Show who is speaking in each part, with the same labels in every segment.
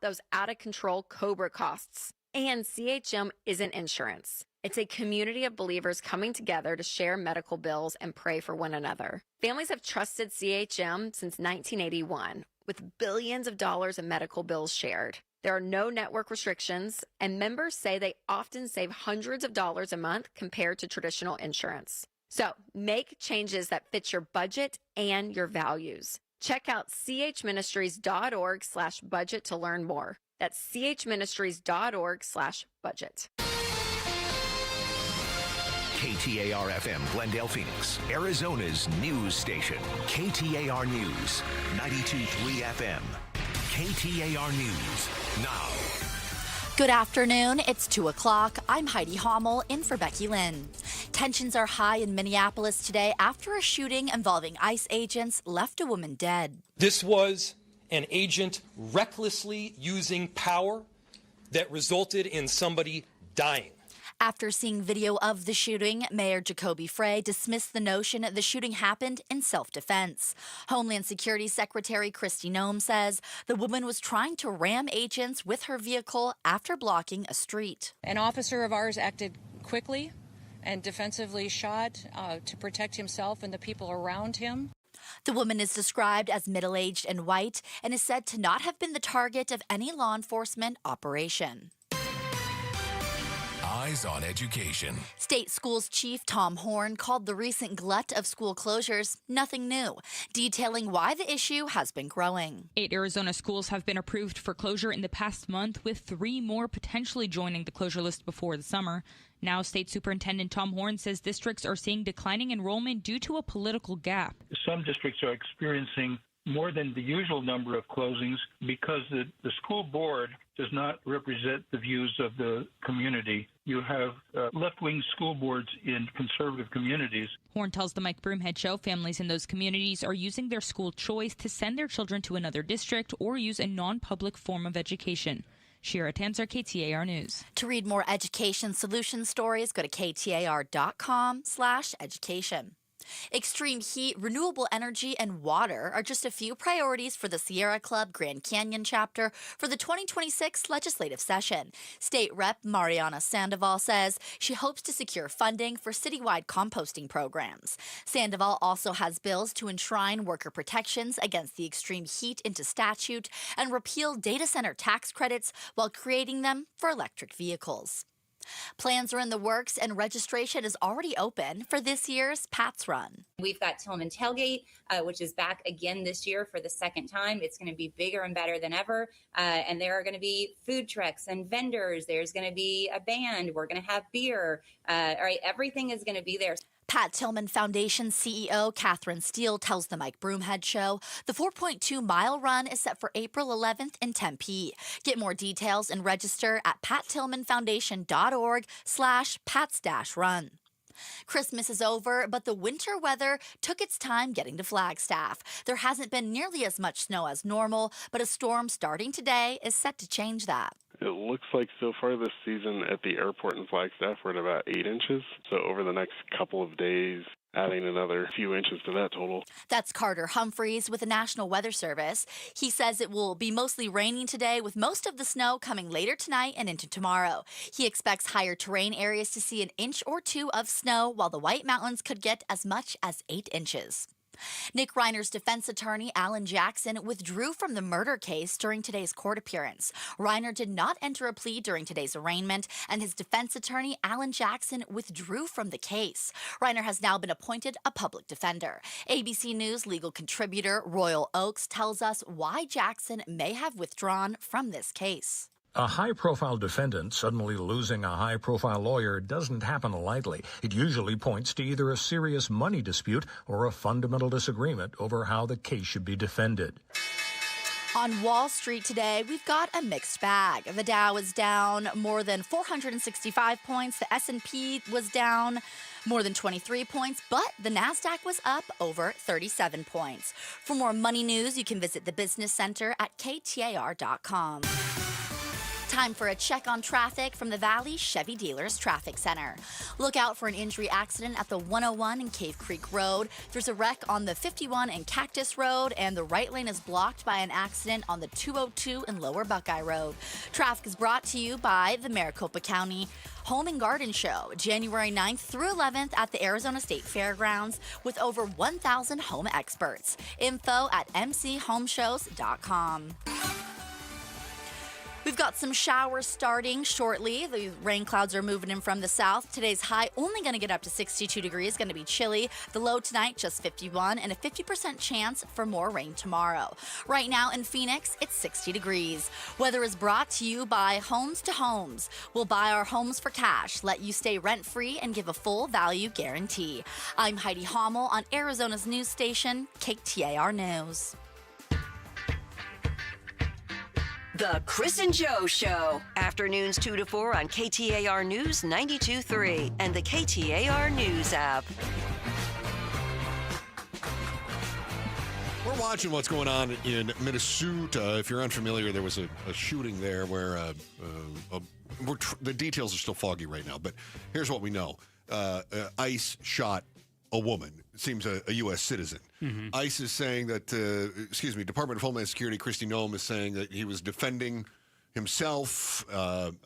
Speaker 1: those out-of-control COBRA costs. And CHM isn't insurance. It's a community of believers coming together to share medical bills and pray for one another. Families have trusted CHM since 1981, with billions of dollars in medical bills shared. There are no network restrictions, and members say they often save hundreds of dollars a month compared to traditional insurance. So make changes that fit your budget and your values. Check out chministries.org/budget to learn more. That's chministries.org/budget.
Speaker 2: KTAR-FM, Glendale, Phoenix, Arizona's news station. KTAR News, 92.3 FM. KTAR News, now.
Speaker 3: Good afternoon. It's 2 o'clock. I'm Heidi Hommel in for Becky Lynn. Tensions are high in Minneapolis today after a shooting involving ICE agents left a woman dead.
Speaker 4: This was an agent recklessly using power that resulted in somebody dying.
Speaker 3: After seeing video of the shooting, Mayor Jacoby Frey dismissed the notion the shooting happened in self-defense. Homeland Security Secretary Kristi Noem says the woman was trying to ram agents with her vehicle after blocking a street.
Speaker 5: An officer of ours acted quickly and defensively shot to protect himself and the people around him.
Speaker 3: The woman is described as middle-aged and white and is said to not have been the target of any law enforcement operation.
Speaker 2: Eyes on Education.
Speaker 3: State Schools Chief Tom Horn called the recent glut of school closures nothing new, detailing why the issue has been growing.
Speaker 6: 8 Arizona schools have been approved for closure in the past month, with 3 more potentially joining the closure list before the summer. Now, State Superintendent Tom Horn says districts are seeing declining enrollment due to a political gap.
Speaker 7: Some districts are experiencing more than the usual number of closings because the school board does not represent the views of the community. You have left-wing school boards in conservative communities.
Speaker 6: Horn tells the Mike Broomhead Show families in those communities are using their school choice to send their children to another district or use a non-public form of education. Shira Tanzer, KTAR News.
Speaker 3: To read more education solution stories, go to ktar.com/education. Extreme heat, renewable energy, and water are just a few priorities for the Sierra Club Grand Canyon chapter for the 2026 legislative session. State Rep Mariana Sandoval says she hopes to secure funding for citywide composting programs. Sandoval also has bills to enshrine worker protections against the extreme heat into statute and repeal data center tax credits while creating them for electric vehicles. Plans are in the works and registration is already open for this year's PATS Run.
Speaker 8: We've got Tillman Tailgate, which is back again this year for the second time. It's going to be bigger and better than ever. And there are going to be food trucks and vendors. There's going to be a band. We're going to have beer. All right, everything is going to be there.
Speaker 3: Pat Tillman Foundation CEO Catherine Steele tells the Mike Broomhead Show the 4.2-mile run is set for April 11th in Tempe. Get more details and register at pattillmanfoundation.org/pats-run. Christmas is over, but the winter weather took its time getting to Flagstaff. There hasn't been nearly as much snow as normal, but a storm starting today is set to change that.
Speaker 9: It looks like so far this season at the airport in Flagstaff we're at about 8 inches. So over the next couple of days, adding another few inches to that total.
Speaker 3: That's Carter Humphreys with the National Weather Service. He says it will be mostly raining today, with most of the snow coming later tonight and into tomorrow. He expects higher terrain areas to see 1 inch or 2 of snow, while the White Mountains could get as much as 8 inches. Nick Reiner's defense attorney, Alan Jackson, withdrew from the murder case during today's court appearance. Reiner did not enter a plea during today's arraignment, and his defense attorney, Alan Jackson, withdrew from the case. Reiner has now been appointed a public defender. ABC News legal contributor Royal Oakes tells us why Jackson may have withdrawn from this case.
Speaker 10: A high-profile defendant suddenly losing a high-profile lawyer doesn't happen lightly. It usually points to either a serious money dispute or a fundamental disagreement over how the case should be defended.
Speaker 3: On Wall Street today, we've got a mixed bag. The Dow is down more than 465 points. The S&P was down more than 23 points, but the NASDAQ was up over 37 points. For more money news, you can visit the Business Center at KTAR.com. Time for a check on traffic from the Valley Chevy Dealers Traffic Center. Look out for an injury accident at the 101 and Cave Creek Road. There's a wreck on the 51 and Cactus Road, and the right lane is blocked by an accident on the 202 and Lower Buckeye Road. Traffic is brought to you by the Maricopa County Home and Garden Show, January 9th through 11th at the Arizona State Fairgrounds with over 1,000 home experts. Info at mchomeshows.com. We've got some showers starting shortly. The rain clouds are moving in from the south. Today's high only going to get up to 62 degrees, going to be chilly. The low tonight, just 51, and a 50% chance for more rain tomorrow. Right now in Phoenix, it's 60 degrees. Weather is brought to you by Homes to Homes. We'll buy our homes for cash, let you stay rent-free, and give a full value guarantee. I'm Heidi Hommel on Arizona's news station, KTAR News.
Speaker 11: The Chris and Joe Show. Afternoons 2 to 4 on KTAR News 92.3 and the KTAR News app.
Speaker 12: We're watching what's going on in Minnesota. If you're unfamiliar, there was a shooting there where the details are still foggy right now. But here's what we know. ICE shot a woman. It seems a U.S. citizen. Mm-hmm. ICE is saying that, Department of Homeland Security, Kristi Noem, is saying that he was defending himself and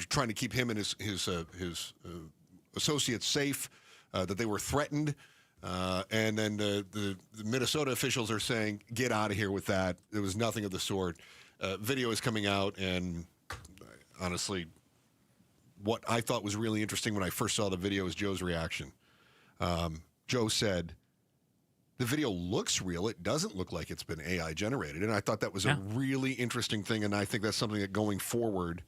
Speaker 12: trying to keep him and his associates safe, that they were threatened. And then the Minnesota officials are saying, get out of here with that. There was nothing of the sort. Video is coming out, and honestly, what I thought was really interesting when I first saw the video is Joe's reaction. Joe said, the video looks real. It doesn't look like it's been AI generated. And I thought that was a really interesting thing. And I think that's something that going forward,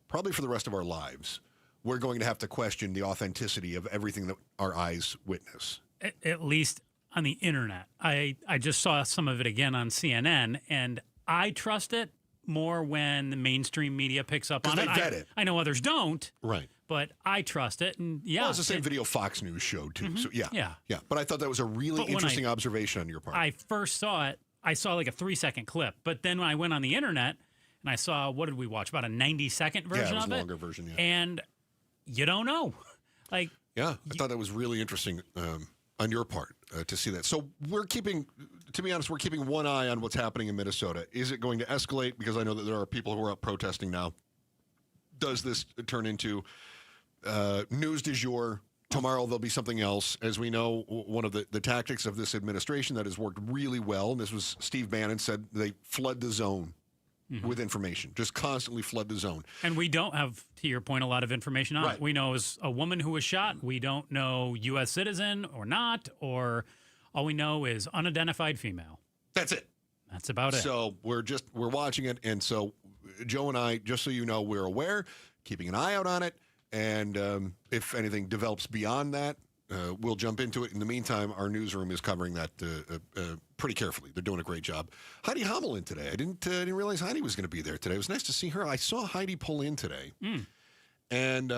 Speaker 12: probably for the rest of our lives, we're going to have to question the authenticity of everything that our eyes witness.
Speaker 13: At least on the internet. I just saw some of it again on CNN, and I trust it more when the mainstream media picks up on it.
Speaker 12: They vet it.
Speaker 13: I know others don't.
Speaker 12: Right.
Speaker 13: But I trust it, and
Speaker 12: well, it's the same video Fox News showed too. Mm-hmm. So yeah. But I thought that was a really interesting observation on your part.
Speaker 13: I first saw it. I saw like a 3-second clip, but then when I went on the internet and I saw, what did we watch? About a 90-second version of it.
Speaker 12: Longer version. Yeah.
Speaker 13: And you don't know. I
Speaker 12: thought that was really interesting on your part to see that. So we're keeping one eye on what's happening in Minnesota. Is it going to escalate? Because I know that there are people who are out protesting now. Does this turn into news du jour? Tomorrow there'll be something else. As we know, one of the tactics of this administration that has worked really well, and this was Steve Bannon said, they flood the zone with information, just constantly flood the zone.
Speaker 13: And we don't have, to your point, a lot of information on it. We know is a woman who was shot. We don't know U.S. citizen or not, or all we know is unidentified female.
Speaker 12: That's it.
Speaker 13: That's about it.
Speaker 12: So we're watching it, and so Joe and I, just so you know, we're aware, keeping an eye out on it, and if anything develops beyond that, we'll jump into it. In the meantime, our newsroom is covering that pretty carefully. They're doing a great job. Heidi Hommel in today. I didn't realize Heidi was going to be there today. It was nice to see her. I saw Heidi pull in today, and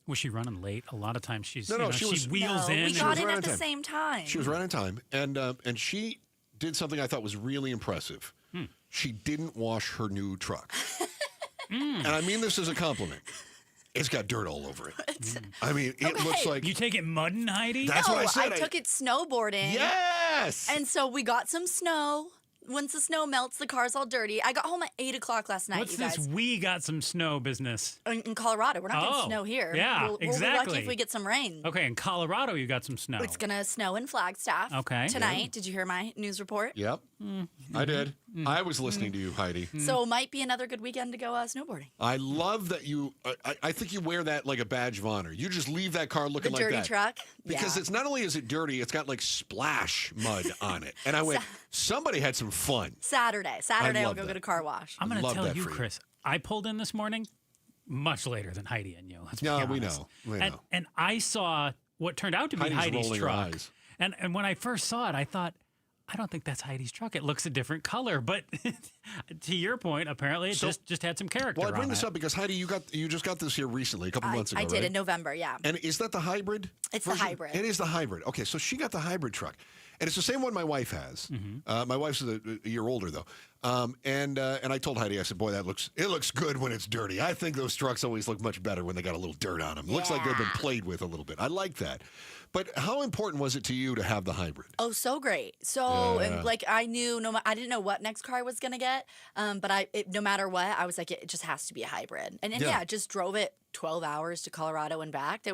Speaker 13: was she running late? A lot of times she
Speaker 3: wheels
Speaker 13: in.
Speaker 3: We got in at the same time.
Speaker 12: She was right on time, and she did something I thought was really impressive. She didn't wash her new truck, and I mean this as a compliment. It's got dirt all over it. I mean, it looks like...
Speaker 13: You take it mudding, Heidi?
Speaker 12: That's what I said.
Speaker 3: I took it snowboarding.
Speaker 12: Yes!
Speaker 3: And so we got some snow. Once the snow melts, the car's all dirty. I got home at 8 o'clock last night,
Speaker 13: What's this we got some snow business?
Speaker 3: In Colorado. We're not getting snow here.
Speaker 13: Yeah,
Speaker 3: we'll
Speaker 13: exactly.
Speaker 3: be lucky if we get some rain.
Speaker 13: Okay, in Colorado you got some snow.
Speaker 3: It's going to snow in Flagstaff tonight. Yeah. Did you hear my news report?
Speaker 12: Yep. I did. I was listening to you, Heidi.
Speaker 3: So it might be another good weekend to go snowboarding.
Speaker 12: I love that you, I think you wear that like a badge of honor. You just leave that car looking like that.
Speaker 3: The dirty truck.
Speaker 12: Because it's not only is it dirty, it's got like splash mud on it. And I went, somebody had some fun.
Speaker 3: Saturday I'll go get a car wash.
Speaker 13: I'm going to tell you, Chris, I pulled in this morning much later than Heidi and you.
Speaker 12: We know.
Speaker 13: And I saw what turned out to be Heidi's truck. And when I first saw it, I thought, I don't think that's Heidi's truck. It looks a different color. But to your point, apparently it just had some character.
Speaker 12: Well, I bring this up because, Heidi, you just got this here recently, a couple months ago,
Speaker 3: I did in November, yeah.
Speaker 12: And is that the hybrid?
Speaker 3: It's the hybrid.
Speaker 12: It is the hybrid. Okay, so she got the hybrid truck. And it's the same one my wife has. My wife's a year older, though. And I told Heidi, I said, boy, it looks good when it's dirty. I think those trucks always look much better when they got a little dirt on them. Yeah. Looks like they've been played with a little bit. I like that. But how important was it to you to have the hybrid?
Speaker 3: Oh, so great. So, and like, I knew, I didn't know what next car I was going to get. But no matter what, I was like, it just has to be a hybrid. And just drove it 12 hours to Colorado and back.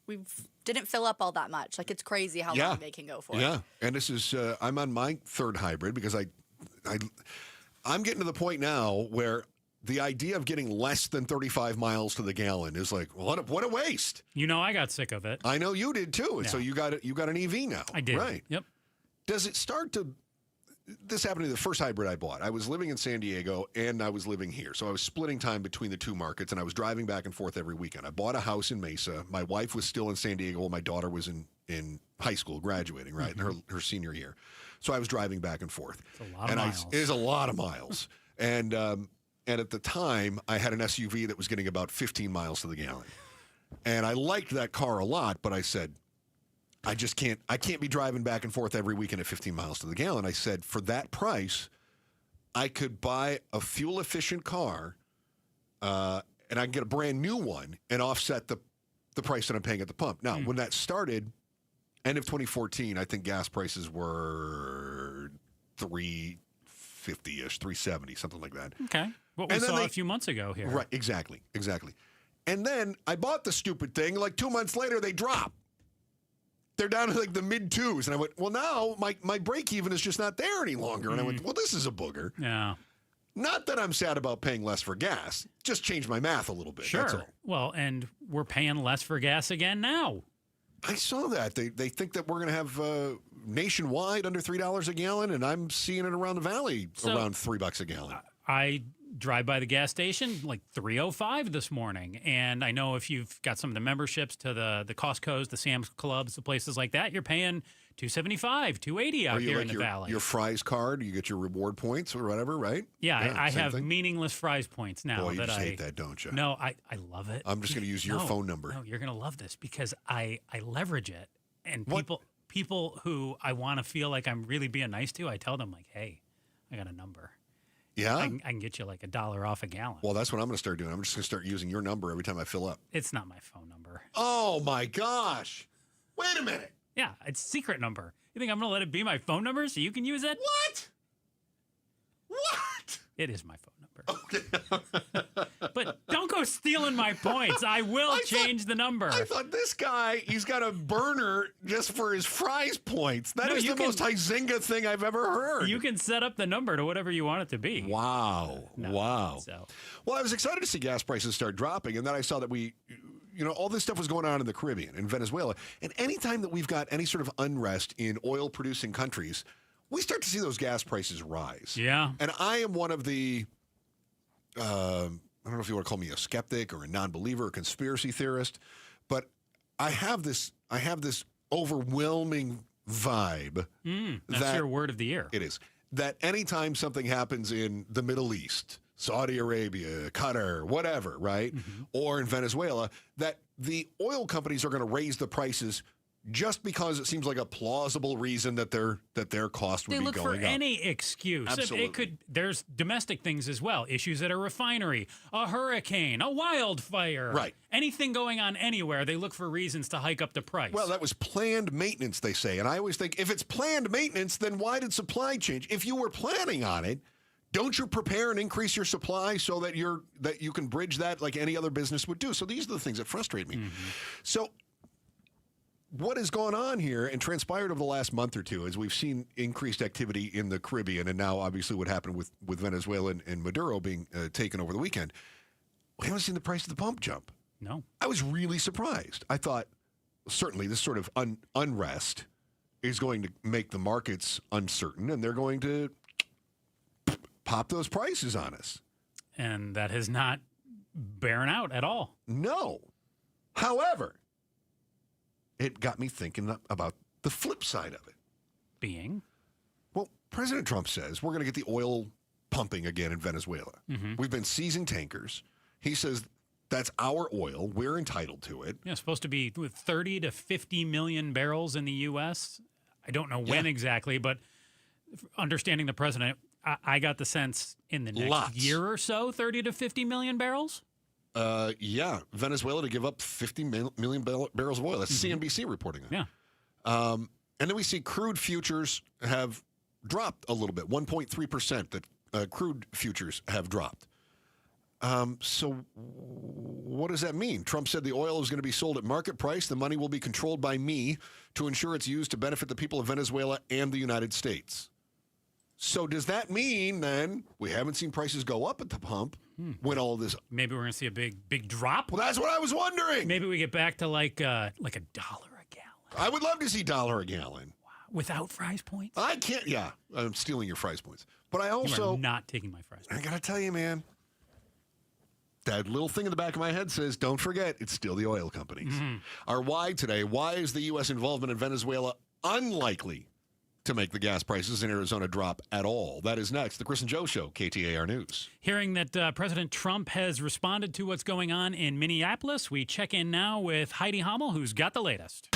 Speaker 3: We didn't fill up all that much. Like, it's crazy how long they can go for.
Speaker 12: Yeah. And this is, I'm on my third hybrid because I'm getting to the point now where the idea of getting less than 35 miles to the gallon is like, what a waste.
Speaker 13: I got sick of it.
Speaker 12: I know you did too. And so you got an EV now.
Speaker 13: I did.
Speaker 12: Right.
Speaker 13: Yep.
Speaker 12: Does it start to, this happened to the first hybrid I bought. I was living in San Diego and I was living here. So I was splitting time between the two markets and I was driving back and forth every weekend. I bought a house in Mesa. My wife was still in San Diego while my daughter was in high school graduating, right? Mm-hmm. Her senior year. So I was driving back and forth.
Speaker 13: It's a lot of miles.
Speaker 12: It is a lot of miles. And at the time, I had an SUV that was getting about 15 miles to the gallon. And I liked that car a lot, but I said, I can't be driving back and forth every weekend at 15 miles to the gallon. I said, for that price, I could buy a fuel-efficient car, and I can get a brand new one and offset the price that I'm paying at the pump. Now, when that started, end of 2014, I think gas prices were $3.50-ish, $3.70, something like that.
Speaker 13: Okay. What we saw a few months ago here.
Speaker 12: Right, exactly. And then I bought the stupid thing. Like 2 months later, they drop. They're down to like the mid-2s. And I went, well, now my break-even is just not there any longer. And I went, well, this is a booger.
Speaker 13: Yeah.
Speaker 12: Not that I'm sad about paying less for gas. Just changed my math a little bit.
Speaker 13: Sure.
Speaker 12: That's all.
Speaker 13: Well, and we're paying less for gas again now.
Speaker 12: I saw that. They think that we're going to have nationwide under $3 a gallon, and I'm seeing it around the valley around $3 a gallon.
Speaker 13: I drive by the gas station like 3:05 this morning, and I know if you've got some of the memberships to the Costco's, the Sam's Clubs, the places like that, you're paying $2.75, $2.80 out here in the valley.
Speaker 12: Your Fry's card, you get your reward points or whatever, right?
Speaker 13: Yeah, I have meaningless Fry's points now.
Speaker 12: Boy, you just hate that, don't you?
Speaker 13: No, I love it.
Speaker 12: I'm just going to use your phone number.
Speaker 13: No, you're going to love this because I leverage it, and people who I want to feel like I'm really being nice to, I tell them like, hey, I got a number.
Speaker 12: Yeah?
Speaker 13: I can get you like $1 off a gallon.
Speaker 12: Well, that's what I'm going to start doing. I'm just going to start using your number every time I fill up.
Speaker 13: It's not my phone number.
Speaker 12: Oh, my gosh. Wait a minute.
Speaker 13: Yeah, it's a secret number. You think I'm going to let it be my phone number so you can use it?
Speaker 12: What?
Speaker 13: It is my phone number. Okay. But don't go stealing my points. I will change the number.
Speaker 12: I thought this guy, he's got a burner just for his Fry's points. That is the most Huizinga thing I've ever heard.
Speaker 13: You can set up the number to whatever you want it to be.
Speaker 12: Wow. Wow. Well, I was excited to see gas prices start dropping, and then I saw that all this stuff was going on in the Caribbean, in Venezuela. And anytime that we've got any sort of unrest in oil-producing countries, we start to see those gas prices rise.
Speaker 13: Yeah.
Speaker 12: And I am one of the, I don't know if you want to call me a skeptic or a non-believer or conspiracy theorist, but I have this overwhelming vibe.
Speaker 13: That's your word of the year.
Speaker 12: It is. That anytime something happens in the Middle East, Saudi Arabia, Qatar, whatever, right? Mm-hmm. Or in Venezuela, that the oil companies are going to raise the prices just because it seems like a plausible reason that their cost would be going up.
Speaker 13: They look for any excuse.
Speaker 12: Absolutely.
Speaker 13: There's domestic things as well. Issues at a refinery, a hurricane, a wildfire.
Speaker 12: Right.
Speaker 13: Anything going on anywhere, they look for reasons to hike up the price.
Speaker 12: Well, that was planned maintenance, they say. And I always think, if it's planned maintenance, then why did supply change? If you were planning on it, don't you prepare and increase your supply so that you can bridge that like any other business would do? So these are the things that frustrate me. Mm-hmm. So what has gone on here and transpired over the last month or two is we've seen increased activity in the Caribbean, and now obviously what happened with Venezuela and Maduro being taken over the weekend. We haven't seen the price of the pump jump.
Speaker 13: No.
Speaker 12: I was really surprised. I thought certainly this sort of unrest is going to make the markets uncertain, and they're going to pop those prices on us.
Speaker 13: And that has not borne out at all.
Speaker 12: No. However, it got me thinking about the flip side of it.
Speaker 13: Being?
Speaker 12: Well, President Trump says we're going to get the oil pumping again in Venezuela. Mm-hmm. We've been seizing tankers. He says that's our oil. We're entitled to it.
Speaker 13: Yeah, it's supposed to be with 30 to 50 million barrels in the U.S. I don't know when exactly, but understanding the president, I got the sense in the next year or so, 30 to 50 million barrels.
Speaker 12: Yeah, Venezuela to give up 50 million barrels of oil. That's CNBC reporting that.
Speaker 13: Yeah.
Speaker 12: And then we see crude futures have dropped a little bit, 1.3%. That crude futures have dropped. So what does that mean? Trump said the oil is going to be sold at market price. The money will be controlled by me to ensure it's used to benefit the people of Venezuela and the United States. So does that mean then we haven't seen prices go up at the pump when all this?
Speaker 13: Maybe we're going to see a big drop.
Speaker 12: Well, that's what I was wondering.
Speaker 13: Maybe we get back to like $1 a gallon.
Speaker 12: I would love to see $1 a gallon.
Speaker 13: Wow. Without fries points?
Speaker 12: I can't. Yeah, I'm stealing your fries points. But I also...
Speaker 13: You are not taking my fries points.
Speaker 12: I got to tell you, man. That little thing in the back of my head says, don't forget, it's still the oil companies. Our why today, why is the U.S. involvement in Venezuela unlikely to make the gas prices in Arizona drop at all? That is next. The Chris and Joe Show, KTAR News.
Speaker 13: Hearing that President Trump has responded to what's going on in Minneapolis, we check in now with Heidi Hummel, who's got the latest.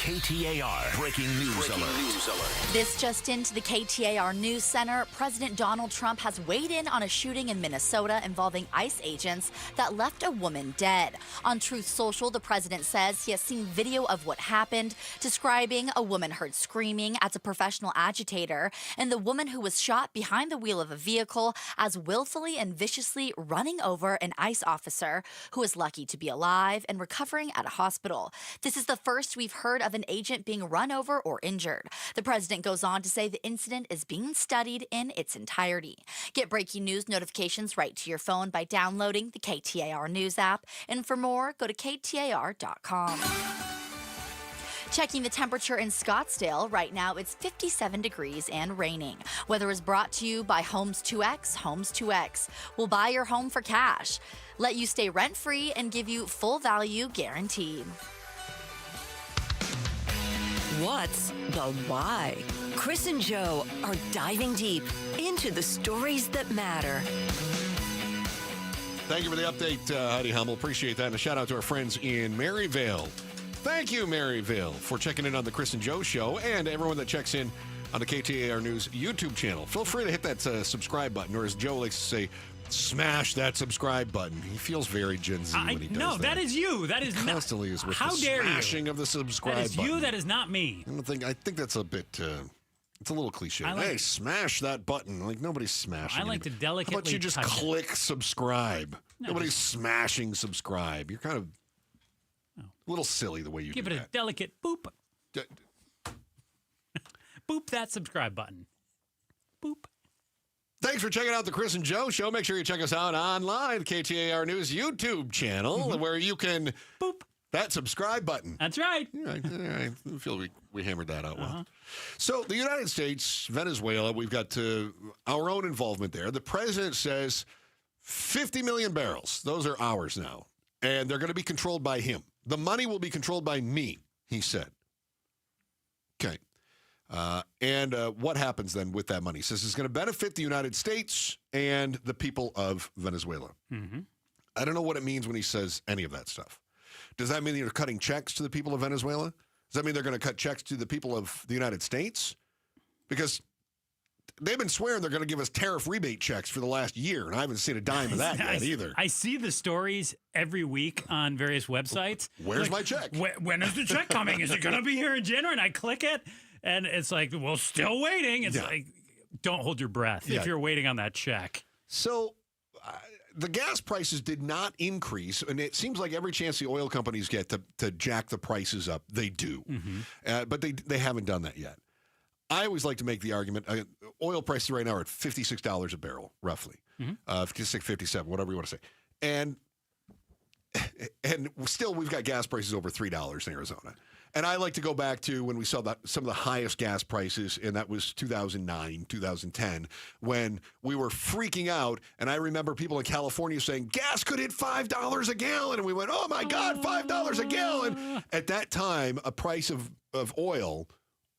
Speaker 2: KTAR Breaking News Alert.
Speaker 3: This just into the KTAR News Center. President Donald Trump has weighed in on a shooting in Minnesota involving ICE agents that left a woman dead. On Truth Social, the president says he has seen video of what happened, describing a woman heard screaming as a professional agitator and the woman who was shot behind the wheel of a vehicle as willfully and viciously running over an ICE officer who is lucky to be alive and recovering at a hospital. This is the first we've heard of an agent being run over or injured. The president goes on to say the incident is being studied in its entirety. Get breaking news notifications right to your phone by downloading the KTAR News app. And for more, go to KTAR.com. Checking the temperature in Scottsdale. Right now, it's 57 degrees and raining. Weather is brought to you by Homes 2X. Homes 2X will buy your home for cash, let you stay rent-free, and give you full value guaranteed.
Speaker 11: What's the why? Chris and Joe are diving deep into the stories that matter.
Speaker 12: Thank you for the update, Heidi Hummel. Appreciate that. And a shout out to our friends in Maryvale. Thank you, Maryvale, for checking in on the Chris and Joe Show, and everyone that checks in on the KTAR News YouTube channel. Feel free to hit that subscribe button, or as Joe likes to say, smash that subscribe button. He feels very Gen Z when he does that.
Speaker 13: No, that is you. That is
Speaker 12: constantly is with
Speaker 13: how
Speaker 12: the
Speaker 13: dare
Speaker 12: smashing
Speaker 13: you?
Speaker 12: Of the subscribe
Speaker 13: that is
Speaker 12: button.
Speaker 13: You. That is not me.
Speaker 12: I think that's a bit. It's a little cliche. Hey, smash that button. Like nobody's smashing.
Speaker 13: I like to delicately.
Speaker 12: How about you just click subscribe? No, nobody's smashing subscribe. You're kind of a little silly the way you
Speaker 13: give
Speaker 12: do
Speaker 13: it
Speaker 12: that.
Speaker 13: A delicate boop. Boop that subscribe button. Boop.
Speaker 12: Thanks for checking out the Chris and Joe Show. Make sure you check us out online, KTAR News YouTube channel, where you can
Speaker 13: boop
Speaker 12: that subscribe button.
Speaker 13: That's right.
Speaker 12: I feel we hammered that out well. So the United States, Venezuela, we've got our own involvement there. The president says 50 million barrels. Those are ours now. And they're going to be controlled by him. The money will be controlled by me, he said. Okay. And what happens then with that money? He says it's going to benefit the United States and the people of Venezuela. I don't know what it means when he says any of that stuff. Does that mean they're cutting checks to the people of Venezuela? Does that mean they're going to cut checks to the people of the United States? Because they've been swearing they're going to give us tariff rebate checks for the last year, and I haven't seen a dime of that yet either.
Speaker 13: I see the stories every week on various websites.
Speaker 12: Where's my check?
Speaker 13: When is the check coming? Is it going to be here in January? And I click it, and it's like, well, still waiting. It's like, don't hold your breath if you're waiting on that check.
Speaker 12: So the gas prices did not increase, and it seems like every chance the oil companies get to jack the prices up, they do. But they haven't done that yet. I always like to make the argument, oil prices right now are at $56 a barrel, roughly. 56, 57, whatever you want to say. And still, we've got gas prices over $3 in Arizona. And I like to go back to when we saw some of the highest gas prices, and that was 2009, 2010, when we were freaking out. And I remember people in California saying, gas could hit $5 a gallon. And we went, oh, my God, $5 a gallon. At that time, a price of oil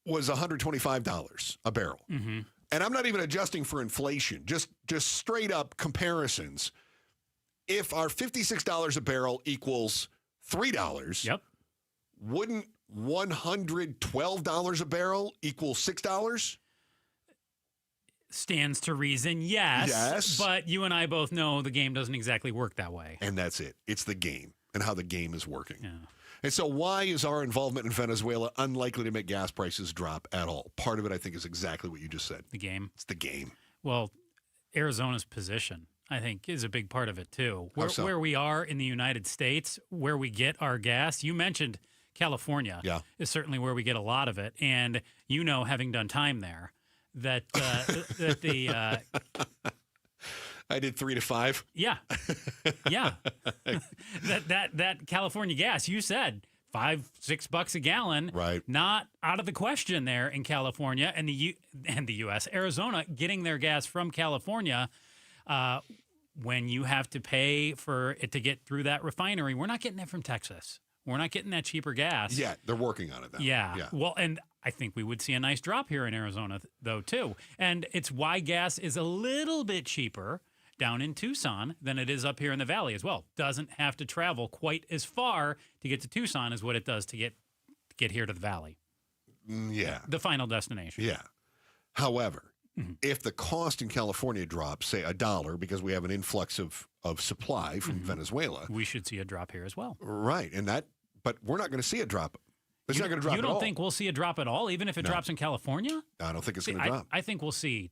Speaker 12: was $125 a barrel. And I'm not even adjusting for inflation, just straight up comparisons. If our $56 a barrel equals $3, wouldn't $112 a barrel equal $6?
Speaker 13: stands to reason, yes.
Speaker 12: Yes.
Speaker 13: But you and I both know the game doesn't exactly work that way.
Speaker 12: And that's it. It's the game and how the game is working.
Speaker 13: Yeah.
Speaker 12: And so why is our involvement in Venezuela unlikely to make gas prices drop at all? Part of it, I think, is exactly what you just said.
Speaker 13: The game.
Speaker 12: It's the game.
Speaker 13: Well, Arizona's position, I think, is a big part of it, too.
Speaker 12: How so?
Speaker 13: Where we are in the United States, where we get our gas. You mentioned California is certainly where we get a lot of it. And you know, having done time there, that
Speaker 12: I did 3 to 5.
Speaker 13: Yeah. Yeah. that California gas, you said $5-6 a gallon.
Speaker 12: Right.
Speaker 13: Not out of the question there in California and the U.S. Arizona getting their gas from California when you have to pay for it to get through that refinery. We're not getting it from Texas. We're not getting that cheaper gas.
Speaker 12: Yeah, they're working on it now.
Speaker 13: Yeah. Well, and I think we would see a nice drop here in Arizona, though, too. And it's why gas is a little bit cheaper down in Tucson than it is up here in the valley as well. Doesn't have to travel quite as far to get to Tucson as what it does to get here to the valley.
Speaker 12: Yeah.
Speaker 13: The final destination.
Speaker 12: Yeah. However, if the cost in California drops, say $1, because we have an influx of supply from Venezuela,
Speaker 13: we should see a drop here as well.
Speaker 12: Right. But we're not going to see a drop. It's not going to drop at all.
Speaker 13: You don't think we'll see a drop at all, even if it drops in California?
Speaker 12: I don't think it's going to drop.
Speaker 13: I think we'll see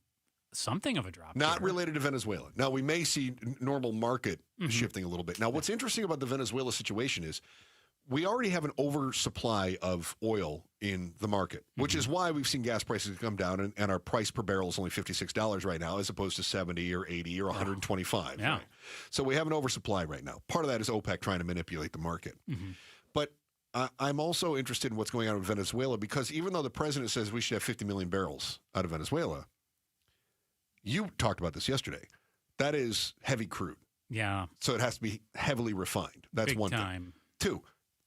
Speaker 13: something of a drop.
Speaker 12: Not related to Venezuela. Now, we may see normal market shifting a little bit. Now, what's interesting about the Venezuela situation is we already have an oversupply of oil in the market, which is why we've seen gas prices come down, and our price per barrel is only $56 right now, as opposed to 70 or 80 or 125.
Speaker 13: Yeah.
Speaker 12: Right? So we have an oversupply right now. Part of that is OPEC trying to manipulate the market. But I'm also interested in what's going on in Venezuela, because even though the president says we should have 50 million barrels out of Venezuela, you talked about this yesterday. That is heavy crude.
Speaker 13: Yeah.
Speaker 12: So it has to be heavily refined. That's
Speaker 13: Big
Speaker 12: one
Speaker 13: time.
Speaker 12: thing. 2,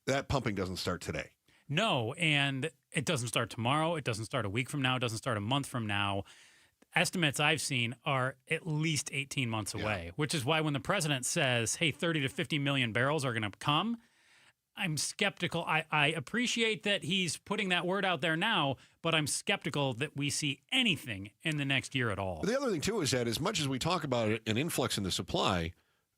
Speaker 12: that pumping doesn't start today.
Speaker 13: No, and it doesn't start tomorrow. It doesn't start a week from now. It doesn't start a month from now. Estimates I've seen are at least 18 months away, which is why when the president says, hey, 30 to 50 million barrels are going to come, I'm skeptical. I appreciate that he's putting that word out there now, but I'm skeptical that we see anything in the next year at all.
Speaker 12: The other thing, too, is that as much as we talk about an influx in the supply,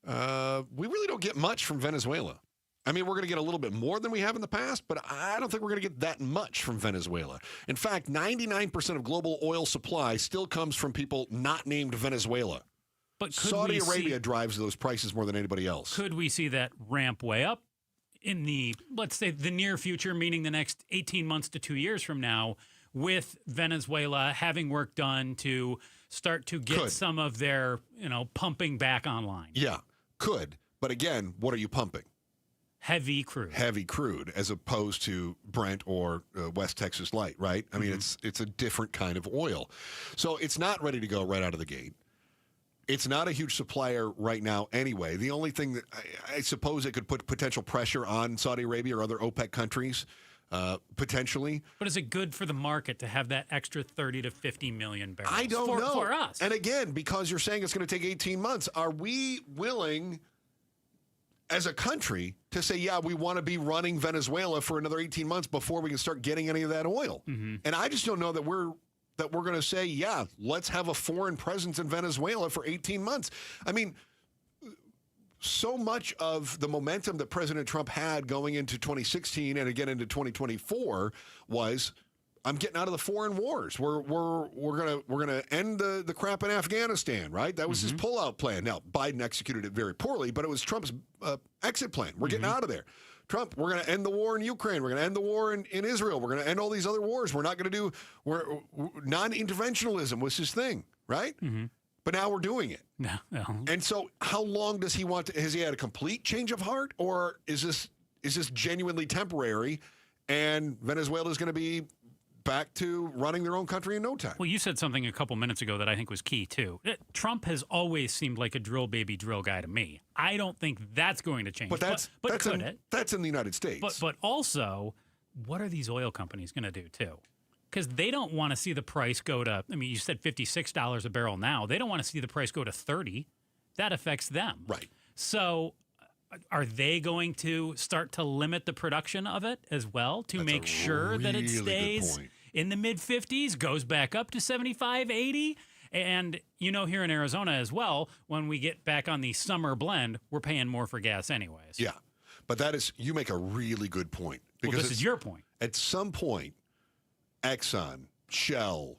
Speaker 12: we really don't get much from Venezuela. I mean, we're going to get a little bit more than we have in the past, but I don't think we're going to get that much from Venezuela. In fact, 99% of global oil supply still comes from people not named Venezuela.
Speaker 13: But
Speaker 12: Saudi Arabia drives those prices more than anybody else.
Speaker 13: Could we see that ramp way up in the, let's say, the near future, meaning the next 18 months to 2 years from now, with Venezuela having work done to start to get some of their, pumping back online?
Speaker 12: Yeah, could. But again, what are you pumping?
Speaker 13: Heavy crude.
Speaker 12: Heavy crude, as opposed to Brent or West Texas Light, right? I mean, it's a different kind of oil. So it's not ready to go right out of the gate. It's not a huge supplier right now anyway. The only thing that I suppose it could put potential pressure on Saudi Arabia or other OPEC countries, potentially.
Speaker 13: But is it good for the market to have that extra 30 to 50 million barrels?
Speaker 12: I don't know.
Speaker 13: For us.
Speaker 12: And again, because you're saying it's going to take 18 months, are we willing as a country to say, yeah, we want to be running Venezuela for another 18 months before we can start getting any of that oil? And I just don't know that we're going to say, yeah, let's have a foreign presence in Venezuela for 18 months. I mean, so much of the momentum that President Trump had going into 2016 and again into 2024 was, I'm getting out of the foreign wars. We're gonna end the crap in Afghanistan, right? That was his pullout plan. Now, Biden executed it very poorly, but it was Trump's exit plan. We're getting out of there. Trump, we're going to end the war in Ukraine. We're going to end the war in Israel. We're going to end all these other wars. We're not going to do non-interventionalism was his thing, right? But now we're doing it.
Speaker 13: No.
Speaker 12: And so how long does he want to, has he had a complete change of heart, or is this genuinely temporary and Venezuela is going to be back to running their own country in no time?
Speaker 13: Well, you said something a couple minutes ago that I think was key, too. Trump has always seemed like a drill baby drill guy to me. I don't think that's going to change.
Speaker 12: But that's in the United States.
Speaker 13: But also, what are these oil companies going to do, too? Because they don't want to see the price go to, I mean, you said $56 a barrel now. They don't want to see the price go to $30. That affects them.
Speaker 12: Right.
Speaker 13: So are they going to start to limit the production of it as well to make sure that it stays in the mid-50s, goes back up to 75, 80, And, here in Arizona as well, when we get back on the summer blend, we're paying more for gas anyways.
Speaker 12: Yeah. But you make a really good point.
Speaker 13: Because this is your point.
Speaker 12: At some point, Exxon, Shell,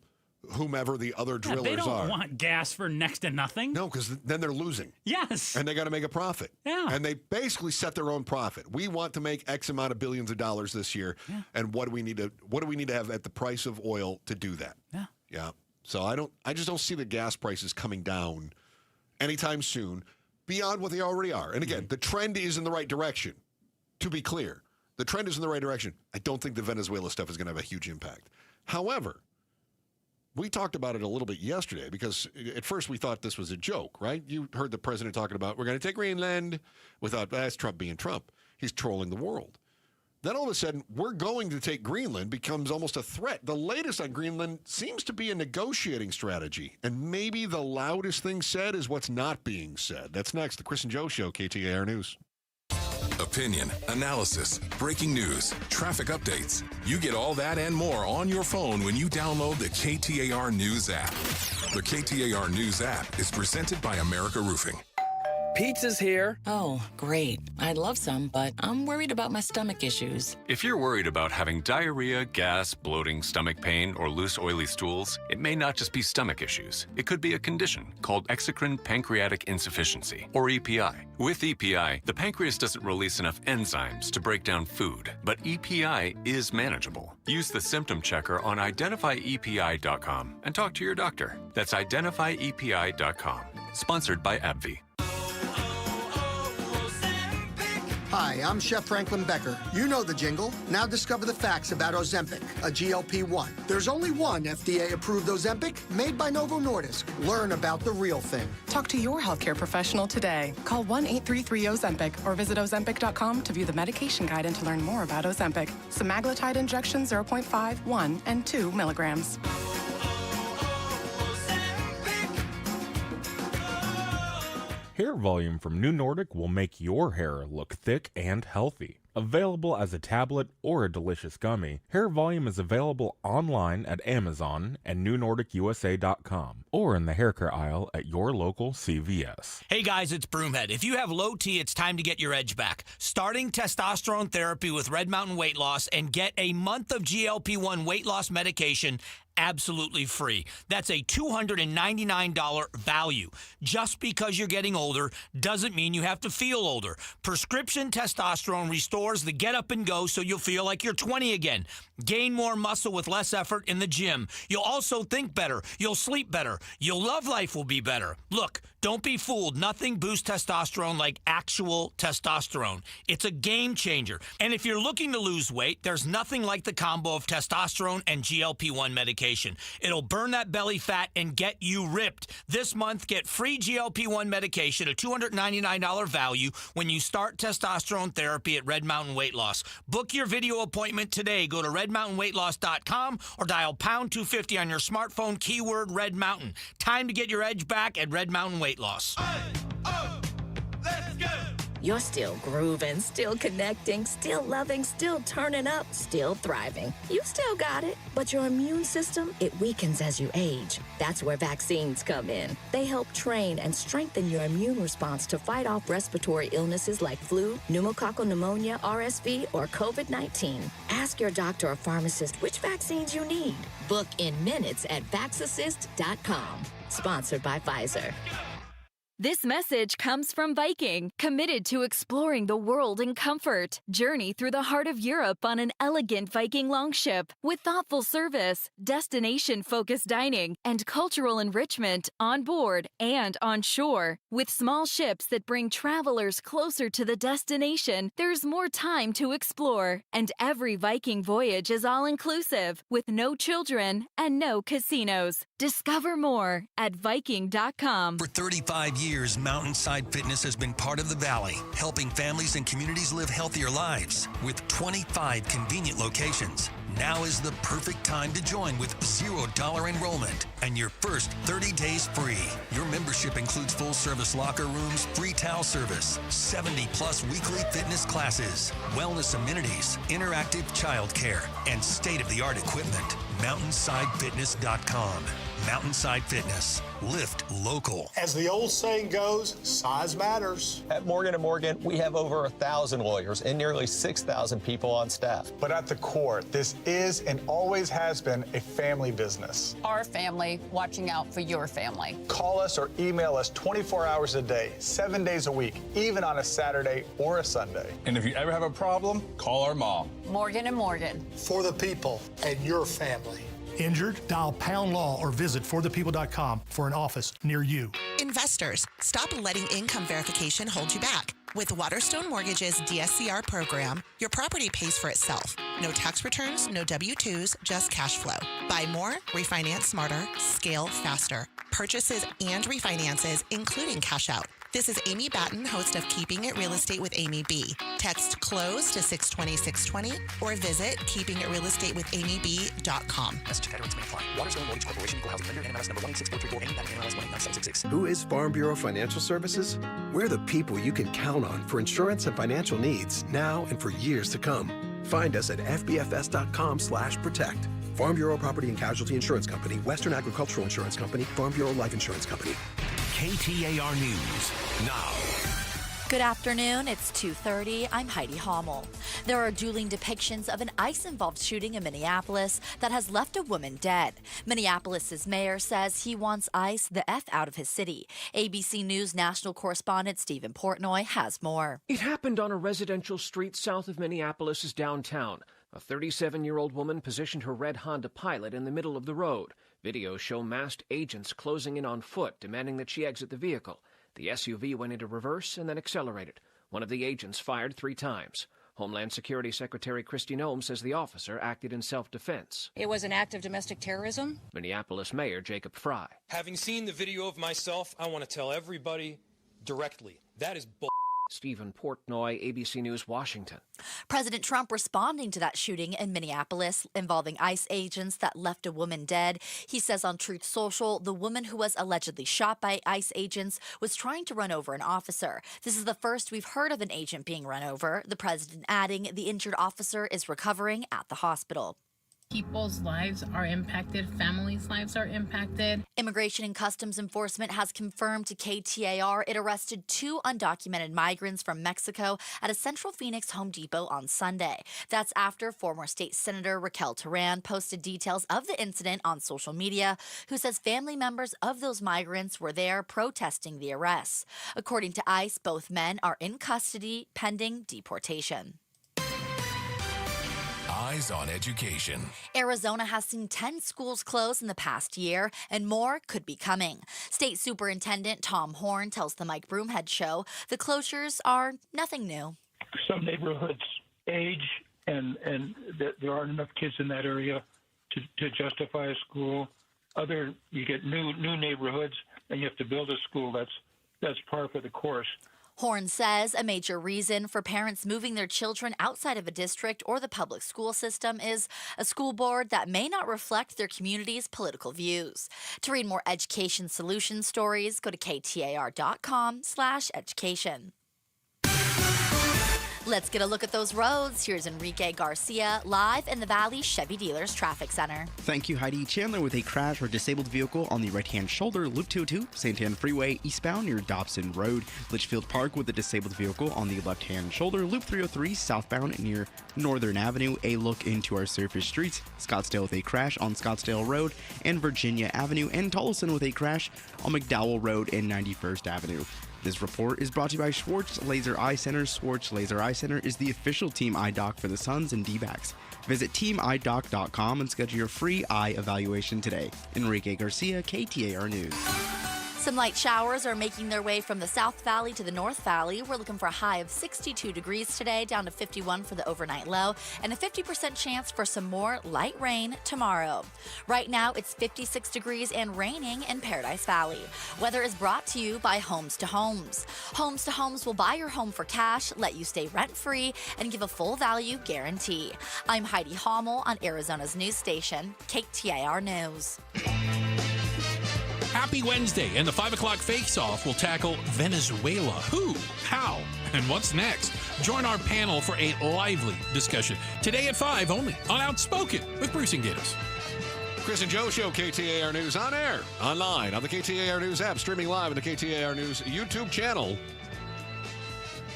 Speaker 12: whomever the other drillers are.
Speaker 13: They don't want gas for next to nothing.
Speaker 12: No, because then they're losing.
Speaker 13: Yes.
Speaker 12: And they got to make a profit.
Speaker 13: Yeah.
Speaker 12: And they basically set their own profit. We want to make X amount of billions of dollars this year. Yeah. And what do we need to have at the price of oil to do that?
Speaker 13: Yeah.
Speaker 12: Yeah. So I just don't see the gas prices coming down anytime soon beyond what they already are. And again, the trend is in the right direction. To be clear, the trend is in the right direction. I don't think the Venezuela stuff is going to have a huge impact. However, we talked about it a little bit yesterday because at first we thought this was a joke, right? You heard the president talking about we're going to take Greenland. We thought, that's Trump being Trump. He's trolling the world. Then all of a sudden, we're going to take Greenland becomes almost a threat. The latest on Greenland seems to be a negotiating strategy. And maybe the loudest thing said is what's not being said. That's next. The Chris and Joe Show, KTAR News.
Speaker 2: Opinion, analysis, breaking news, traffic updates. You get all that and more on your phone when you download the KTAR News app. The KTAR News app is presented by America Roofing.
Speaker 14: Pizza's here. Oh, great. I'd love some, but I'm worried about my stomach issues.
Speaker 15: If you're worried about having diarrhea, gas, bloating, stomach pain, or loose, oily stools, it may not just be stomach issues. It could be a condition called exocrine pancreatic insufficiency, or EPI. With EPI, the pancreas doesn't release enough enzymes to break down food, but EPI is manageable. Use the symptom checker on identifyepi.com and talk to your doctor. That's identifyepi.com. Sponsored by AbbVie.
Speaker 16: Hi, I'm Chef Franklin Becker. You know the jingle. Now discover the facts about Ozempic, a GLP-1. There's only one FDA-approved Ozempic made by Novo Nordisk. Learn about the real thing.
Speaker 17: Talk to your healthcare professional today. Call 1-833-OZEMPIC or visit Ozempic.com to view the medication guide and to learn more about Ozempic. Semaglutide injection 0.5, 1, and 2 milligrams.
Speaker 18: Hair Volume from New Nordic will make your hair look thick and healthy. Available as a tablet or a delicious gummy, Hair Volume is available online at Amazon and NewNordicUSA.com or in the hair care aisle at your local CVS.
Speaker 19: Hey guys, it's Broomhead. If you have low T, it's time to get your edge back. Starting testosterone therapy with Red Mountain Weight Loss and get a month of GLP-1 weight loss medication absolutely free. That's a $299 value. Just because you're getting older doesn't mean you have to feel older. Prescription testosterone restores the get up and go so you'll feel like you're 20 again. Gain more muscle with less effort in the gym. You'll also think better. You'll sleep better. Your love life will be better. Look, don't be fooled. Nothing boosts testosterone like actual testosterone. It's a game changer. And if you're looking to lose weight, there's nothing like the combo of testosterone and GLP-1 medication. It'll burn that belly fat and get you ripped. This month, get free GLP-1 medication, a $299 value, when you start testosterone therapy at Red Mountain Weight Loss. Book your video appointment today. Go to redmountainweightloss.com or dial pound 250 on your smartphone, keyword Red Mountain. Time to get your edge back at Red Mountain Weight Loss.
Speaker 20: Let's go! You're still grooving, still connecting, still loving, still turning up, still thriving. You still got it, but your immune system, it weakens as you age. That's where vaccines come in. They help train and strengthen your immune response to fight off respiratory illnesses like flu, pneumococcal pneumonia, RSV, or COVID-19. Ask your doctor or pharmacist which vaccines you need. Book in minutes at vaxassist.com. Sponsored by Pfizer.
Speaker 21: This message comes from Viking, committed to exploring the world in comfort. Journey through the heart of Europe on an elegant Viking longship with thoughtful service, destination-focused dining, and cultural enrichment on board and on shore. With small ships that bring travelers closer to the destination, there's more time to explore. And every Viking voyage is all-inclusive, with no children and no casinos. Discover more at Viking.com.
Speaker 22: For 35 years, Mountainside Fitness has been part of the Valley, helping families and communities live healthier lives. With 25 convenient locations, now is the perfect time to join with $0 enrollment and your first 30 days free. Your membership includes full-service locker rooms, free towel service, 70-plus weekly fitness classes, wellness amenities, interactive childcare, and state-of-the-art equipment. MountainsideFitness.com. Mountainside Fitness. Lift local.
Speaker 1: As the old saying goes, size matters.
Speaker 4: At Morgan & Morgan, we have over 1,000 lawyers and nearly 6,000 people on staff.
Speaker 1: But at the core, this is and always has been a family business.
Speaker 23: Our family watching out for your family.
Speaker 1: Call us or email us 24 hours a day, 7 days a week, even on a Saturday or a Sunday.
Speaker 24: And if you ever have a problem, call our mom.
Speaker 23: Morgan & Morgan.
Speaker 1: For the people and your family.
Speaker 25: Injured? Dial Pound Law or visit forthepeople.com for an office near you.
Speaker 26: Investors, stop letting income verification hold you back. With Waterstone Mortgage's DSCR program, your property pays for itself. No tax returns, no W-2s, just cash flow. Buy more, refinance smarter, scale faster. Purchases and refinances, including cash out. This is Amy Batten, host of Keeping It Real Estate with Amy B. Text CLOSE to 620-620 or visit keepingitrrealestateWithAmyB.com.
Speaker 27: Message and rates may apply. Waterstone Mortgage Corporation, Equal Housing Lender, NMLS number 18644, Amy Batten, NMLS 1897666.
Speaker 28: Who is Farm Bureau Financial Services? We're the people you can count on for insurance and financial needs now and for years to come. Find us at fbfs.com/protect. Farm Bureau Property and Casualty Insurance Company, Western Agricultural Insurance Company, Farm Bureau Life Insurance Company.
Speaker 22: KTAR News now.
Speaker 3: Good afternoon. It's 2:30. I'm Heidi Hommel. There are dueling depictions of an ICE-involved shooting in Minneapolis that has left a woman dead. Minneapolis's mayor says he wants ICE the F out of his city. ABC News national correspondent Stephen Portnoy has more.
Speaker 29: It happened on a residential street south of Minneapolis' downtown. A 37-year-old woman positioned her red Honda Pilot in the middle of the road. Videos show masked agents closing in on foot, demanding that she exit the vehicle. The SUV went into reverse and then accelerated. One of the agents fired 3 times. Homeland Security Secretary Kristi Noem says the officer acted in self-defense.
Speaker 5: It was an act of domestic terrorism.
Speaker 29: Minneapolis Mayor Jacob Fry.
Speaker 30: Having seen the video of myself, I want to tell everybody directly, that is bull.
Speaker 29: Stephen Portnoy, ABC News, Washington.
Speaker 3: President Trump responding to that shooting in Minneapolis involving ICE agents that left a woman dead. He says on Truth Social, the woman who was allegedly shot by ICE agents was trying to run over an officer. This is the first we've heard of an agent being run over. The president adding the injured officer is recovering at the hospital.
Speaker 31: People's lives are impacted, families' lives are impacted.
Speaker 3: Immigration and Customs Enforcement has confirmed to KTAR it arrested 2 undocumented migrants from Mexico at a Central Phoenix Home Depot on Sunday. That's after former state senator Raquel Teran posted details of the incident on social media, who says family members of those migrants were there protesting the arrests. According to ICE, both men are in custody pending deportation.
Speaker 2: Eyes on Education.
Speaker 3: Arizona has seen 10 schools close in the past year, and more could be coming. State Superintendent Tom Horn tells the Mike Broomhead Show the closures are nothing new.
Speaker 7: Some neighborhoods age, and there aren't enough kids in that area to justify a school. You get new neighborhoods, and you have to build a school. That's par for the course.
Speaker 3: Horn says a major reason for parents moving their children outside of a district or the public school system is a school board that may not reflect their community's political views. To read more education solution stories, go to KTAR.com/education. Let's get a look at those roads. Here's Enrique Garcia live in the Valley Chevy Dealers Traffic Center.
Speaker 32: Thank you, Heidi. Chandler with a crash or disabled vehicle on the right-hand shoulder, Loop 202, Santan Freeway, eastbound near Dobson Road. Litchfield Park with a disabled vehicle on the left-hand shoulder, Loop 303, southbound near Northern Avenue. A look into our surface streets, Scottsdale with a crash on Scottsdale Road and Virginia Avenue, and Tolleson with a crash on McDowell Road and 91st Avenue. This report is brought to you by Schwartz Laser Eye Center. Schwartz Laser Eye Center is the official team eye doc for the Suns and D-backs. Visit teamidoc.com and schedule your free eye evaluation today. Enrique Garcia, KTAR News.
Speaker 3: Some light showers are making their way from the South Valley to the North Valley. We're looking for a high of 62 degrees today, down to 51 for the overnight low, and a 50% chance for some more light rain tomorrow. Right now, it's 56 degrees and raining in Paradise Valley. Weather is brought to you by Homes to Homes. Homes to Homes will buy your home for cash, let you stay rent-free, and give a full value guarantee. I'm Heidi Hommel on Arizona's news station, KTAR News.
Speaker 33: Happy Wednesday, and the 5 o'clock face-off will tackle Venezuela. Who, how, and what's next? Join our panel for a lively discussion. Today at 5 only on Outspoken with Bruce and Gittes.
Speaker 6: Chris and Joe Show, KTAR News on air, online, on the KTAR News app, streaming live on the KTAR News YouTube channel,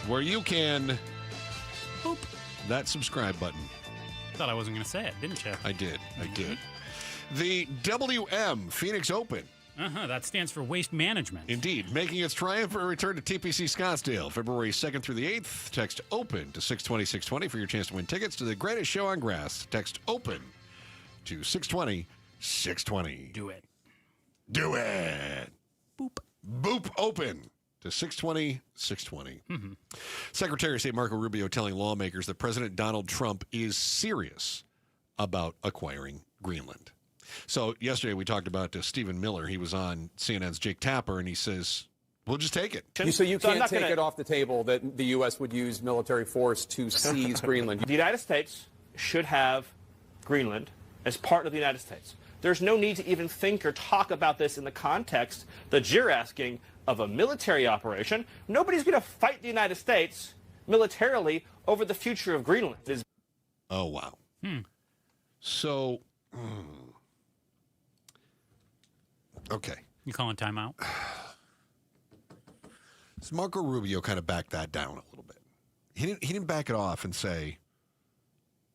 Speaker 6: where you can boop that subscribe button.
Speaker 8: Thought I wasn't going to say it, didn't you?
Speaker 6: I did. The WM Phoenix Open.
Speaker 8: That stands for Waste Management.
Speaker 6: Indeed. Making its triumphant return to TPC Scottsdale, February 2nd through the 8th. Text OPEN to 620-620 for your chance to win tickets to the greatest show on grass. Text OPEN to 620-620.
Speaker 8: Do it.
Speaker 6: Do it. Boop. Boop open to 620-620. Secretary of State Marco Rubio telling lawmakers that President Donald Trump is serious about acquiring Greenland. So yesterday we talked about Stephen Miller. He was on CNN's Jake Tapper, and he says, we'll just take it.
Speaker 9: So you can't take it off the table that the U.S. would use military force to seize Greenland.
Speaker 10: The United States should have Greenland as part of the United States. There's no need to even think or talk about this in the context that you're asking of a military operation. Nobody's going to fight the United States militarily over the future of Greenland.
Speaker 6: Oh, wow. So, okay.
Speaker 8: You calling timeout?
Speaker 6: So Marco Rubio kind of backed that down a little bit. He didn't back it off and say,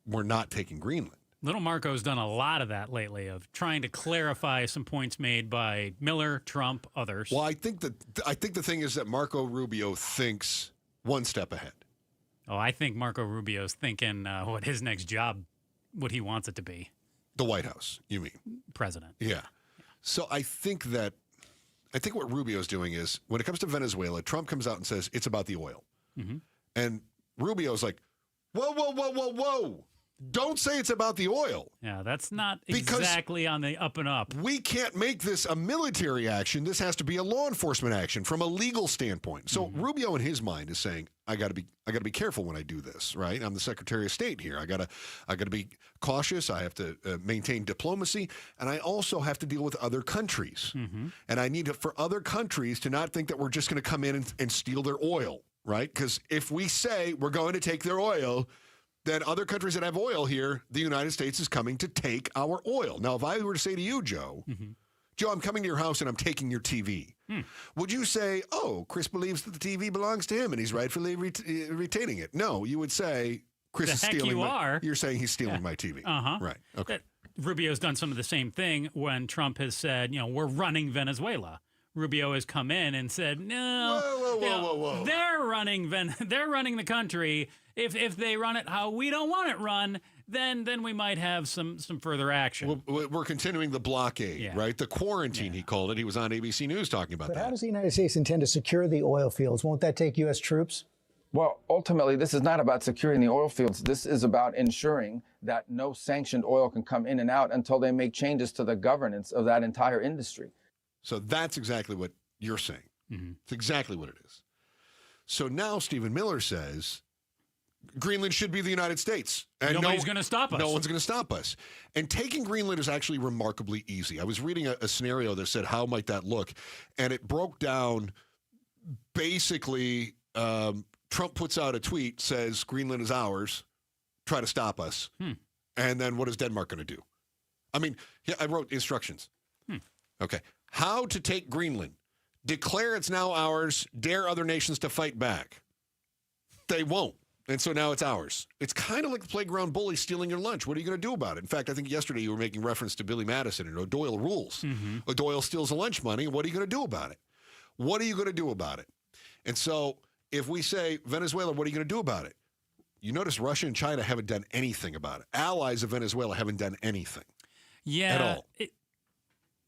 Speaker 6: we're not taking Greenland.
Speaker 8: Little Marco's done a lot of that lately, of trying to clarify some points made by Miller, Trump, others.
Speaker 6: Well, I think the thing is that Marco Rubio thinks one step ahead.
Speaker 8: Oh, I think Marco Rubio's thinking what his next job, what he wants it to be.
Speaker 6: The White House, you mean?
Speaker 8: President.
Speaker 6: Yeah. So I think what Rubio's doing is, when it comes to Venezuela, Trump comes out and says it's about the oil. And Rubio's like, whoa. Don't say it's about the oil.
Speaker 8: Yeah, that's not exactly on the up and up.
Speaker 6: We can't make this a military action. This has to be a law enforcement action from a legal standpoint. So Rubio, in his mind, is saying, I got to be careful when I do this, right? I'm the Secretary of State here. I got to be cautious. I have to maintain diplomacy, and I also have to deal with other countries. And I need for other countries to not think that we're just going to come in and steal their oil, right? Because if we say we're going to take their oil, then other countries that have oil here, the United States is coming to take our oil. Now, if I were to say to you, Joe, Joe, I'm coming to your house and I'm taking your TV, would you say, oh, Chris believes that the TV belongs to him and he's rightfully retaining it? No, you would say, Chris is stealing You're saying he's stealing my TV. Right. Okay.
Speaker 8: Rubio's done some of the same thing when Trump has said, we're running Venezuela. Rubio has come in and said, no,
Speaker 6: whoa.
Speaker 8: They're running the country. If they run it how we don't want it run, then we might have some further action.
Speaker 6: We're continuing the blockade, right? The quarantine, he called it. He was on ABC News talking about that.
Speaker 11: But how does the United States intend to secure the oil fields? Won't that take U.S. troops?
Speaker 12: Well, ultimately, this is not about securing the oil fields. This is about ensuring that no sanctioned oil can come in and out until they make changes to the governance of that entire industry.
Speaker 6: So that's exactly what you're saying. It's exactly what it is. So now Stephen Miller says Greenland should be the United States. And
Speaker 8: nobody's going to stop us.
Speaker 6: No one's going to stop us. And taking Greenland is actually remarkably easy. I was reading a scenario that said, how might that look? And it broke down basically, Trump puts out a tweet, says Greenland is ours, try to stop us. And then what is Denmark going to do? I mean, I wrote instructions. Okay. How to take Greenland. Declare it's now ours, dare other nations to fight back. They won't. And so now it's ours. It's kind of like the playground bully stealing your lunch. What are you going to do about it? In fact, I think yesterday you were making reference to Billy Madison and O'Doyle rules. O'Doyle steals the lunch money. What are you going to do about it? What are you going to do about it? And so if we say, Venezuela, what are you going to do about it? You notice Russia and China haven't done anything about it. Allies of Venezuela haven't done anything.
Speaker 8: Yeah.
Speaker 6: At all.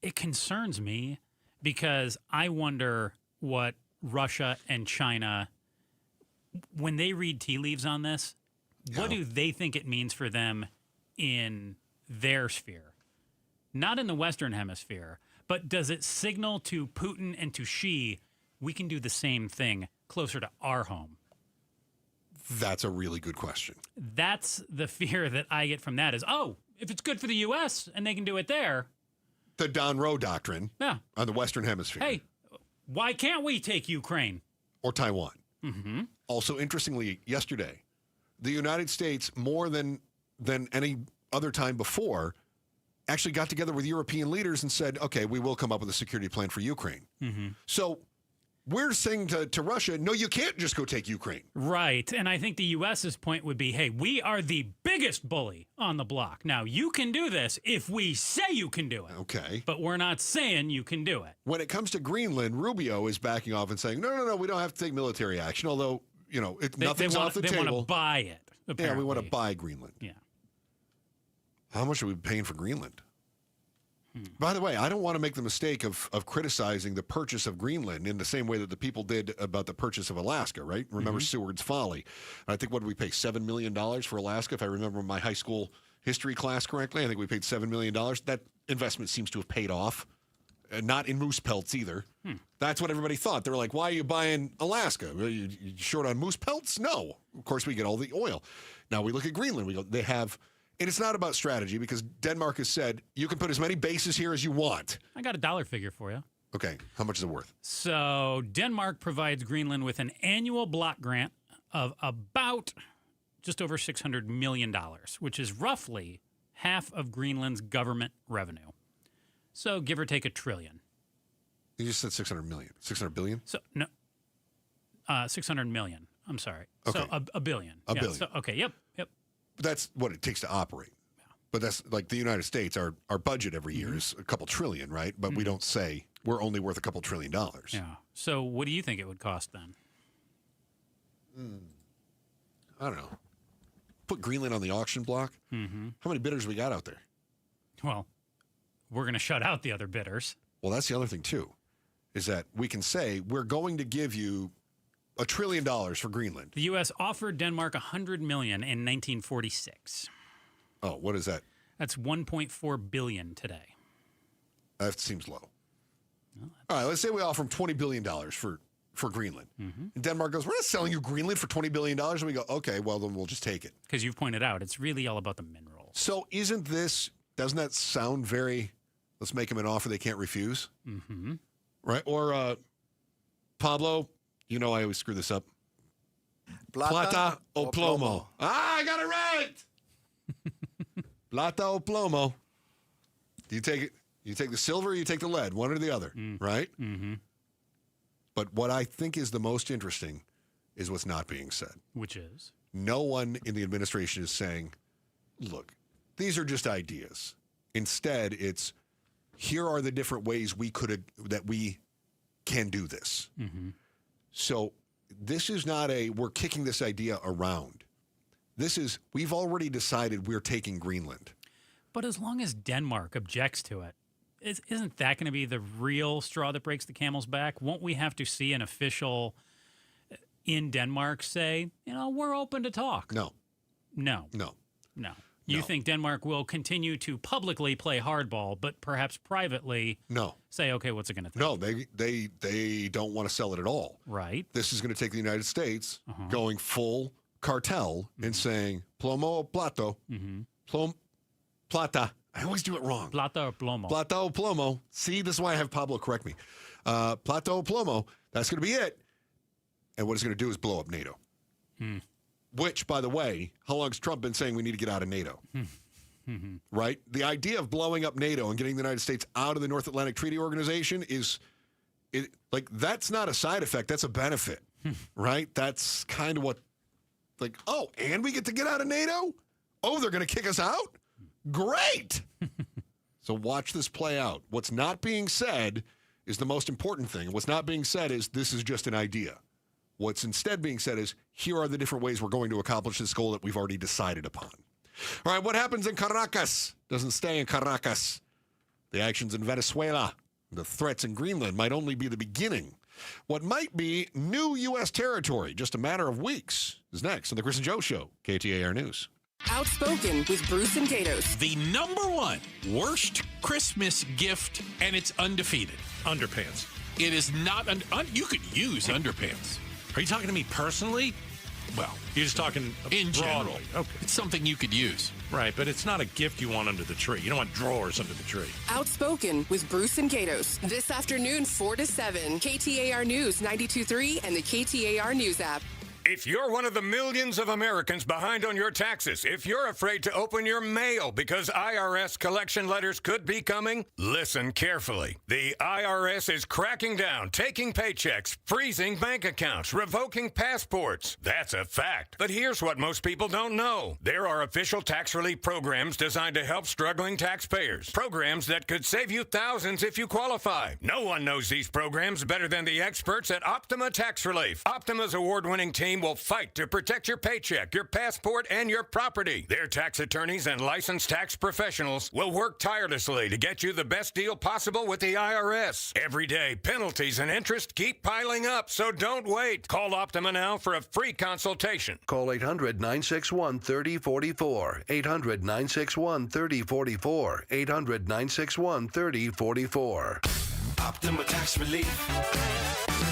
Speaker 8: It concerns me because I wonder what Russia and China, when they read tea leaves on this, what do they think it means for them in their sphere? Not in the Western Hemisphere, but does it signal to Putin and to Xi, we can do the same thing closer to our home?
Speaker 6: That's a really good question.
Speaker 8: That's the fear that I get from that is, if it's good for the U.S. and they can do it there.
Speaker 6: The Don Roe doctrine on the Western Hemisphere.
Speaker 8: Hey, why can't we take Ukraine?
Speaker 6: Or Taiwan. Also, interestingly, yesterday, the United States, more than any other time before, actually got together with European leaders and said, okay, we will come up with a security plan for Ukraine. So we're saying to Russia, no, you can't just go take Ukraine.
Speaker 8: Right. And I think the U.S.'s point would be, hey, we are the biggest bully on the block. Now, you can do this if we say you can do it.
Speaker 6: Okay.
Speaker 8: But we're not saying you can do it.
Speaker 6: When it comes to Greenland, Rubio is backing off and saying, no, we don't have to take military action, although, nothing's off the table.
Speaker 8: They want to buy it, apparently.
Speaker 6: Yeah, we want to buy Greenland.
Speaker 8: Yeah.
Speaker 6: How much are we paying for Greenland? By the way, I don't want to make the mistake of criticizing the purchase of Greenland in the same way that the people did about the purchase of Alaska, right? Remember Seward's Folly. I think, what did we pay, $7 million for Alaska, if I remember my high school history class correctly? I think we paid $7 million. That investment seems to have paid off. Not in moose pelts either. That's what everybody thought. They were like, why are you buying Alaska? Are you short on moose pelts? No. Of course, we get all the oil. Now we look at Greenland. We go, they have... And it's not about strategy because Denmark has said you can put as many bases here as you want.
Speaker 8: I got a dollar figure for you.
Speaker 6: Okay. How much is it worth?
Speaker 8: So Denmark provides Greenland with an annual block grant of about just over $600 million, which is roughly half of Greenland's government revenue. So give or take $1 trillion.
Speaker 6: You just said 600 million. 600 billion?
Speaker 8: So no, 600 million. I'm sorry.
Speaker 6: Okay.
Speaker 8: So a billion.
Speaker 6: A billion.
Speaker 8: So, okay. Yep.
Speaker 6: That's what it takes to operate. Yeah. But that's like the United States, our budget every year is a couple trillion, right? But we don't say we're only worth a couple $1 trillion.
Speaker 8: Yeah. So what do you think it would cost then?
Speaker 6: I don't know. Put Greenland on the auction block. How many bidders we got out there?
Speaker 8: Well, we're going to shut out the other bidders.
Speaker 6: Well, that's the other thing, too, is that we can say we're going to give you $1 trillion for Greenland.
Speaker 8: The U.S. offered Denmark $100 million in 1946.
Speaker 6: Oh, what is that?
Speaker 8: That's $1.4 billion today.
Speaker 6: That seems low. All right, let's say we offer them $20 billion for Greenland. And Denmark goes, we're not selling you Greenland for $20 billion. And we go, okay, well, then we'll just take it.
Speaker 8: Because you've pointed out, it's really all about the minerals.
Speaker 6: So doesn't that sound very, let's make them an offer they can't refuse? Right? Or, Pablo... You know I always screw this up. Plata o plomo. I got it right! Plata o plomo. Do you take it? You take the silver or you take the lead? One or the other, right? But what I think is the most interesting is what's not being said.
Speaker 8: Which is?
Speaker 6: No one in the administration is saying, look, these are just ideas. Instead, it's, here are the different ways that we can do this. So this is not we're kicking this idea around. This is, we've already decided we're taking Greenland.
Speaker 8: But as long as Denmark objects to it, isn't that going to be the real straw that breaks the camel's back? Won't we have to see an official in Denmark say, we're open to talk?
Speaker 6: No.
Speaker 8: You think Denmark will continue to publicly play hardball, but perhaps privately say, okay, what's it going to take?
Speaker 6: No, they don't want to sell it at all.
Speaker 8: Right.
Speaker 6: This is going to take the United States going full cartel and saying, plomo o plato, plata. I always do it wrong.
Speaker 8: Plata or plomo.
Speaker 6: Plata o plomo. See, this is why I have Pablo correct me. Plata o plomo, that's going to be it. And what it's going to do is blow up NATO. Which, by the way, how long has Trump been saying we need to get out of NATO? Right? The idea of blowing up NATO and getting the United States out of the North Atlantic Treaty Organization that's not a side effect. That's a benefit, right? That's kind of what, and we get to get out of NATO? Oh, they're going to kick us out? Great! So watch this play out. What's not being said is the most important thing. What's not being said is this is just an idea. What's instead being said is, here are the different ways we're going to accomplish this goal that we've already decided upon. All right, what happens in Caracas doesn't stay in Caracas. The actions in Venezuela, the threats in Greenland might only be the beginning. What might be new U.S. territory, just a matter of weeks, is next on The Chris and Joe Show, KTAR News.
Speaker 1: Outspoken with Bruce and Gatos.
Speaker 33: The #1 worst Christmas gift, and it's undefeated.
Speaker 4: Underpants.
Speaker 33: It is not, you could use underpants.
Speaker 4: Are you talking to me personally? Well, you're just talking
Speaker 33: in general.
Speaker 4: Broadly. Okay.
Speaker 33: It's something you could use.
Speaker 4: Right, but it's not a gift you want under the tree. You don't want drawers under the tree.
Speaker 1: Outspoken with Bruce and Gatos. This afternoon, 4 to 7. KTAR News 92.3 and the KTAR News app.
Speaker 13: If you're one of the millions of Americans behind on your taxes, if you're afraid to open your mail because IRS collection letters could be coming, listen carefully. The IRS is cracking down, taking paychecks, freezing bank accounts, revoking passports. That's a fact. But here's what most people don't know. There are official tax relief programs designed to help struggling taxpayers. Programs that could save you thousands if you qualify. No one knows these programs better than the experts at Optima Tax Relief. Optima's award-winning team will fight to protect your paycheck, your passport, and your property. Their tax attorneys and licensed tax professionals will work tirelessly to get you the best deal possible with the IRS. Every day, penalties and interest keep piling up, so don't wait. Call Optima now for a free consultation.
Speaker 28: Call 800-961-3044. 800-961-3044. 800-961-3044.
Speaker 27: Optima Tax Relief.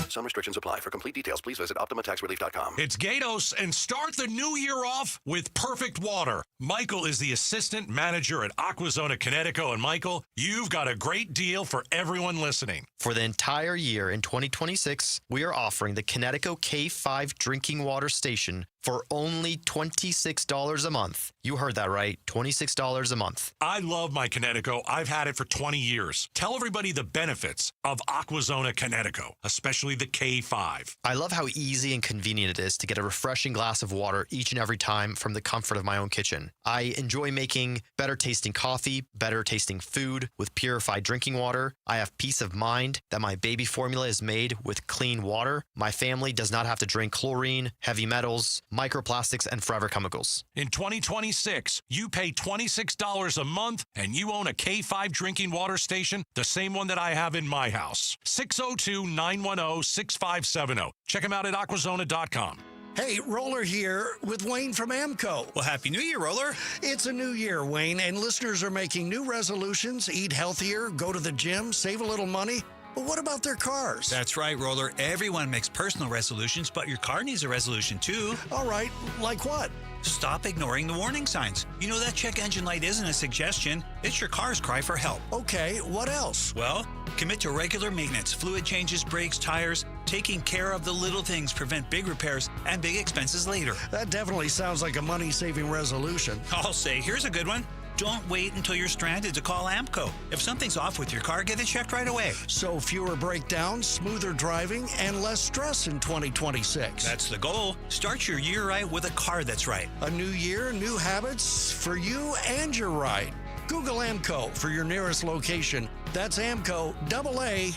Speaker 27: Some restrictions apply. For complete details, please visit OptimaTaxRelief.com.
Speaker 33: It's Gatos, and start the new year off with perfect water. Michael is the assistant manager at Aquazona Connecticut. And Michael, you've got a great deal for everyone listening.
Speaker 14: For the entire year in 2026, we are offering the Connecticut K5 drinking water station for only $26 a month. You heard that right, $26 a month.
Speaker 33: I love my Connecticut. I've had it for 20 years. Tell everybody the benefits of Aquazona Connecticut, especially the K5.
Speaker 14: I love how easy and convenient it is to get a refreshing glass of water each and every time from the comfort of my own kitchen. I enjoy making better tasting coffee, better tasting food with purified drinking water. I have peace of mind that my baby formula is made with clean water. My family does not have to drink chlorine, heavy metals, microplastics, and forever chemicals.
Speaker 33: In 2026, you pay $26 a month and you own a K5 drinking water station, the same one that I have in my house. 602-910-6570. Check them out at aquazona.com.
Speaker 15: Hey, Roller here with Wayne from AMCO.
Speaker 16: Well, Happy New Year, Roller.
Speaker 15: It's a new year, Wayne, and listeners are making new resolutions, eat healthier, go to the gym, save a little money. But what about their cars?
Speaker 16: That's right, Roller. Everyone makes personal resolutions, but your car needs a resolution, too.
Speaker 15: All right, like what?
Speaker 16: Stop ignoring the warning signs. You know that check engine light isn't a suggestion. It's your car's cry for help.
Speaker 15: Okay, what else?
Speaker 16: Well, commit to regular maintenance, fluid changes, brakes, tires. Taking care of the little things prevent big repairs and big expenses later.
Speaker 15: That definitely sounds like a money-saving resolution.
Speaker 16: I'll say, here's a good one. Don't wait until you're stranded to call AMCO. If something's off with your car, get it checked right away.
Speaker 15: So fewer breakdowns, smoother driving, and less stress in 2026.
Speaker 16: That's the goal. Start your year right with a car that's right.
Speaker 15: A new year, new habits for you and your ride. Google AMCO for your nearest location. That's AMCO, AA,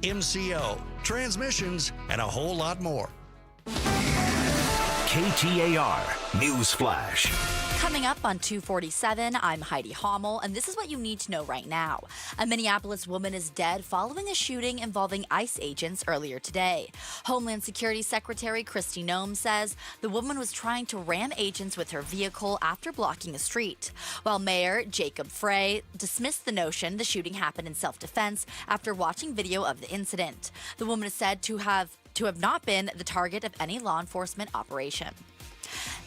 Speaker 15: MCO, transmissions, and a whole lot more.
Speaker 17: KTAR News Flash.
Speaker 3: Coming up on 247, I'm Heidi Hommel, and this is what you need to know right now. A Minneapolis woman is dead following a shooting involving ICE agents earlier today. Homeland Security Secretary Kristi Noem says the woman was trying to ram agents with her vehicle after blocking a street, while Mayor Jacob Frey dismissed the notion the shooting happened in self-defense after watching video of the incident. The woman is said to have not been the target of any law enforcement operation.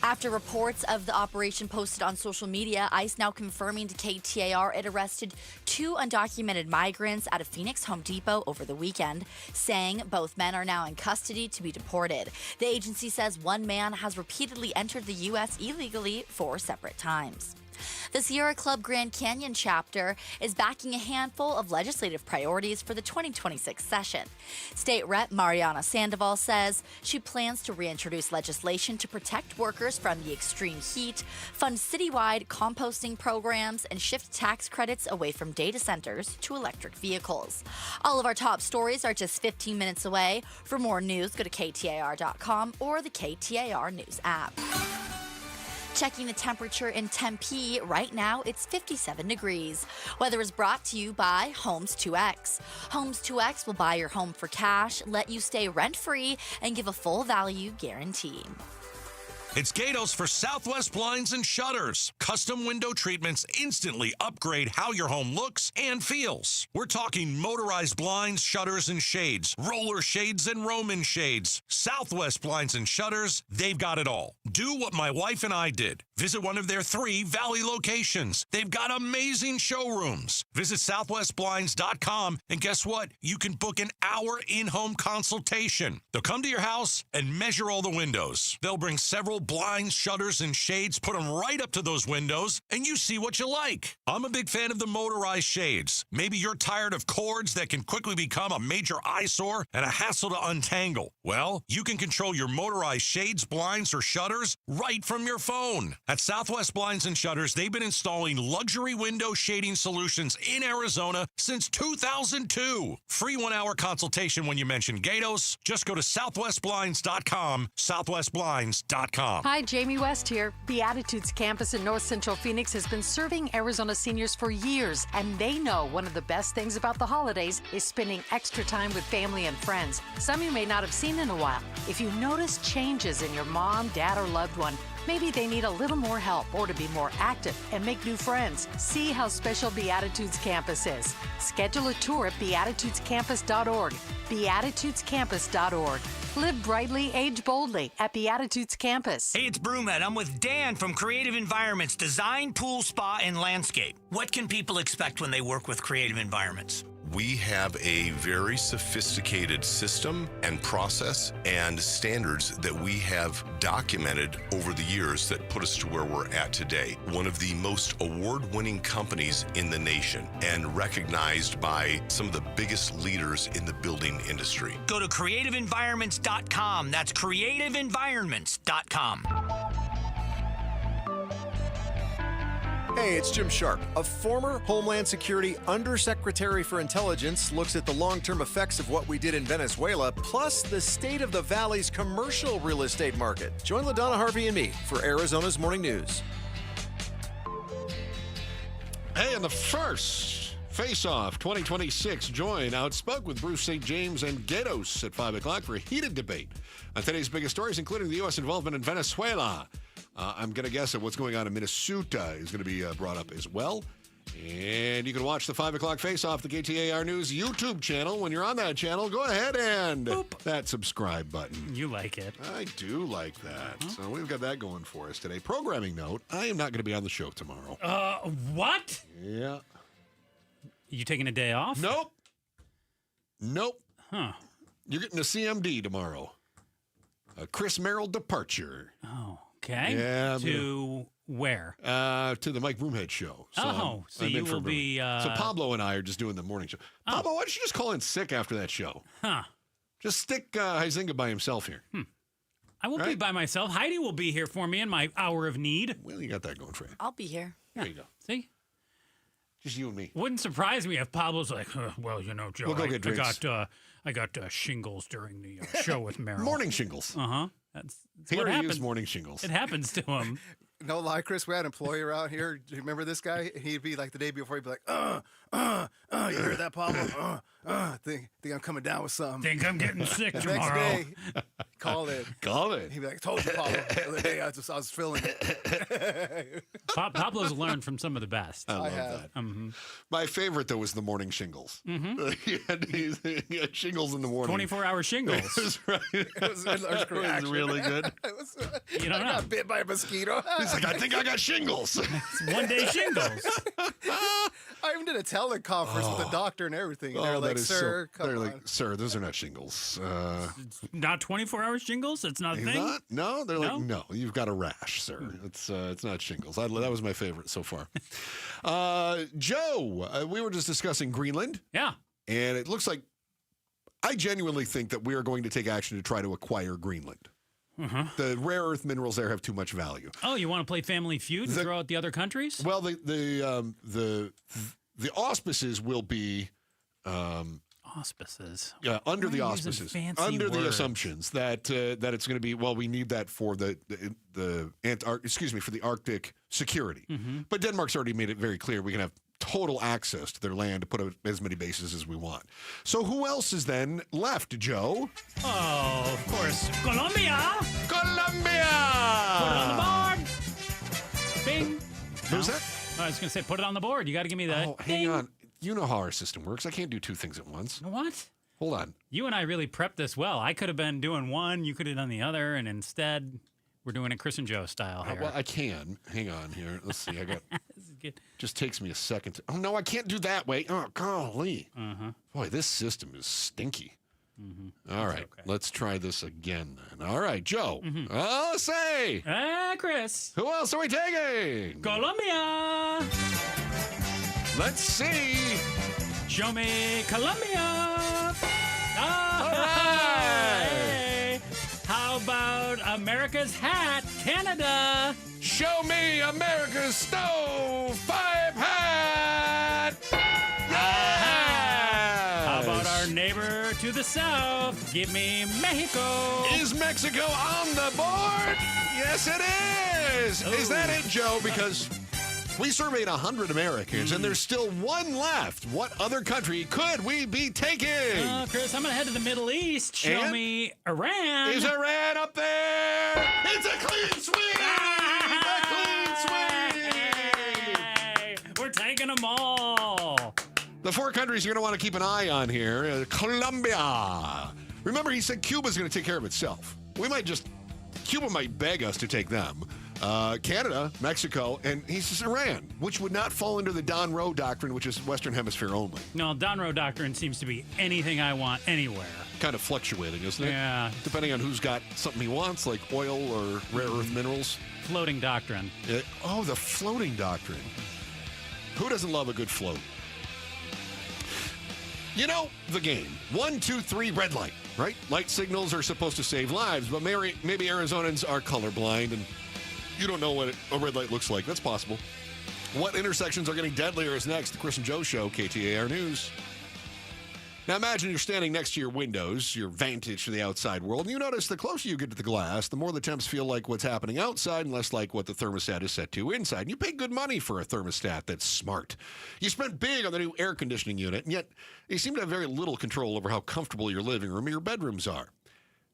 Speaker 3: After reports of the operation posted on social media, ICE now confirming to KTAR it arrested 2 undocumented migrants at a Phoenix Home Depot over the weekend, saying both men are now in custody to be deported. The agency says one man has repeatedly entered the U.S. illegally 4 separate times. The Sierra Club Grand Canyon chapter is backing a handful of legislative priorities for the 2026 session. State Rep Mariana Sandoval says she plans to reintroduce legislation to protect workers from the extreme heat, fund citywide composting programs, and shift tax credits away from data centers to electric vehicles. All of our top stories are just 15 minutes away. For more news, go to KTAR.com or the KTAR News app. Checking the temperature in Tempe, right now it's 57 degrees. Weather is brought to you by Homes 2X. Homes 2X will buy your home for cash, let you stay rent-free, and give a full value guarantee.
Speaker 33: It's Gatos for Southwest Blinds and Shutters. Custom window treatments instantly upgrade how your home looks and feels. We're talking motorized blinds, shutters, and shades, roller shades, and Roman shades. Southwest Blinds and Shutters, they've got it all. Do what my wife and I did. Visit one of their 3 Valley locations. They've got amazing showrooms. Visit southwestblinds.com, and guess what? You can book an hour in-home consultation. They'll come to your house and measure all the windows. They'll bring several blinds, shutters, and shades, put them right up to those windows, and you see what you like. I'm a big fan of the motorized shades. Maybe you're tired of cords that can quickly become a major eyesore and a hassle to untangle. Well, you can control your motorized shades, blinds, or shutters right from your phone. At Southwest Blinds and Shutters, they've been installing luxury window shading solutions in Arizona since 2002. Free 1-hour consultation when you mention Gatos. Just go to southwestblinds.com, southwestblinds.com.
Speaker 5: Hi, Jamie West here. Beatitudes campus in North Central Phoenix has been serving Arizona seniors for years, and they know one of the best things about the holidays is spending extra time with family and friends, some you may not have seen in a while. If you notice changes in your mom, dad, or loved one, maybe they need a little more help or to be more active and make new friends. See how special Beatitudes Campus is. Schedule a tour at beatitudescampus.org. Beatitudescampus.org. Live brightly, age boldly at Beatitudes Campus.
Speaker 18: Hey, it's Brewmat. I'm with Dan from Creative Environments, Design, Pool, Spa, and Landscape. What can people expect when they work with Creative Environments?
Speaker 19: We have a very sophisticated system and process and standards that we have documented over the years that put us to where we're at today. One of the most award-winning companies in the nation and recognized by some of the biggest leaders in the building industry.
Speaker 18: Go to creativeenvironments.com. That's creativeenvironments.com.
Speaker 20: Hey, it's Jim Sharp. A former Homeland Security Undersecretary for Intelligence looks at the long-term effects of what we did in Venezuela, plus the state of the Valley's commercial real estate market. Join LaDonna Harvey and me for Arizona's Morning News.
Speaker 6: Hey, in the first Face-Off 2026, join Outspoke with Bruce St. James and Gatos at 5 o'clock for a heated debate on today's biggest stories, including the U.S. involvement in Venezuela. I'm going to guess that what's going on in Minnesota is going to be brought up as well. And you can watch the 5 o'clock Face-Off, the KTAR News YouTube channel. When you're on that channel, go ahead and boop that subscribe button.
Speaker 8: You like it.
Speaker 6: I do like that. So we've got that going for us today. Programming note, I am not going to be on the show tomorrow.
Speaker 8: What?
Speaker 6: Yeah.
Speaker 8: You taking a day off?
Speaker 6: Nope.
Speaker 8: Huh.
Speaker 6: You're getting a CMD tomorrow. A Chris Merrill departure.
Speaker 8: Oh, okay.
Speaker 6: Yeah.
Speaker 8: To where?
Speaker 6: To the Mike Broomhead show.
Speaker 8: So so you will be...
Speaker 6: So Pablo and I are just doing the morning show. Pablo, why don't you just call in sick after that show?
Speaker 8: Huh.
Speaker 6: Just stick Huizinga by himself here.
Speaker 8: I won't be by myself. Heidi will be here for me in my hour of need.
Speaker 6: Well, you got that going for you.
Speaker 3: I'll be here.
Speaker 6: There you go.
Speaker 8: See?
Speaker 6: Just you and me.
Speaker 8: Wouldn't surprise me if Pablo's like, well, you know, Joe,
Speaker 6: We'll go get drinks.
Speaker 8: I got shingles during the show with Merrill.
Speaker 6: Morning shingles.
Speaker 8: Uh-huh. That's
Speaker 6: Here
Speaker 8: what
Speaker 6: he
Speaker 8: happens.
Speaker 6: used morning shingles.
Speaker 8: It happens to him.
Speaker 21: No lie, Chris, we had an employee around here. Do you remember this guy? He'd be like the day before, he'd be like, you heard that, Pablo? Think I'm coming down with something.
Speaker 8: Think I'm getting sick
Speaker 21: the
Speaker 8: tomorrow.
Speaker 21: Next day, call it.
Speaker 6: Call it.
Speaker 21: He'd be like, told you, Pablo. The other day, I was feeling it.
Speaker 8: Pablo's learned from some of the best.
Speaker 6: I love that.
Speaker 8: Mm-hmm.
Speaker 6: My favorite, though, was the morning shingles.
Speaker 8: Mm-hmm.
Speaker 6: he had shingles in the morning.
Speaker 8: 24-hour shingles.
Speaker 6: That's right.
Speaker 21: It was
Speaker 6: really good.
Speaker 8: You don't
Speaker 21: I
Speaker 8: know.
Speaker 21: got bit by a mosquito.
Speaker 6: He's like, I think I got shingles.
Speaker 8: It's one-day shingles.
Speaker 21: I even did a teleconference with a doctor and everything. They're like, sir, come on.
Speaker 6: Like, sir, those are not shingles.
Speaker 8: Not 24-hour shingles? It's not a thing?
Speaker 6: Not? No, they're like, no, you've got a rash, sir. It's not shingles. That was my favorite so far. Joe, we were just discussing Greenland.
Speaker 8: Yeah.
Speaker 6: And it looks like, I genuinely think that we are going to take action to try to acquire Greenland. The rare earth minerals there have too much value.
Speaker 8: Oh, you want to play Family Feud and throw out the other countries?
Speaker 6: Well, the auspices will be
Speaker 8: auspices.
Speaker 6: Under the auspices, under the assumptions that it's going to be. Well, we need that for for the Arctic security. But Denmark's already made it very clear we can have total access to their land to put up as many bases as we want. So who else is then left, Joe?
Speaker 8: Oh, of course, Colombia.
Speaker 6: Colombia.
Speaker 8: Put it on the board. Bing.
Speaker 6: Who's that?
Speaker 8: I was going to say, put it on the board. You got to give me that.
Speaker 6: Oh, hang on. You know how our system works. I can't do two things at once.
Speaker 8: What?
Speaker 6: Hold on.
Speaker 8: You and I really prepped this well. I could have been doing one, you could have done the other, and instead we're doing it Chris and Joe style here.
Speaker 6: Well, I can. Hang on here. Let's see. I got. Just takes me a second. Oh no, I can't do that. Wait. Oh golly. Boy, this system is stinky. All right, let's try this again then. All right, Joe. Let's say.
Speaker 8: Chris.
Speaker 6: Who else are we taking?
Speaker 8: Colombia.
Speaker 6: Let's see.
Speaker 8: Show me Colombia.
Speaker 6: All right.
Speaker 8: Hey. How about America's hat, Canada?
Speaker 6: Show me America's stovepipe hat. Yes.
Speaker 8: How about our neighbor to the south? Give me Mexico.
Speaker 6: Is Mexico on the board? Yes, it is.
Speaker 8: Ooh.
Speaker 6: Is that it, Joe? Because we surveyed 100 Americans, and there's still one left. What other country could we be taking?
Speaker 8: Chris, I'm going to head to the Middle East. Show me Iran.
Speaker 6: Is Iran up there? It's a clean sweep! A clean sweep!
Speaker 8: Hey, we're taking them all.
Speaker 6: The four countries you're going to want to keep an eye on here. Colombia. Remember, he said Cuba's going to take care of itself. Cuba might beg us to take them. Canada, Mexico, and he says Iran, which would not fall under the Don Roe doctrine, which is Western Hemisphere only.
Speaker 8: No, Don Roe doctrine seems to be anything I want anywhere.
Speaker 6: Kind of fluctuating, isn't it?
Speaker 8: Yeah.
Speaker 6: Depending on who's got something he wants, like oil or rare earth minerals.
Speaker 8: Floating doctrine.
Speaker 6: The floating doctrine. Who doesn't love a good float? You know, the game. 1, 2, 3, red light, right? Light signals are supposed to save lives, but maybe Arizonans are colorblind and you don't know what a red light looks like. That's possible. What intersections are getting deadlier is next. The Chris and Joe Show, KTAR News. Now imagine you're standing next to your windows, your vantage to the outside world, and you notice the closer you get to the glass, the more the temps feel like what's happening outside and less like what the thermostat is set to inside. And you pay good money for a thermostat that's smart. You spent big on the new air conditioning unit, and yet you seem to have very little control over how comfortable your living room or your bedrooms are.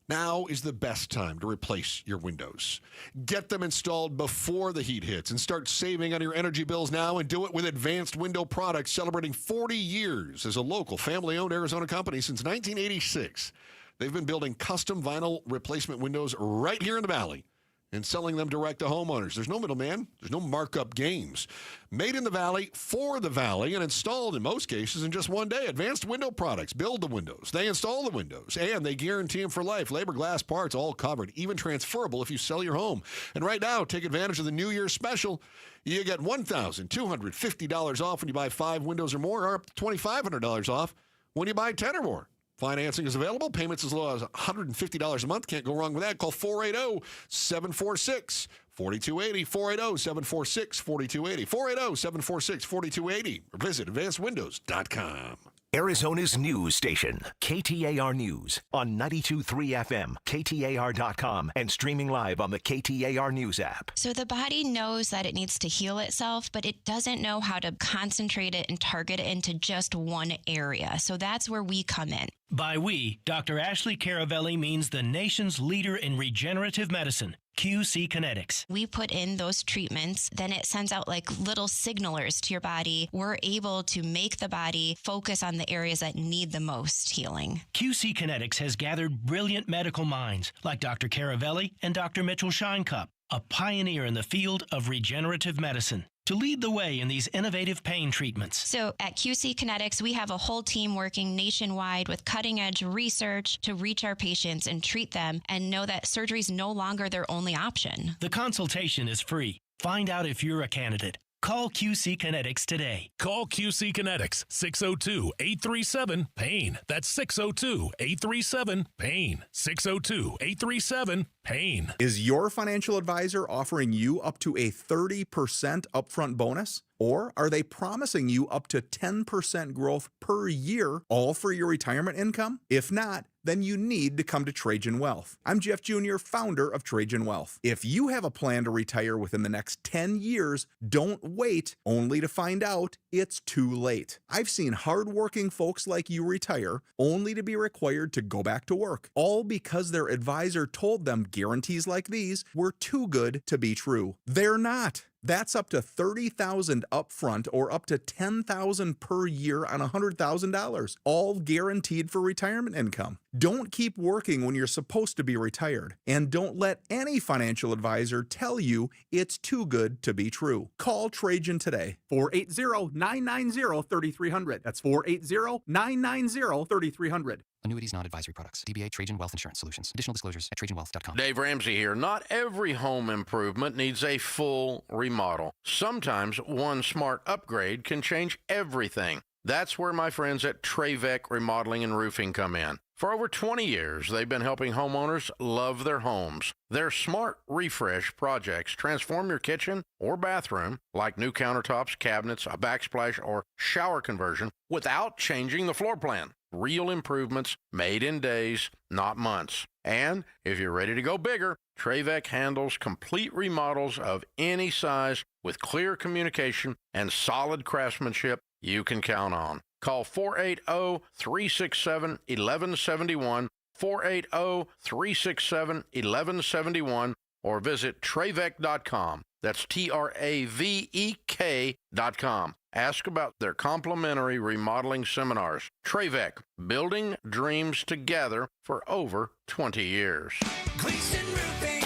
Speaker 6: Now is the best time to replace your windows. Get them installed before the heat hits and start saving on your energy bills now, and do it with Advanced Window Products, celebrating 40 years as a local family-owned Arizona company since 1986. They've been building custom vinyl replacement windows right here in the Valley and selling them direct to homeowners. There's no middleman. There's no markup games. Made in the Valley for the Valley and installed in most cases in just one day. Advanced Window Products build the windows. They install the windows, and they guarantee them for life. Labor, glass, parts, all covered, even transferable if you sell your home. And right now, take advantage of the New Year's special. You get $1,250 off when you buy 5 windows or more, or up to $2,500 off when you buy 10 or more. Financing is available. Payments as low as $150 a month. Can't go wrong with that. Call 480-746-4280. 480-746-4280. 480-746-4280. Or visit advancedwindows.com.
Speaker 17: Arizona's news station, KTAR News, on 92.3 FM, KTAR.com, and streaming live on the KTAR News app.
Speaker 2: So the body knows that it needs to heal itself, but it doesn't know how to concentrate it and target it into just one area. So that's where we come in.
Speaker 7: By we, Dr. Ashley Caravelli means the nation's leader in regenerative medicine, QC Kinetics.
Speaker 2: We put in those treatments, then it sends out like little signalers to your body. We're able to make the body focus on the areas that need the most healing.
Speaker 7: QC Kinetics has gathered brilliant medical minds like Dr. Caravelli and Dr. Mitchell Shinecup, a pioneer in the field of regenerative medicine, to lead the way in these innovative pain treatments.
Speaker 2: So at QC Kinetics, we have a whole team working nationwide with cutting-edge research to reach our patients and treat them and know that surgery is no longer their only option.
Speaker 7: The consultation is free. Find out if you're a candidate. Call QC Kinetics today.
Speaker 33: Call QC Kinetics, 602-837-PAIN. That's 602-837-PAIN. 602-837-PAIN.
Speaker 9: Is your financial advisor offering you up to a 30% upfront bonus? Or are they promising you up to 10% growth per year, all for your retirement income? If not, then you need to come to Trajan Wealth. I'm Jeff Jr., founder of Trajan Wealth. If you have a plan to retire within the next 10 years, don't wait only to find out it's too late. I've seen hardworking folks like you retire only to be required to go back to work, all because their advisor told them guarantees like these were too good to be true. They're not. That's up to $30,000 upfront or up to $10,000 per year on $100,000, all guaranteed for retirement income. Don't keep working when you're supposed to be retired, and don't let any financial advisor tell you it's too good to be true. Call Trajan today.
Speaker 4: 480-990-3300. That's 480-990-3300.
Speaker 10: Annuities, not advisory products. DBA Trajan Wealth Insurance Solutions. Additional disclosures at TrajanWealth.com.
Speaker 11: Dave Ramsey here. Not every home improvement needs a full remodel. Sometimes one smart upgrade can change everything. That's where my friends at Trevec Remodeling and Roofing come in. For over 20 years, they've been helping homeowners love their homes. Their smart refresh projects transform your kitchen or bathroom, like new countertops, cabinets, a backsplash, or shower conversion, without changing the floor plan. Real improvements made in days, not months. And if you're ready to go bigger, Trevec handles complete remodels of any size with clear communication and solid craftsmanship you can count on. Call 480-367-1171, 480-367-1171, or visit Trevec.com. That's TRAVEK.com. Ask about their complimentary remodeling seminars. Trevec, building dreams together for over 20 years.
Speaker 27: Gleason Roofing.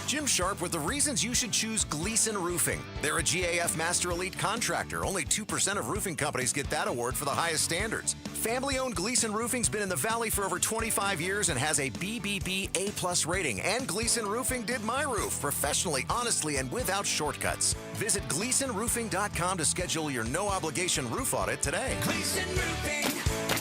Speaker 27: Jim Sharp with the reasons you should choose Gleason Roofing. They're a GAF Master Elite contractor. Only 2% of roofing companies get that award for the highest standards. Family-owned Gleason Roofing's been in the Valley for over 25 years and has a BBB A+ rating. And Gleason Roofing did my roof professionally, honestly, and without shortcuts. Visit GleasonRoofing.com to schedule your no-obligation roof audit today. Gleason Roofing.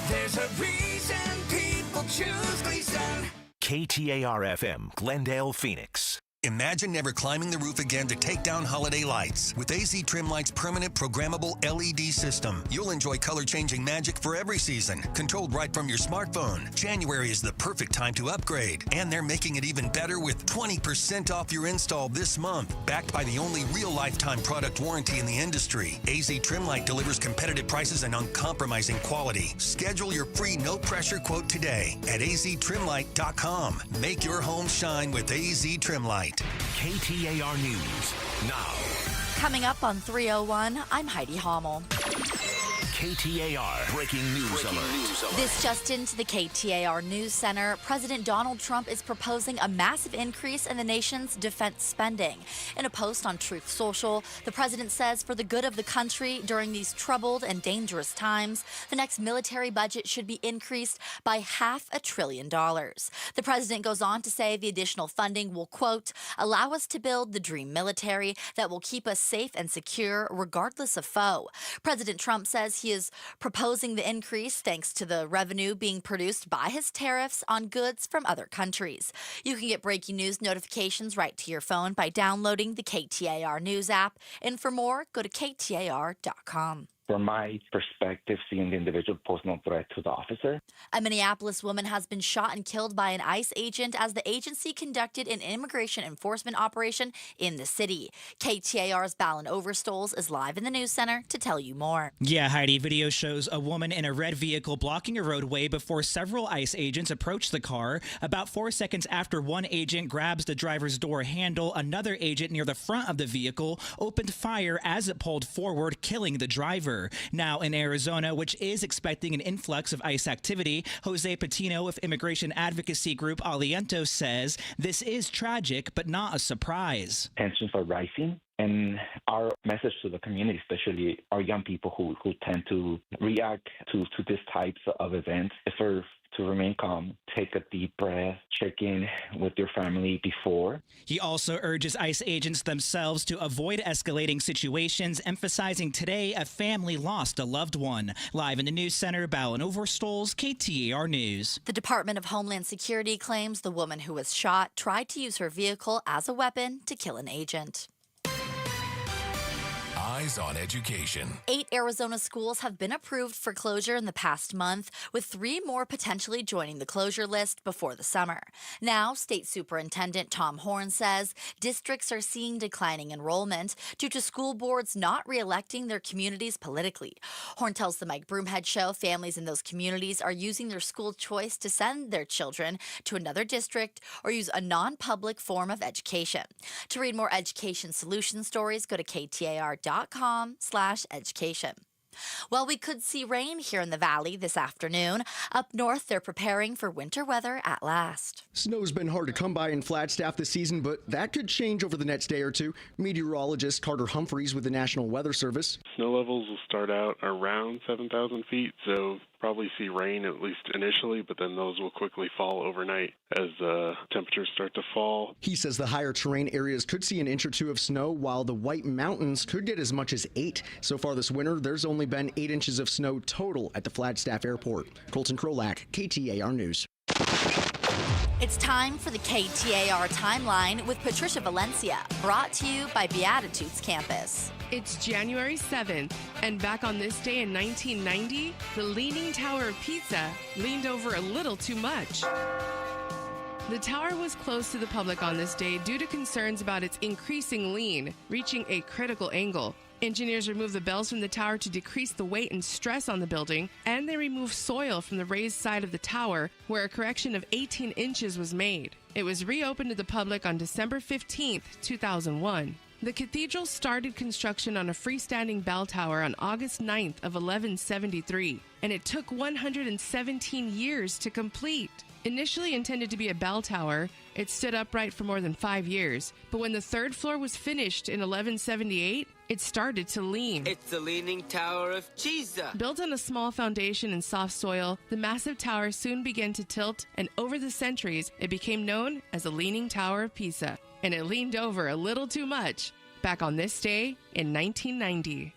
Speaker 27: There's a reason people choose Gleason.
Speaker 17: KTAR-FM, Glendale, Phoenix.
Speaker 12: Imagine never climbing the roof again to take down holiday lights. With AZ Trimlight's permanent programmable LED system, you'll enjoy color-changing magic for every season, controlled right from your smartphone. January is the perfect time to upgrade, and they're making it even better with 20% off your install this month, backed by the only real lifetime product warranty in the industry. AZ Trimlight delivers competitive prices and uncompromising quality. Schedule your free no-pressure quote today at aztrimlight.com. Make your home shine with AZ Trimlight.
Speaker 17: KTAR News now.
Speaker 3: Coming up on 301, I'm Heidi Hommel.
Speaker 17: KTAR Breaking News Alert.
Speaker 3: This just into the KTAR News Center. President Donald Trump is proposing a massive increase in the nation's defense spending. In a post on Truth Social, the president says for the good of the country during these troubled and dangerous times, the next military budget should be increased by $500 billion. The president goes on to say the additional funding will, quote, allow us to build the dream military that will keep us safe and secure regardless of foe. President Trump says he is proposing the increase thanks to the revenue being produced by his tariffs on goods from other countries. You can get breaking news notifications right to your phone by downloading the KTAR News app. And for more, go to KTAR.com.
Speaker 33: From my perspective, seeing the individual pose no threat to the officer.
Speaker 3: A Minneapolis woman has been shot and killed by an ICE agent as the agency conducted an immigration enforcement operation in the city. KTAR's Ballin Overstoles is live in the news center to tell you more.
Speaker 22: Yeah, Heidi, video shows a woman in a red vehicle blocking a roadway before several ICE agents approach the car. About 4 seconds after one agent grabs the driver's door handle, another agent near the front of the vehicle opened fire as it pulled forward, killing the driver. Now in Arizona, which is expecting an influx of ICE activity, Jose Patino of immigration advocacy group Aliento says this is tragic, but not a surprise.
Speaker 33: Tensions are rising. And our message to the community, especially our young people who tend to react to these types of events, is to remain calm, take a deep breath, check in with your family before.
Speaker 22: He also urges ICE agents themselves to avoid escalating situations, emphasizing today a family lost a loved one. Live in the news center, Ballin Overstoles, KTAR News.
Speaker 3: The Department of Homeland Security claims the woman who was shot tried to use her vehicle as a weapon to kill an agent.
Speaker 1: Eyes on Education.
Speaker 3: 8 Arizona schools have been approved for closure in the past month, with 3 more potentially joining the closure list before the summer. Now, State Superintendent Tom Horn says districts are seeing declining enrollment due to school boards not re-electing their communities politically. Horn tells the Mike Broomhead Show families in those communities are using their school choice to send their children to another district or use a non-public form of education. To read more education solution stories, go to KTAR.com/education. Well, we could see rain here in the valley this afternoon. Up north, they're preparing for winter weather at last.
Speaker 4: Snow's been hard to come by in Flagstaff this season, but that could change over the next day or two. Meteorologist Carter Humphreys with the National Weather Service.
Speaker 13: Snow levels will start out around 7,000 feet, so probably see rain at least initially, but then those will quickly fall overnight as temperatures start to fall.
Speaker 4: He says the higher terrain areas could see an inch or 2 of snow, while the White Mountains could get as much as 8. So far this winter, there's only been 8 inches of snow total at the Flagstaff Airport. Colton Krolak, KTAR News.
Speaker 3: It's time for the KTAR Timeline with Patricia Valencia, brought to you by Beatitudes Campus.
Speaker 14: It's January 7th, and back on this day in 1990, the Leaning Tower of Pisa leaned over a little too much. The tower was closed to the public on this day due to concerns about its increasing lean, reaching a critical angle. Engineers removed the bells from the tower to decrease the weight and stress on the building, and they removed soil from the raised side of the tower, where a correction of 18 inches was made. It was reopened to the public on December 15, 2001. The cathedral started construction on a freestanding bell tower on August 9th of 1173, and it took 117 years to complete. Initially intended to be a bell tower, it stood upright for more than 5 years, but when the 3rd floor was finished in 1178, it started to lean.
Speaker 23: It's the Leaning Tower of Pisa.
Speaker 14: Built on a small foundation in soft soil, the massive tower soon began to tilt, and over the centuries, it became known as the Leaning Tower of Pisa. And it leaned over a little too much back on this day in 1990.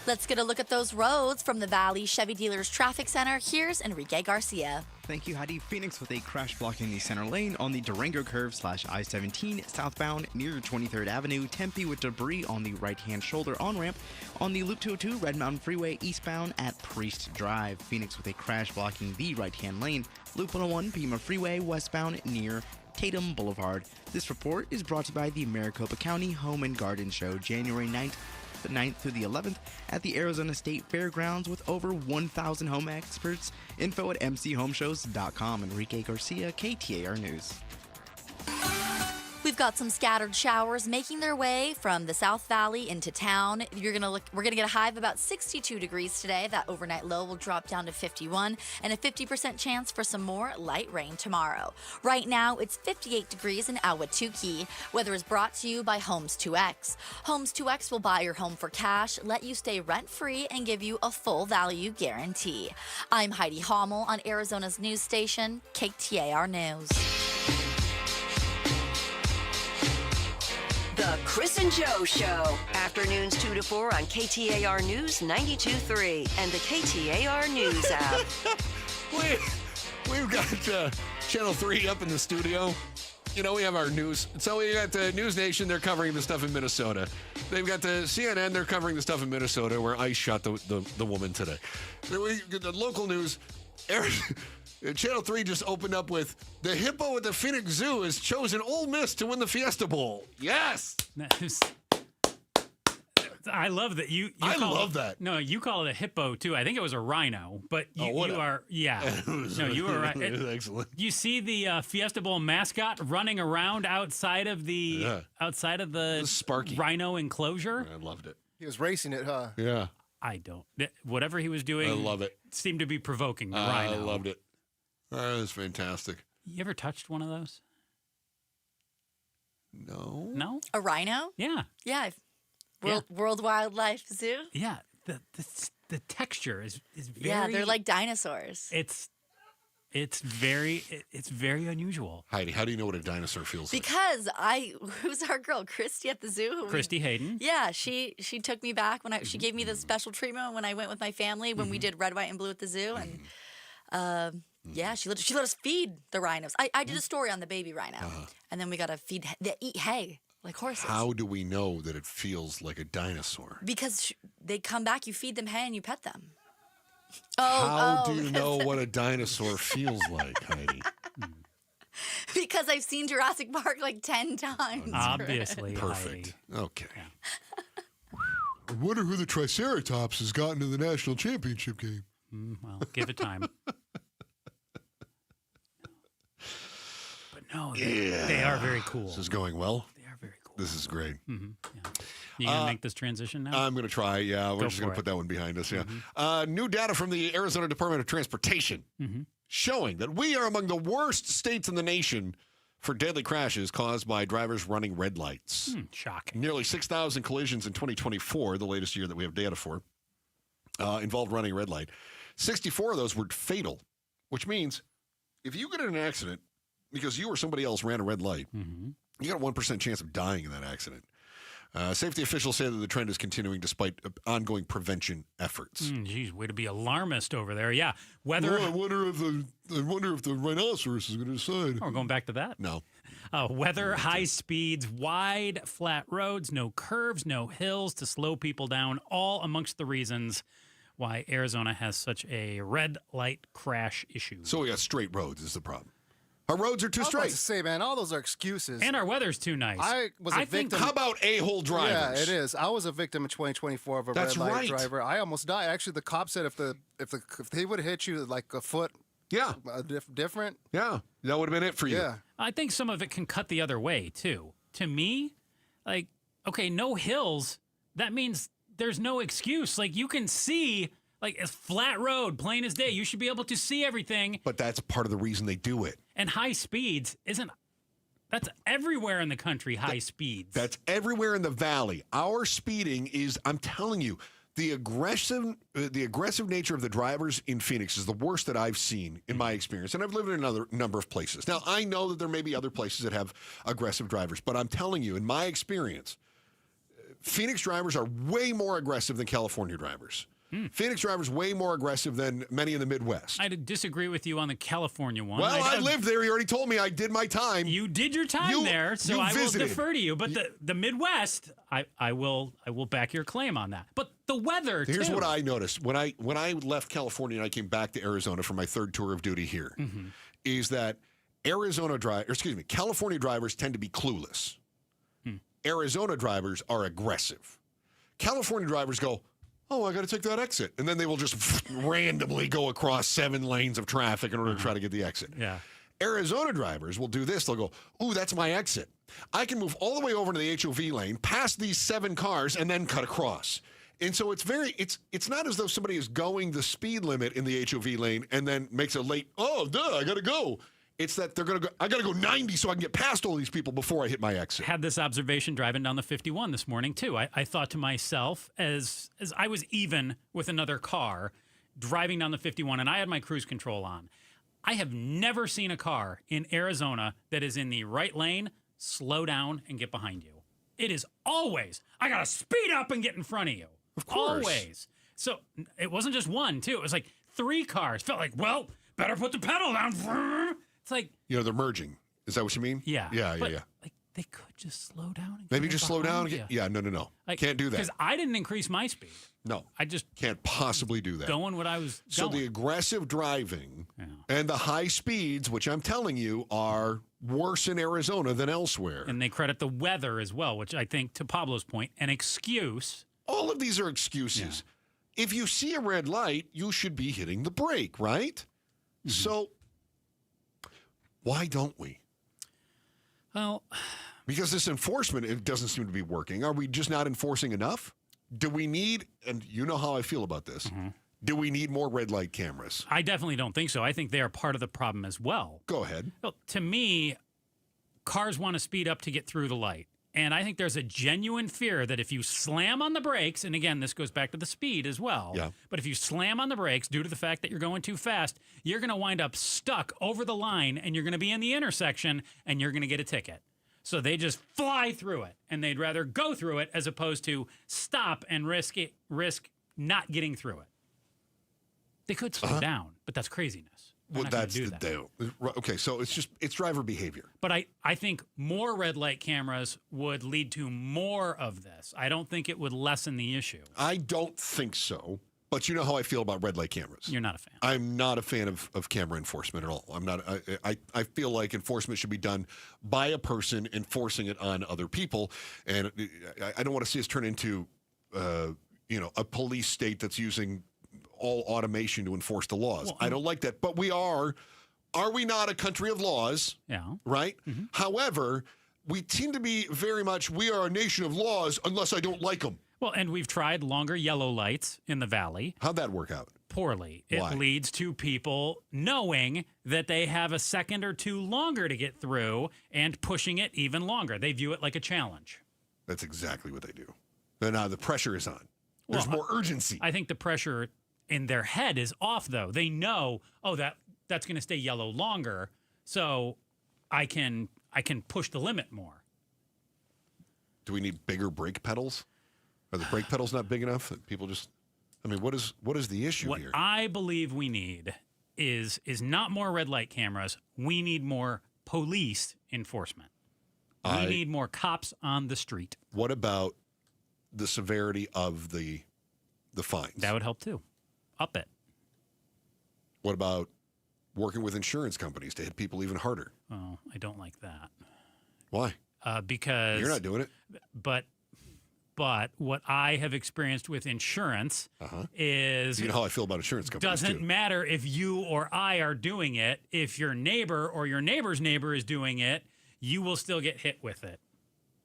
Speaker 3: Let's get a look at those roads from the Valley Chevy Dealers Traffic Center. Here's Enrique Garcia.
Speaker 24: Thank you, Heidi. Phoenix with a crash blocking the center lane on the Durango curve / I-17 southbound near 23rd Avenue. Tempe with debris on the right-hand shoulder on-ramp on the Loop 202 Red Mountain Freeway eastbound at Priest Drive. Phoenix with a crash blocking the right-hand lane. Loop 101 Pima Freeway westbound near Tatum Boulevard. This report is brought to you by the Maricopa County Home and Garden Show, January 9th through the 11th at the Arizona State Fairgrounds with over 1,000 home experts. Info at mchomeshows.com. Enrique Garcia, KTAR News.
Speaker 3: We've got some scattered showers making their way from the South Valley into town. We're gonna get a high of about 62 degrees today. That overnight low will drop down to 51, and a 50% chance for some more light rain tomorrow. Right now, it's 58 degrees in Ahwatukee. Weather is brought to you by Homes 2X. Homes 2X will buy your home for cash, let you stay rent-free, and give you a full value guarantee. I'm Heidi Hommel on Arizona's news station, KTAR News.
Speaker 25: The Chris and Joe Show. Afternoons 2 to 4 on KTAR News 92.3 and the KTAR News app.
Speaker 6: We've got Channel 3 up in the studio. You know, we have our news. So we got the News Nation. They're covering the stuff in Minnesota. They've got the CNN. They're covering the stuff in Minnesota where ICE shot the woman today. The local news. Channel 3 just opened up with the hippo at the Phoenix Zoo has chosen Ole Miss to win the Fiesta Bowl. Yes.
Speaker 8: I love that you
Speaker 6: I love that.
Speaker 8: No, you call it a hippo too. I think it was a rhino, but you are No, you were right.
Speaker 6: It was excellent.
Speaker 8: You see the Fiesta Bowl mascot running around outside of the
Speaker 6: Sparky
Speaker 8: rhino enclosure.
Speaker 6: I loved it.
Speaker 21: He was racing it, huh?
Speaker 6: Yeah.
Speaker 8: I don't. Whatever he was doing,
Speaker 6: I love it.
Speaker 8: Seemed to be provoking the rhino.
Speaker 6: I loved it. That was fantastic.
Speaker 8: You ever touched one of those?
Speaker 6: No.
Speaker 8: No?
Speaker 3: A rhino?
Speaker 8: Yeah.
Speaker 3: Yeah. World Wildlife Zoo?
Speaker 8: Yeah. The texture is very...
Speaker 3: Yeah, they're like dinosaurs.
Speaker 8: It's very unusual.
Speaker 6: Heidi, how do you know what a dinosaur feels like?
Speaker 3: Because who's our girl, Christy at the zoo?
Speaker 8: Christy Hayden.
Speaker 3: Yeah, she took me back when she gave me the special treatment when I went with my family when we did red, white, and blue at the zoo, and yeah, she let us feed the rhinos. I did a story on the baby rhino, and then we got to eat hay. like horses.
Speaker 6: How do we know that it feels like a dinosaur?
Speaker 3: Because they come back, you feed them hay, and you pet them.
Speaker 6: How do you know what a dinosaur feels like, Heidi?
Speaker 3: Because I've seen Jurassic Park like 10 times.
Speaker 8: Obviously.
Speaker 6: Perfect. Okay. I wonder who the Triceratops has gotten to the national championship game.
Speaker 8: Well, give it time. But no, they are very cool.
Speaker 6: This is going well.
Speaker 8: They are very cool.
Speaker 6: This is great.
Speaker 8: Mm-hmm. Yeah. You going to make this transition now?
Speaker 6: I'm going to try. Yeah, we're just going to put that one behind us. Yeah. New data from the Arizona Department of Transportation showing that we are among the worst states in the nation for deadly crashes caused by drivers running red lights.
Speaker 8: Shocking.
Speaker 6: Nearly 6,000 collisions in 2024, the latest year that we have data for, involved running a red light. 64 of those were fatal, which means if you get in an accident because you or somebody else ran a red light, you got a 1% chance of dying in that accident. Safety officials say that the trend is continuing despite ongoing prevention efforts.
Speaker 8: Geez, way to be alarmist over there. Yeah, weather.
Speaker 6: Well, I wonder if the rhinoceros is going to decide.
Speaker 8: Oh, we're going back to that.
Speaker 6: No.
Speaker 8: Weather, high speeds, wide, flat roads, no curves, no hills to slow people down, all amongst the reasons why Arizona has such a red light crash issue.
Speaker 6: So we got straight roads is the problem. Our roads are too straight.
Speaker 21: I was about to say, man, all those are excuses.
Speaker 8: And our weather's too nice.
Speaker 21: I was a victim.
Speaker 6: How about a-hole drivers?
Speaker 21: Yeah, it is. I was a victim in 2024 of a red light driver. I almost died. Actually, the cop said if they would have hit you like a foot, different.
Speaker 6: Yeah, that would have been it for you.
Speaker 21: Yeah.
Speaker 8: I think some of it can cut the other way too. To me, like, okay, no hills. That means there's no excuse. Like, you can see. Like, a flat road, plain as day. You should be able to see everything.
Speaker 6: But that's part of the reason they do it.
Speaker 8: And high speeds that's everywhere in the country, high speeds.
Speaker 6: That's everywhere in the valley. Our speeding is, I'm telling you, the aggressive nature of the drivers in Phoenix is the worst that I've seen in my experience. And I've lived in another number of places. Now, I know that there may be other places that have aggressive drivers, but I'm telling you, in my experience, Phoenix drivers are way more aggressive than California drivers. Phoenix drivers way more aggressive than many in the Midwest.
Speaker 8: I disagree with you on the California one.
Speaker 6: Well, I lived there. You already told me I did my time.
Speaker 8: You did your time there, so I will defer to you. But the Midwest, I will back your claim on that. But the weather,
Speaker 6: Here's what I noticed. When I left California and I came back to Arizona for my third tour of duty here, is that California drivers tend to be clueless. Arizona drivers are aggressive. California drivers go, oh, I got to take that exit. And then they will just randomly go across 7 lanes of traffic in order to try to get the exit.
Speaker 8: Yeah.
Speaker 6: Arizona drivers will do this. They'll go, ooh, that's my exit. I can move all the way over to the HOV lane, past these 7 cars, and then cut across. And so it's not as though somebody is going the speed limit in the HOV lane and then makes a late, I got to go. It's that they're going to go, I got to go 90 so I can get past all these people before I hit my exit.
Speaker 8: Had this observation driving down the 51 this morning, too. I thought to myself, as I was even with another car driving down the 51, and I had my cruise control on, I have never seen a car in Arizona that is in the right lane slow down and get behind you. It is always, I got to speed up and get in front of you.
Speaker 6: Of course.
Speaker 8: Always. So it wasn't just one, too. It was like 3 cars. Felt like, well, better put the pedal down. It's like,
Speaker 6: they're merging. Is that what you mean?
Speaker 8: Yeah.
Speaker 6: Yeah.
Speaker 8: Like, they could just slow down. And
Speaker 6: maybe just slow down. Yeah, no.
Speaker 8: Like,
Speaker 6: can't do that.
Speaker 8: Because I didn't increase my speed.
Speaker 6: No.
Speaker 8: I just
Speaker 6: can't possibly do that.
Speaker 8: Going what I was
Speaker 6: So
Speaker 8: going.
Speaker 6: the aggressive driving and the high speeds, which I'm telling you are worse in Arizona than elsewhere.
Speaker 8: And they credit the weather as well, which I think, to Pablo's point, an excuse.
Speaker 6: All of these are excuses. Yeah. If you see a red light, you should be hitting the brake, right? So why don't we?
Speaker 8: Well,
Speaker 6: because this enforcement, it doesn't seem to be working. Are we just not enforcing enough? Do we need, and you know how I feel about this, do we need more red light cameras?
Speaker 8: I definitely don't think so. I think they are part of the problem as well.
Speaker 6: Go ahead.
Speaker 8: Well, to me, cars want to speed up to get through the light. And I think there's a genuine fear that if you slam on the brakes, and again, this goes back to the speed as well, but if you slam on the brakes due to the fact that you're going too fast, you're going to wind up stuck over the line and you're going to be in the intersection and you're going to get a ticket. So they just fly through it, and they'd rather go through it as opposed to stop and risk not getting through it. They could slow down, but that's craziness.
Speaker 6: Well, that's the deal. Okay, so it's driver behavior.
Speaker 8: But I think more red light cameras would lead to more of this. I don't think it would lessen the issue.
Speaker 6: I don't think so. But you know how I feel about red light cameras.
Speaker 8: You're not a fan.
Speaker 6: I'm not a fan of camera enforcement at all. I'm not. I feel like enforcement should be done by a person enforcing it on other people, and I don't want to see us turn into, a police state that's using all automation to enforce the laws. Well, I don't like that. But we are. Are we not a country of laws?
Speaker 8: Yeah.
Speaker 6: Right. Mm-hmm. However, we seem to be very much. We are a nation of laws unless I don't like them.
Speaker 8: Well, and we've tried longer yellow lights in the valley.
Speaker 6: How'd that work out?
Speaker 8: Poorly.
Speaker 6: Why?
Speaker 8: It leads to people knowing that they have a second or two longer to get through and pushing it even longer. They view it like a challenge.
Speaker 6: That's exactly what they do. And now the pressure is on. There's more urgency.
Speaker 8: I think the pressure in their head is off, though. They know, that's going to stay yellow longer, so I can push the limit more.
Speaker 6: Do we need bigger brake pedals? Are the brake pedals not big enough that people just? I mean, what is the issue here?
Speaker 8: What I believe we need is not more red light cameras. We need more police enforcement. We need more cops on the street.
Speaker 6: What about the severity of the fines?
Speaker 8: That would help too. Up it.
Speaker 6: What about working with insurance companies to hit people even harder?
Speaker 8: Oh, I don't like that.
Speaker 6: Why?
Speaker 8: Because
Speaker 6: you're not doing it.
Speaker 8: But what I have experienced with insurance is...
Speaker 6: You know how I feel about insurance companies,
Speaker 8: doesn't matter if you or I are doing it. If your neighbor or your neighbor's neighbor is doing it, you will still get hit with it.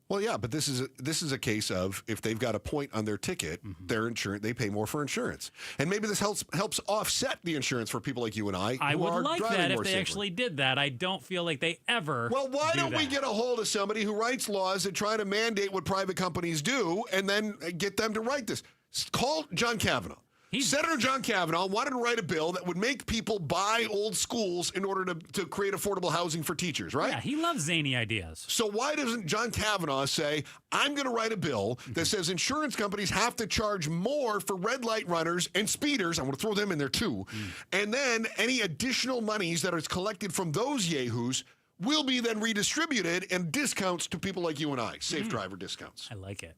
Speaker 6: Well, yeah, but this is a case of if they've got a point on their ticket, their insurance, they pay more for insurance, and maybe this helps offset the insurance for people like you and I.
Speaker 8: I would like that if they
Speaker 6: safer.
Speaker 8: actually did that. I don't feel like they ever.
Speaker 6: Well, why don't we get a hold of somebody who writes laws that try to mandate what private companies do, and then get them to write this? Call John Kavanaugh. Senator John Kavanaugh wanted to write a bill that would make people buy old schools in order to create affordable housing for teachers, right?
Speaker 8: Yeah, he loves zany ideas.
Speaker 6: So why doesn't John Kavanaugh say, I'm going to write a bill that says insurance companies have to charge more for red light runners and speeders, I'm going to throw them in there too, and then any additional monies that is collected from those yahoos will be then redistributed and discounts to people like you and I, safe driver discounts.
Speaker 8: I like it.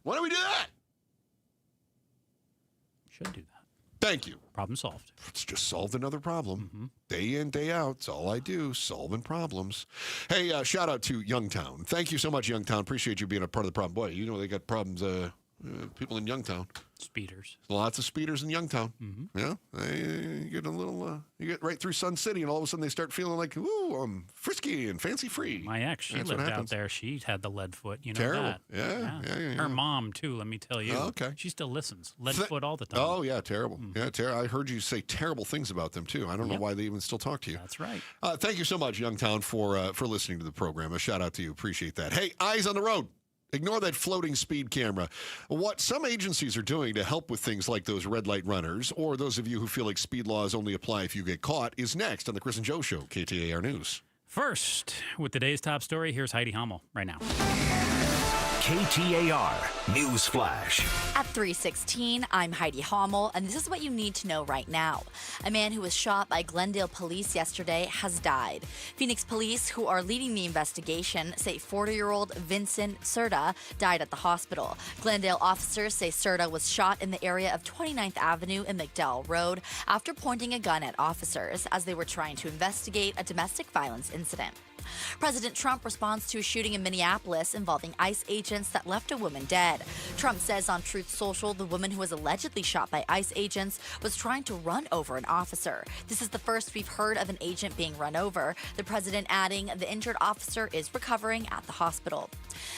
Speaker 6: Why don't we do that?
Speaker 8: Should do that.
Speaker 6: Thank you.
Speaker 8: Problem solved.
Speaker 6: It's just solved another problem. Day in, day out. It's all I do, solving problems. Hey, shout out to Youngtown. Thank you so much, Youngtown. Appreciate you being a part of the problem. Boy, you know they got problems, people in Youngtown.
Speaker 8: Speeders.
Speaker 6: Lots of speeders in Youngtown. Yeah. They get a little, you get right through Sun City, and all of a sudden they start feeling like, ooh, I'm frisky and fancy free.
Speaker 8: My ex, she lived out there. She had the lead foot. You know
Speaker 6: Terrible.
Speaker 8: that.
Speaker 6: Yeah.
Speaker 8: Her mom, too, let me tell you.
Speaker 6: Oh, okay.
Speaker 8: She still listens. Lead foot all the time.
Speaker 6: Oh, yeah, terrible. Yeah, I heard you say terrible things about them, too. I don't know why they even still talk to you.
Speaker 8: That's right.
Speaker 6: Thank you so much, Youngtown, for listening to the program. A shout out to you. Appreciate that. Hey, eyes on the road. Ignore that floating speed camera. What some agencies are doing to help with things like those red light runners, or those of you who feel like speed laws only apply if you get caught, is next on the Chris and Joe Show, KTAR News.
Speaker 8: First, with today's top story, here's Heidi Hummel right now.
Speaker 17: KTAR News Flash.
Speaker 3: At 3:16, I'm Heidi Hummel, and this is what you need to know right now. A man who was shot by Glendale police yesterday has died. Phoenix police, who are leading the investigation, say 40-year-old Vincent Serta died at the hospital. Glendale officers say Serta was shot in the area of 29th Avenue and McDowell Road after pointing a gun at officers as they were trying to investigate a domestic violence incident. President Trump responds to a shooting in Minneapolis involving ICE agents that left a woman dead. Trump says on Truth Social the woman who was allegedly shot by ICE agents was trying to run over an officer. This is the first we've heard of an agent being run over, the president adding the injured officer is recovering at the hospital.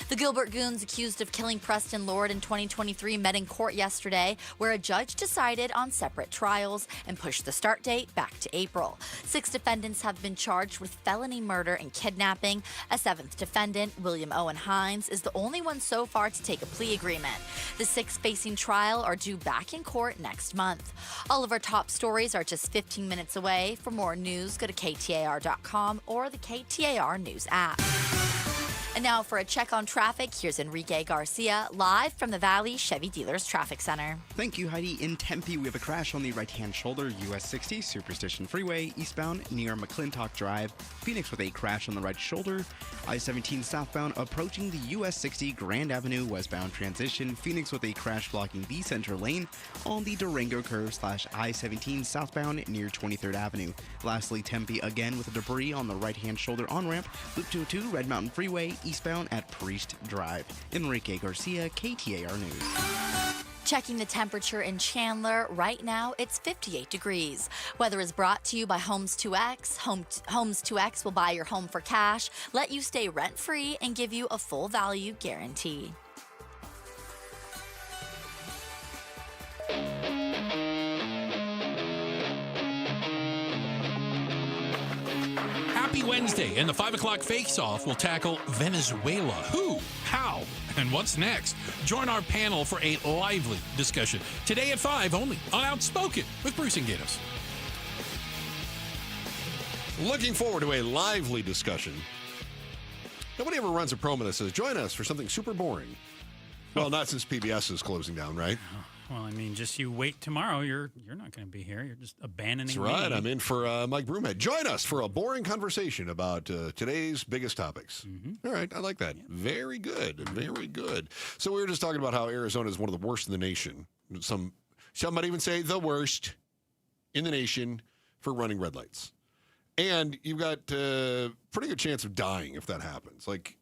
Speaker 3: The Gilbert Goons accused of killing Preston Lord in 2023 met in court yesterday, where a judge decided on separate trials and pushed the start date back to April. 6 defendants have been charged with felony murder and kidnapping. A 7th defendant, William Owen Hines, is the only one so far to take a plea agreement. The 6 facing trial are due back in court next month. All of our top stories are just 15 minutes away. For more news, go to KTAR.com or the KTAR News app. And now for a check on traffic, here's Enrique Garcia, live from the Valley Chevy Dealers Traffic Center.
Speaker 24: Thank you, Heidi. In Tempe, we have a crash on the right-hand shoulder, US 60, Superstition Freeway, eastbound near McClintock Drive. Phoenix with a crash on the right shoulder. I-17 southbound approaching the US 60 Grand Avenue westbound transition. Phoenix with a crash blocking the center lane on the Durango curve / I-17 southbound near 23rd Avenue. Lastly, Tempe again with a debris on the right-hand shoulder on-ramp. Loop 202 Red Mountain Freeway, eastbound at Priest Drive. Enrique Garcia, KTAR News.
Speaker 3: Checking the temperature in Chandler. Right now, it's 58 degrees. Weather is brought to you by Homes 2X. Homes 2X will buy your home for cash, let you stay rent-free, and give you a full value guarantee.
Speaker 1: Happy Wednesday, and the 5 o'clock face-off will tackle Venezuela. Who, how, and what's next? Join our panel for a lively discussion. Today at 5 only on Outspoken with Bruce and Gatos.
Speaker 6: Looking forward to a lively discussion. Nobody ever runs a promo that says, join us for something super boring. Well, not since PBS is closing down, right?
Speaker 8: Well, I mean, just you wait tomorrow. You're not going to be here. You're just abandoning
Speaker 6: That's right.
Speaker 8: me.
Speaker 6: I'm in for Mike Broomhead. Join us for a boring conversation about today's biggest topics.
Speaker 8: Mm-hmm.
Speaker 6: All right. I like that. Yeah. Very good. Very good. So we were just talking about how Arizona is one of the worst in the nation. Some might even say the worst in the nation for running red lights. And you've got a pretty good chance of dying if that happens. Like,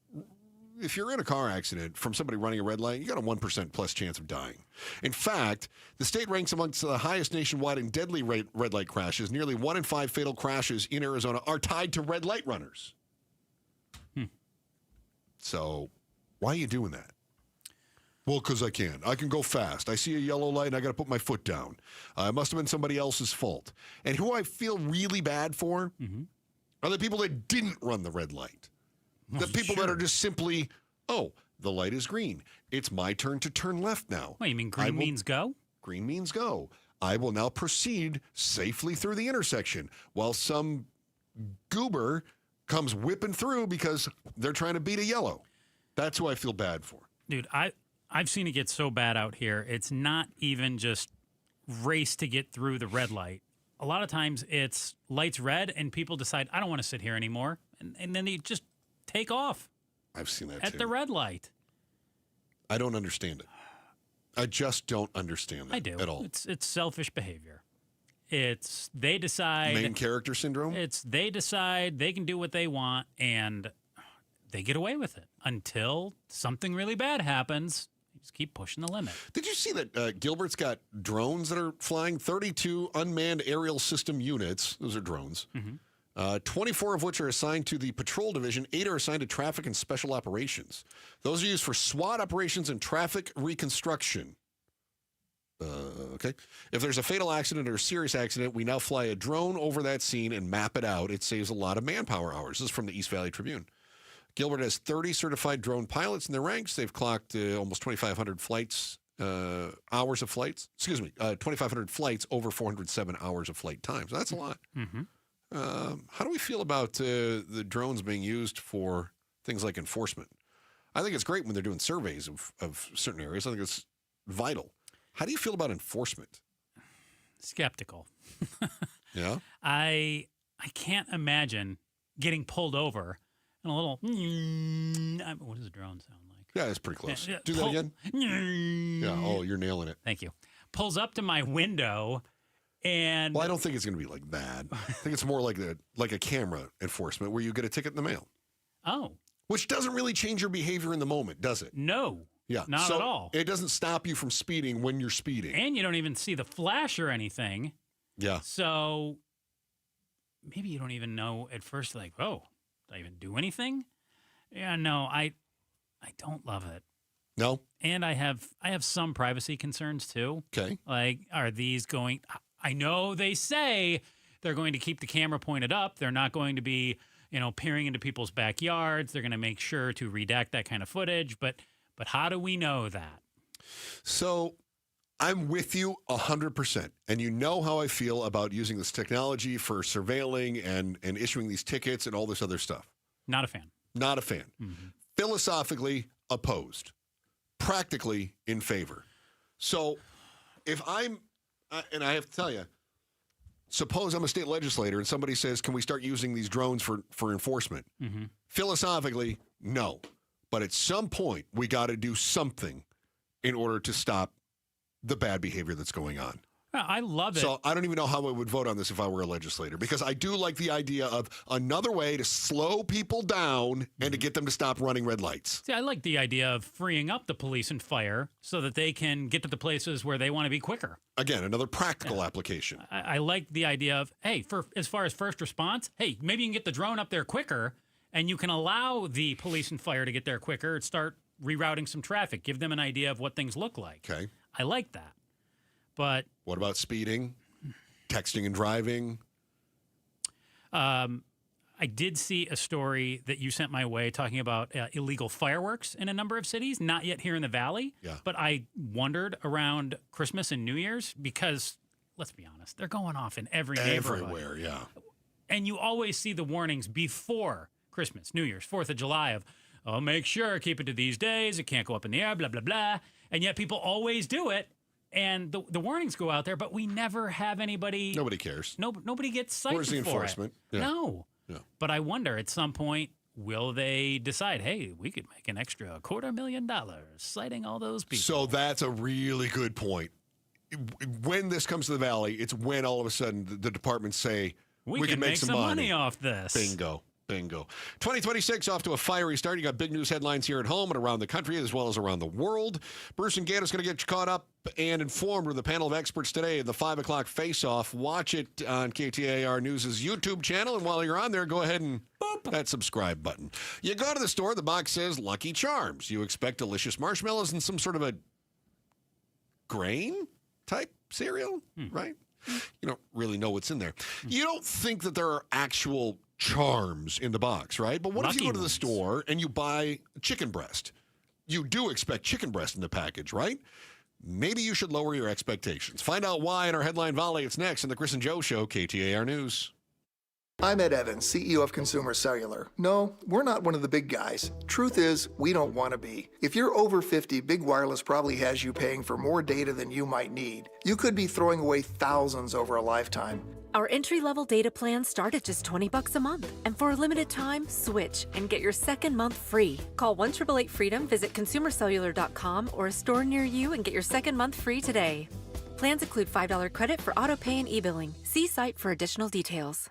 Speaker 6: if you're in a car accident from somebody running a red light, you got a 1% plus chance of dying. In fact, the state ranks amongst the highest nationwide in deadly red light crashes. Nearly 1 in 5 fatal crashes in Arizona are tied to red light runners. So why are you doing that? Well, because I can. I can go fast. I see a yellow light and I got to put my foot down. It must have been somebody else's fault. And who I feel really bad for are the people that didn't run the red light. The people that are just simply, oh, the light is green. It's my turn to turn left now.
Speaker 8: What, you mean green means go?
Speaker 6: Green means go. I will now proceed safely through the intersection while some goober comes whipping through because they're trying to beat a yellow. That's who I feel bad for.
Speaker 8: Dude, I've seen it get so bad out here. It's not even just race to get through the red light. A lot of times it's lights red and people decide, I don't want to sit here anymore. And then they just take off.
Speaker 6: I've seen that
Speaker 8: at the red light.
Speaker 6: I don't understand it. I just don't understand that.
Speaker 8: I do
Speaker 6: at all.
Speaker 8: It's selfish behavior. It's they decide
Speaker 6: main character syndrome.
Speaker 8: It's they decide they can do what they want and they get away with it until something really bad happens. You just keep pushing the limit.
Speaker 6: Did you see that Gilbert's got drones that are flying? 32 unmanned aerial system units. Those are drones. 24 of which are assigned to the patrol division. 8 are assigned to traffic and special operations. Those are used for SWAT operations and traffic reconstruction. Okay. If there's a fatal accident or a serious accident, we now fly a drone over that scene and map it out. It saves a lot of manpower hours. This is from the East Valley Tribune. Gilbert has 30 certified drone pilots in their ranks. They've clocked almost 2,500 flights, hours of flights. 2,500 flights over 407 hours of flight time. So that's a lot. How do we feel about the drones being used for things like enforcement? I think it's great when they're doing surveys of certain areas. I think it's vital. How do you feel about enforcement?
Speaker 8: Skeptical.
Speaker 6: Yeah?
Speaker 8: I can't imagine getting pulled over and a little, what does a drone sound like?
Speaker 6: Yeah, it's pretty close.
Speaker 8: Yeah,
Speaker 6: Do that again? Yeah, oh, you're nailing it.
Speaker 8: Thank you. Pulls up to my window. And
Speaker 6: well, I don't think it's going to be like that. I think it's more like a camera enforcement where you get a ticket in the mail.
Speaker 8: Oh.
Speaker 6: Which doesn't really change your behavior in the moment, does it?
Speaker 8: No.
Speaker 6: Yeah.
Speaker 8: Not at all.
Speaker 6: It doesn't stop you from speeding when you're speeding.
Speaker 8: And you don't even see the flash or anything.
Speaker 6: Yeah.
Speaker 8: So maybe you don't even know at first, like, oh, did I even do anything? Yeah, no, I don't love it.
Speaker 6: No?
Speaker 8: And I have some privacy concerns too.
Speaker 6: Okay.
Speaker 8: Like, are these going... I know they say they're going to keep the camera pointed up. They're not going to be, peering into people's backyards. They're going to make sure to redact that kind of footage. But how do we know that?
Speaker 6: So I'm with you 100%. And you know how I feel about using this technology for surveilling and issuing these tickets and all this other stuff.
Speaker 8: Not a fan.
Speaker 6: Not a fan. philosophically opposed, practically in favor. So if and I have to tell you, suppose I'm a state legislator and somebody says, can we start using these drones for enforcement?
Speaker 8: Mm-hmm.
Speaker 6: Philosophically, no. But at some point, we got to do something in order to stop the bad behavior that's going on.
Speaker 8: I love it.
Speaker 6: So I don't even know how I would vote on this if I were a legislator, because I do like the idea of another way to slow people down and to get them to stop running red lights.
Speaker 8: See, I like the idea of freeing up the police and fire so that they can get to the places where they want to be quicker.
Speaker 6: Again, another practical application.
Speaker 8: I like the idea of, hey, as far as first response, hey, maybe you can get the drone up there quicker and you can allow the police and fire to get there quicker and start rerouting some traffic, give them an idea of what things look like.
Speaker 6: Okay.
Speaker 8: I like that. But
Speaker 6: what about speeding, texting and driving?
Speaker 8: I did see a story that you sent my way talking about illegal fireworks in a number of cities, not yet here in the Valley.
Speaker 6: Yeah.
Speaker 8: But I wondered around Christmas and New Year's because, let's be honest, they're going off in every neighborhood.
Speaker 6: Everywhere, yeah.
Speaker 8: And you always see the warnings before Christmas, New Year's, 4th of July of, oh, make sure, keep it to these days. It can't go up in the air, blah, blah, blah. And yet people always do it. And the warnings go out there, but we never have anybody.
Speaker 6: Nobody cares.
Speaker 8: Nobody gets cited for it.
Speaker 6: Where's the enforcement?
Speaker 8: Yeah. No. Yeah. But I wonder, at some point, will they decide, hey, we could make an extra $250,000 citing all those people?
Speaker 6: So that's a really good point. When this comes to the Valley, it's when all of a sudden the departments say, we can make some
Speaker 8: money off this.
Speaker 6: Bingo. 2026 off to a fiery start. You got big news headlines here at home and around the country as well as around the world. Bruce and Gator is going to get you caught up and informed with a panel of experts today at the 5 o'clock face-off. Watch it on KTAR News' YouTube channel, and while you're on there, go ahead and boop that subscribe button. You go to the store, the box says Lucky Charms. You expect delicious marshmallows and some sort of a grain-type cereal, right? You don't really know what's in there. You don't think that there are actual charms in the box, right? But what if you go to the store and you buy chicken breast? You do expect chicken breast in the package, right? Maybe you should lower your expectations. Find out why in our Headline Volley. It's next in the Chris and Joe Show, KTAR News.
Speaker 2: I'm Ed Evans, CEO of Consumer Cellular. No, we're not one of the big guys. Truth is, we don't want to be. If you're over 50, Big Wireless probably has you paying for more data than you might need. You could be throwing away thousands over a lifetime.
Speaker 5: Our entry-level data plans start at just $20 a month. And for a limited time, switch and get your second month free. Call 1-888-FREEDOM, visit consumercellular.com or a store near you and get your second month free today. Plans include $5 credit for auto pay and e-billing. See site for additional details.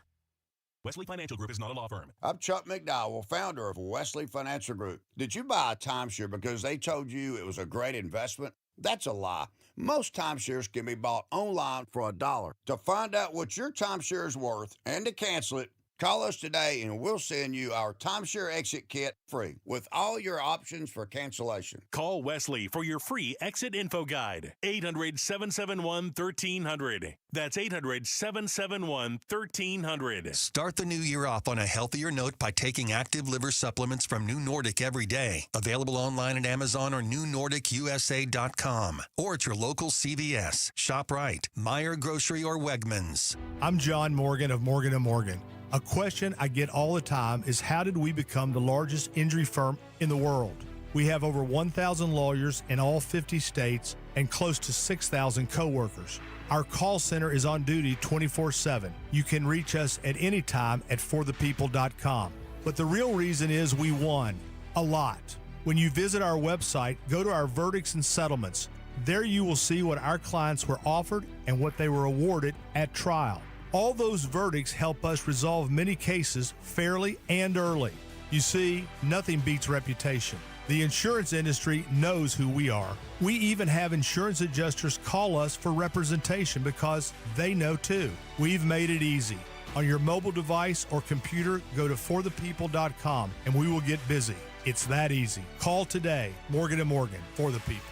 Speaker 15: Wesley Financial Group is not a law firm.
Speaker 16: I'm Chuck McDowell, founder of Wesley Financial Group. Did you buy a timeshare because they told you it was a great investment? That's a lie. Most timeshares can be bought online for $1. To find out what your timeshare is worth and to cancel it, call us today and we'll send you our timeshare exit kit free with all your options for cancellation.
Speaker 15: Call Wesley for your free exit info guide. 800-771-1300. That's 800-771-1300.
Speaker 12: Start the new year off on a healthier note by taking active liver supplements from New Nordic every day. Available online at Amazon or newnordicusa.com or at your local CVS, ShopRite, Meijer Grocery, or Wegmans.
Speaker 18: I'm John Morgan of Morgan & Morgan. A question I get all the time is, how did we become the largest injury firm in the world? We have over 1,000 lawyers in all 50 states and close to 6,000 coworkers. Our call center is on duty 24/7. You can reach us at any time at forthepeople.com. But the real reason is we won a lot. When you visit our website, go to our verdicts and settlements. There you will see what our clients were offered and what they were awarded at trial. All those verdicts help us resolve many cases fairly and early. You see, nothing beats reputation. The insurance industry knows who we are. We even have insurance adjusters call us for representation because they know too. We've made it easy. On your mobile device or computer, go to forthepeople.com and we will get busy. It's that easy. Call today. Morgan & Morgan, for the people.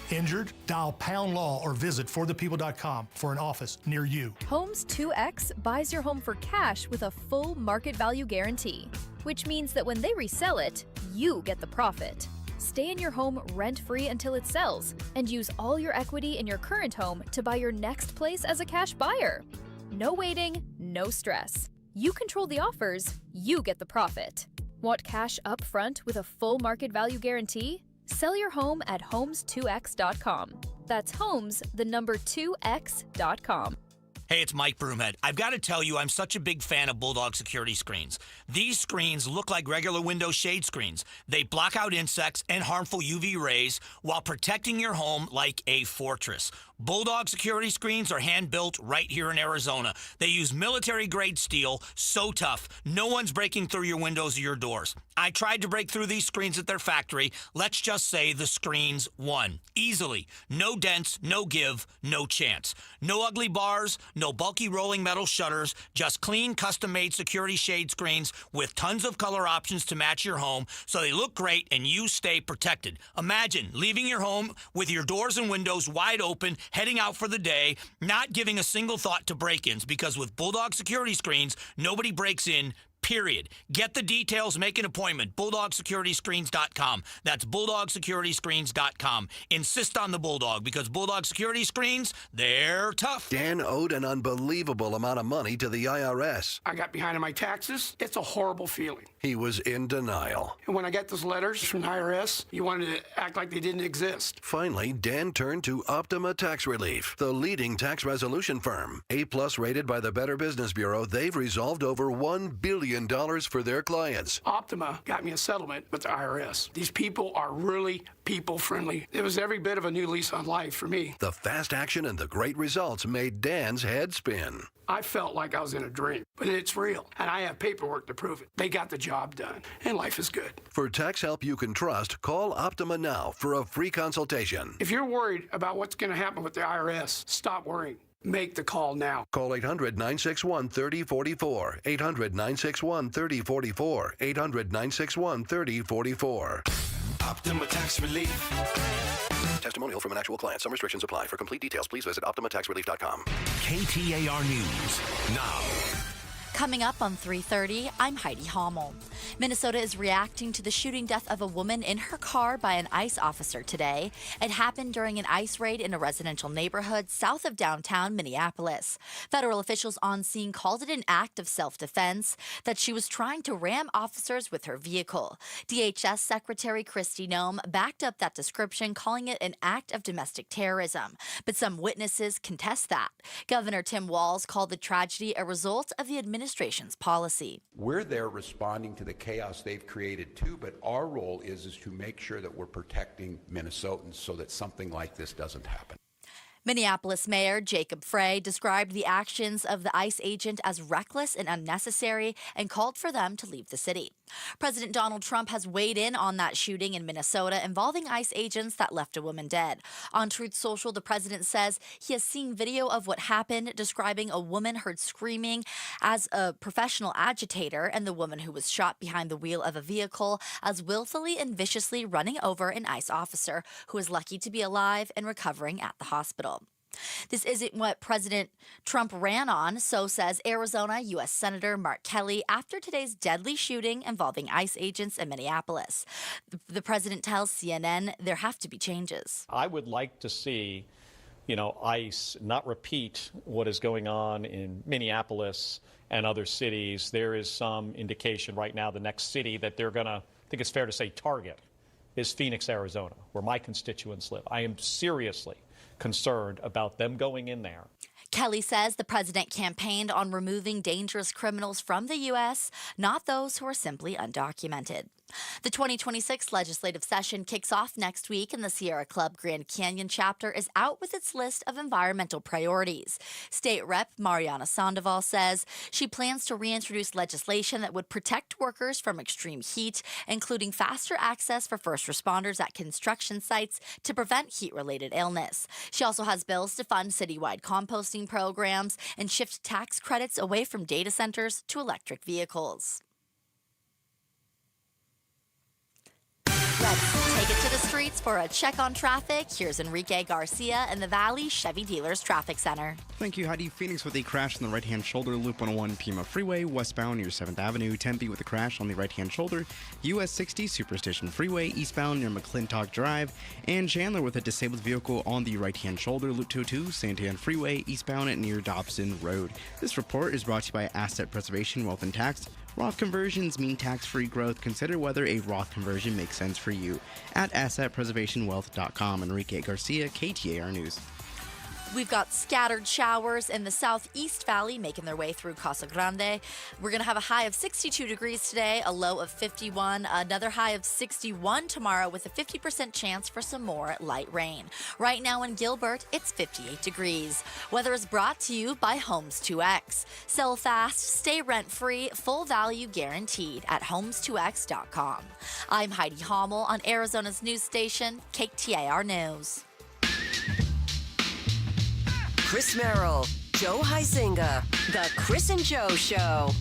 Speaker 18: Injured? Dial pound law or visit forthepeople.com for an office near you.
Speaker 19: Homes 2X buys your home for cash with a full market value guarantee, which means that when they resell it, you get the profit. Stay in your home rent-free until it sells and use all your equity in your current home to buy your next place as a cash buyer. No waiting, no stress. You control the offers, you get the profit. Want cash up front with a full market value guarantee? Sell your home at homes2x.com. That's homes, the number 2x.com.
Speaker 7: Hey, it's Mike Broomhead. I've got to tell you, I'm such a big fan of Bulldog security screens. These screens look like regular window shade screens. They block out insects and harmful UV rays while protecting your home like a fortress. Bulldog security screens are hand-built right here in Arizona. They use military-grade steel, so tough, no one's breaking through your windows or your doors. I tried to break through these screens at their factory. Let's just say the screens won. Easily. No dents, no give, no chance. No ugly bars, no bulky rolling metal shutters, just clean, custom-made security shade screens with tons of color options to match your home so they look great and you stay protected. Imagine leaving your home with your doors and windows wide open, heading out for the day, not giving a single thought to break-ins, because with Bulldog security screens, nobody breaks in, period. Get the details, make an appointment. BulldogSecurityScreens.com. That's BulldogSecurityScreens.com. Insist on the Bulldog, because Bulldog security screens, they're tough.
Speaker 9: Dan owed an unbelievable amount of money to the IRS.
Speaker 10: I got behind on my taxes. It's a horrible feeling.
Speaker 9: He was in denial.
Speaker 10: And when I got those letters from the IRS, you wanted to act like they didn't exist.
Speaker 9: Finally, Dan turned to Optima Tax Relief, the leading tax resolution firm. A-plus rated by the Better Business Bureau, they've resolved over $1 billion for their clients.
Speaker 10: Optima got me a settlement with the IRS. These people are really people-friendly. It was every bit of a new lease on life for me.
Speaker 9: The fast action and the great results made Dan's head spin.
Speaker 10: I felt like I was in a dream, but it's real, and I have paperwork to prove it. They got the job done, and life is good.
Speaker 9: For tax help you can trust, call Optima now for a free consultation.
Speaker 10: If you're worried about what's going to happen with the IRS, stop worrying. Make the call now.
Speaker 9: Call 800-961-3044. 800-961-3044. 800-961-3044.
Speaker 11: Optima Tax Relief.
Speaker 9: Testimonial from an actual client. Some restrictions apply. For complete details, please visit OptimaTaxRelief.com.
Speaker 17: KTAR News now.
Speaker 3: Coming up on 3:30, I'm Heidi Hommel. Minnesota is reacting to the shooting death of a woman in her car by an ICE officer today. It happened during an ICE raid in a residential neighborhood south of downtown Minneapolis. Federal officials on scene called it an act of self-defense, that she was trying to ram officers with her vehicle. DHS Secretary Kristi Noem backed up that description, calling it an act of domestic terrorism. But some witnesses contest that. Governor Tim Walz called the tragedy a result of the administration's policy.
Speaker 20: We're there responding to the chaos they've created too, but our role is to make sure that we're protecting Minnesotans so that something like this doesn't happen.
Speaker 3: Minneapolis Mayor Jacob Frey described the actions of the ICE agent as reckless and unnecessary and called for them to leave the city. President Donald Trump has weighed in on that shooting in Minnesota involving ICE agents that left a woman dead. On Truth Social, the president says he has seen video of what happened, describing a woman heard screaming as a professional agitator and the woman who was shot behind the wheel of a vehicle as willfully and viciously running over an ICE officer who is lucky to be alive and recovering at the hospital. This isn't what President Trump ran on, so says Arizona U.S. Senator Mark Kelly after today's deadly shooting involving ICE agents in Minneapolis. The president tells CNN there have to be changes.
Speaker 26: I would like to see, ICE not repeat what is going on in Minneapolis and other cities. There is some indication right now the next city that they're going to, I think it's fair to say, target is Phoenix, Arizona, where my constituents live. I am seriously concerned about them going in there.
Speaker 3: Kelly says the president campaigned on removing dangerous criminals from the U.S., not those who are simply undocumented. The 2026 legislative session kicks off next week, and the Sierra Club Grand Canyon chapter is out with its list of environmental priorities. State Rep. Mariana Sandoval says she plans to reintroduce legislation that would protect workers from extreme heat, including faster access for first responders at construction sites to prevent heat-related illness. She also has bills to fund citywide composting programs and shift tax credits away from data centers to electric vehicles. Let's take it to the streets for a check on traffic. Here's Enrique Garcia in the Valley Chevy Dealers Traffic Center.
Speaker 24: Thank you, Heidi. Phoenix with a crash on the right-hand shoulder, Loop 101 Pima Freeway, westbound near 7th Avenue. Tempe with a crash on the right-hand shoulder, US 60 Superstition Freeway, eastbound near McClintock Drive. And Chandler with a disabled vehicle on the right-hand shoulder, Loop 202 Santan Freeway, eastbound near Dobson Road. This report is brought to you by Asset Preservation, Wealth and Tax. Roth conversions mean tax-free growth. Consider whether a Roth conversion makes sense for you. At assetpreservationwealth.com, Enrique Garcia, KTAR News.
Speaker 3: We've got scattered showers in the southeast valley making their way through Casa Grande. We're going to have a high of 62 degrees today, a low of 51, another high of 61 tomorrow with a 50% chance for some more light rain. Right now in Gilbert, it's 58 degrees. Weather is brought to you by Homes 2X. Sell fast, stay rent-free, full value guaranteed at homes2x.com. I'm Heidi Hommel on Arizona's news station, KTAR News.
Speaker 4: Chris Merrill, Joe Huizinga, The Chris and Joe Show.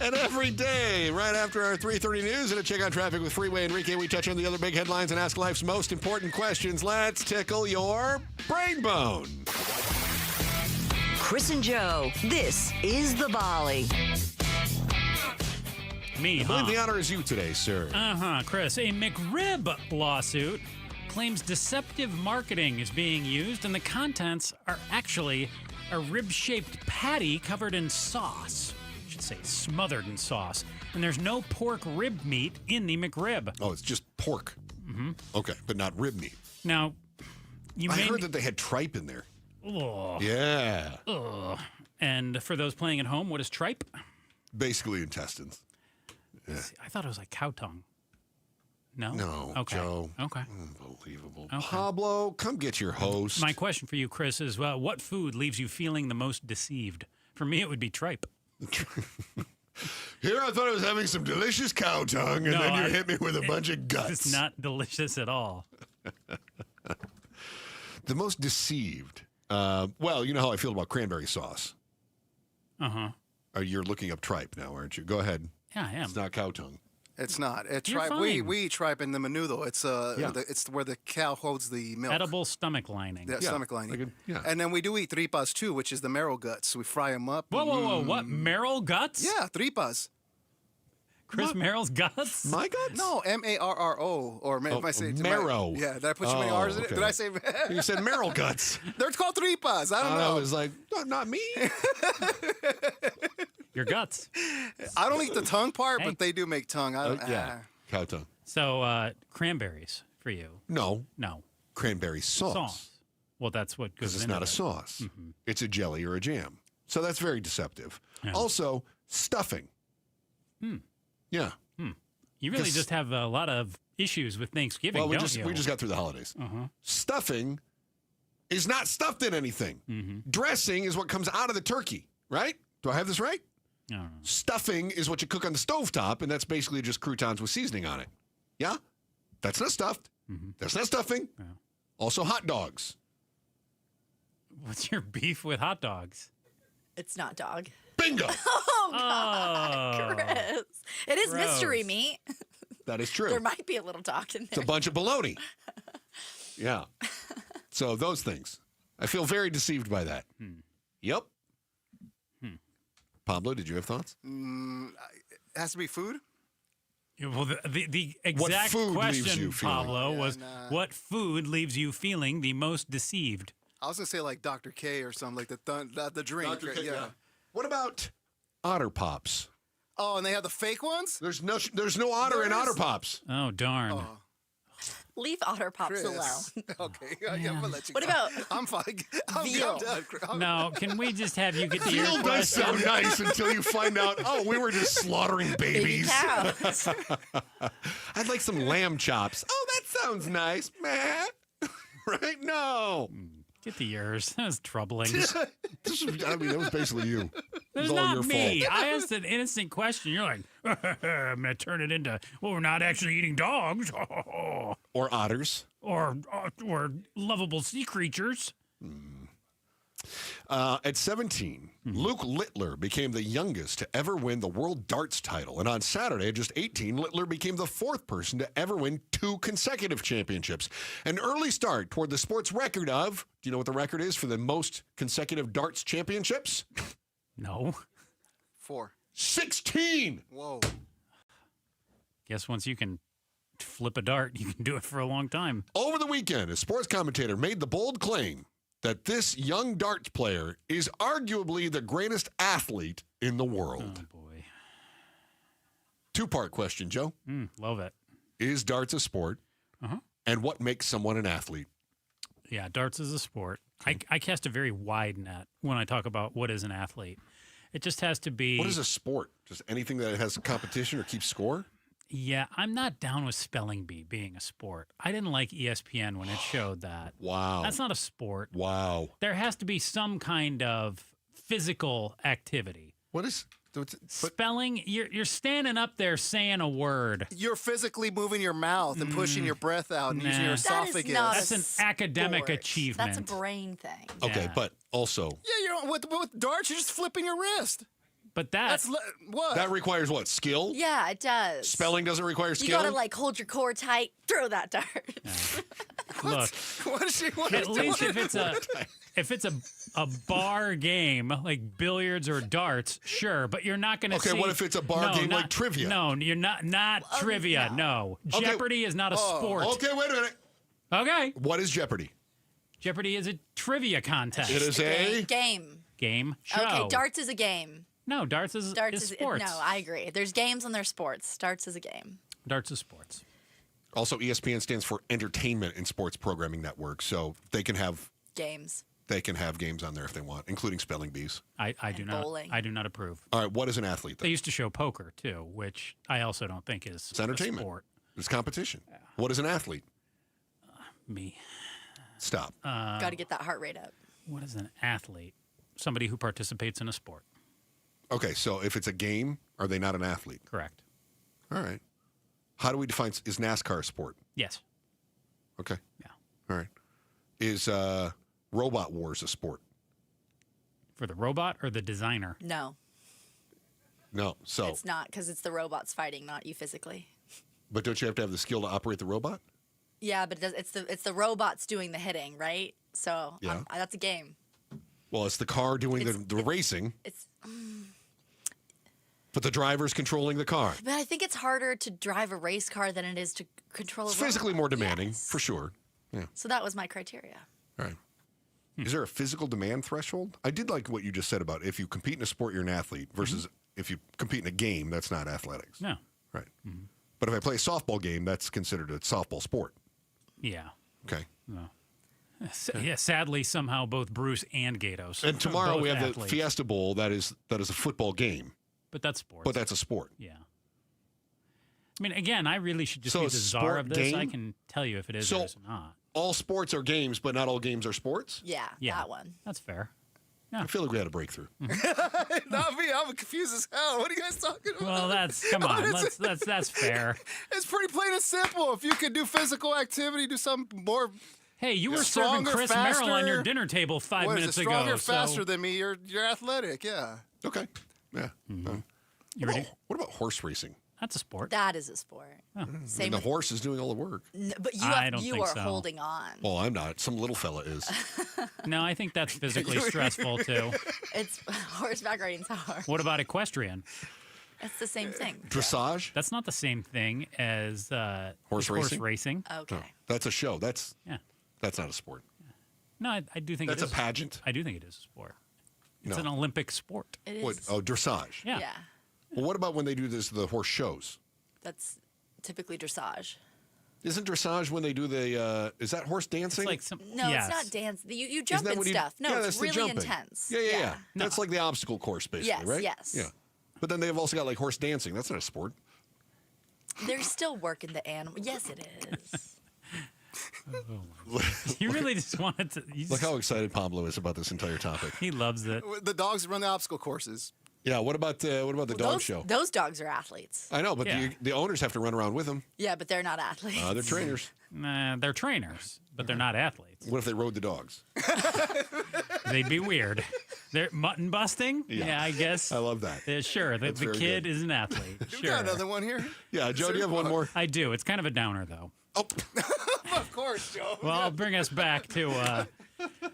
Speaker 6: And every day, right after our 3:30 news and a check on traffic with Freeway Enrique, we touch on the other big headlines and ask life's most important questions. Let's tickle your brain bone.
Speaker 4: Chris and Joe, this is The Volley.
Speaker 8: Me,
Speaker 6: I believe the honor is you today, sir.
Speaker 8: Chris. A McRib lawsuit claims deceptive marketing is being used, and the contents are actually a rib-shaped patty covered in sauce. I should say smothered in sauce. And there's no pork rib meat in the McRib.
Speaker 6: Oh, it's just pork. Mm-hmm. Okay, but not rib meat.
Speaker 8: Now,
Speaker 6: I heard that they had tripe in there.
Speaker 8: Ugh.
Speaker 6: Yeah.
Speaker 8: Ugh. And for those playing at home, what is tripe?
Speaker 6: Basically intestines. Yeah.
Speaker 8: I thought it was like cow tongue. No?
Speaker 6: No,
Speaker 8: Okay.
Speaker 6: Joe.
Speaker 8: Okay.
Speaker 6: Unbelievable.
Speaker 8: Okay.
Speaker 6: Pablo, come get your host.
Speaker 8: My question for you, Chris, is what food leaves you feeling the most deceived? For me, it would be tripe.
Speaker 6: Here I thought I was having some delicious cow tongue, and then you hit me with a bunch of guts.
Speaker 8: It's not delicious at all.
Speaker 6: The most deceived. Well, you know how I feel about cranberry sauce.
Speaker 8: Uh-huh.
Speaker 6: You're looking up tripe now, aren't you? Go ahead.
Speaker 8: Yeah, I am.
Speaker 6: It's not cow tongue.
Speaker 21: It's not. It's
Speaker 8: You're
Speaker 21: tripe.
Speaker 8: fine.
Speaker 21: We eat tripe in the menudo. It's it's where the cow holds the milk.
Speaker 8: Edible stomach lining.
Speaker 21: Yeah, stomach lining.
Speaker 6: Like yeah.
Speaker 21: And then we do eat tripas too, which is the marrow guts. We fry them up.
Speaker 8: Whoa. What? Marrow guts?
Speaker 21: Yeah, tripas.
Speaker 8: Chris Merrill's guts?
Speaker 6: My guts?
Speaker 21: No, M-A-R-R-O. Or if I say
Speaker 6: marrow.
Speaker 21: Did I put too many R's in it?
Speaker 6: Okay.
Speaker 21: Did I say?
Speaker 6: You said marrow guts.
Speaker 21: They're called tripas. I don't know.
Speaker 6: I was like, not me.
Speaker 8: Your guts.
Speaker 21: I don't eat the tongue part,
Speaker 8: Hey.
Speaker 21: but they do make tongue.
Speaker 6: Yeah, cow tongue.
Speaker 8: So, cranberries for you.
Speaker 6: No. Cranberry
Speaker 8: Sauce. Well, that's what goes
Speaker 6: Because it's
Speaker 8: into
Speaker 6: not a
Speaker 8: it.
Speaker 6: sauce.
Speaker 8: Mm-hmm.
Speaker 6: It's a jelly or a jam. So that's very deceptive.
Speaker 8: Yeah.
Speaker 6: Also, stuffing. Yeah.
Speaker 8: You really just have a lot of issues with Thanksgiving,
Speaker 6: Well, we
Speaker 8: don't you?
Speaker 6: just got through the holidays.
Speaker 8: Uh-huh.
Speaker 6: Stuffing is not stuffed in anything.
Speaker 8: Mm-hmm.
Speaker 6: Dressing is what comes out of the turkey, right? Do I have this right?
Speaker 8: I don't know.
Speaker 6: Stuffing is what you cook on the stovetop, and that's basically just croutons with seasoning on it. Yeah? That's not stuffed.
Speaker 8: Mm-hmm.
Speaker 6: That's not stuffing.
Speaker 8: Yeah.
Speaker 6: Also, hot dogs.
Speaker 8: What's your beef with hot dogs?
Speaker 3: It's not dog.
Speaker 6: Bingo!
Speaker 3: Oh, God, Chris. It is
Speaker 8: Gross.
Speaker 3: mystery meat.
Speaker 6: That is true.
Speaker 3: There might be a little dog in
Speaker 6: It's
Speaker 3: there.
Speaker 6: a bunch of baloney. Yeah. So those things. I feel very deceived by that. Yep. Pablo, did you have thoughts?
Speaker 21: It has to be food.
Speaker 8: Well, the
Speaker 6: What
Speaker 8: exact
Speaker 6: food leaves
Speaker 8: question,
Speaker 6: you feeling?
Speaker 8: Pablo,
Speaker 21: Yeah,
Speaker 8: was
Speaker 21: nah.
Speaker 8: what food leaves you feeling the most deceived?
Speaker 21: I was gonna say like Dr. K or something like the drink.
Speaker 6: Dr. K,
Speaker 21: yeah.
Speaker 6: What about Otter Pops?
Speaker 21: Oh, and they have the fake ones.
Speaker 6: There's no Otter
Speaker 21: There
Speaker 6: in
Speaker 21: is?
Speaker 6: Otter Pops.
Speaker 8: Oh, darn.
Speaker 21: Oh,
Speaker 3: Leave Otter Pops
Speaker 21: Chris.
Speaker 3: alone.
Speaker 21: Okay, yeah, I'm gonna let you.
Speaker 3: What
Speaker 21: go.
Speaker 3: about
Speaker 21: I'm fine. I'm
Speaker 3: veal?
Speaker 21: done.
Speaker 8: Now, can we just have you get to your
Speaker 6: Veal does
Speaker 8: question?
Speaker 6: sound nice until you find out, we were just slaughtering babies.
Speaker 3: cows.
Speaker 6: I'd like some lamb chops. Oh, that sounds nice, man. Right? No.
Speaker 8: Get to yours. That was troubling.
Speaker 6: That was basically you.
Speaker 8: That's
Speaker 6: all your
Speaker 8: not me.
Speaker 6: fault.
Speaker 8: I asked an innocent question. You're like, I'm going to turn it into, we're not actually eating dogs.
Speaker 6: Or otters.
Speaker 8: or lovable sea creatures.
Speaker 6: At 17, Luke Littler became the youngest to ever win the World Darts title. And on Saturday, at just 18, Littler became the fourth person to ever win 2 consecutive championships. An early start toward the sport's record of, do you know what the record is for the most consecutive darts championships?
Speaker 8: No.
Speaker 21: 4.
Speaker 6: 16!
Speaker 21: Whoa.
Speaker 8: Guess once you can flip a dart, you can do it for a long time.
Speaker 6: Over the weekend, a sports commentator made the bold claim that this young darts player is arguably the greatest athlete in the world.
Speaker 8: Oh, boy.
Speaker 6: Two-part question, Joe.
Speaker 8: Love it.
Speaker 6: Is darts a sport?
Speaker 8: Uh-huh.
Speaker 6: And what makes someone an athlete?
Speaker 8: Yeah, darts is a sport. I cast a very wide net when I talk about what is an athlete. It just has to be...
Speaker 6: What is a sport? Just anything that has competition or keeps score?
Speaker 8: Yeah, I'm not down with spelling bee being a sport. I didn't like ESPN when it showed that.
Speaker 6: Wow.
Speaker 8: That's not a sport.
Speaker 6: Wow.
Speaker 8: There has to be some kind of physical activity.
Speaker 6: What is...
Speaker 8: Spelling, you're standing up there saying a word.
Speaker 21: You're physically moving your mouth and pushing your breath out and using your esophagus.
Speaker 3: That is not
Speaker 8: That's an academic
Speaker 3: sport.
Speaker 8: achievement.
Speaker 3: That's a brain thing.
Speaker 6: Okay, but also...
Speaker 21: Yeah, with darts, you're just flipping your wrist.
Speaker 8: But that's
Speaker 21: what?
Speaker 6: That requires what? Skill?
Speaker 3: Yeah, it does.
Speaker 6: Spelling doesn't require
Speaker 3: You
Speaker 6: skill?
Speaker 3: gotta like hold your core tight, throw that dart.
Speaker 8: Look, at least if it's a bar game like billiards or darts, sure, but you're not going to see...
Speaker 6: Okay, what if it's a bar game like trivia?
Speaker 8: No, you're not trivia, no.
Speaker 6: Okay.
Speaker 8: Jeopardy is not a sport.
Speaker 6: Okay, wait a minute.
Speaker 8: Okay.
Speaker 6: What is Jeopardy?
Speaker 8: Jeopardy is a trivia contest.
Speaker 6: It is a...
Speaker 3: Game.
Speaker 8: Show.
Speaker 3: Okay, darts is a game.
Speaker 8: No, darts is sports.
Speaker 3: No, I agree. There's games and there's sports. Darts is a game.
Speaker 8: Darts is sports.
Speaker 6: Also, ESPN stands for Entertainment and Sports Programming Network, so they can have
Speaker 3: games.
Speaker 6: They can have games on there if they want, including spelling bees.
Speaker 8: I do not.
Speaker 3: bowling.
Speaker 8: I do not approve.
Speaker 6: All right, what is an athlete?
Speaker 8: They used to show poker too, which I also don't think is
Speaker 6: It's entertainment.
Speaker 8: a sport.
Speaker 6: It's competition. Yeah. What is an athlete?
Speaker 8: Me.
Speaker 6: Stop.
Speaker 3: Got to get that heart rate up.
Speaker 8: What is an athlete? Somebody who participates in a sport.
Speaker 6: Okay, so if it's a game, are they not an athlete?
Speaker 8: Correct.
Speaker 6: All right. How do we define, is NASCAR a sport?
Speaker 8: Yes.
Speaker 6: Okay.
Speaker 8: Yeah.
Speaker 6: All right. Is Robot Wars a sport?
Speaker 8: For the robot or the designer?
Speaker 3: No,
Speaker 6: No. So.
Speaker 3: it's not because it's the robots fighting, not you physically.
Speaker 6: But don't you have to have the skill to operate the robot?
Speaker 3: Yeah, but it's the robots doing the hitting, right? So
Speaker 6: Yeah.
Speaker 3: that's a game.
Speaker 6: Well, it's the car doing the racing.
Speaker 3: It's.
Speaker 6: But the driver's controlling the car.
Speaker 3: But I think it's harder to drive a race car than it is to control a
Speaker 6: It's
Speaker 3: robot.
Speaker 6: physically more demanding, for sure. Yeah.
Speaker 3: So that was my criteria.
Speaker 6: All right. Is there a physical demand threshold? I did like what you just said about if you compete in a sport, you're an athlete, versus if you compete in a game, that's not athletics.
Speaker 8: No.
Speaker 6: Right. But if I play a softball game, that's considered a softball sport.
Speaker 8: Yeah.
Speaker 6: Okay.
Speaker 8: No. Yeah, sadly, somehow both Bruce and Gatos.
Speaker 6: And tomorrow
Speaker 8: both
Speaker 6: we have
Speaker 8: athletes.
Speaker 6: the Fiesta Bowl. That is a football game.
Speaker 8: But that's sports.
Speaker 6: But that's a sport.
Speaker 8: Yeah. I mean, again, I really should just
Speaker 6: So
Speaker 8: be
Speaker 6: a
Speaker 8: the czar
Speaker 6: sport
Speaker 8: of this.
Speaker 6: game?
Speaker 8: I can tell you if it is or is not.
Speaker 6: All sports are games, but not all games are sports?
Speaker 3: Yeah,
Speaker 8: Yeah.
Speaker 3: that one.
Speaker 8: That's fair.
Speaker 6: I feel like we had a breakthrough.
Speaker 21: Not me. I'm confused as hell. What are you guys talking about?
Speaker 8: Well, come on. That's fair.
Speaker 21: It's pretty plain and simple. If you can do physical activity, do something more.
Speaker 8: Hey, you were
Speaker 21: stronger,
Speaker 8: serving Chris
Speaker 21: faster.
Speaker 8: Merrill on your dinner table 5
Speaker 21: What is
Speaker 8: minutes
Speaker 21: it,
Speaker 8: ago.
Speaker 21: stronger,
Speaker 8: so-
Speaker 21: faster than me. You're athletic. Yeah.
Speaker 6: Okay. Yeah.
Speaker 8: You ready?
Speaker 6: What about horse racing?
Speaker 8: That's a sport.
Speaker 3: That is a sport. Same
Speaker 6: And the
Speaker 3: with-
Speaker 6: horse is doing all the work.
Speaker 3: But
Speaker 8: I don't
Speaker 3: you
Speaker 8: think
Speaker 3: are
Speaker 8: so.
Speaker 3: holding on.
Speaker 6: Well, I'm not. Some little fella is.
Speaker 8: No, I think that's physically stressful too.
Speaker 3: It's horseback riding's hard.
Speaker 8: What about equestrian?
Speaker 3: It's the same thing.
Speaker 6: Dressage?
Speaker 8: That's not the same thing as
Speaker 6: Horse racing?
Speaker 8: racing.
Speaker 3: Okay.
Speaker 6: No, that's a show. That's
Speaker 8: Yeah.
Speaker 6: That's not a sport.
Speaker 8: No, I do think
Speaker 6: That's
Speaker 8: it is
Speaker 6: a pageant.
Speaker 8: I do think it is a sport. It's
Speaker 6: No.
Speaker 8: an Olympic sport.
Speaker 3: It
Speaker 6: What?
Speaker 3: is.
Speaker 6: Oh, dressage.
Speaker 8: Yeah.
Speaker 3: Yeah.
Speaker 6: Well, what about when they do the horse shows?
Speaker 3: That's typically dressage.
Speaker 6: Isn't dressage when they do the? Is that horse dancing?
Speaker 8: It's like some.
Speaker 3: No,
Speaker 8: yes.
Speaker 3: it's not dance. You
Speaker 6: Isn't
Speaker 3: jump
Speaker 6: that
Speaker 3: and
Speaker 6: when you-
Speaker 3: stuff. No,
Speaker 6: yeah,
Speaker 3: it's
Speaker 6: that's the
Speaker 3: really
Speaker 6: jumping.
Speaker 3: intense.
Speaker 6: Yeah. That's like the obstacle course, basically,
Speaker 3: Yes,
Speaker 6: right?
Speaker 3: yes.
Speaker 6: Yeah. But then they've also got like horse dancing. That's not a sport.
Speaker 3: They're still working the animal. Yes, it is.
Speaker 8: You really just wanted to.
Speaker 6: Look how excited Pablo is about this entire topic.
Speaker 8: He loves it.
Speaker 21: The dogs run the obstacle courses.
Speaker 6: Yeah. What about the dog show?
Speaker 3: Those dogs are athletes.
Speaker 6: I know, but
Speaker 8: Yeah.
Speaker 6: the owners have to run around with them.
Speaker 3: Yeah, but they're not athletes.
Speaker 6: They're trainers.
Speaker 8: Nah, they're trainers, but they're not athletes.
Speaker 6: What if they rode the dogs?
Speaker 8: They'd be weird. They're mutton busting. Yeah, I guess.
Speaker 6: I love that.
Speaker 8: Sure, the
Speaker 6: That's very
Speaker 8: kid
Speaker 6: good.
Speaker 8: is an athlete.
Speaker 21: We
Speaker 8: Sure.
Speaker 21: got another one here.
Speaker 6: Yeah, Joe, do you have one more?
Speaker 8: I do. It's kind of a downer, though.
Speaker 6: Oh,
Speaker 21: Of course, Joe.
Speaker 8: Well, I'll bring us back to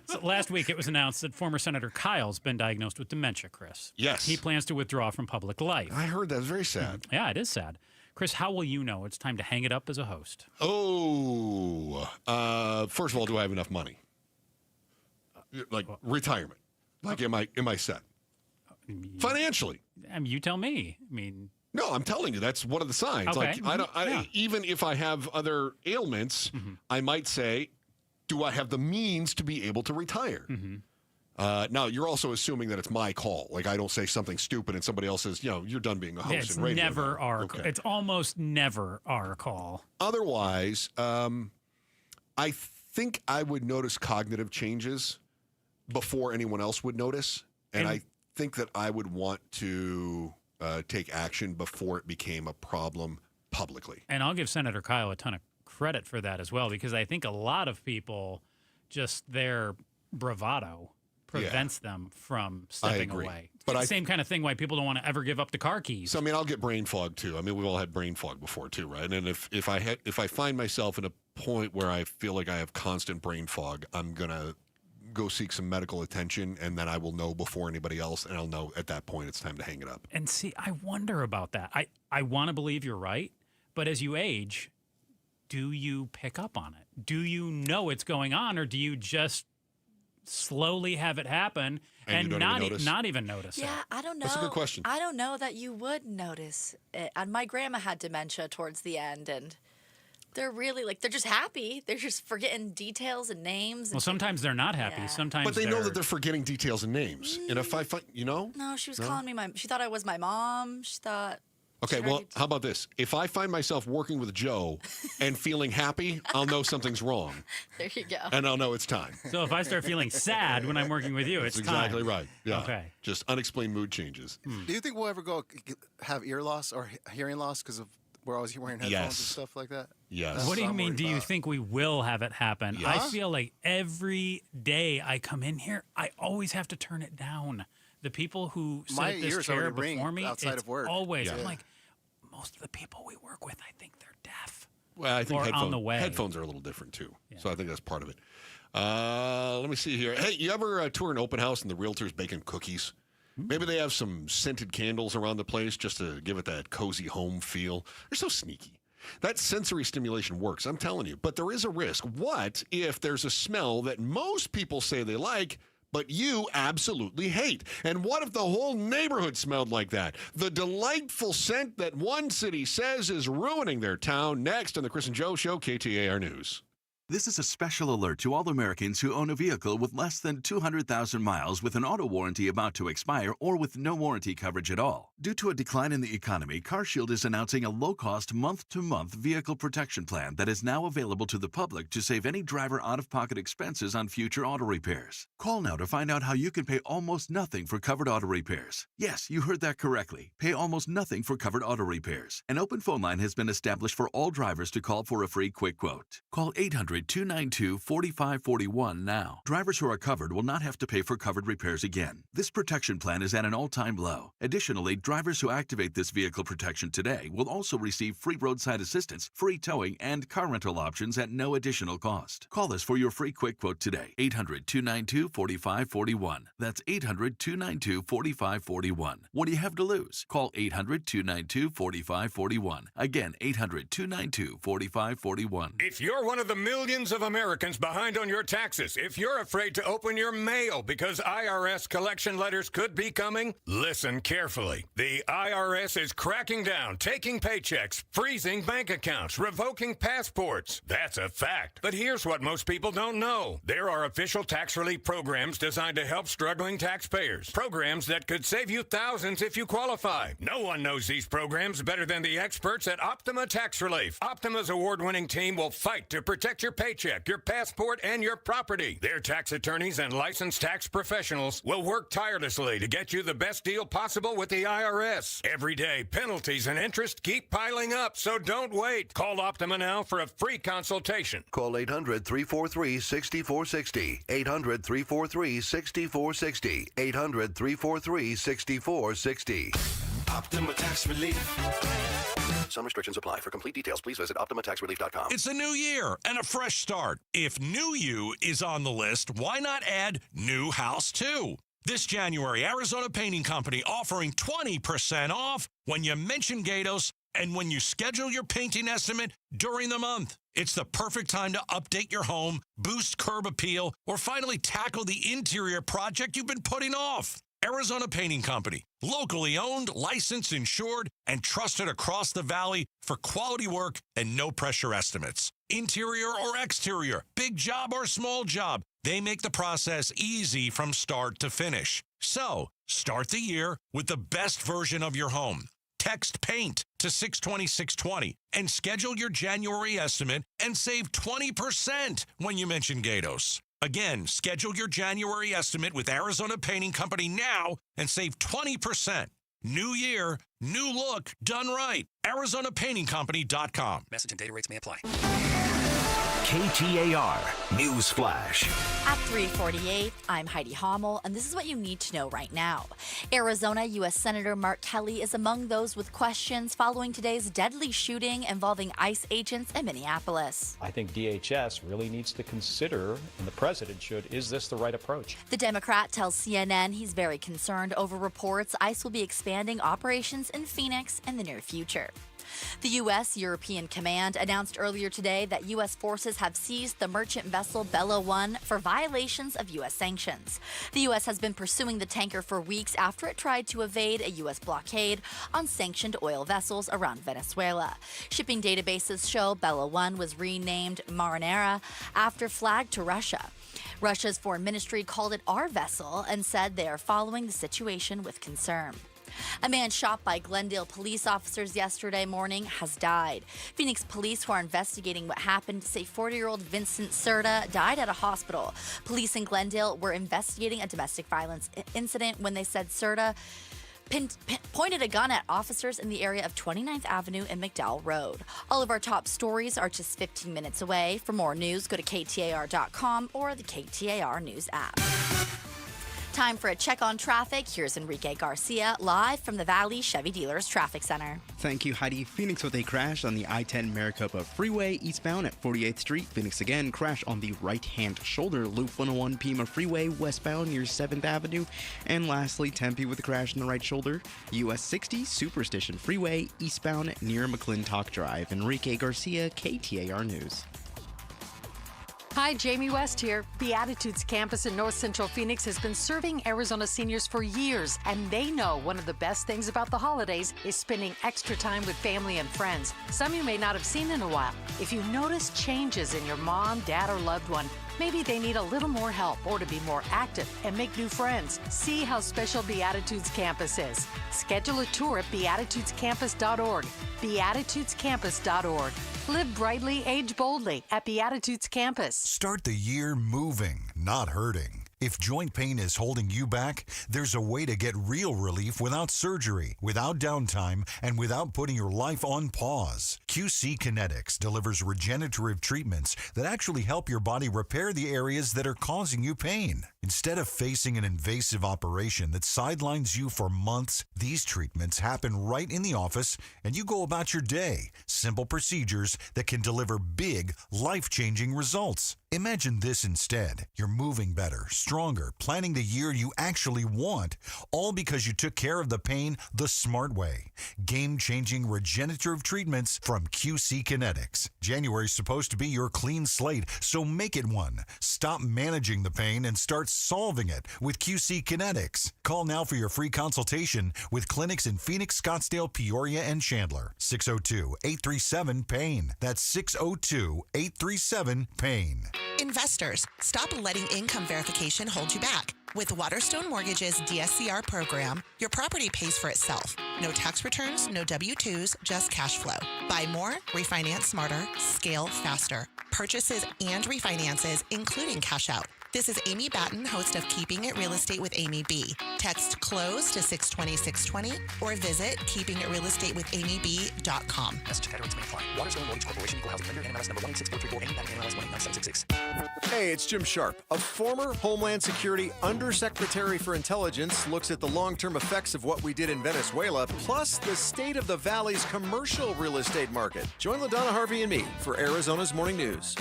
Speaker 8: so last week it was announced that former Senator Kyle's been diagnosed with dementia, Chris.
Speaker 6: Yes.
Speaker 8: He plans to withdraw from public life.
Speaker 6: I heard that. It was very sad.
Speaker 8: Yeah, it is sad. Chris, how will you know it's time to hang it up as a host?
Speaker 6: Oh, first of all, do I have enough money? Like retirement? Like, am I set financially?
Speaker 8: I mean, you tell me. I mean,
Speaker 6: No, I'm telling you, that's one of the signs.
Speaker 8: Okay.
Speaker 6: Like, even if I have other ailments, I might say, do I have the means to be able to retire? Now, you're also assuming that it's my call. Like, I don't say something stupid and somebody else says, you're done being a host in radio.
Speaker 8: It's never our call. It's almost never our call.
Speaker 6: Otherwise, I think I would notice cognitive changes before anyone else would notice. And I think that I would want to take action before it became a problem publicly.
Speaker 8: And I'll give Senator Kyle a ton of credit for that as well, because I think a lot of people, just their bravado prevents them from stepping away. But it's the same kind of thing why people don't want to ever give up the car keys.
Speaker 6: So, I mean, I'll get brain fog, too. I mean, we've all had brain fog before, too, right? And if I find myself in a point where I feel like I have constant brain fog, I'm going to go seek some medical attention, and then I will know before anybody else, and I'll know at that point it's time to hang it up.
Speaker 8: And see, I wonder about that. I want to believe you're right, but as you age, do you pick up on it? Do you know it's going on, or do you just slowly have it happen and not even notice it?
Speaker 3: Yeah, I don't know.
Speaker 6: That's a good question.
Speaker 3: I don't know that you would notice it. And my grandma had dementia towards the end, and they're really they're just happy. They're just forgetting details and names.
Speaker 8: Well, sometimes they're not happy. Sometimes,
Speaker 6: but they know that they're forgetting details and names. And if I find,
Speaker 3: No, she was calling me she thought I was my mom. She thought.
Speaker 6: Okay, well, how about this? If I find myself working with Joe and feeling happy, I'll know something's wrong.
Speaker 3: There you go.
Speaker 6: And I'll know it's time.
Speaker 8: So if I start feeling sad when I'm working with you, it's
Speaker 6: That's
Speaker 8: time.
Speaker 6: exactly right. Yeah.
Speaker 8: Okay.
Speaker 6: Just unexplained mood changes.
Speaker 21: Do you think we'll ever have ear loss or hearing loss because of we're always wearing headphones and stuff like that?
Speaker 6: Yes.
Speaker 8: What do you mean? Do you think we will have it happen?
Speaker 21: Yeah.
Speaker 8: I feel like every day I come in here, I always have to turn it down. The people who sit
Speaker 21: My
Speaker 8: at this
Speaker 21: ears
Speaker 8: chair
Speaker 21: already ring
Speaker 8: before me,
Speaker 21: outside
Speaker 8: it's
Speaker 21: of work.
Speaker 8: always.
Speaker 21: Yeah.
Speaker 8: I'm like, most of the people we work with, I think they're deaf.
Speaker 6: Well, I think
Speaker 8: or on the way.
Speaker 6: Headphones are a little different, too. Yeah. So I think that's part of it. Let me see here. Hey, you ever tour an open house and the realtor's baking cookies? Maybe they have some scented candles around the place just to give it that cozy home feel. They're so sneaky. That sensory stimulation works, I'm telling you. But there is a risk. What if there's a smell that most people say they like, but you absolutely hate? And what if the whole neighborhood smelled like that? The delightful scent that one city says is ruining their town. Next on the Chris and Joe Show, KTAR News.
Speaker 1: This is a special alert to all Americans who own a vehicle with less than 200,000 miles with an auto warranty about to expire or with no warranty coverage at all. Due to a decline in the economy, CarShield is announcing a low-cost month-to-month vehicle protection plan that is now available to the public to save any driver out-of-pocket expenses on future auto repairs. Call now to find out how you can pay almost nothing for covered auto repairs. Yes, you heard that correctly. Pay almost nothing for covered auto repairs. An open phone line has been established for all drivers to call for a free quick quote. Call 800-292-4541 now. Drivers who are covered will not have to pay for covered repairs again. This protection plan is at an all-time low. Additionally, drivers who activate this vehicle protection today will also receive free roadside assistance, free towing, and car rental options at no additional cost. Call us for your free quick quote today. 800-292-4541. That's 800-292-4541. What do you have to lose? Call 800-292-4541. Again, 800-292-4541.
Speaker 13: If you're one of the millions of Americans behind on your taxes, if you're afraid to open your mail because IRS collection letters could be coming, listen carefully. The IRS is cracking down, taking paychecks, freezing bank accounts, revoking passports. That's a fact. But here's what most people don't know. There are official tax relief programs designed to help struggling taxpayers. Programs that could save you thousands if you qualify. No one knows these programs better than the experts at Optima Tax Relief. Optima's award-winning team will fight to protect your paycheck, your passport, and your property. Their tax attorneys and licensed tax professionals will work tirelessly to get you the best deal possible with the IRS. Every day, penalties and interest keep piling up, so don't wait. Call Optima now for a free consultation.
Speaker 9: Call 800-343-6460. 800-343-6460. 800-343-6460.
Speaker 11: Optima Tax Relief.
Speaker 9: Some restrictions apply. For complete details, please visit OptimaTaxRelief.com.
Speaker 14: It's a new year and a fresh start. If New You is on the list, why not add New House too? This January, Arizona Painting Company offering 20% off when you mention Gatos and when you schedule your painting estimate during the month. It's the perfect time to update your home, boost curb appeal, or finally tackle the interior project you've been putting off. Arizona Painting Company, locally owned, licensed, insured, and trusted across the valley for quality work and no-pressure estimates. Interior or exterior, big job or small job, they make the process easy from start to finish. So, start the year with the best version of your home. Text PAINT to 620-620 and schedule your January estimate and save 20% when you mention Gatos. Again, schedule your January estimate with Arizona Painting Company now and save 20%. New year, new look, done right. ArizonaPaintingCompany.com.
Speaker 12: Message and data rates may apply.
Speaker 17: KTAR News Flash.
Speaker 3: At 3:48, I'm Heidi Hommel, and this is what you need to know right now. Arizona U.S. Senator Mark Kelly is among those with questions following today's deadly shooting involving ICE agents in Minneapolis.
Speaker 26: I think DHS really needs to consider, and the president should, is this the right approach?
Speaker 3: The Democrat tells CNN he's very concerned over reports ICE will be expanding operations in Phoenix in the near future. The U.S. European Command announced earlier today that U.S. forces have seized the merchant vessel Bella 1 for violations of U.S. sanctions. The U.S. has been pursuing the tanker for weeks after it tried to evade a U.S. blockade on sanctioned oil vessels around Venezuela. Shipping databases show Bella 1 was renamed Marinera after flag to Russia. Russia's foreign ministry called it our vessel and said they are following the situation with concern. A man shot by Glendale police officers yesterday morning has died. Phoenix police, who are investigating what happened, say 40-year-old Vincent Serta died at a hospital. Police in Glendale were investigating a domestic violence incident when they said Serta pointed a gun at officers in the area of 29th Avenue and McDowell Road. All of our top stories are just 15 minutes away. For more news, go to KTAR.com or the KTAR News app. Time for a check on traffic. Here's Enrique Garcia, live from the Valley Chevy Dealers Traffic Center.
Speaker 24: Thank you, Heidi. Phoenix with a crash on the I-10 Maricopa Freeway eastbound at 48th Street. Phoenix again, crash on the right-hand shoulder, Loop 101 Pima Freeway westbound near 7th Avenue. And lastly, Tempe with a crash on the right shoulder, US 60 Superstition Freeway eastbound near McClintock Drive. Enrique Garcia, KTAR News.
Speaker 2: Hi, Jamie West here. Beatitudes campus in North Central Phoenix has been serving Arizona seniors for years, and they know one of the best things about the holidays is spending extra time with family and friends, some you may not have seen in a while. If you notice changes in your mom, dad, or loved one, maybe they need a little more help or to be more active and make new friends. See how special Beatitudes Campus is. Schedule a tour at beatitudescampus.org. Beatitudescampus.org. Live brightly, age boldly at Beatitudes Campus.
Speaker 5: Start the year moving, not hurting. If joint pain is holding you back, there's a way to get real relief without surgery, without downtime, and without putting your life on pause. QC Kinetics delivers regenerative treatments that actually help your body repair the areas that are causing you pain. Instead of facing an invasive operation that sidelines you for months, these treatments happen right in the office and you go about your day. Simple procedures that can deliver big, life-changing results. Imagine this instead. You're moving better, stronger, planning the year you actually want, all because you took care of the pain the smart way. Game-changing regenerative treatments from QC Kinetics. January's supposed to be your clean slate, so make it one. Stop managing the pain and start solving it with QC Kinetics. Call now for your free consultation with clinics in Phoenix, Scottsdale, Peoria, and Chandler. 602-837-PAIN. That's 602-837-PAIN.
Speaker 16: Investors, stop letting income verification hold you back. With Waterstone Mortgage's DSCR program, your property pays for itself. No tax returns, no W-2s, just cash flow. Buy more, refinance smarter, scale faster. Purchases and refinances, including cash out. This is Amy Batten, host of Keeping It Real Estate with Amy B. Text CLOSE to 620-620 or visit keepingitrealestatewithamyb.com.
Speaker 12: Message and data rates may apply. Waterstone Mortgage Corporation, Equal Housing Lender, NMLS number 18644, NMLS 1897666.
Speaker 22: Hey, it's Jim Sharp. A former Homeland Security Undersecretary for Intelligence looks at the long-term effects of what we did in Venezuela, plus the state of the Valley's commercial real estate market. Join LaDonna Harvey and me for Arizona's Morning News.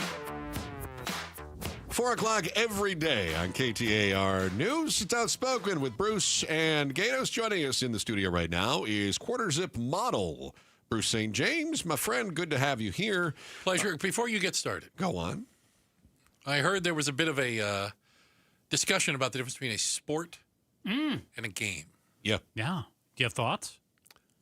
Speaker 6: 4 o'clock every day on KTAR News. It's Outspoken with Bruce and Gatos. Joining us in the studio right now is Quarter Zip model Bruce St. James. My friend, good to have you here.
Speaker 23: Pleasure. Before you get started.
Speaker 6: Go on.
Speaker 23: I heard there was a bit of a discussion about the difference between a sport and a game.
Speaker 6: Yeah.
Speaker 8: Yeah. Do you have thoughts?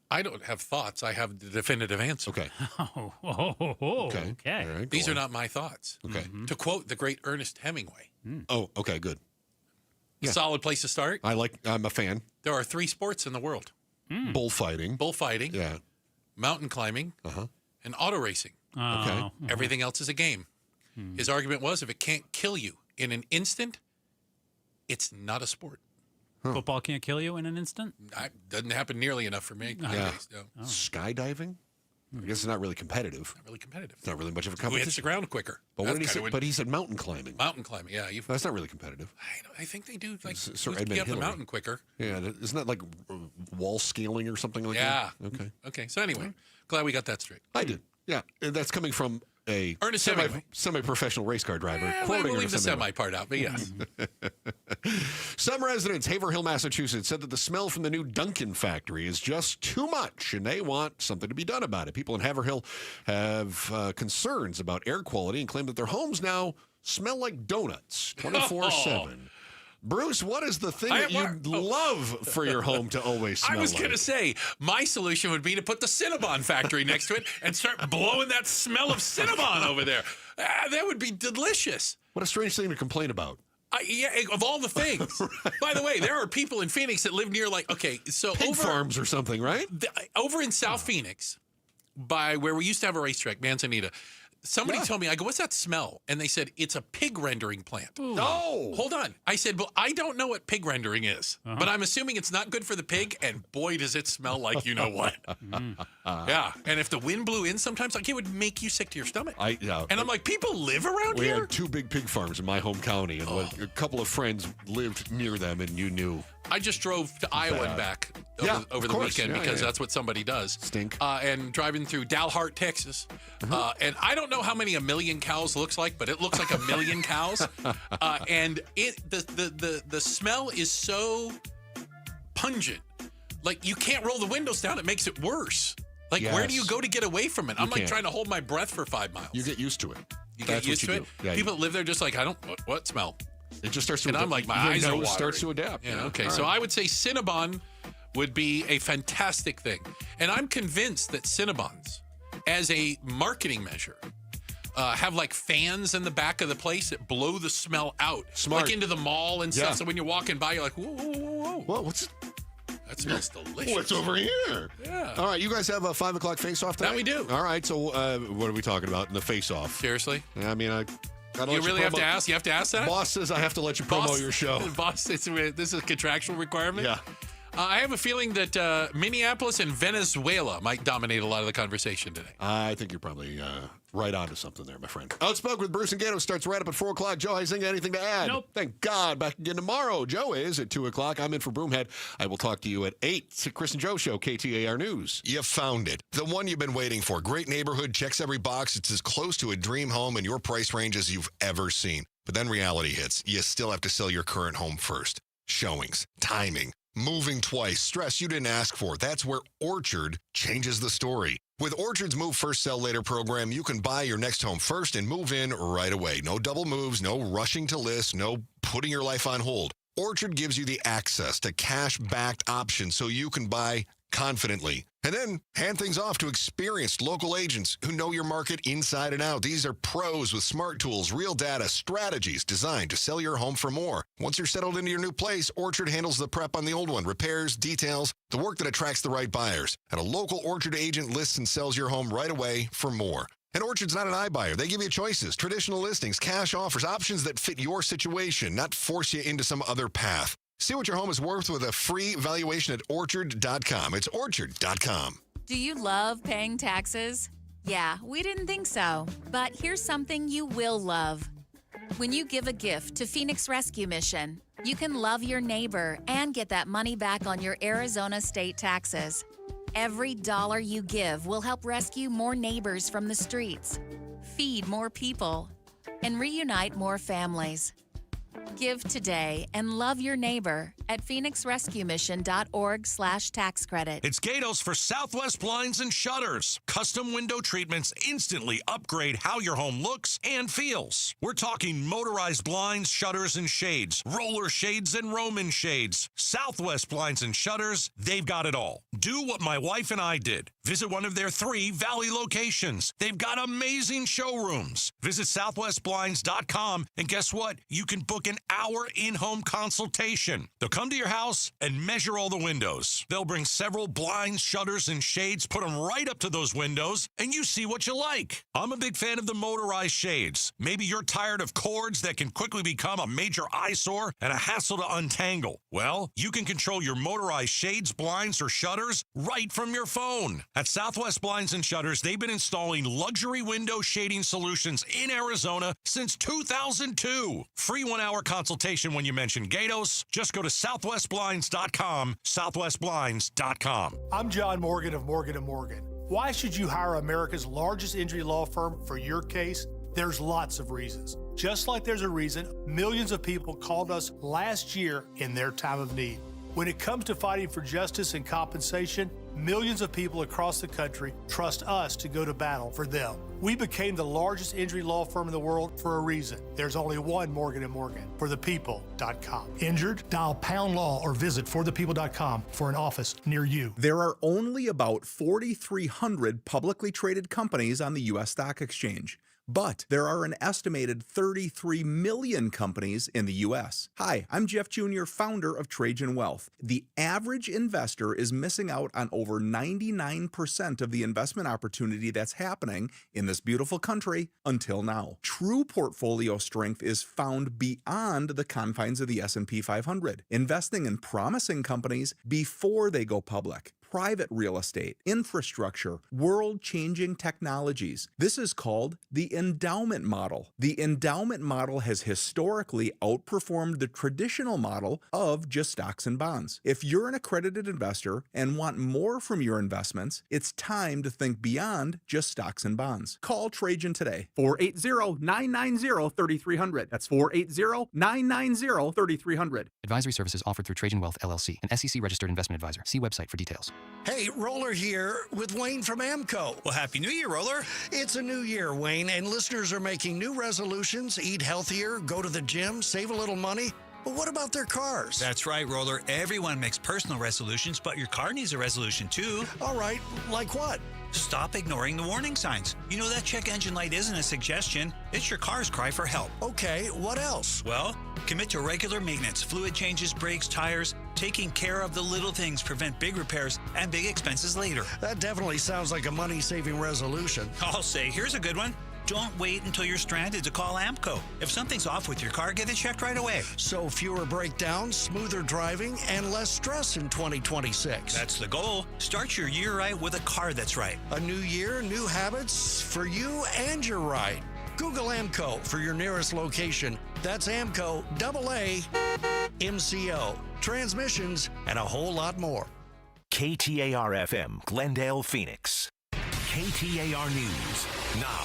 Speaker 23: I don't have thoughts. I have the definitive answer.
Speaker 6: Okay.
Speaker 8: Okay.
Speaker 6: All right,
Speaker 23: These
Speaker 6: go
Speaker 23: are
Speaker 6: on.
Speaker 23: not my thoughts.
Speaker 6: Okay.
Speaker 23: To quote the great Ernest Hemingway,
Speaker 6: Oh, okay, good. Yeah.
Speaker 23: solid place to start.
Speaker 6: I'm a fan.
Speaker 23: There are 3 sports in the world.
Speaker 6: Bullfighting.
Speaker 23: Bullfighting,
Speaker 6: Yeah.
Speaker 23: mountain climbing,
Speaker 6: Uh-huh.
Speaker 23: and auto racing.
Speaker 6: Okay.
Speaker 23: Everything else is a game. His argument was if it can't kill you in an instant, it's not a sport.
Speaker 8: Football can't kill you in an instant?
Speaker 23: Doesn't happen nearly enough for me.
Speaker 6: Yeah.
Speaker 23: nowadays, no.
Speaker 6: Skydiving? I guess it's not really competitive.
Speaker 23: Not really competitive.
Speaker 6: It's not really much of a
Speaker 23: Who
Speaker 6: competition.
Speaker 23: hits the ground quicker?
Speaker 6: But what
Speaker 23: That's
Speaker 6: did he
Speaker 23: kinda
Speaker 6: say?
Speaker 23: what-
Speaker 6: But he said mountain climbing.
Speaker 23: Mountain climbing, yeah.
Speaker 6: That's not really competitive.
Speaker 23: I think they do. Like,
Speaker 6: Sir
Speaker 23: who's
Speaker 6: Edmund
Speaker 23: get up the
Speaker 6: Hillary.
Speaker 23: mountain quicker?
Speaker 6: Yeah, isn't that like wall scaling or something like
Speaker 23: Yeah.
Speaker 6: that? Okay.
Speaker 23: Okay. So anyway, glad we got that straight.
Speaker 6: I did. Yeah, and that's coming from a
Speaker 23: Ernest Hemingway.
Speaker 6: semi-professional race car driver.
Speaker 23: We'll
Speaker 6: quoting
Speaker 23: leave the
Speaker 6: Ernest
Speaker 23: semi
Speaker 6: Hemingway.
Speaker 23: part out, but yes.
Speaker 6: Some residents, Haverhill, Massachusetts, said that the smell from the new Dunkin' factory is just too much, and they want something to be done about it. People in Haverhill have concerns about air quality and claim that their homes now smell like donuts 24/7. Bruce, what is the thing that you'd love for your home to always smell
Speaker 23: I was
Speaker 6: like?
Speaker 23: going to say, my solution would be to put the Cinnabon factory next to it and start blowing that smell of Cinnabon over there. That would be delicious.
Speaker 6: What a strange thing to complain about.
Speaker 23: Yeah, of all the things. By the way, there are people in Phoenix that live near, like, okay, so
Speaker 6: Pig farms or something, right?
Speaker 23: Over in South Phoenix, by where we used to have a racetrack, Manzanita, somebody told me, I go, what's that smell? And they said, it's a pig rendering plant.
Speaker 6: No.
Speaker 23: Hold on. I said, well, I don't know what pig rendering is, but I'm assuming it's not good for the pig, and boy, does it smell like you know what. Yeah, and if the wind blew in sometimes, like, it would make you sick to your stomach. And I'm like, people live around
Speaker 6: We
Speaker 23: here?
Speaker 6: had 2 big pig farms in my home county, and like, a couple of friends lived near them, and you knew.
Speaker 23: I just drove to Iowa and back over the
Speaker 6: course.
Speaker 23: weekend
Speaker 6: Yeah,
Speaker 23: because
Speaker 6: yeah.
Speaker 23: that's what somebody does.
Speaker 6: Stink.
Speaker 23: And driving through Dalhart, Texas. And I don't know how many a million cows looks like, but it looks like a million cows. And the smell is so pungent. Like, you can't roll the windows down. It makes it worse. Like, where do you
Speaker 6: Yes.
Speaker 23: go to get away from it? I'm like
Speaker 6: can't.
Speaker 23: trying to hold my breath for 5 miles.
Speaker 6: You get used to it.
Speaker 23: You
Speaker 6: That's
Speaker 23: get used
Speaker 6: what
Speaker 23: to
Speaker 6: you
Speaker 23: it?
Speaker 6: do. Yeah,
Speaker 23: People that live there just like, what smell?
Speaker 6: It just starts to
Speaker 23: And I'm like, my
Speaker 6: your
Speaker 23: eyes are
Speaker 6: nose
Speaker 23: watering.
Speaker 6: starts to adapt.
Speaker 23: Yeah, okay.
Speaker 6: All
Speaker 23: So
Speaker 6: right.
Speaker 23: I would say Cinnabon would be a fantastic thing. And I'm convinced that Cinnabons, as a marketing measure, have like fans in the back of the place that blow the smell out.
Speaker 6: Smart.
Speaker 23: Like into the mall and stuff.
Speaker 6: Yeah.
Speaker 23: So when you're walking by, you're like, whoa, whoa, whoa, whoa.
Speaker 6: Well, what's
Speaker 23: That smells delicious.
Speaker 6: what's over here?
Speaker 23: Yeah.
Speaker 6: All right, you guys have a 5 o'clock face-off tonight?
Speaker 23: That we do.
Speaker 6: All right, so what are we talking about in the face-off?
Speaker 23: Seriously?
Speaker 6: I mean, I gotta
Speaker 23: You
Speaker 6: let
Speaker 23: really have to
Speaker 6: promo-
Speaker 23: ask? You have to ask that?
Speaker 6: Boss says I have to let you promo your show.
Speaker 23: Boss, this is a contractual requirement?
Speaker 6: Yeah.
Speaker 23: I have a feeling that Minneapolis and Venezuela might dominate a lot of the conversation today.
Speaker 6: I think you're probably right onto something there, my friend. Outspoken with Bruce and Gato starts right up at 4 o'clock. Joe Huizinga, anything to add?
Speaker 8: Nope.
Speaker 6: Thank God. Back again tomorrow. Joe is at 2 o'clock. I'm in for Broomhead. I will talk to you at 8. It's Chris and Joe Show, KTAR News.
Speaker 7: You found it. The one you've been waiting for. Great neighborhood, checks every box. It's as close to a dream home in your price range as you've ever seen. But then reality hits. You still have to sell your current home first. Showings, timing, moving twice, stress you didn't ask for. That's where Orchard changes the story. With Orchard's Move First, Sell Later program, you can buy your next home first and move in right away. No double moves, no rushing to list, no putting your life on hold. Orchard gives you the access to cash-backed options so you can buy confidently. And then hand things off to experienced local agents who know your market inside and out. These are pros with smart tools, real data, strategies designed to sell your home for more. Once you're settled into your new place, Orchard handles the prep on the old one, repairs, details, the work that attracts the right buyers. And a local Orchard agent lists and sells your home right away for more. And Orchard's not an iBuyer. They give you choices, traditional listings, cash offers, options that fit your situation, not force you into some other path. See what your home is worth with a free valuation at Orchard.com. It's Orchard.com.
Speaker 10: Do you love paying taxes? Yeah, we didn't think so. But here's something you will love. When you give a gift to Phoenix Rescue Mission, you can love your neighbor and get that money back on your Arizona state taxes. Every dollar you give will help rescue more neighbors from the streets, feed more people, and reunite more families. Give today and love your neighbor at phoenixrescuemission.org/tax credit.
Speaker 14: It's Gatos for Southwest Blinds and Shutters. Custom window treatments instantly upgrade how your home looks and feels. We're talking motorized blinds, shutters, and shades, roller shades, and Roman shades. Southwest Blinds and Shutters, they've got it all. Do what my wife and I did. Visit one of their 3 Valley locations. They've got amazing showrooms. Visit southwestblinds.com, and guess what? You can book an hour in-home consultation. They'll come to your house and measure all the windows. They'll bring several blinds, shutters, and shades, put them right up to those windows, and you see what you like. I'm a big fan of the motorized shades. Maybe you're tired of cords that can quickly become a major eyesore and a hassle to untangle. Well, you can control your motorized shades, blinds, or shutters right from your phone. At Southwest Blinds and Shutters, they've been installing luxury window shading solutions in Arizona since 2002. Free 1-hour consultation when you mention Gatos. Just go to southwestblinds.com, southwestblinds.com.
Speaker 4: I'm John Morgan of Morgan & Morgan. Why should you hire America's largest injury law firm for your case? There's lots of reasons. Just like there's a reason millions of people called us last year in their time of need. When it comes to fighting for justice and compensation, millions of people across the country trust us to go to battle for them. We became the largest injury law firm in the world for a reason. There's only one Morgan & Morgan, forthepeople.com. Injured? Dial pound law or visit forthepeople.com for an office near you.
Speaker 15: There are only about 4,300 publicly traded companies on the U.S. Stock Exchange. But there are an estimated 33 million companies in the U.S. Hi, I'm Jeff Jr., founder of Trajan Wealth. The average investor is missing out on over 99% of the investment opportunity that's happening in this beautiful country until now. True portfolio strength is found beyond the confines of the S&P 500, investing in promising companies before they go public. Private real estate, infrastructure, world-changing technologies. This is called the endowment model. The endowment model has historically outperformed the traditional model of just stocks and bonds. If you're an accredited investor and want more from your investments, it's time to think beyond just stocks and bonds. Call Trajan today. 480-990-3300. That's 480-990-3300.
Speaker 18: Advisory services offered through Trajan Wealth, LLC, an SEC-registered investment advisor. See website for details.
Speaker 19: Hey, Roller here with Wayne from AMCO.
Speaker 20: Well, Happy New Year, Roller.
Speaker 19: It's a new year, Wayne, and listeners are making new resolutions, eat healthier, go to the gym, save a little money. But what about their cars?
Speaker 20: That's right, Roller. Everyone makes personal resolutions, but your car needs a resolution, too.
Speaker 19: All right, like what?
Speaker 20: Stop ignoring the warning signs. You know that check engine light isn't a suggestion. It's your car's cry for help.
Speaker 19: Okay, what else?
Speaker 20: Well, commit to regular maintenance, fluid changes, brakes, tires. Taking care of the little things prevent big repairs and big expenses later.
Speaker 19: That definitely sounds like a money-saving resolution.
Speaker 20: I'll say, here's a good one. Don't wait until you're stranded to call AMCO. If something's off with your car, get it checked right away.
Speaker 19: So fewer breakdowns, smoother driving, and less stress in 2026.
Speaker 20: That's the goal. Start your year right with a car that's right.
Speaker 19: A new year, new habits for you and your ride. Google AMCO for your nearest location. That's AMCO, AA, MCO, transmissions, and a whole lot more.
Speaker 17: KTAR-FM, Glendale, Phoenix. KTAR News now.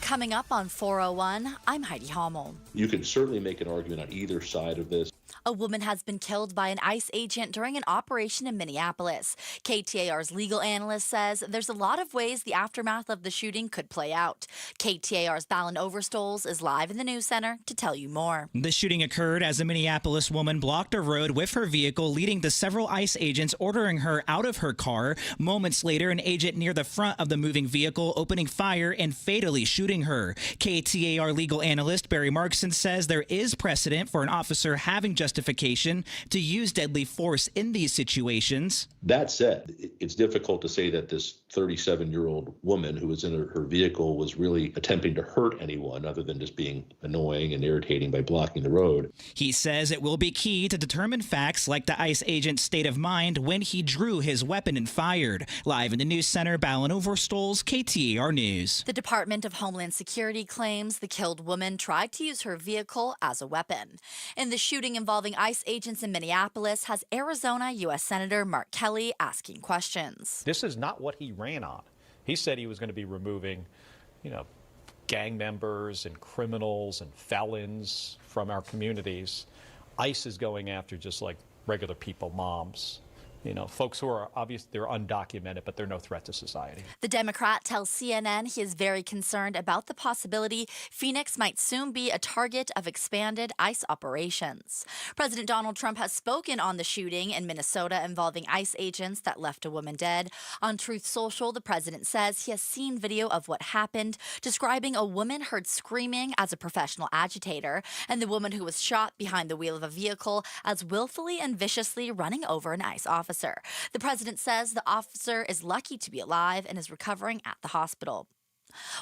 Speaker 3: Coming up on 401, I'm Heidi Hommel.
Speaker 25: You could certainly make an argument on either side of this.
Speaker 3: A woman has been killed by an ICE agent during an operation in Minneapolis. KTAR's legal analyst says there's a lot of ways the aftermath of the shooting could play out. KTAR's Balin Overstoles is live in the news center to tell you more.
Speaker 27: The shooting occurred as a Minneapolis woman blocked a road with her vehicle, leading to several ICE agents ordering her out of her car. Moments later, an agent near the front of the moving vehicle opening fire and fatally shooting her. KTAR legal analyst Barry Markson says there is precedent for an officer having justification to use deadly force in these situations.
Speaker 25: That said, it's difficult to say that this 37-year-old woman who was in her vehicle was really attempting to hurt anyone other than just being annoying and irritating by blocking the road.
Speaker 27: He says it will be key to determine facts like the ICE agent's state of mind when he drew his weapon and fired. Live in the news center, Balin Overstoles, KTAR News.
Speaker 3: The Department of Homeland Security claims the killed woman tried to use her vehicle as a weapon. In the shooting involving ICE agents in Minneapolis has Arizona U.S. Senator Mark Kelly asking questions.
Speaker 26: This is not what he ran on. He said he was going to be removing, gang members and criminals and felons from our communities, ICE is going after just like regular people, moms. Folks who are obviously, they're undocumented, but they're no threat to society.
Speaker 3: The Democrat tells CNN he is very concerned about the possibility Phoenix might soon be a target of expanded ICE operations. President Donald Trump has spoken on the shooting in Minnesota involving ICE agents that left a woman dead. On Truth Social, the president says he has seen video of what happened, describing a woman heard screaming as a professional agitator, and the woman who was shot behind the wheel of a vehicle as willfully and viciously running over an ICE officer. The president says the officer is lucky to be alive and is recovering at the hospital.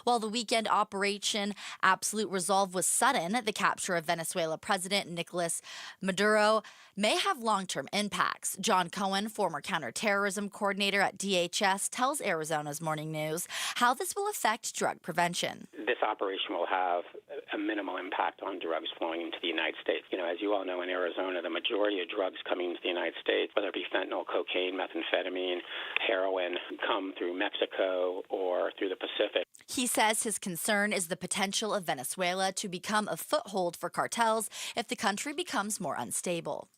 Speaker 3: While the weekend Operation Absolute Resolve was sudden, the capture of Venezuela President Nicolas Maduro may have long-term impacts. John Cohen, former counterterrorism coordinator at DHS, tells Arizona's Morning News how this will affect drug prevention.
Speaker 1: This operation will have a minimal impact on drugs flowing into the United States. As you all know, in Arizona, the majority of drugs coming into the United States, whether it be fentanyl, cocaine, methamphetamine, heroin, come through Mexico or through the Pacific.
Speaker 3: He says his concern is the potential of Venezuela to become a foothold for cartels if the country becomes more unstable.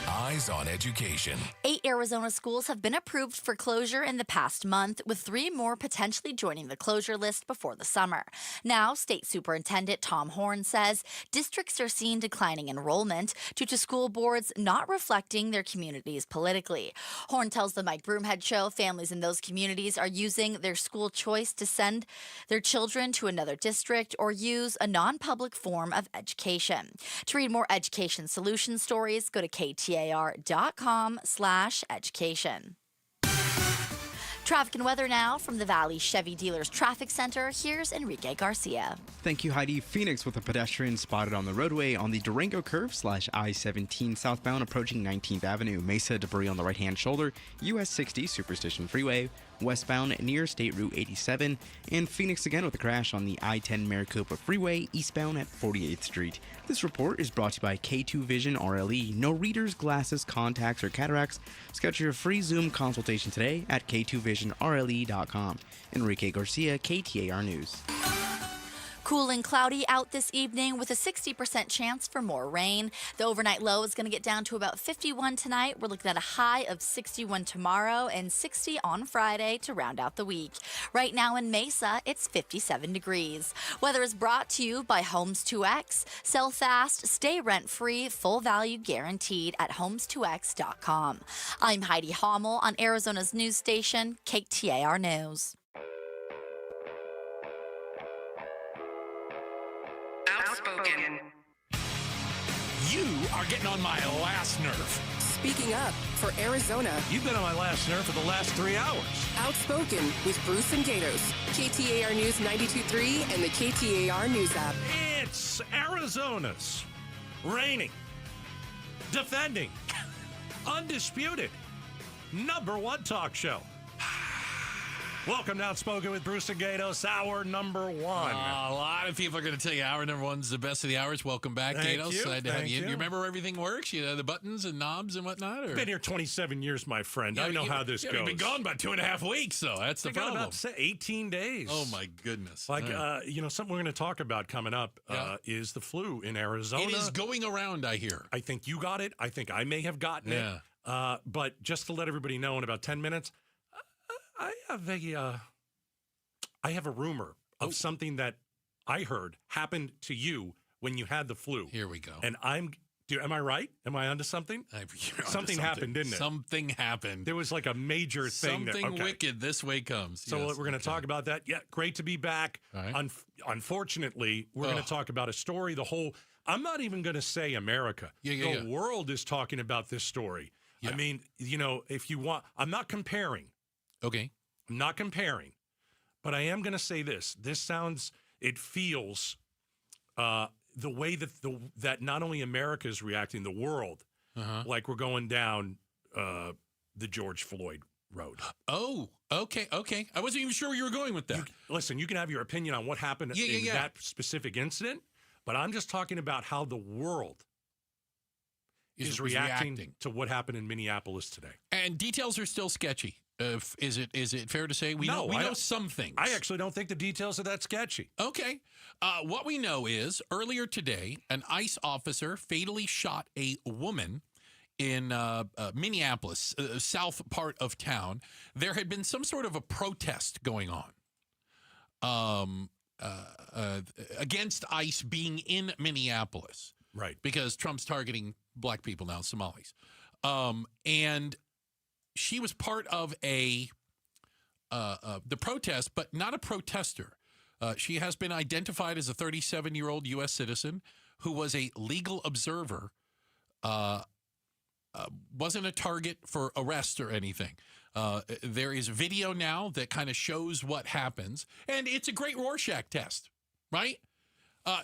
Speaker 2: Eyes on Education.
Speaker 3: 8 Arizona schools have been approved for closure in the past month, with 3 more potentially joining the closure list before the summer. Now, State Superintendent Tom Horn says districts are seeing declining enrollment due to school boards not reflecting their communities politically. Horn tells the Mike Broomhead Show families in those communities are using their school choice to send their children to another district or use a non-public form of education. To read more education solution stories, go to KTAR.com/education. Traffic and weather now from the Valley Chevy Dealers Traffic Center. Here's Enrique Garcia.
Speaker 9: Thank you, Heidi. Phoenix with a pedestrian spotted on the roadway on the Durango curve /I-17 southbound approaching 19th Avenue. Mesa debris on the right-hand shoulder. US 60 Superstition Freeway. Westbound near State Route 87. And Phoenix again with a crash on the I-10 Maricopa Freeway eastbound at 48th Street. This report is brought to you by K2 Vision RLE. No readers, glasses, contacts, or cataracts. Schedule your free Zoom consultation today at k2visionrle.com. Enrique Garcia, KTAR News.
Speaker 3: Cool and cloudy out this evening with a 60% chance for more rain. The overnight low is going to get down to about 51 tonight. We're looking at a high of 61 tomorrow and 60 on Friday to round out the week. Right now in Mesa, it's 57 degrees. Weather is brought to you by Homes 2X. Sell fast, stay rent-free, full value guaranteed at homes2x.com. I'm Heidi Hommel on Arizona's news station, KTAR News.
Speaker 11: Outspoken.
Speaker 14: You are getting on my last nerve.
Speaker 11: Speaking up for Arizona.
Speaker 14: You've been on my last nerve for the last 3 hours.
Speaker 11: Outspoken with Bruce and Gatos. KTAR News 92.3 and the KTAR News app.
Speaker 14: It's Arizona's reigning, defending, undisputed #1 talk show. Welcome to Outspoken with Bruce and Gatos, hour number 1.
Speaker 23: A lot of people are going to tell you hour number 1 is the best of the hours. Welcome back,
Speaker 14: Thank
Speaker 23: Gatos.
Speaker 14: you.
Speaker 23: Glad to have
Speaker 14: Thank
Speaker 23: you in.
Speaker 14: you.
Speaker 23: You remember where everything works? You know, the buttons and knobs and whatnot? Or?
Speaker 14: I've been here 27 years, my friend. I know how this goes.
Speaker 23: You've been gone about 2.5 weeks, so that's the problem.
Speaker 14: About 18 days.
Speaker 23: Oh, my goodness.
Speaker 14: Like, something we're going to talk about coming up is the flu in Arizona.
Speaker 23: It is going around, I hear.
Speaker 14: I think you got it. I think I may have gotten it. But just to let everybody know, in about 10 minutes, I have a rumor of something that I heard happened to you when you had the flu.
Speaker 23: Here we go.
Speaker 14: And am I right? Am I onto something? Something happened, didn't it?
Speaker 23: Something happened.
Speaker 14: There was like a major thing.
Speaker 23: Something wicked this way comes.
Speaker 14: So we're going to talk about that. Yeah, great to be back.
Speaker 23: Right.
Speaker 14: Unfortunately, we're going to talk about a story. I'm not even going to say America. The world is talking about this story. Yeah. I mean, if you want, I'm not comparing.
Speaker 23: Okay.
Speaker 14: I'm not comparing. But I am going to say this. It feels the way that not only America is reacting, the world, like we're going down the George Floyd road.
Speaker 23: Oh, okay. I wasn't even sure where you were going with that.
Speaker 14: Listen, you can have your opinion on what happened in that specific incident, but I'm just talking about how the world is reacting to what happened in Minneapolis today.
Speaker 23: And details are still sketchy. Is it fair to say we know some things?
Speaker 2: I actually don't think the details are that sketchy.
Speaker 23: Okay. What we know is earlier today, an ICE officer fatally shot a woman in Minneapolis, south part of town. There had been some sort of a protest going on against ICE being in Minneapolis.
Speaker 2: Right.
Speaker 23: Because Trump's targeting black people now, Somalis. And she was part of the protest, but not a protester. She has been identified as a 37-year-old U.S. citizen who was a legal observer, wasn't a target for arrest or anything. There is video now that kind of shows what happens, and it's a great Rorschach test, right?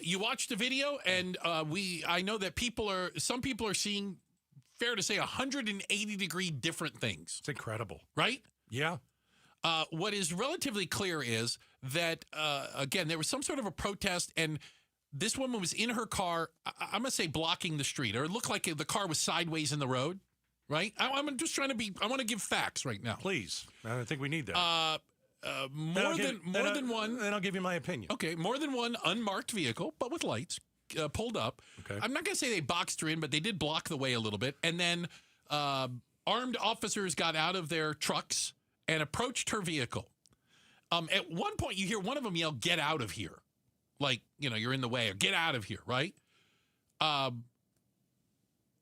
Speaker 23: You watch the video, and I know that some people are seeing, fair to say, 180-degree different things.
Speaker 2: It's incredible.
Speaker 23: Right?
Speaker 2: Yeah.
Speaker 23: What is relatively clear is that, again, there was some sort of a protest, and this woman was in her car, I'm going to say blocking the street, or it looked like the car was sideways in the road, right? I'm just trying to I want to give facts right now.
Speaker 2: Please. I think we need that.
Speaker 23: More than one.
Speaker 2: Then I'll give you my opinion.
Speaker 23: Okay, more than one unmarked vehicle, but with lights, pulled up.
Speaker 2: Okay.
Speaker 23: I'm not going to say they boxed her in, but they did block the way a little bit. And then armed officers got out of their trucks and approached her vehicle. At one point, you hear one of them yell, "Get out of here." Like, you're in the way, or get out of here, right?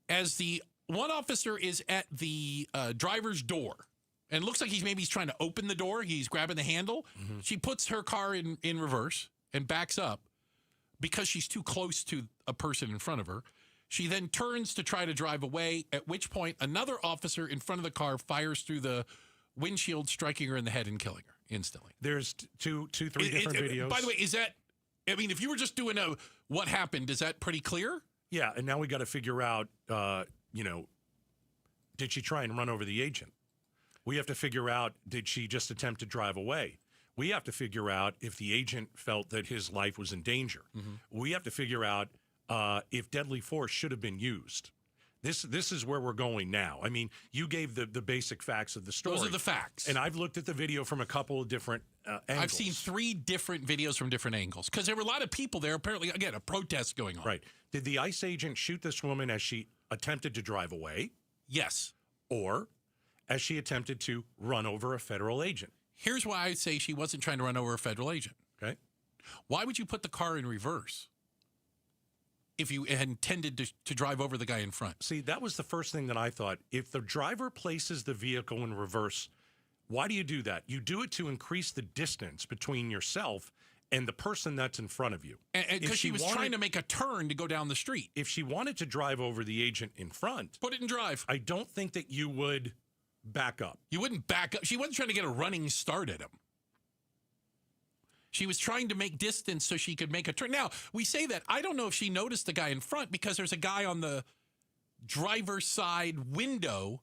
Speaker 23: As the one officer is at the driver's door, and looks like he's trying to open the door. He's grabbing the handle. Mm-hmm. She puts her car in reverse and backs up because she's too close to a person in front of her. She then turns to try to drive away, at which point another officer in front of the car fires through the windshield, striking her in the head and killing her instantly.
Speaker 2: There's three different videos.
Speaker 23: By the way, is that, if you were just doing what happened, is that pretty clear?
Speaker 2: Yeah, and now we got to figure out, did she try and run over the agent? We have to figure out, did she just attempt to drive away? We have to figure out if the agent felt that his life was in danger. Mm-hmm. We have to figure out if deadly force should have been used. This is where we're going now. I mean, you gave the basic facts of the story.
Speaker 23: Those are the facts.
Speaker 2: And I've looked at the video from a couple of different angles.
Speaker 23: I've seen 3 different videos from different angles because there were a lot of people there. Apparently, again, a protest going on.
Speaker 2: Right. Did the ICE agent shoot this woman as she attempted to drive away?
Speaker 23: Yes.
Speaker 2: Or as she attempted to run over a federal agent?
Speaker 23: Here's why I say she wasn't trying to run over a federal agent.
Speaker 2: Okay.
Speaker 23: Why would you put the car in reverse if you had intended to drive over the guy in front?
Speaker 2: See, that was the first thing that I thought. If the driver places the vehicle in reverse, why do you do that? You do it to increase the distance between yourself and the person that's in front of you.
Speaker 23: Because she was trying to make a turn to go down the street.
Speaker 2: If she wanted to drive over the agent in front,
Speaker 23: put it in drive.
Speaker 2: I don't think that you would back up.
Speaker 23: You wouldn't back up. She wasn't trying to get a running start at him. She was trying to make distance so she could make a turn. Now, we say that. I don't know if she noticed the guy in front because there's a guy on the driver's side window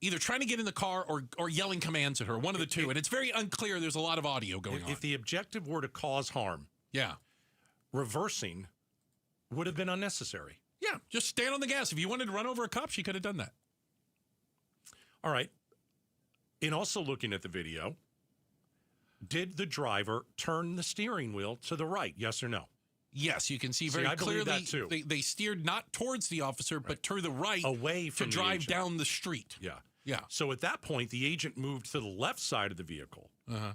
Speaker 23: either trying to get in the car or yelling commands at her, one of the two. And it's very unclear. There's a lot of audio going on.
Speaker 2: If the objective were to cause harm, reversing would have been unnecessary.
Speaker 23: Yeah, just stand on the gas. If you wanted to run over a cop, she could have done that.
Speaker 2: All right. In also looking at the video, did the driver turn the steering wheel to the right? Yes or no?
Speaker 23: Yes, you can see very clearly
Speaker 2: that too.
Speaker 23: They steered not towards the officer, but to the right,
Speaker 2: away from
Speaker 23: to drive down the street.
Speaker 2: Yeah. So at that point, the agent moved to the left side of the vehicle.
Speaker 23: Uh-huh.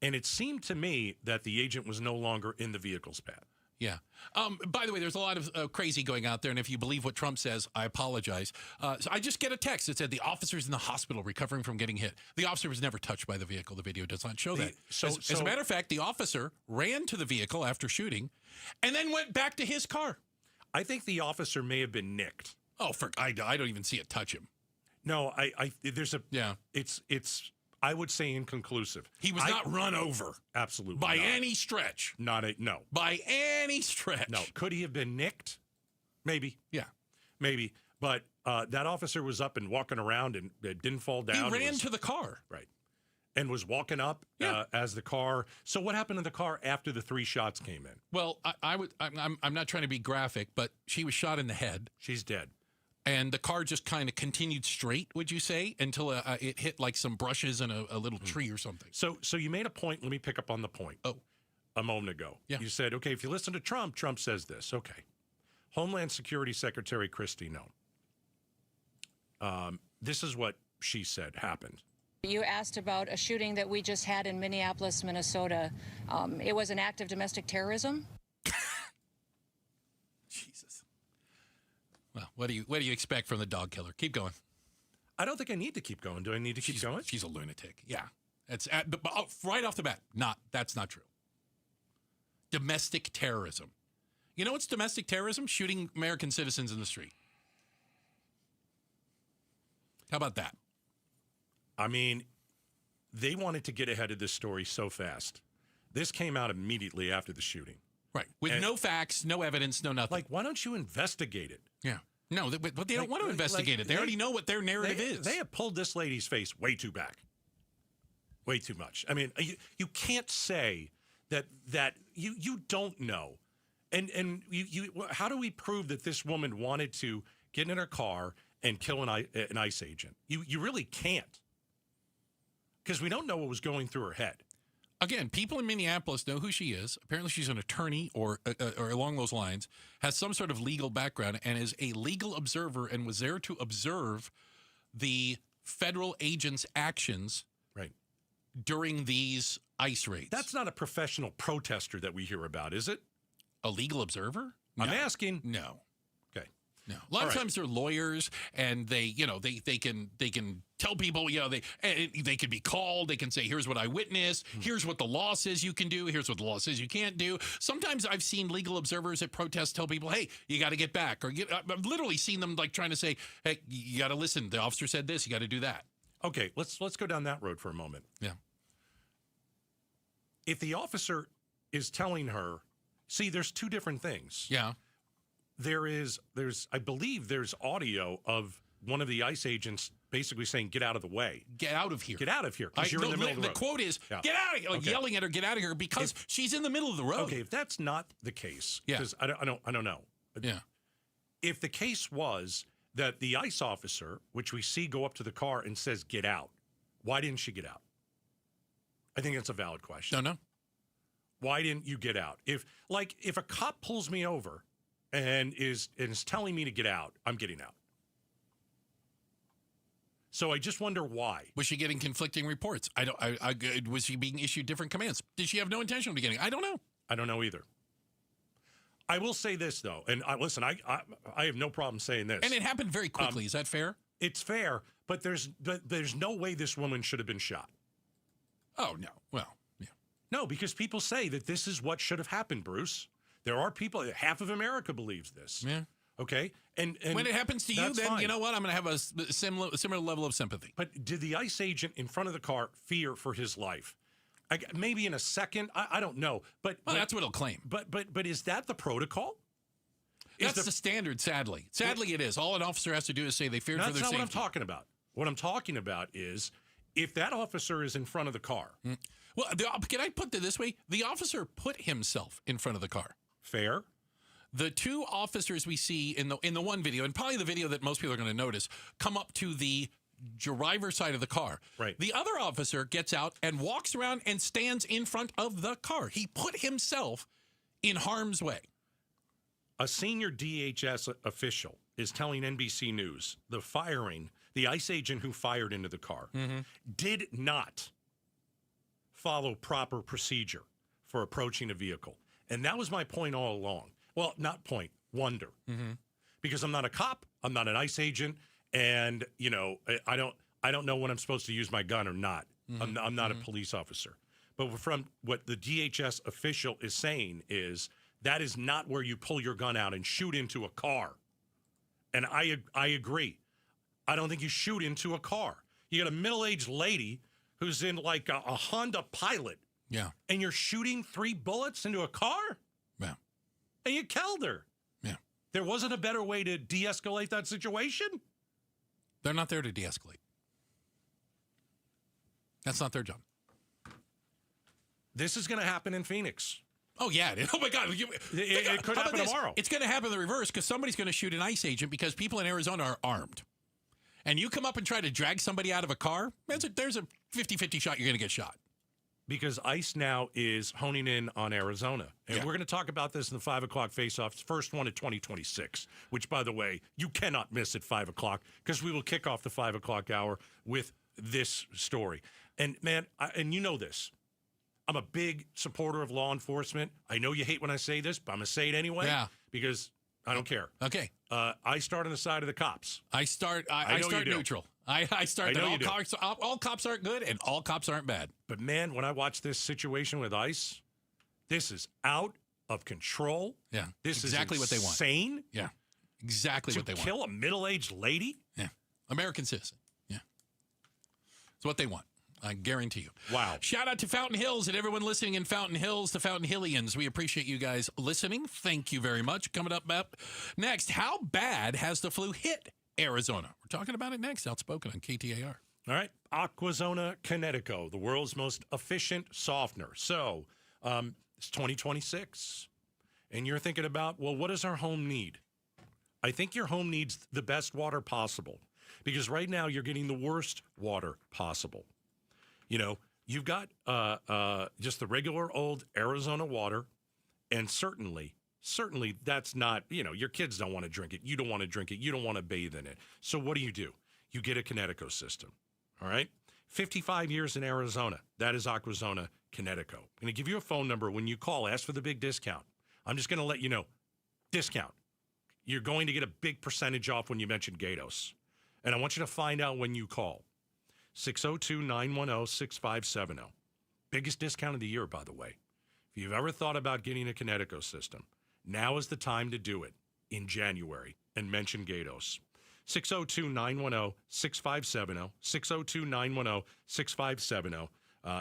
Speaker 2: And it seemed to me that the agent was no longer in the vehicle's path.
Speaker 23: Yeah. By the way, there's a lot of crazy going out there, and if you believe what Trump says, I apologize. So I just get a text that said the officer's in the hospital recovering from getting hit. The officer was never touched by the vehicle. The video does not show that. As a matter of fact, the officer ran to the vehicle after shooting and then went back to his car.
Speaker 2: I think the officer may have been nicked.
Speaker 23: Oh, I don't even see it touch him.
Speaker 2: No, it's I would say inconclusive.
Speaker 23: He was not run over.
Speaker 2: Absolutely
Speaker 23: by
Speaker 2: not.
Speaker 23: any stretch.
Speaker 2: No.
Speaker 23: By any stretch.
Speaker 2: No. Could he have been nicked? Maybe.
Speaker 23: Yeah.
Speaker 2: Maybe. But that officer was up and walking around and didn't fall down.
Speaker 23: He ran to the car.
Speaker 2: Right. And was walking up as the car. So what happened to the car after the 3 shots came in?
Speaker 23: Well, I'm not trying to be graphic, but she was shot in the head.
Speaker 2: She's dead.
Speaker 23: And the car just kind of continued straight, would you say, until it hit like some brushes and a little tree or something?
Speaker 2: So you made a point. Let me pick up on the point. A moment ago.
Speaker 23: Yeah.
Speaker 2: You said, okay, if you listen to Trump, Trump says this. Okay. Homeland Security Secretary Christie, no. This is what she said happened.
Speaker 5: You asked about a shooting that we just had in Minneapolis, Minnesota. It was an act of domestic terrorism.
Speaker 23: Jesus. Well, what do you expect from the dog killer? Keep going.
Speaker 2: I don't think I need to keep going. Do I need to keep going?
Speaker 23: She's a lunatic. Yeah. Right off the bat, that's not true. Domestic terrorism. You know what's domestic terrorism? Shooting American citizens in the street. How about that?
Speaker 2: I mean, they wanted to get ahead of this story so fast. This came out immediately after the shooting.
Speaker 23: Right. With no facts, no evidence, no nothing.
Speaker 2: Like, why don't you investigate it?
Speaker 23: Yeah. No, but they don't want to investigate it. They already know what their narrative is.
Speaker 2: They have pulled this lady's face way too back. Way too much. I mean, you can't say that you don't know. And you how do we prove that this woman wanted to get in her car and kill an ICE agent? You really can't. Because we don't know what was going through her head.
Speaker 23: Again, people in Minneapolis know who she is. Apparently she's an attorney or along those lines, has some sort of legal background, and is a legal observer and was there to observe the federal agents' actions during these ICE raids.
Speaker 2: That's not a professional protester that we hear about, is it?
Speaker 23: A legal observer? No.
Speaker 2: I'm asking.
Speaker 23: No.
Speaker 2: Okay.
Speaker 23: No. A lot of times they're lawyers, and they can tell people, they could be called. They can say, here's what I witnessed. Here's what the law says you can do. Here's what the law says you can't do. Sometimes I've seen legal observers at protests tell people, hey, you got to get back. Or I've literally seen them like trying to say, hey, you got to listen. The officer said this. You got to do that.
Speaker 2: Okay, let's go down that road for a moment.
Speaker 23: Yeah.
Speaker 2: If the officer is telling her, see, there's two different things.
Speaker 23: Yeah.
Speaker 2: I believe there's audio of one of the ICE agents basically saying, get out of the way.
Speaker 23: Get out of here.
Speaker 2: Get out of here, because you're in the middle of the road.
Speaker 23: The quote is, get out of here, like yelling at her, get out of here, because she's in the middle of the road.
Speaker 2: Okay, if that's not the case, because I don't know.
Speaker 23: Yeah.
Speaker 2: If the case was that the ICE officer, which we see go up to the car and says, get out, why didn't she get out? I think that's a valid question.
Speaker 23: No.
Speaker 2: Why didn't you get out? If a cop pulls me over and is telling me to get out, I'm getting out. So I just wonder why.
Speaker 23: Was she getting conflicting reports? Was she being issued different commands? Did she have no intention of getting? I don't know.
Speaker 2: I don't know either. I will say this though, and listen, I have no problem saying this.
Speaker 23: And it happened very quickly. Is that fair?
Speaker 2: It's fair, but there's no way this woman should have been shot.
Speaker 23: Oh no. Well, yeah.
Speaker 2: No, because people say that this is what should have happened, Bruce. There are people. Half of America believes this.
Speaker 23: Yeah.
Speaker 2: Okay. And
Speaker 23: when it happens to you, then
Speaker 2: fine.
Speaker 23: You know what? I'm going to have a similar level of sympathy.
Speaker 2: But did the ICE agent in front of the car fear for his life? Maybe in a second. I don't know. But
Speaker 23: that's what he'll claim.
Speaker 2: But is that the protocol?
Speaker 23: That's the standard. Sadly, it is. All an officer has to do is say they feared for their safety.
Speaker 2: That's not what I'm talking about. What I'm talking about is if that officer is in front of the car.
Speaker 23: Well, can I put it this way? The officer put himself in front of the car.
Speaker 2: Fair.
Speaker 23: The two officers we see in the one video, and probably the video that most people are going to notice, come up to the driver's side of the car.
Speaker 2: Right.
Speaker 23: The other officer gets out and walks around and stands in front of the car. He put himself in harm's way.
Speaker 2: A senior DHS official is telling NBC News the ICE agent who fired into the car did not follow proper procedure for approaching a vehicle. And that was my point all along. Well, not point, wonder. Because I'm not a cop, I'm not an ICE agent, and I don't know when I'm supposed to use my gun or not. I'm not a police officer. But from what the DHS official is saying is that is not where you pull your gun out and shoot into a car. And I agree. I don't think you shoot into a car. You got a middle-aged lady who's in like a Honda Pilot.
Speaker 23: Yeah.
Speaker 2: And you're shooting 3 bullets into a car?
Speaker 23: Yeah.
Speaker 2: And you killed her.
Speaker 23: Yeah.
Speaker 2: There wasn't a better way to de-escalate that situation?
Speaker 23: They're not there to de-escalate. That's not their job.
Speaker 2: This is going to happen in Phoenix.
Speaker 23: Oh, yeah. Oh, my God.
Speaker 2: It could happen tomorrow.
Speaker 23: It's going to happen the reverse because somebody's going to shoot an ICE agent because people in Arizona are armed. And you come up and try to drag somebody out of a car, there's a 50-50 shot you're going to get shot.
Speaker 2: Because ICE now is honing in on Arizona. And we're going to talk about this in the 5 o'clock face-off. It's the first one of 2026, which, by the way, you cannot miss at 5 o'clock because we will kick off the 5 o'clock hour with this story. And, man, and you know this. I'm a big supporter of law enforcement. I know you hate when I say this, but I'm going to say it anyway.
Speaker 23: Yeah.
Speaker 2: Because I don't care.
Speaker 23: Okay.
Speaker 2: I start on the side of the cops.
Speaker 23: I start neutral. I start that all cops aren't good and all cops aren't bad.
Speaker 2: But, man, when I watch this situation with ICE, this is out of control.
Speaker 23: Yeah.
Speaker 2: This
Speaker 23: exactly
Speaker 2: is
Speaker 23: what they want.
Speaker 2: Insane.
Speaker 23: Yeah. Exactly what they want.
Speaker 2: To kill a middle-aged lady?
Speaker 23: Yeah. American citizen. Yeah. It's what they want. I guarantee you.
Speaker 2: Wow.
Speaker 23: Shout out to Fountain Hills and everyone listening in Fountain Hills, the Fountain Hillians. We appreciate you guys listening. Thank you very much. Coming up next, how bad has the flu hit Arizona? We're talking about it next. Outspoken on KTAR.
Speaker 2: All right. Aquazona Kinetico, the world's most efficient softener. So it's 2026. And you're thinking about, well, what does our home need? I think your home needs the best water possible. Because right now you're getting the worst water possible. You know, you've got just the regular old Arizona water, and certainly that's not, your kids don't want to drink it. You don't want to drink it. You don't want to bathe in it. So what do? You get a Kinetico system, all right? 55 years in Arizona. That is Aquazona Kinetico. I'm going to give you a phone number. When you call, ask for the big discount. I'm just going to let you know, discount. You're going to get a big percentage off when you mention Gatos. And I want you to find out when you call. 602-910-6570. Biggest discount of the year, by the way. If you've ever thought about getting a Kinetico system, now is the time to do it in January and mention Gatos. 602-910-6570. 602-910-6570.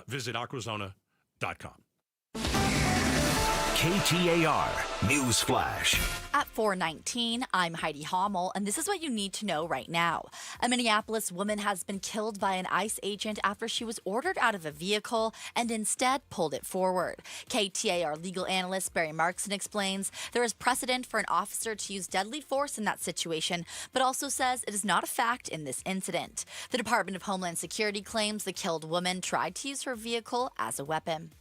Speaker 2: Visit aquazona.com.
Speaker 17: KTAR News Flash.
Speaker 3: At 4:19, I'm Heidi Hommel, and this is what you need to know right now. A Minneapolis woman has been killed by an ICE agent after she was ordered out of a vehicle and instead pulled it forward. KTAR legal analyst Barry Markson explains there is precedent for an officer to use deadly force in that situation, but also says it is not a fact in this incident. The Department of Homeland Security claims the killed woman tried to use her vehicle as a weapon.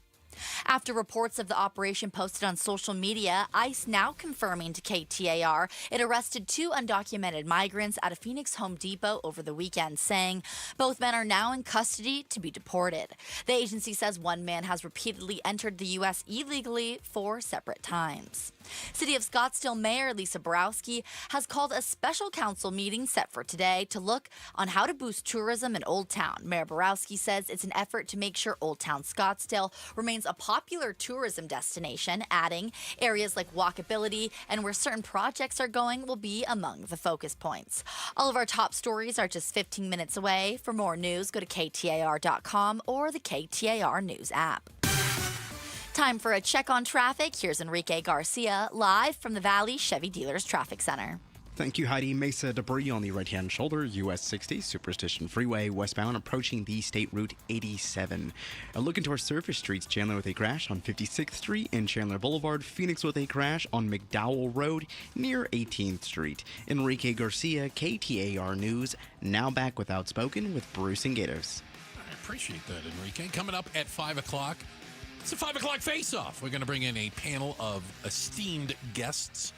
Speaker 3: After reports of the operation posted on social media, ICE now confirming to KTAR it arrested 2 undocumented migrants at a Phoenix Home Depot over the weekend, saying both men are now in custody to be deported. The agency says one man has repeatedly entered the U.S. illegally 4 separate times. City of Scottsdale Mayor Lisa Borowski has called a special council meeting set for today to look on how to boost tourism in Old Town. Mayor Borowski says it's an effort to make sure Old Town Scottsdale remains a popular tourism destination, adding areas like walkability and where certain projects are going will be among the focus points. All of our top stories are just 15 minutes away. For more news, go to KTAR.com or the KTAR News app. Time for a check on traffic. Here's Enrique Garcia, live from the Valley Chevy Dealers Traffic Center.
Speaker 9: Thank you, Heidi. Mesa debris on the right-hand shoulder, US 60, Superstition Freeway, westbound, approaching the State Route 87. A look into our surface streets, Chandler with a crash on 56th Street and Chandler Boulevard, Phoenix with a crash on McDowell Road near 18th Street. Enrique Garcia, KTAR News, now back with Outspoken with Bruce and Gatos.
Speaker 23: I appreciate that, Enrique. Coming up at 5 o'clock, it's a 5 o'clock face-off. We're going to bring in a panel of esteemed guests,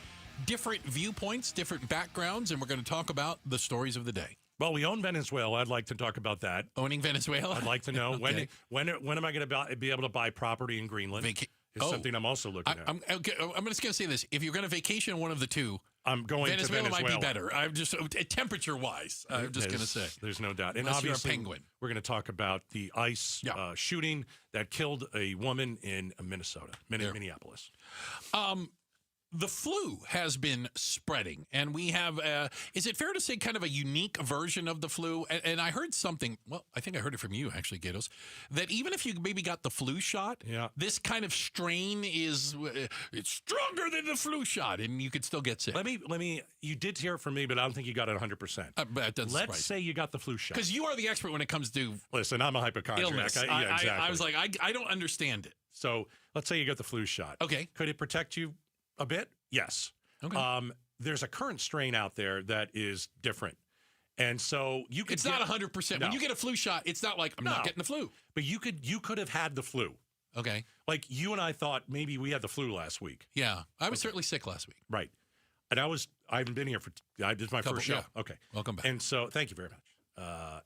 Speaker 23: different viewpoints, different backgrounds, and we're going to talk about the stories of the day.
Speaker 2: Well, we own Venezuela. I'd like to talk about that.
Speaker 23: Owning Venezuela?
Speaker 2: I'd like to know
Speaker 23: Okay.
Speaker 2: when am I going to be able to buy property in Greenland? It's something I'm also looking at.
Speaker 23: I'm just going to say this. If you're going to vacation one of the two,
Speaker 2: I'm going
Speaker 23: Venezuela
Speaker 2: to Venezuela.
Speaker 23: might be better. I'm just temperature-wise. I'm just going to say.
Speaker 2: There's no doubt. And
Speaker 23: Unless you're a
Speaker 2: obviously,
Speaker 23: penguin.
Speaker 2: we're going to talk about the ICE shooting that killed a woman in Minnesota, Minneapolis.
Speaker 23: the flu has been spreading, and we have, is it fair to say, kind of a unique version of the flu? And I heard something, well, I think I heard it from you, actually, Gatos, that even if you maybe got the flu shot, this kind of strain is, it's stronger than the flu shot, and you could still get sick.
Speaker 2: Let me, you did hear it from me, but I don't think you got it 100%.
Speaker 23: But
Speaker 2: Let's say you got the flu shot.
Speaker 23: Because you are the expert when it comes to
Speaker 2: Listen, I'm a hypochondriac.
Speaker 23: illness.
Speaker 2: Exactly.
Speaker 23: I was like, I don't understand it.
Speaker 2: So let's say you got the flu shot.
Speaker 23: Okay.
Speaker 2: Could it protect you a bit? Yes.
Speaker 23: Okay.
Speaker 2: There's a current strain out there that is different. And so you could
Speaker 23: It's not 100%.
Speaker 2: No.
Speaker 23: When you get a flu shot, it's not like I'm not getting the flu.
Speaker 2: But you could have had the flu.
Speaker 23: Okay.
Speaker 2: Like you and I thought maybe we had the flu last week.
Speaker 23: Yeah. I was certainly sick last week.
Speaker 2: Right. And I haven't been here this is my first show.
Speaker 23: Yeah.
Speaker 2: Okay.
Speaker 23: Welcome back.
Speaker 2: And so thank you very much.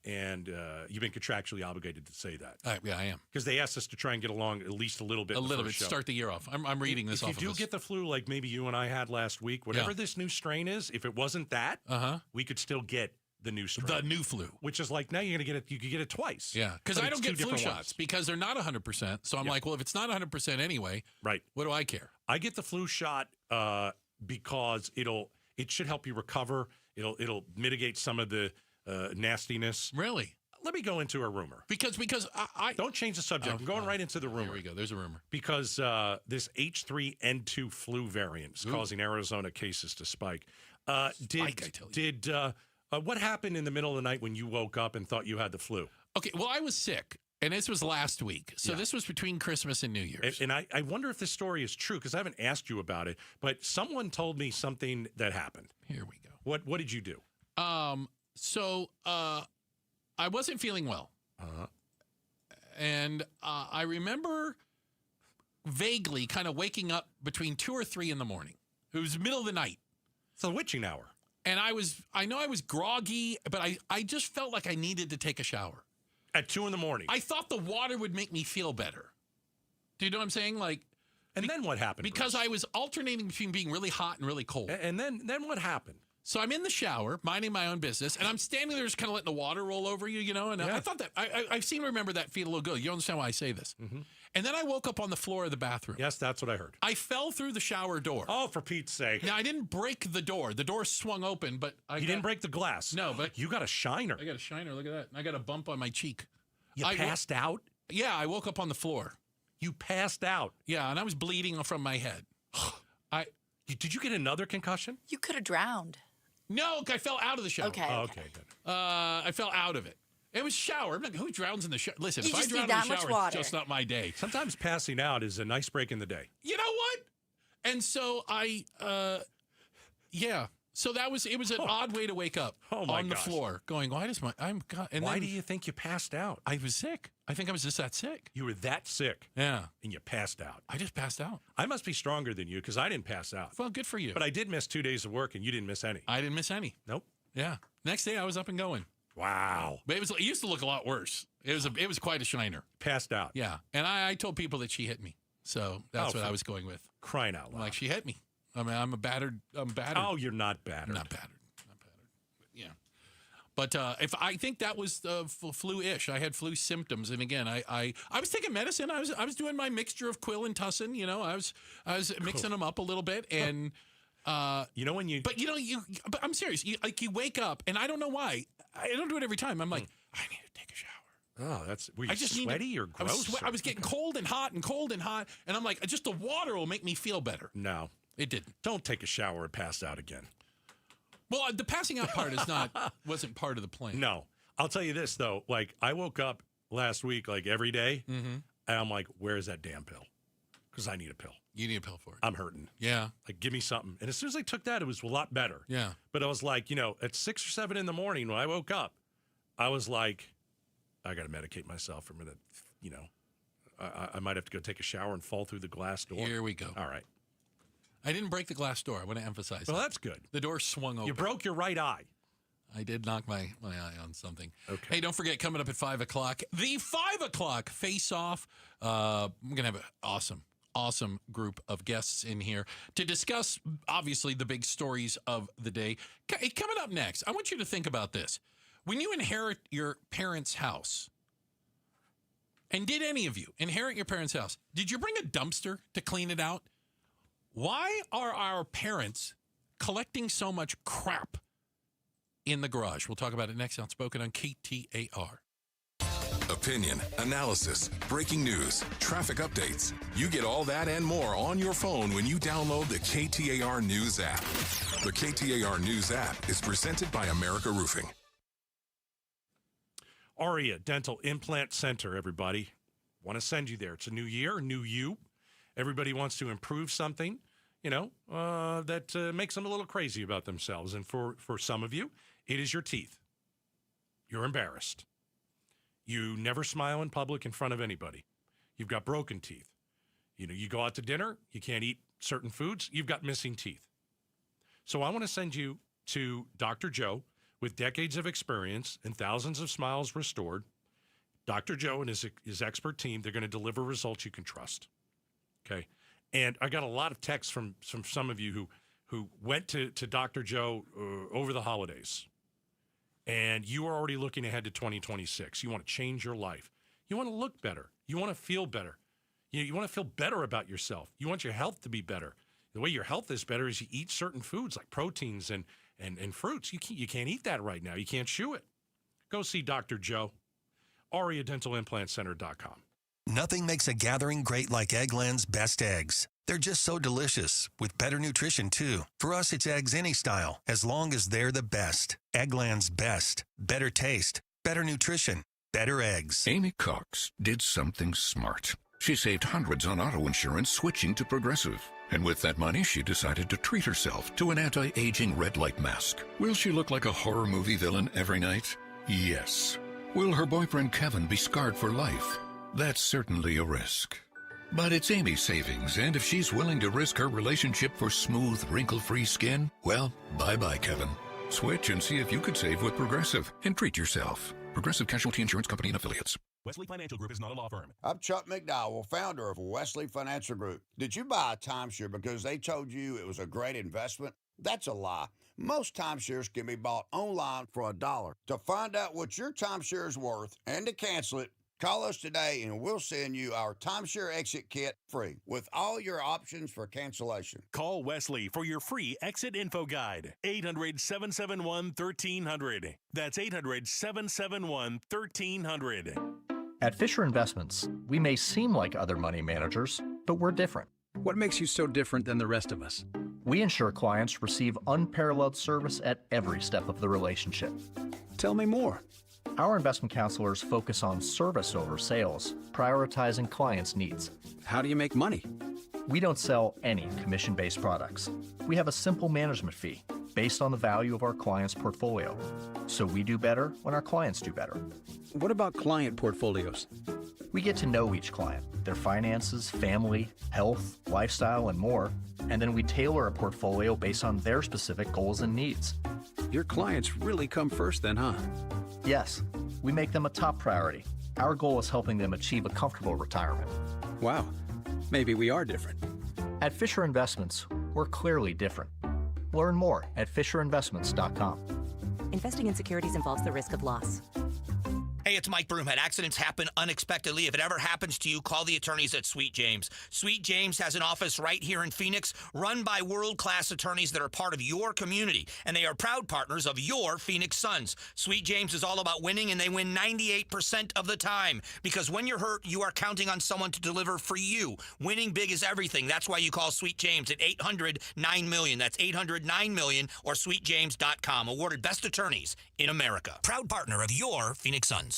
Speaker 2: And you've been contractually obligated to say that.
Speaker 23: Yeah, I am.
Speaker 2: Because they asked us to try and get along at least a little bit.
Speaker 23: Start the year off. I'm reading this off of
Speaker 2: If you do get the flu like maybe you and I had last week, whatever this new strain is, if it wasn't that, we could still get the new strain.
Speaker 23: The new flu.
Speaker 2: Which is like now you're going to get it, you could get it twice.
Speaker 23: Yeah, because
Speaker 2: But
Speaker 23: I
Speaker 2: it's
Speaker 23: don't
Speaker 2: two
Speaker 23: get flu
Speaker 2: different
Speaker 23: shots
Speaker 2: ones.
Speaker 23: because they're not 100%. So I'm like, well, if it's not 100% anyway,
Speaker 2: right?
Speaker 23: What do I care?
Speaker 2: I get the flu shot because it should help you recover. It'll mitigate some of the nastiness.
Speaker 23: Really?
Speaker 2: Let me go into a rumor.
Speaker 23: Because I
Speaker 2: don't change the subject. I'm going right into the rumor.
Speaker 23: Here we go. There's a rumor.
Speaker 2: Because this H3N2 flu variant is causing Arizona cases to spike.
Speaker 23: I tell you.
Speaker 2: What happened in the middle of the night when you woke up and thought you had the flu?
Speaker 23: Okay, well, I was sick, and this was last week. So this was between Christmas and New Year's.
Speaker 2: And I wonder if this story is true because I haven't asked you about it, but someone told me something that happened.
Speaker 23: Here we go.
Speaker 2: What did you do?
Speaker 23: So I wasn't feeling well. And I remember vaguely kind of waking up between 2 or 3 in the morning. It was the middle of the night.
Speaker 2: It's the witching hour.
Speaker 23: And I know I was groggy, but I just felt like I needed to take a shower.
Speaker 2: At 2 in the morning?
Speaker 23: I thought the water would make me feel better. Do you know what I'm saying?
Speaker 2: And then what happened?
Speaker 23: Because
Speaker 2: Bruce?
Speaker 23: I was alternating between being really hot and really cold.
Speaker 2: And then what happened?
Speaker 23: So I'm in the shower, minding my own business, and I'm standing there just kind of letting the water roll over you, And I thought that, I seem to remember that feel a little good. You understand why I say this.
Speaker 2: Mm-hmm.
Speaker 23: And then I woke up on the floor of the bathroom.
Speaker 2: Yes, that's what I heard.
Speaker 23: I fell through the shower door.
Speaker 2: Oh, for Pete's sake.
Speaker 23: Now, I didn't break the door. The door swung open, but
Speaker 2: You didn't break the glass?
Speaker 23: No, but...
Speaker 2: You got a shiner.
Speaker 23: I got a shiner. Look at that. And I got a bump on my cheek.
Speaker 2: You passed out?
Speaker 23: Yeah, I woke up on the floor.
Speaker 2: You passed out?
Speaker 23: Yeah, and I was bleeding from my head.
Speaker 2: Did you get another concussion?
Speaker 3: You could have drowned.
Speaker 23: No, I fell out of the shower.
Speaker 3: Okay.
Speaker 2: Oh, okay, good.
Speaker 23: I fell out of it. It was shower. I'm like, who drowns in the shower? Listen,
Speaker 3: You
Speaker 23: if I
Speaker 3: just
Speaker 23: drown
Speaker 3: need
Speaker 23: in
Speaker 3: that
Speaker 23: the
Speaker 3: much
Speaker 23: shower,
Speaker 3: water.
Speaker 23: it's just not my day.
Speaker 2: Sometimes passing out is a nice break in the day.
Speaker 23: You know what? And so So it was an odd way to wake up on the floor, going, why does
Speaker 2: Why do you think you passed out?
Speaker 23: I was sick. I think I was just that sick.
Speaker 2: You were that sick.
Speaker 23: Yeah.
Speaker 2: And you passed out.
Speaker 23: I just passed out.
Speaker 2: I must be stronger than you because I didn't pass out.
Speaker 23: Well, good for you.
Speaker 2: But I did miss 2 days of work and you didn't miss any.
Speaker 23: I didn't miss any.
Speaker 2: Nope.
Speaker 23: Yeah. Next day I was up and going.
Speaker 2: Wow.
Speaker 23: But it used to look a lot worse. It was quite a shiner.
Speaker 2: Passed out.
Speaker 23: Yeah. And I told people that she hit me. So that's what I was going with.
Speaker 2: Crying out loud.
Speaker 23: Like, she hit me. I mean, I'm battered.
Speaker 2: Oh, you're not battered.
Speaker 23: Not battered. Yeah. But I think that was flu-ish. I had flu symptoms, and again, I was taking medicine. I was doing my mixture of Quill and Tussin. I was mixing them up a little bit, and
Speaker 2: when you.
Speaker 23: But But I'm serious. You wake up, and I don't know why. I don't do it every time. I'm like, I need to take a shower.
Speaker 2: Oh, were you sweaty or gross?
Speaker 23: I was getting cold and hot, and I'm like, just the water will make me feel better.
Speaker 2: No,
Speaker 23: it didn't.
Speaker 2: Don't take a shower and pass out again.
Speaker 23: Well, the passing out part wasn't part of the plan.
Speaker 2: No. I'll tell you this, though. Like, I woke up last week, like, every day, and I'm like, where's that damn pill? Because I need a pill.
Speaker 23: You need a pill for it.
Speaker 2: I'm hurting.
Speaker 23: Yeah.
Speaker 2: Like, give me something. And as soon as I took that, it was a lot better.
Speaker 23: Yeah.
Speaker 2: But I was like, at 6 or 7 in the morning when I woke up, I was like, I got to medicate myself for a minute. I might have to go take a shower and fall through the glass door.
Speaker 23: Here we go.
Speaker 2: All right.
Speaker 23: I didn't break the glass door. I want to emphasize
Speaker 2: Well,
Speaker 23: that.
Speaker 2: that's good.
Speaker 23: The door swung open.
Speaker 2: You broke your right eye.
Speaker 23: I did knock my eye on something.
Speaker 2: Okay.
Speaker 23: Hey, don't forget, coming up at 5 o'clock, the 5 o'clock face-off. We're going to have an awesome group of guests in here to discuss, obviously, the big stories of the day. Coming up next, I want you to think about this. When you inherit your parents' house, and did any of you inherit your parents' house, did you bring a dumpster to clean it out? Why are our parents collecting so much crap in the garage? We'll talk about it next. Outspoken on KTAR.
Speaker 8: Opinion, analysis, breaking news, traffic updates. You get all that and more on your phone when you download the KTAR News app. The KTAR News app is presented by America Roofing.
Speaker 2: Aria Dental Implant Center, everybody. Want to send you there. It's a new year, new you. Everybody wants to improve something, that makes them a little crazy about themselves. And for some of you, it is your teeth. You're embarrassed. You never smile in public in front of anybody. You've got broken teeth. You go out to dinner, you can't eat certain foods, you've got missing teeth. So I want to send you to Dr. Joe with decades of experience and thousands of smiles restored. Dr. Joe and his expert team, they're going to deliver results you can trust. Okay? And I got a lot of texts from some of you who went to Dr. Joe over the holidays. And you are already looking ahead to 2026. You want to change your life. You want to look better. You want to feel better. You want to feel better about yourself. You want your health to be better. The way your health is better is you eat certain foods like proteins and fruits. You can't eat that right now. You can't chew it. Go see Dr. Joe. AriaDentalImplantCenter.com.
Speaker 12: Nothing makes a gathering great like Eggland's Best Eggs. They're just so delicious, with better nutrition, too. For us, it's eggs any style, as long as they're the best. Eggland's Best. Better taste, better nutrition, better eggs.
Speaker 13: Amy Cox did something smart. She saved hundreds on auto insurance switching to Progressive. And with that money, she decided to treat herself to an anti-aging red light mask. Will she look like a horror movie villain every night? Yes. Will her boyfriend Kevin be scarred for life? That's certainly a risk. But it's Amy's savings, and if she's willing to risk her relationship for smooth, wrinkle-free skin, well, bye-bye, Kevin. Switch and see if you could save with Progressive and treat yourself. Progressive Casualty Insurance Company and Affiliates.
Speaker 16: Wesley Financial Group is not a law firm.
Speaker 21: I'm Chuck McDowell, founder of Wesley Financial Group. Did you buy a timeshare because they told you it was a great investment? That's a lie. Most timeshares can be bought online for $1. To find out what your timeshare is worth and to cancel it, call us today and we'll send you our timeshare exit kit free with all your options for cancellation.
Speaker 16: Call Wesley for your free exit info guide. 800-771-1300. That's 800-771-1300.
Speaker 22: At Fisher Investments, we may seem like other money managers, but we're different.
Speaker 24: What makes you so different than the rest of us?
Speaker 22: We ensure clients receive unparalleled service at every step of the relationship.
Speaker 24: Tell me more.
Speaker 22: Our investment counselors focus on service over sales, prioritizing clients' needs.
Speaker 24: How do you make money?
Speaker 22: We don't sell any commission-based products. We have a simple management fee based on the value of our client's portfolio. So we do better when our clients do better.
Speaker 24: What about client portfolios?
Speaker 22: We get to know each client, their finances, family, health, lifestyle, and more, and then we tailor a portfolio based on their specific goals and needs.
Speaker 24: Your clients really come first then, huh?
Speaker 22: Yes, we make them a top priority. Our goal is helping them achieve a comfortable retirement.
Speaker 24: Wow, maybe we are different.
Speaker 22: At Fisher Investments, we're clearly different. Learn more at FisherInvestments.com.
Speaker 28: Investing in securities involves the risk of loss.
Speaker 29: Hey, it's Mike Broomhead. Accidents happen unexpectedly. If it ever happens to you, call the attorneys at Sweet James. Sweet James has an office right here in Phoenix, run by world-class attorneys that are part of your community, and they are proud partners of your Phoenix Suns. Sweet James is all about winning, and they win 98% of the time, because when you're hurt, you are counting on someone to deliver for you. Winning big is everything. That's why you call Sweet James at 800-9-MILLION. That's 800-9-MILLION or sweetjames.com. Awarded best attorneys in America. Proud partner of your Phoenix Suns.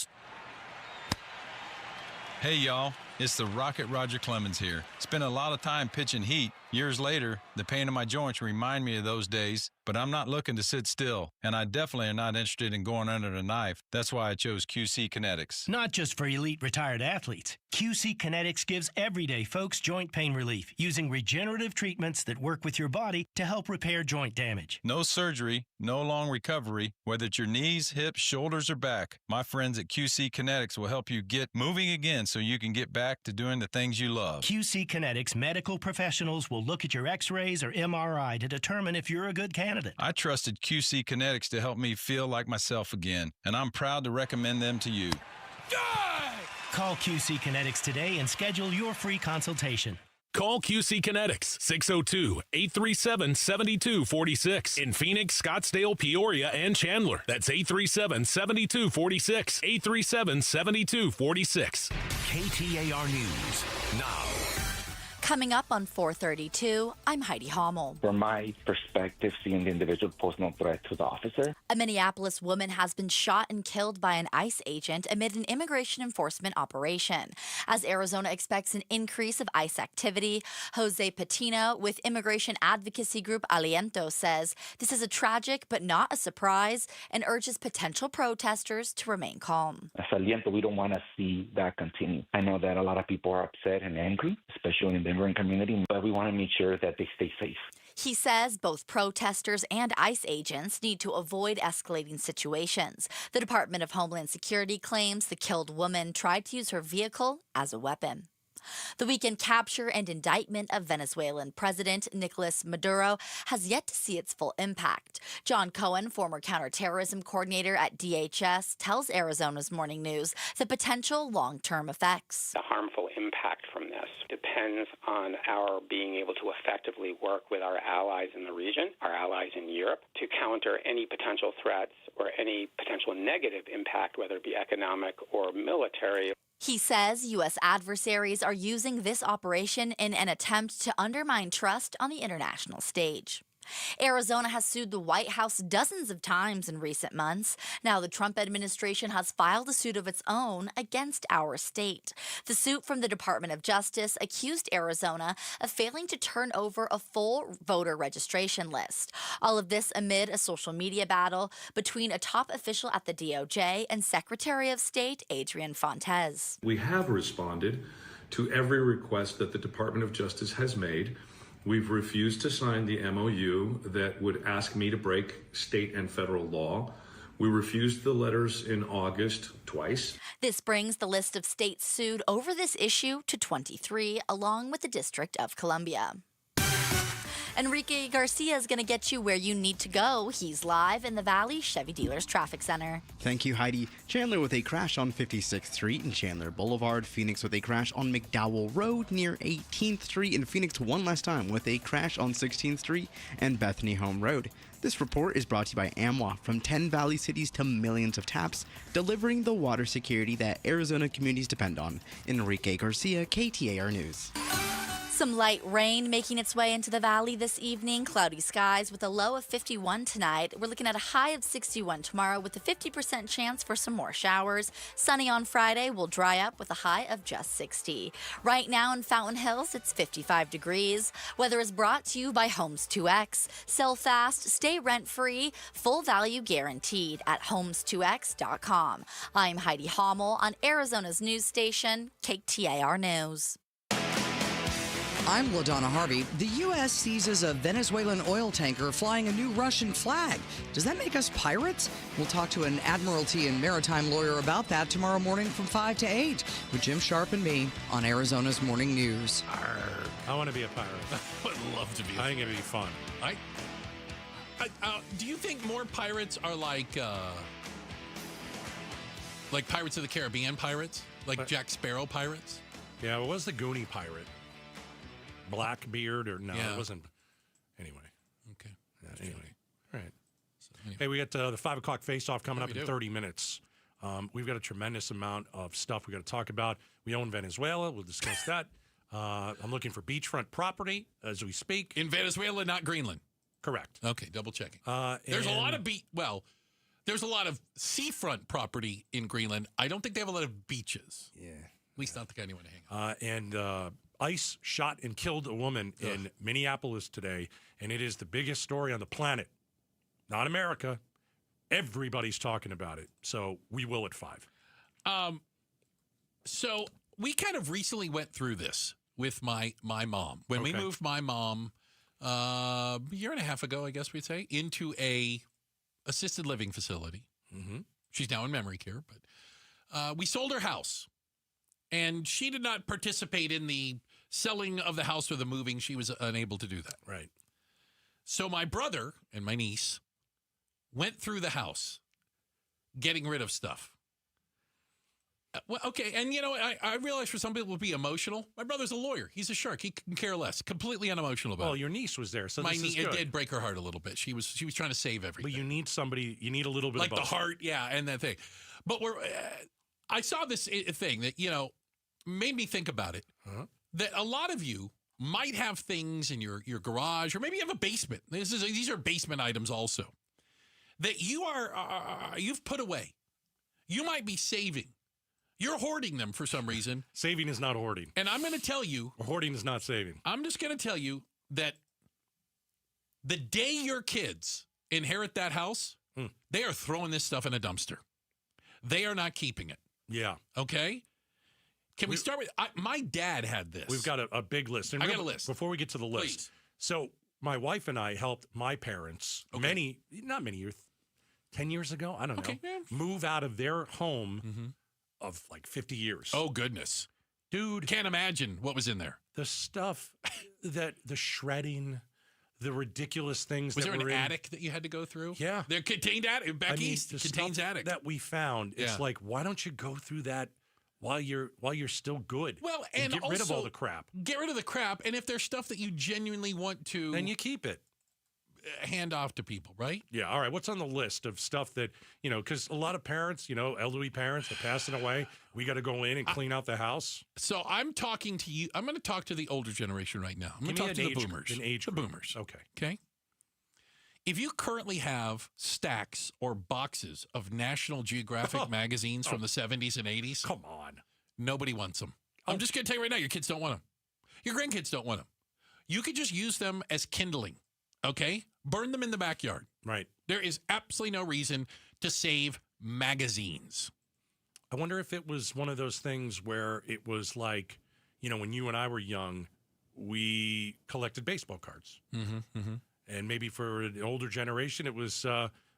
Speaker 30: Hey, y'all. It's the Rocket Roger Clemens here. Spent a lot of time pitching heat. Years later, the pain in my joints remind me of those days, but I'm not looking to sit still, and I definitely am not interested in going under the knife. That's why I chose QC Kinetics.
Speaker 31: Not just for elite retired athletes. QC Kinetics gives everyday folks joint pain relief using regenerative treatments that work with your body to help repair joint damage.
Speaker 30: No surgery, no long recovery, whether it's your knees, hips, shoulders, or back. My friends at QC Kinetics will help you get moving again so you can get back to doing the things you love.
Speaker 31: QC Kinetics medical professionals will look at your x-rays or MRI to determine if you're a good candidate.
Speaker 30: I trusted QC Kinetics to help me feel like myself again, and I'm proud to recommend them to you.
Speaker 31: Call QC Kinetics today and schedule your free consultation.
Speaker 16: Call QC Kinetics 602-837-7246 in Phoenix, Scottsdale, Peoria, and Chandler. That's 837-7246. 837-7246.
Speaker 17: KTAR News now.
Speaker 3: Coming up on 432, I'm Heidi Hommel.
Speaker 4: From my perspective, seeing the individual pose no threat to the officer.
Speaker 3: A Minneapolis woman has been shot and killed by an ICE agent amid an immigration enforcement operation. As Arizona expects an increase of ICE activity, Jose Patino with immigration advocacy group Aliento says this is a tragic but not a surprise and urges potential protesters to remain calm.
Speaker 4: As Aliento, we don't want to see that continue. I know that a lot of people are upset and angry, especially in the community, but we want to make sure that they stay safe.
Speaker 3: He says both protesters and ICE agents need to avoid escalating situations. The Department of Homeland Security claims the killed woman tried to use her vehicle as a weapon. The weekend capture and indictment of Venezuelan President Nicolas Maduro has yet to see its full impact. John Cohen, former counterterrorism coordinator at DHS, tells Arizona's Morning News the potential long-term effects.
Speaker 1: The harmful impact from this depends on our being able to effectively work with our allies in the region, our allies in Europe, to counter any potential threats or any potential negative impact, whether it be economic or military.
Speaker 3: He says U.S. adversaries are using this operation in an attempt to undermine trust on the international stage. Arizona has sued the White House dozens of times in recent months. Now the Trump administration has filed a suit of its own against our state. The suit from the Department of Justice accused Arizona of failing to turn over a full voter registration list. All of this amid a social media battle between a top official at the DOJ and Secretary of State Adrian Fontes.
Speaker 6: We have responded to every request that the Department of Justice has made. We've refused to sign the MOU that would ask me to break state and federal law. We refused the letters in August twice.
Speaker 3: This brings the list of states sued over this issue to 23, along with the District of Columbia. Enrique Garcia is going to get you where you need to go. He's live in the Valley Chevy Dealers Traffic Center.
Speaker 9: Thank you, Heidi. Chandler with a crash on 56th Street and Chandler Boulevard. Phoenix with a crash on McDowell Road near 18th Street. And Phoenix one last time with a crash on 16th Street and Bethany Home Road. This report is brought to you by AMWA. From 10 Valley cities to millions of taps, delivering the water security that Arizona communities depend on. Enrique Garcia, KTAR News.
Speaker 3: Some light rain making its way into the valley this evening. Cloudy skies with a low of 51 tonight. We're looking at a high of 61 tomorrow with a 50% chance for some more showers. Sunny on Friday will dry up with a high of just 60. Right now in Fountain Hills, it's 55 degrees. Weather is brought to you by Homes 2X. Sell fast, stay rent-free, full value guaranteed at homes2x.com. I'm Heidi Hommel on Arizona's news station, KTAR News.
Speaker 7: I'm LaDonna Harvey. The U.S. seizes a Venezuelan oil tanker flying a new Russian flag. Does that make us pirates? We'll talk to an Admiralty and Maritime lawyer about that tomorrow morning from 5 to 8 with Jim Sharp and me on Arizona's Morning News.
Speaker 2: I want to be a pirate.
Speaker 23: I would love to be.
Speaker 2: I think it'd be fun.
Speaker 23: Do you think more pirates are like Pirates of the Caribbean pirates? Like Jack Sparrow pirates?
Speaker 2: Yeah, what was the Goonie pirate? Blackbeard or no,
Speaker 23: Yeah.
Speaker 2: It wasn't. Anyway.
Speaker 23: Okay.
Speaker 2: Anyway. All right. Hey, we got the 5 o'clock face-off coming up in 30 minutes. We've got a tremendous amount of stuff we got to talk about. We own Venezuela. We'll discuss that. I'm looking for beachfront property as we speak.
Speaker 23: In Venezuela, not Greenland.
Speaker 2: Correct.
Speaker 23: Okay, double checking. There's a lot of there's a lot of seafront property in Greenland. I don't think they have a lot of beaches.
Speaker 2: Yeah.
Speaker 23: At least not the kind you want to hang out.
Speaker 2: And ICE shot and killed a woman in Minneapolis today, and it is the biggest story on the planet. Not America. Everybody's talking about it. So we will at 5.
Speaker 23: So we kind of recently went through this with my mom. When we moved my mom a year and a half ago, I guess we'd say, into a assisted living facility.
Speaker 2: Mm-hmm.
Speaker 23: She's now in memory care, but we sold her house. And she did not participate in the selling of the house or the moving. She was unable to do that.
Speaker 2: Right.
Speaker 23: So my brother and my niece went through the house getting rid of stuff. Well, okay, and you know, I realize for some people it will be emotional. My brother's a lawyer. He's a shark. He can care less. Completely unemotional about it.
Speaker 2: Well, your niece was there, so
Speaker 23: My
Speaker 2: this is
Speaker 23: niece, it
Speaker 2: good.
Speaker 23: did break her heart a little bit. She was trying to save everything.
Speaker 2: But you need somebody. You need a little bit
Speaker 23: like
Speaker 2: of
Speaker 23: the
Speaker 2: both.
Speaker 23: heart, yeah, and that thing. But I saw this thing that made me think about it. That a lot of you might have things in your garage, or maybe you have a basement. These are basement items also that you've put away. You might be saving. You're hoarding them for some reason.
Speaker 2: Saving is not hoarding.
Speaker 23: And I'm going to tell you.
Speaker 2: Hoarding is not saving.
Speaker 23: I'm just going to tell you that the day your kids inherit that house, they are throwing this stuff in a dumpster. They are not keeping it.
Speaker 2: Yeah.
Speaker 23: Okay? Can we start with, my dad had this.
Speaker 2: We've got a big list. And
Speaker 23: I got a list.
Speaker 2: Before we get to the list.
Speaker 23: Please.
Speaker 2: So my wife and I helped my parents not many years, 10 years ago, I don't know, move out of their home of like 50 years.
Speaker 23: Oh, goodness.
Speaker 2: Dude.
Speaker 23: Can't imagine what was in there.
Speaker 2: The stuff, the shredding, the ridiculous things
Speaker 23: was
Speaker 2: that
Speaker 23: there
Speaker 2: were
Speaker 23: an
Speaker 2: in.
Speaker 23: attic that you had to go through?
Speaker 2: Yeah.
Speaker 23: There contained attic. Back east,
Speaker 2: the
Speaker 23: contains
Speaker 2: stuff
Speaker 23: attic.
Speaker 2: that we found. It's like, why don't you go through that while you're still good?
Speaker 23: Well, and
Speaker 2: get rid of all the crap.
Speaker 23: Get rid of the crap. And if there's stuff that you genuinely want to,
Speaker 2: then you keep it.
Speaker 23: Hand off to people, right?
Speaker 2: Yeah. All right. What's on the list of stuff that, because a lot of parents, elderly parents, they're passing away. We got to go in and clean out the house.
Speaker 23: So I'm talking to you. I'm going to talk to the older generation right now. I'm going to talk to the boomers. The boomers.
Speaker 2: Okay.
Speaker 23: Okay. If you currently have stacks or boxes of National Geographic magazines from the 70s and 80s,
Speaker 2: come on.
Speaker 23: Nobody wants them. I'm just going to tell you right now, your kids don't want them. Your grandkids don't want them. You could just use them as kindling. Okay? Burn them in the backyard.
Speaker 2: Right.
Speaker 23: There is absolutely no reason to save magazines.
Speaker 2: I wonder if it was one of those things where it was like, when you and I were young, we collected baseball cards. And maybe for an older generation, it was,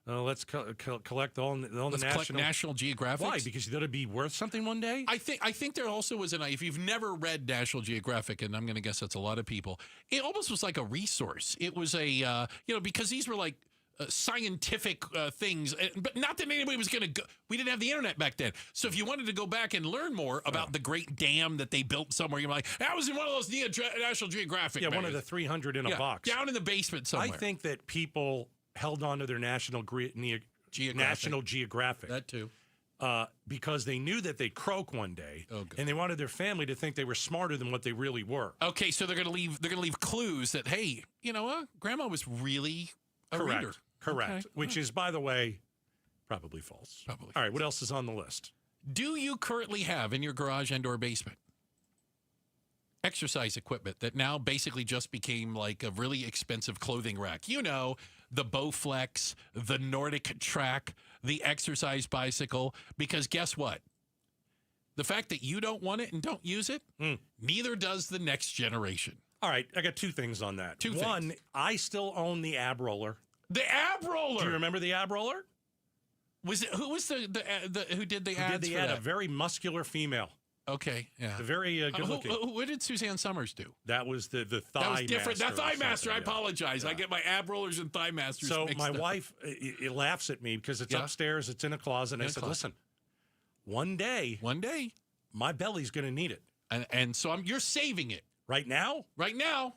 Speaker 2: let's collect all the
Speaker 23: National Geographic.
Speaker 2: Why? Because you thought it'd be worth something one day?
Speaker 23: I think there also was if you've never read National Geographic, and I'm going to guess that's a lot of people, it almost was like a resource. It was because these were like scientific things, but not that anybody was going to go. We didn't have the internet back then. So if you wanted to go back and learn more about the great dam that they built somewhere, you're like, that was in one of those National Geographic.
Speaker 2: Yeah, one of the 300 in a box.
Speaker 23: Down in the basement somewhere.
Speaker 2: I think that people held on to their National Geographic.
Speaker 23: That too.
Speaker 2: Because they knew that they'd croak one day, and they wanted their family to think they were smarter than what they really were.
Speaker 23: Okay, so they're going to leave clues that, hey, Grandma was really a reader.
Speaker 2: Correct.
Speaker 23: Okay.
Speaker 2: Which is, by the way, probably false.
Speaker 23: Probably.
Speaker 2: All right, what else is on the list?
Speaker 23: Do you currently have in your garage and or basement exercise equipment that now basically just became like a really expensive clothing rack? The Bowflex, the Nordic Track, the exercise bicycle, because guess what? The fact that you don't want it and don't use it, neither does the next generation.
Speaker 2: All right, I got two things on that.
Speaker 23: One,
Speaker 2: I still own the ab roller.
Speaker 23: The ab roller.
Speaker 2: Do you remember the ab roller?
Speaker 23: Was it who was the who did the ads?
Speaker 2: Who did the ad? A very muscular female.
Speaker 23: Okay, yeah.
Speaker 2: The very good looking.
Speaker 23: What did Suzanne Summers do?
Speaker 2: That was the thigh.
Speaker 23: That was different.
Speaker 2: Master
Speaker 23: That thigh master. I
Speaker 2: yeah.
Speaker 23: apologize.
Speaker 2: Yeah.
Speaker 23: I get my ab rollers and thigh masters.
Speaker 2: So
Speaker 23: mixed
Speaker 2: my
Speaker 23: up.
Speaker 2: wife it laughs at me because it's upstairs. It's in a closet. And I said, listen, one day, my belly's going to need it.
Speaker 23: And so you're saving it
Speaker 2: right now.
Speaker 23: Right now,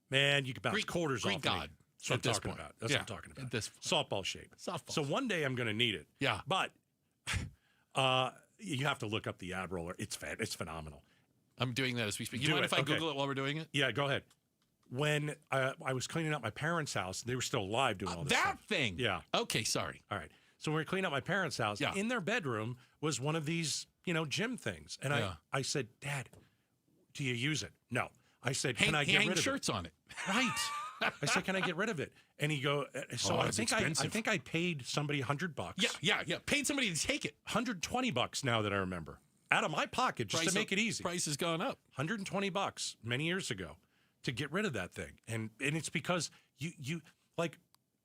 Speaker 2: man, you can bounce quarters off
Speaker 23: God.
Speaker 2: me. That's what I'm talking about. That's what I'm talking about.
Speaker 23: This
Speaker 2: softball shape. So one day I'm going to need it.
Speaker 23: Yeah.
Speaker 2: But you have to look up the ab roller. It's phenomenal.
Speaker 23: I'm doing that as we speak. You mind if I Google it while we're doing it?
Speaker 2: Yeah, go ahead. When I was cleaning out my parents' house, they were still alive doing all this
Speaker 23: that
Speaker 2: stuff.
Speaker 23: thing.
Speaker 2: Yeah.
Speaker 23: Okay, sorry.
Speaker 2: All right. So when we were cleaning out my parents' house, in their bedroom was one of these, gym things. And I said, Dad, do you use it? No. I said, can I get rid of it?
Speaker 23: shirts on it.
Speaker 2: Right. I said, can I get rid of it? And he go, I think I paid somebody $100.
Speaker 23: Yeah. Paid somebody to take it.
Speaker 2: $120 now that I remember. Out of my pocket just to make it easy.
Speaker 23: Price has gone up.
Speaker 2: $120 many years ago to get rid of that thing. And it's because you like,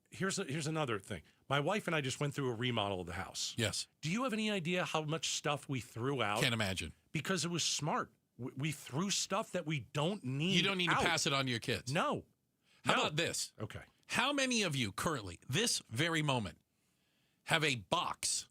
Speaker 2: here's another thing. My wife and I just went through a remodel of the house.
Speaker 23: Yes.
Speaker 2: Do you have any idea how much stuff we threw out?
Speaker 23: Can't imagine.
Speaker 2: Because it was smart. We threw stuff that we don't need.
Speaker 23: You don't need to pass it on to your kids.
Speaker 2: No.
Speaker 23: How about this?
Speaker 2: Okay.
Speaker 23: How many of you currently, this very moment, have a box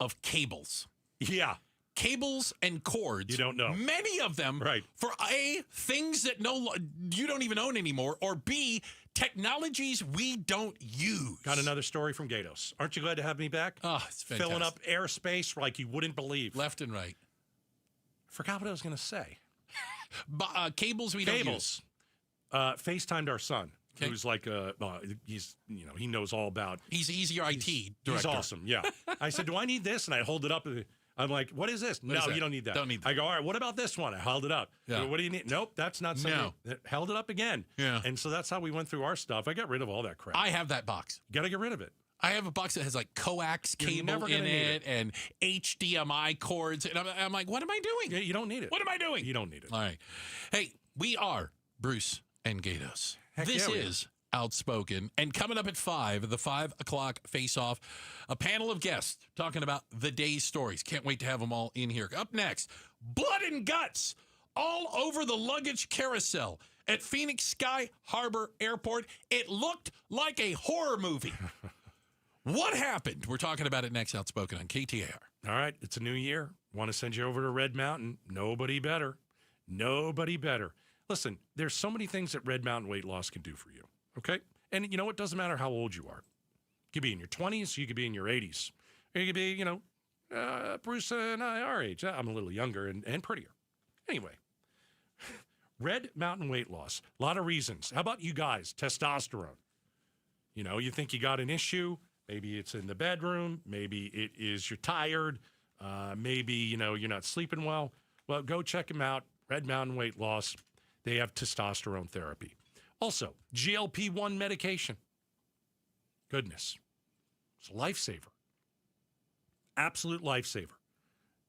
Speaker 23: of cables?
Speaker 2: Yeah.
Speaker 23: Cables and cords.
Speaker 2: You don't know.
Speaker 23: Many of them.
Speaker 2: Right.
Speaker 23: For A, things that you don't even own anymore, or B, technologies we don't use.
Speaker 2: Got another story from Gatos. Aren't you glad to have me back?
Speaker 23: Oh, it's fantastic.
Speaker 2: Filling up airspace like you wouldn't believe.
Speaker 23: Left and right.
Speaker 2: Forgot what I was going to say.
Speaker 23: Cables we don't use.
Speaker 2: FaceTimed our son, who's like, he knows all about.
Speaker 23: He's your IT director.
Speaker 2: He's awesome, yeah. I said, do I need this? And I hold it up. I'm like, what is this? No, you don't need that.
Speaker 23: Don't need that.
Speaker 2: I go, all right, what about this one? I held it up.
Speaker 23: Yeah.
Speaker 2: I go, what do you need? Nope, that's not something.
Speaker 23: No.
Speaker 2: Held it up again.
Speaker 23: Yeah.
Speaker 2: And so that's how we went through our stuff. I got rid of all that crap.
Speaker 23: I have that box.
Speaker 2: Got to get rid of it.
Speaker 23: I have a box that has like coax cable in it and HDMI cords. And I'm like, what am I doing?
Speaker 2: Yeah, you don't need it.
Speaker 23: What am I doing?
Speaker 2: You don't need it.
Speaker 23: All right. Hey, we are Bruce and Gatos.
Speaker 2: Heck
Speaker 23: This
Speaker 2: yeah,
Speaker 23: is Outspoken. And coming up at 5, the 5 o'clock face-off, a panel of guests talking about the day's stories. Can't wait to have them all in here. Up next, blood and guts all over the luggage carousel at Phoenix Sky Harbor Airport. It looked like a horror movie. What happened? We're talking about it next, Outspoken on KTAR.
Speaker 2: All right, it's a new year. Want to send you over to Red Mountain. Nobody better. Nobody better. Listen, there's so many things that Red Mountain Weight Loss can do for you, okay? And you know, it doesn't matter how old you are. You could be in your 20s, you could be in your 80s. Or you could be, Bruce and I, our age. I'm a little younger and prettier. Anyway, Red Mountain Weight Loss. A lot of reasons. How about you guys? Testosterone. You think you got an issue. Maybe it's in the bedroom. Maybe it is you're tired. Maybe, you're not sleeping well. Well, go check them out. Red Mountain Weight Loss. They have testosterone therapy. Also, GLP-1 medication. Goodness. It's a lifesaver. Absolute lifesaver.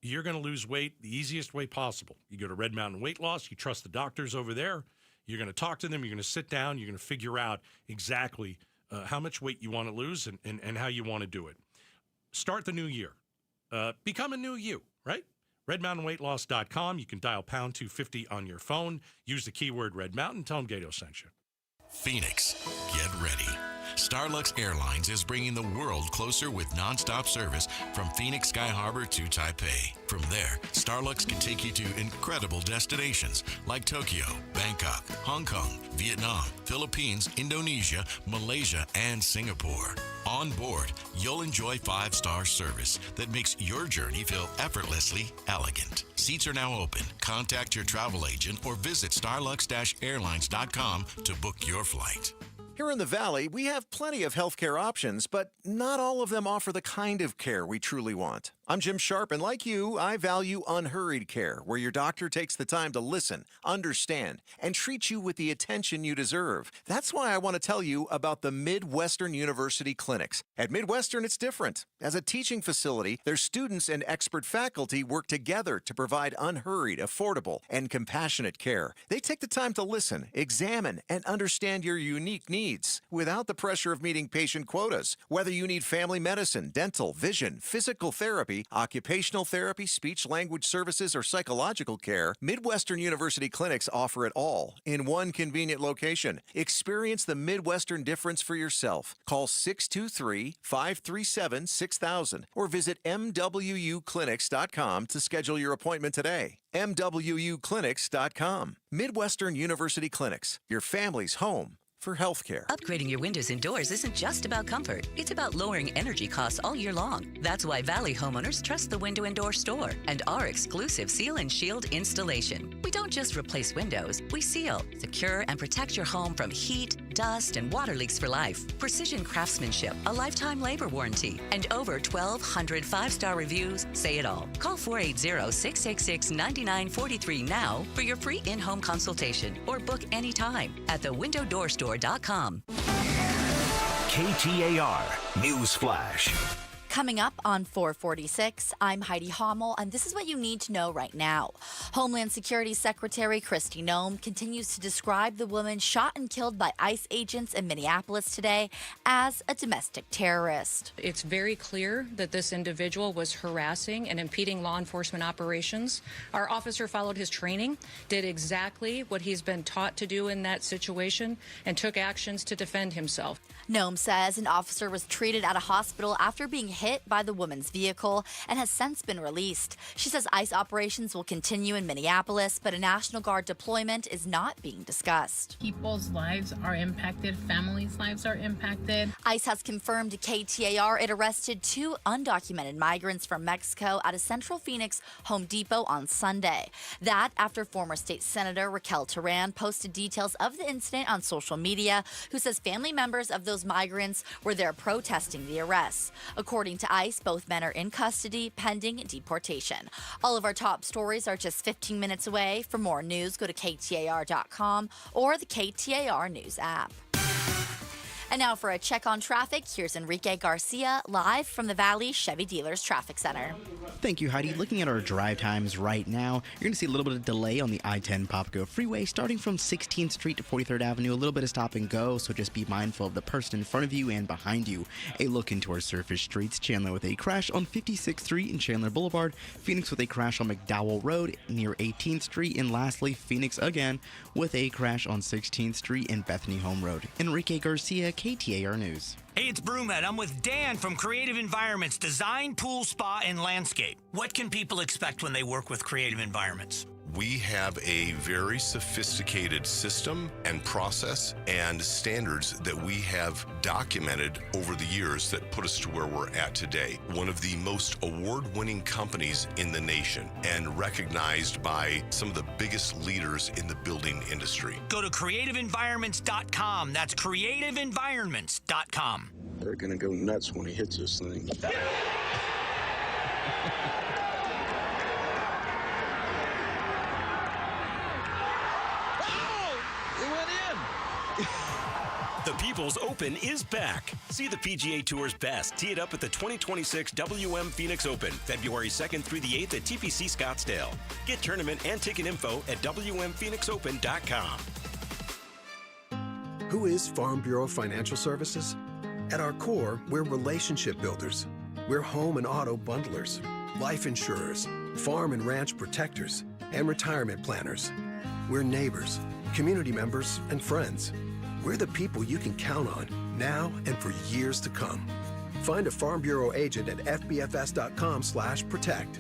Speaker 2: You're going to lose weight the easiest way possible. You go to Red Mountain Weight Loss. You trust the doctors over there. You're going to talk to them. You're going to sit down. You're going to figure out exactly how much weight you want to lose and how you want to do it. Start the new year. Become a new you, right? RedMountainWeightLoss.com. You can dial pound 250 on your phone. Use the keyword Red Mountain. Tell them Gato sent you.
Speaker 5: Phoenix, get ready. Starlux Airlines is bringing the world closer with nonstop service from Phoenix Sky Harbor to Taipei. From there, Starlux can take you to incredible destinations like Tokyo, Bangkok, Hong Kong, Vietnam, Philippines, Indonesia, Malaysia, and Singapore. On board, you'll enjoy 5-star service that makes your journey feel effortlessly elegant. Seats are now open. Contact your travel agent or visit starlux-airlines.com to book your flight.
Speaker 10: Here in the Valley, we have plenty of healthcare options, but not all of them offer the kind of care we truly want. I'm Jim Sharp, and like you, I value unhurried care, where your doctor takes the time to listen, understand, and treat you with the attention you deserve. That's why I want to tell you about the Midwestern University Clinics. At Midwestern, it's different. As a teaching facility, their students and expert faculty work together to provide unhurried, affordable, and compassionate care. They take the time to listen, examine, and understand your unique needs without the pressure of meeting patient quotas. Whether you need family medicine, dental, vision, physical therapy, occupational therapy, speech-language services, or psychological care, Midwestern University Clinics offer it all in one convenient location. Experience the Midwestern difference for yourself. Call 623-537-6000 or visit MWUclinics.com to schedule your appointment today. MWUclinics.com. Midwestern University Clinics, your family's home for healthcare.
Speaker 28: Upgrading your windows and doors isn't just about comfort. It's about lowering energy costs all year long. That's why Valley homeowners trust the Window and Door Store and our exclusive Seal and Shield installation. We don't just replace windows, we seal, secure, and protect your home from heat, dust, and water leaks for life. Precision craftsmanship, a lifetime labor warranty, and over 1,200 5-star reviews say it all. Call 480-666-9943 now for your free in-home consultation or book anytime at thewindowdoorstore.com.
Speaker 17: KTAR News Flash.
Speaker 3: Coming up on 446, I'm Heidi Hommel, and this is what you need to know right now. Homeland Security Secretary Kristi Noem continues to describe the woman shot and killed by ICE agents in Minneapolis today as a domestic terrorist.
Speaker 11: It's very clear that this individual was harassing and impeding law enforcement operations. Our officer followed his training, did exactly what he's been taught to do in that situation, and took actions to defend himself.
Speaker 3: Noem says an officer was treated at a hospital after being hit hit by the woman's vehicle and has since been released. She says ICE operations will continue in Minneapolis, but a National Guard deployment is not being discussed.
Speaker 8: People's lives are impacted, families' lives are impacted.
Speaker 3: ICE has confirmed to KTAR it arrested 2 undocumented migrants from Mexico at a Central Phoenix Home Depot on Sunday. That after former state Senator Raquel Turan posted details of the incident on social media, who says family members of those migrants were there protesting the arrests. According to ICE, both men are in custody pending deportation. All of our top stories are just 15 minutes away. For more news, go to KTAR.com or the KTAR News app. And now for a check on traffic, here's Enrique Garcia live from the Valley Chevy Dealers Traffic Center.
Speaker 9: Thank you, Heidi. Looking at our drive times right now, you're going to see a little bit of delay on the I-10 Popco Freeway starting from 16th Street to 43rd Avenue. A little bit of stop and go, so just be mindful of the person in front of you and behind you. A look into our surface streets. Chandler with a crash on 56th Street and Chandler Boulevard. Phoenix with a crash on McDowell Road near 18th Street. And lastly, Phoenix again with a crash on 16th Street and Bethany Home Road. Enrique Garcia, KTAR News.
Speaker 29: Hey, it's Brewhead. I'm with Dan from Creative Environments Design, Pool, Spa, and Landscape. What can people expect when they work with Creative Environments?
Speaker 12: We have a very sophisticated system and process and standards that we have documented over the years that put us to where we're at today. One of the most award-winning companies in the nation and recognized by some of the biggest leaders in the building industry.
Speaker 29: Go to creativeenvironments.com. That's creativeenvironments.com.
Speaker 13: They're going to go nuts when he hits this thing.
Speaker 14: The People's Open is back. See the PGA Tour's best tee it up at the 2026 WM Phoenix Open, February 2nd through the 8th at TPC Scottsdale. Get tournament and ticket info at WMPhoenixOpen.com.
Speaker 15: Who is Farm Bureau Financial Services? At our core, we're relationship builders. We're home and auto bundlers, life insurers, farm and ranch protectors, and retirement planners. We're neighbors, community members, and friends. We're the people you can count on now and for years to come. Find a Farm Bureau agent at fbfs.com/protect.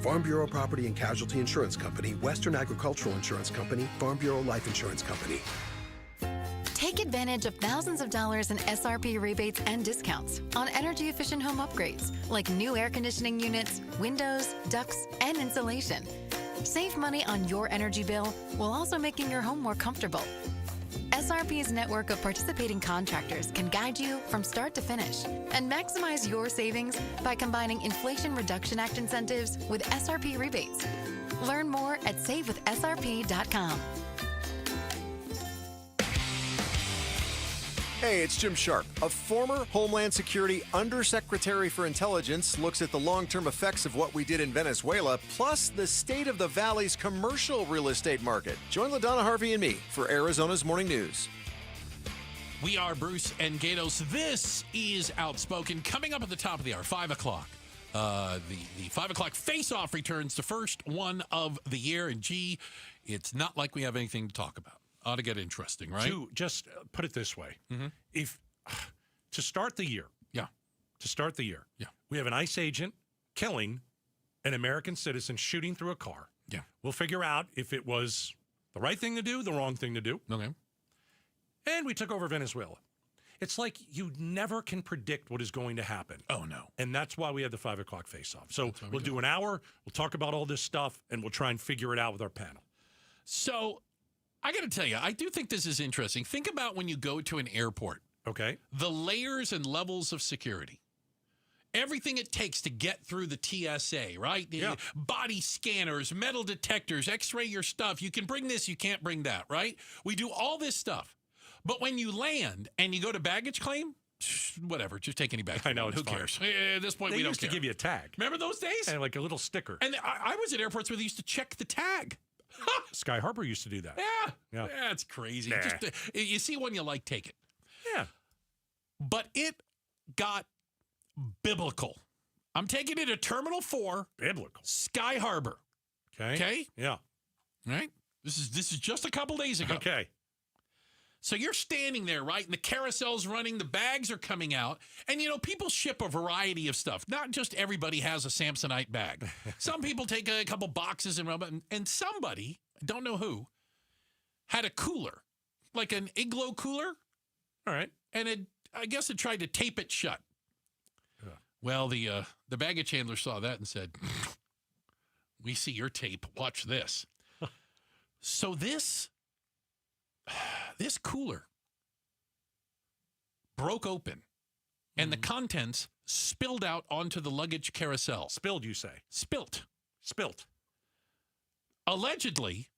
Speaker 15: Farm Bureau Property and Casualty Insurance Company, Western Agricultural Insurance Company, Farm Bureau Life Insurance Company.
Speaker 18: Take advantage of thousands of dollars in SRP rebates and discounts on energy-efficient home upgrades like new air conditioning units, windows, ducts, and insulation. Save money on your energy bill while also making your home more comfortable. SRP's network of participating contractors can guide you from start to finish and maximize your savings by combining Inflation Reduction Act incentives with SRP rebates. Learn more at savewithsrp.com.
Speaker 10: Hey, it's Jim Sharp. A former Homeland Security Undersecretary for Intelligence looks at the long-term effects of what we did in Venezuela, plus the state of the Valley's commercial real estate market. Join LaDonna Harvey and me for Arizona's Morning News.
Speaker 23: We are Bruce and Gatos. This is Outspoken. Coming up at the top of the hour, 5 o'clock. The 5 o'clock face-off returns, the first one of the year. And, gee, it's not like we have anything to talk about. Ought to get interesting, right?
Speaker 2: To just put it this way, if to start the year, we have an ICE agent killing an American citizen, shooting through a car.
Speaker 23: Yeah,
Speaker 2: we'll figure out if it was the right thing to do, the wrong thing to do.
Speaker 23: Okay,
Speaker 2: and we took over Venezuela. It's like you never can predict what is going to happen.
Speaker 23: Oh no!
Speaker 2: And that's why we have the 5 o'clock face-off. So we'll do an hour. We'll talk about all this stuff, and we'll try and figure it out with our panel.
Speaker 23: So. I got to tell you, I do think this is interesting. Think about when you go to an airport.
Speaker 2: Okay.
Speaker 23: The layers and levels of security. Everything it takes to get through the TSA, right?
Speaker 2: Yeah.
Speaker 23: Body scanners, metal detectors, x-ray your stuff. You can bring this, you can't bring that, right? We do all this stuff. But when you land and you go to baggage claim, whatever, just take any baggage.
Speaker 2: I know,
Speaker 23: Who cares? At this point,
Speaker 2: we
Speaker 23: don't
Speaker 2: used
Speaker 23: care.
Speaker 2: to give you a tag.
Speaker 23: Remember those days?
Speaker 2: And like a little sticker.
Speaker 23: And I was at airports where they used to check the tag.
Speaker 2: Sky Harbor used to do that.
Speaker 23: Yeah. That's crazy.
Speaker 2: Nah.
Speaker 23: Just, you see one you like, take it.
Speaker 2: Yeah.
Speaker 23: But it got biblical. I'm taking it to Terminal 4.
Speaker 2: Biblical.
Speaker 23: Sky Harbor.
Speaker 2: Okay.
Speaker 23: Okay?
Speaker 2: Yeah.
Speaker 23: All right? This is just a couple days ago.
Speaker 2: Okay.
Speaker 23: So you're standing there, right? And the carousel's running, the bags are coming out. And, people ship a variety of stuff. Not just everybody has a Samsonite bag. Some people take a couple boxes and rub it. And somebody, I don't know who, had a cooler, like an igloo cooler.
Speaker 2: All right.
Speaker 23: And I guess it tried to tape it shut. Yeah. Well, the baggage handler saw that and said, we see your tape. Watch this. So this cooler broke open, and the contents spilled out onto the luggage carousel.
Speaker 2: Spilled, you say?
Speaker 23: Spilt. Allegedly,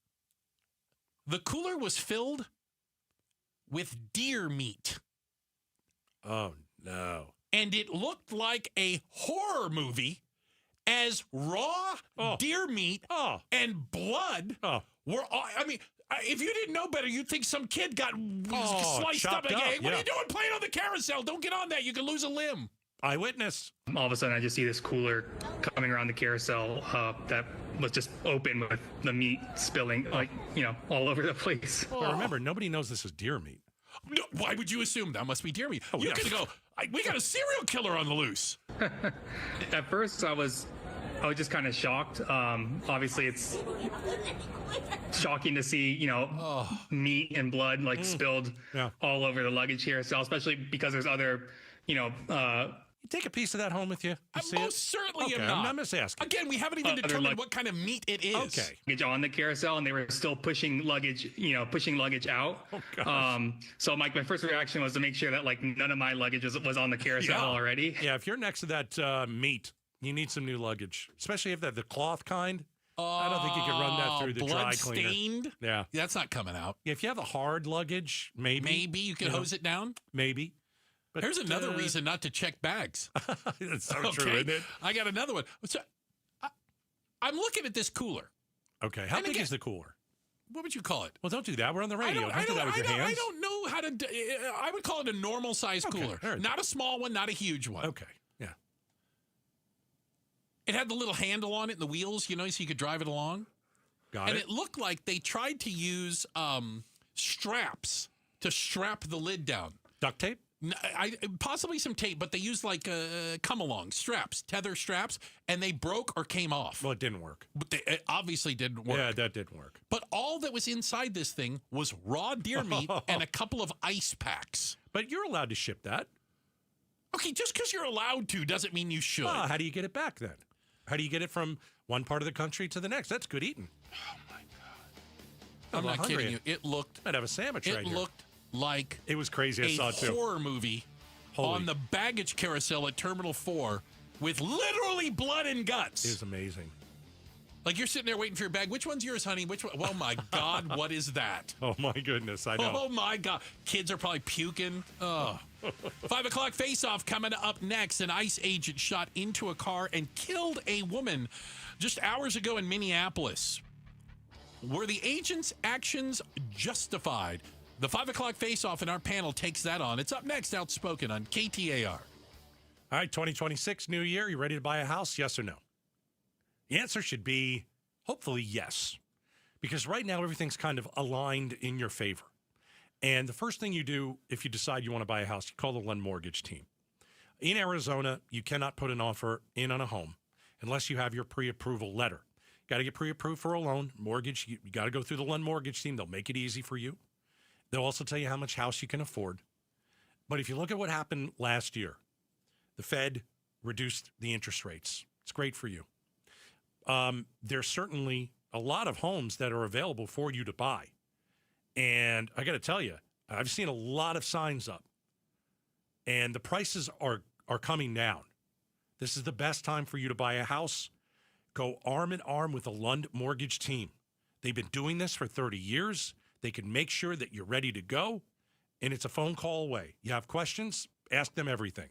Speaker 23: the cooler was filled with deer meat.
Speaker 2: Oh, no.
Speaker 23: And it looked like a horror movie as raw deer meat and blood were all, if you didn't know better, you'd think some kid got sliced up. Like, hey, what are you doing playing on the carousel? Don't get on that. You can lose a limb.
Speaker 2: Eyewitness.
Speaker 16: All of a sudden, I just see this cooler coming around the carousel that was just open with the meat spilling, all over the place.
Speaker 2: But remember, nobody knows this is deer meat.
Speaker 23: No, why would you assume that must be deer meat? You could go, we got a serial killer on the loose.
Speaker 16: At first, I was just kind of shocked. Obviously, it's shocking to see, meat and blood spilled all over the luggage carousel, especially because there's other,
Speaker 2: You take a piece of that home with you?
Speaker 23: Most certainly am not.
Speaker 2: I'm just asking.
Speaker 23: Again, we haven't even determined what kind of meat it is.
Speaker 2: Okay.
Speaker 16: On the carousel, and they were still pushing luggage out.
Speaker 2: Oh, gosh.
Speaker 16: So my first reaction was to make sure that none of my luggage was on the carousel already.
Speaker 2: Yeah, if you're next to that meat, you need some new luggage, especially if they're the cloth kind. I don't think you can run that through the dry cleaner.
Speaker 23: Blood-stained?
Speaker 2: Yeah.
Speaker 23: That's not coming out.
Speaker 2: Yeah, if you have the hard luggage, maybe.
Speaker 23: Maybe you can hose it down?
Speaker 2: Maybe. But
Speaker 23: here's another reason not to check bags.
Speaker 2: That's so true, isn't it?
Speaker 23: I got another one. So, I'm looking at this cooler.
Speaker 2: Okay. How big is the cooler?
Speaker 23: What would you call it?
Speaker 2: Well, don't do that. We're on the radio. Don't do that with your hands.
Speaker 23: I don't know how to. I would call it a normal size cooler. Right. Not a small one, not a huge one.
Speaker 2: Okay. Yeah.
Speaker 23: It had the little handle on it and the wheels, so you could drive it along.
Speaker 2: Got it.
Speaker 23: And it looked like they tried to use straps to strap the lid down.
Speaker 2: Duct tape?
Speaker 23: Possibly some tape, but they used come-along straps, tether straps, and they broke or came off.
Speaker 2: Well, it didn't work.
Speaker 23: But it obviously didn't work.
Speaker 2: Yeah, that didn't work.
Speaker 23: But all that was inside this thing was raw deer meat and a couple of ice packs.
Speaker 2: But you're allowed to ship that.
Speaker 23: Okay, just because you're allowed to doesn't mean you should.
Speaker 2: How do you get it back then? How do you get it from one part of the country to the next? That's good eating.
Speaker 23: Oh, my God. I'm not kidding you. It looked...
Speaker 2: I'd have a sandwich right here.
Speaker 23: It looked like
Speaker 2: it was crazy. I saw it too.
Speaker 23: A horror movie on the baggage carousel at Terminal 4 with literally blood and guts.
Speaker 2: It was amazing.
Speaker 23: Like you're sitting there waiting for your bag. Which one's yours, honey? Which one? Oh, my God. What is that?
Speaker 2: Oh, my goodness. I know.
Speaker 23: Oh, my God. Kids are probably puking. Oh. 5 o'clock face-off coming up next. An ICE agent shot into a car and killed a woman just hours ago in Minneapolis. Were the agent's actions justified? The 5 o'clock face-off in our panel takes that on. It's up next, Outspoken on KTAR.
Speaker 2: All right, 2026, new year. You ready to buy a house? Yes or no? The answer should be hopefully yes. Because right now, everything's kind of aligned in your favor. And the first thing you do if you decide you want to buy a house, you call the Lund Mortgage team. In Arizona, you cannot put an offer in on a home unless you have your pre-approval letter. Got to get pre-approved for a loan, mortgage. You got to go through the Lund Mortgage team. They'll make it easy for you. They'll also tell you how much house you can afford. But if you look at what happened last year, the Fed reduced the interest rates. It's great for you. There's certainly a lot of homes that are available for you to buy. And I got to tell you, I've seen a lot of signs up. And the prices are coming down. This is the best time for you to buy a house. Go arm in arm with the Lund Mortgage team. They've been doing this for 30 years. They can make sure that you're ready to go, and it's a phone call away. You have questions? Ask them everything.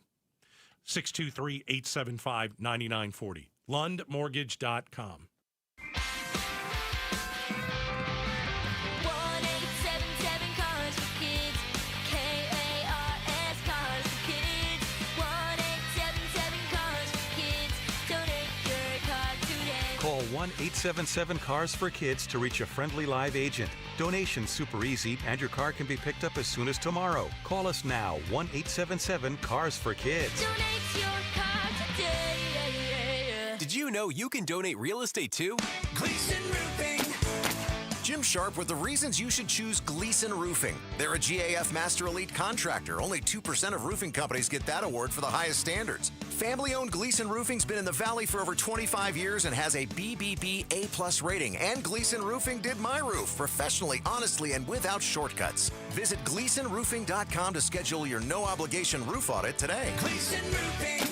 Speaker 2: 623-875-9940. LundMortgage.com.
Speaker 19: 1-877-CARS for kids. KARS Cars for kids. 1-877-CARS for kids. Donate your car today.
Speaker 20: Call
Speaker 1: 1-877-CARS-FOR-KIDS to reach a friendly live agent. Donation's super easy, and your car can be picked up as soon as tomorrow. Call us now, 1-877-CARS-FOR-KIDS.
Speaker 19: Donate your car today.
Speaker 4: Did you know you can donate real estate too?
Speaker 10: Gleason Roofing. Jim Sharp with the reasons you should choose Gleason Roofing. They're a GAF Master Elite contractor. Only 2% of roofing companies get that award for the highest standards. Family-owned Gleason Roofing's been in the Valley for over 25 years and has a BBB A+ rating. And Gleason Roofing did my roof professionally, honestly, and without shortcuts. Visit GleasonRoofing.com to schedule your no-obligation roof audit today.
Speaker 20: Gleason Roofing,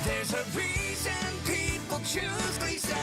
Speaker 20: there's a reason people choose Gleason.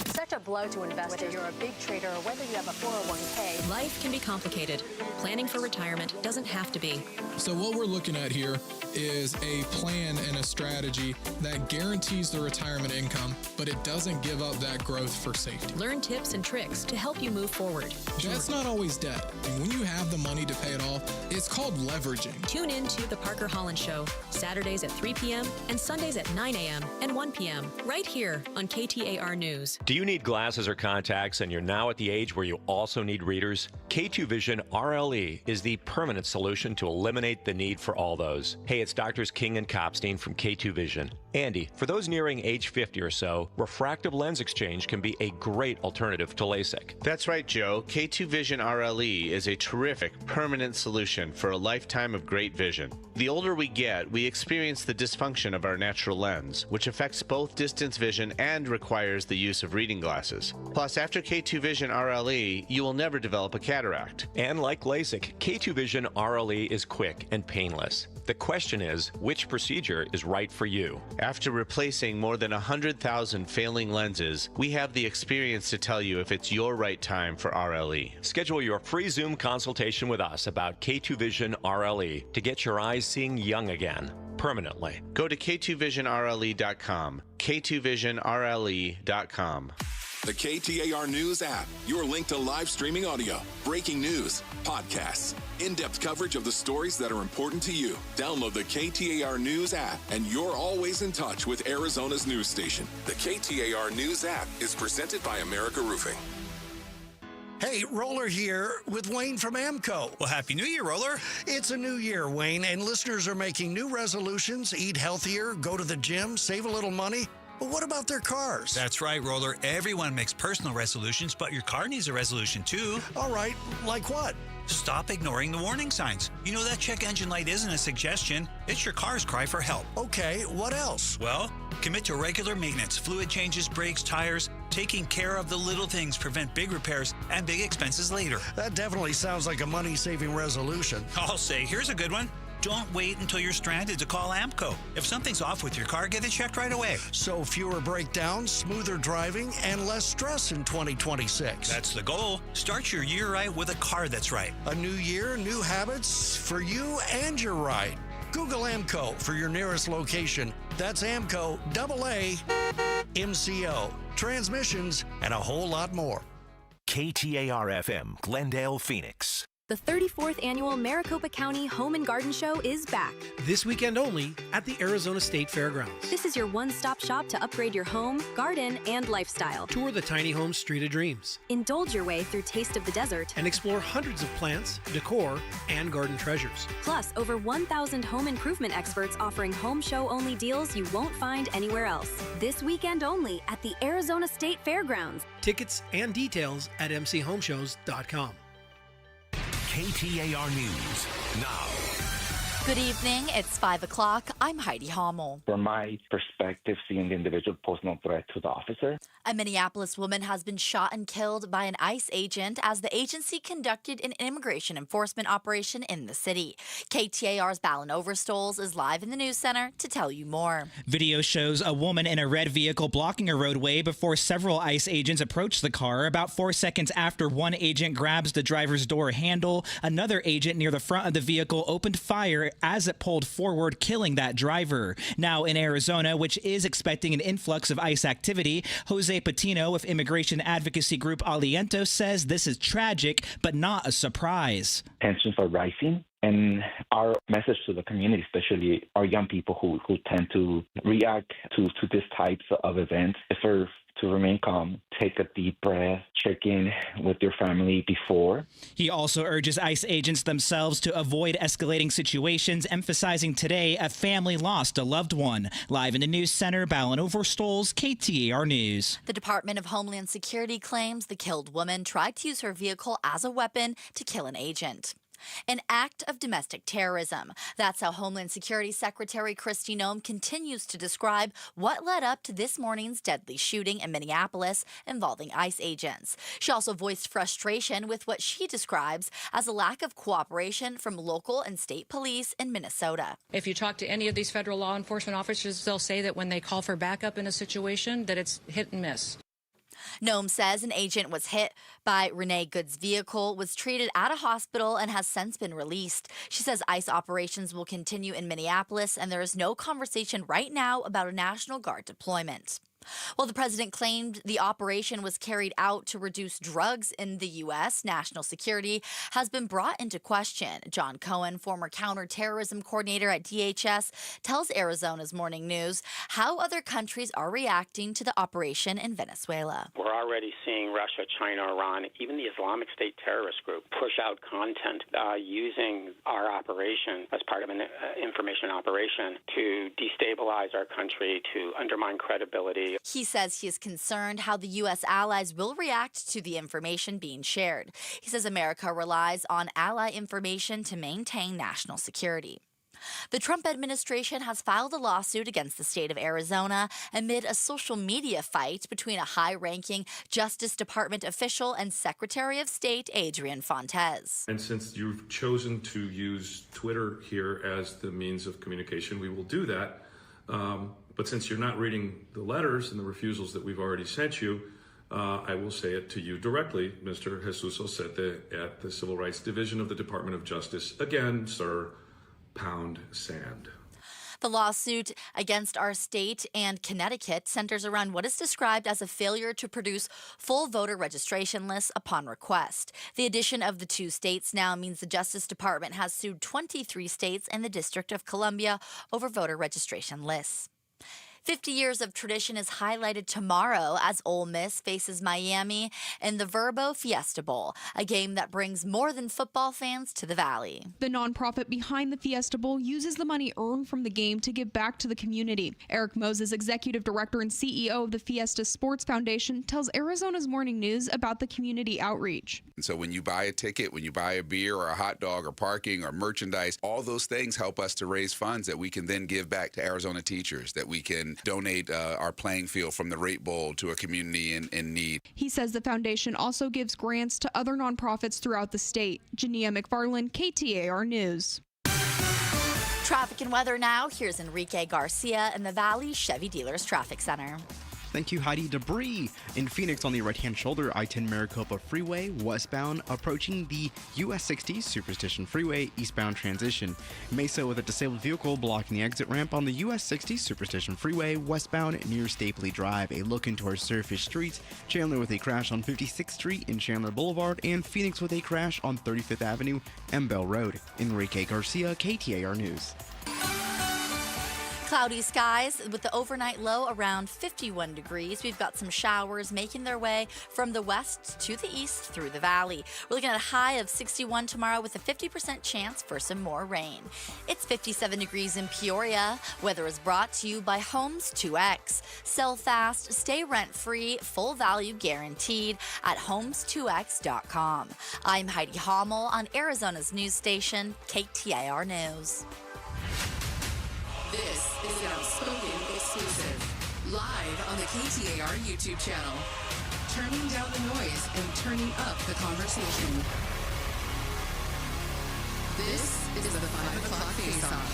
Speaker 21: Such a blow to investors. Whether you're a big trader or whether you have a 401k.
Speaker 22: Life can be complicated. Planning for retirement doesn't have to be.
Speaker 24: So what we're looking at here is a plan and a strategy that guarantees the retirement income, but it doesn't give up that growth for safety.
Speaker 22: Learn tips and tricks to help you move forward.
Speaker 24: That's not always debt. And when you have the money to pay it off, it's called leveraging.
Speaker 22: Tune in to The Parker Holland Show, Saturdays at 3 p.m. and Sundays at 9 a.m. and 1 p.m. right here on KTAR News.
Speaker 25: Do you need glasses or contacts and you're now at the age where you also need readers? K2 Vision RLE is the permanent solution to eliminate the need for all those. Hey, it's Doctors King and Copstein from K2 Vision. Andy, for those nearing age 50 or so, refractive lens exchange can be a great alternative to LASIK.
Speaker 26: That's right, Joe. K2 Vision RLE is a terrific permanent solution for a lifetime of great vision. The older we get, we experience the dysfunction of our natural lens, which affects both distance vision and requires the use of reading glasses. Plus, after K2 Vision RLE, you will never develop a cataract.
Speaker 25: And like LASIK, K2 Vision RLE is quick and painless. The question is, which procedure is right for you?
Speaker 26: After replacing more than 100,000 failing lenses, we have the experience to tell you if it's your right time for RLE.
Speaker 25: Schedule your free Zoom consultation with us about K2 Vision RLE to get your eyes seeing young again, permanently.
Speaker 26: Go to k2visionrle.com, k2visionrle.com.
Speaker 27: The KTAR News app, your link to live streaming audio, breaking news, podcasts, in-depth coverage of the stories that are important to you. Download the KTAR News app, and you're always in touch with Arizona's news station. The KTAR News app is presented by America Roofing.
Speaker 30: Hey, Roller here with Wayne from AMCO.
Speaker 29: Well, Happy New Year, Roller.
Speaker 30: It's a new year, Wayne, and listeners are making new resolutions, eat healthier, go to the gym, save a little money. But what about their cars?
Speaker 29: That's right, Roller. Everyone makes personal resolutions, but your car needs a resolution too.
Speaker 30: All right, like what?
Speaker 29: Stop ignoring the warning signs. You know that check engine light isn't a suggestion. It's your car's cry for help.
Speaker 30: Okay, what else?
Speaker 29: Well, commit to regular maintenance, fluid changes, brakes, tires. Taking care of the little things prevent big repairs and big expenses later.
Speaker 30: That definitely sounds like a money-saving resolution.
Speaker 29: I'll say, here's a good one. Don't wait until you're stranded to call AMCO. If something's off with your car, get it checked right away.
Speaker 30: So fewer breakdowns, smoother driving, and less stress in 2026.
Speaker 29: That's the goal. Start your year right with a car that's right.
Speaker 30: A new year, new habits for you and your ride. Google AMCO for your nearest location. That's AMCO, AA, MCO, transmissions, and a whole lot more.
Speaker 17: KTAR-FM, Glendale, Phoenix.
Speaker 31: The 34th Annual Maricopa County Home and Garden Show is back.
Speaker 32: This weekend only at the Arizona State Fairgrounds.
Speaker 31: This is your one-stop shop to upgrade your home, garden, and lifestyle.
Speaker 32: Tour the tiny home Street of Dreams.
Speaker 31: Indulge your way through Taste of the Desert.
Speaker 32: And explore hundreds of plants, decor, and garden treasures.
Speaker 31: Plus, over 1,000 home improvement experts offering home show-only deals you won't find anywhere else. This weekend only at the Arizona State Fairgrounds.
Speaker 32: Tickets and details at mchomeshows.com.
Speaker 17: KTAR News now.
Speaker 3: Good evening. It's 5 o'clock. I'm Heidi Hommel.
Speaker 33: From my perspective, seeing the individual pose no threat to the officer.
Speaker 3: A Minneapolis woman has been shot and killed by an ICE agent as the agency conducted an immigration enforcement operation in the city. KTAR's Ballin Overstoles is live in the news center to tell you more.
Speaker 34: Video shows a woman in a red vehicle blocking a roadway before several ICE agents approach the car. About 4 seconds after one agent grabs the driver's door handle, another agent near the front of the vehicle opened fire as it pulled forward, killing that driver. Now in Arizona, which is expecting an influx of ICE activity, Jose Patino of immigration advocacy group Aliento says this is tragic, but not a surprise.
Speaker 33: Tensions are rising. And our message to the community, especially our young people who tend to react to these types of events, is for to remain calm, take a deep breath, check in with your family before.
Speaker 34: He also urges ICE agents themselves to avoid escalating situations, emphasizing today a family lost a loved one. Live in the news center, Ballin Overstoles, KTAR News.
Speaker 3: The Department of Homeland Security claims the killed woman tried to use her vehicle as a weapon to kill an agent. An act of domestic terrorism. That's how Homeland Security Secretary Kristi Noem continues to describe what led up to this morning's deadly shooting in Minneapolis involving ICE agents. She also voiced frustration with what she describes as a lack of cooperation from local and state police in Minnesota.
Speaker 5: If you talk to any of these federal law enforcement officers, they'll say that when they call for backup in a situation, that it's hit and miss.
Speaker 3: Noem says an agent was hit by Renee Good's vehicle, was treated at a hospital, and has since been released. She says ICE operations will continue in Minneapolis, and there is no conversation right now about a National Guard deployment. Well, the president claimed the operation was carried out to reduce drugs in the U.S. National security has been brought into question. John Cohen, former counterterrorism coordinator at DHS, tells Arizona's Morning News how other countries are reacting to the operation in Venezuela.
Speaker 6: We're already seeing Russia, China, Iran, even the Islamic State terrorist group push out content using our operation as part of an information operation to destabilize our country, to undermine credibility.
Speaker 3: He says he is concerned how the U.S. allies will react to the information being shared. He says America relies on ally information to maintain national security. The Trump administration has filed a lawsuit against the state of Arizona amid a social media fight between a high-ranking Justice Department official and Secretary of State Adrian Fontes.
Speaker 7: And since you've chosen to use Twitter here as the means of communication, we will do that. But since you're not reading the letters and the refusals that we've already sent you, I will say it to you directly, Mr. Jesus Osete at the Civil Rights Division of the Department of Justice. Again, sir, pound sand.
Speaker 3: The lawsuit against our state and Connecticut centers around what is described as a failure to produce full voter registration lists upon request. The addition of the two states now means the Justice Department has sued 23 states and the District of Columbia over voter registration lists. 50 years of tradition is highlighted tomorrow as Ole Miss faces Miami in the Verbo Fiesta Bowl, a game that brings more than football fans to the Valley.
Speaker 8: The nonprofit behind the Fiesta Bowl uses the money earned from the game to give back to the community. Eric Moses, executive director and CEO of the Fiesta Sports Foundation, tells Arizona's Morning News about the community outreach.
Speaker 9: And so when you buy a ticket, when you buy a beer or a hot dog or parking or merchandise, all those things help us to raise funds that we can then give back to Arizona teachers, that we can donate our playing field from the Rate Bowl to a community in need.
Speaker 8: He says the foundation also gives grants to other nonprofits throughout the state. Jania McFarland, KTAR News.
Speaker 3: Traffic and weather now. Here's Enrique Garcia in the Valley Chevy Dealers Traffic Center.
Speaker 11: Thank you, Heidi. Debris in Phoenix on the right-hand shoulder, I-10 Maricopa Freeway, westbound, approaching the US 60 Superstition Freeway, eastbound transition. Mesa with a disabled vehicle blocking the exit ramp on the US 60 Superstition Freeway, westbound near Stapley Drive. A look into our surface streets. Chandler with a crash on 56th Street and Chandler Boulevard, and Phoenix with a crash on 35th Avenue and Bell Road. Enrique Garcia, KTAR News.
Speaker 3: Cloudy skies with the overnight low around 51 degrees. We've got some showers making their way from the west to the east through the valley. We're looking at a high of 61 tomorrow with a 50% chance for some more rain. It's 57 degrees in Peoria. Weather is brought to you by Homes 2X. Sell fast, stay rent-free, full value guaranteed at homes2x.com. I'm Heidi Hommel on Arizona's news station, KTAR News.
Speaker 12: This is an Outspoken exclusive, live on the KTAR YouTube channel. Turning down the noise and turning up the conversation. This is the 5 o'clock face-off.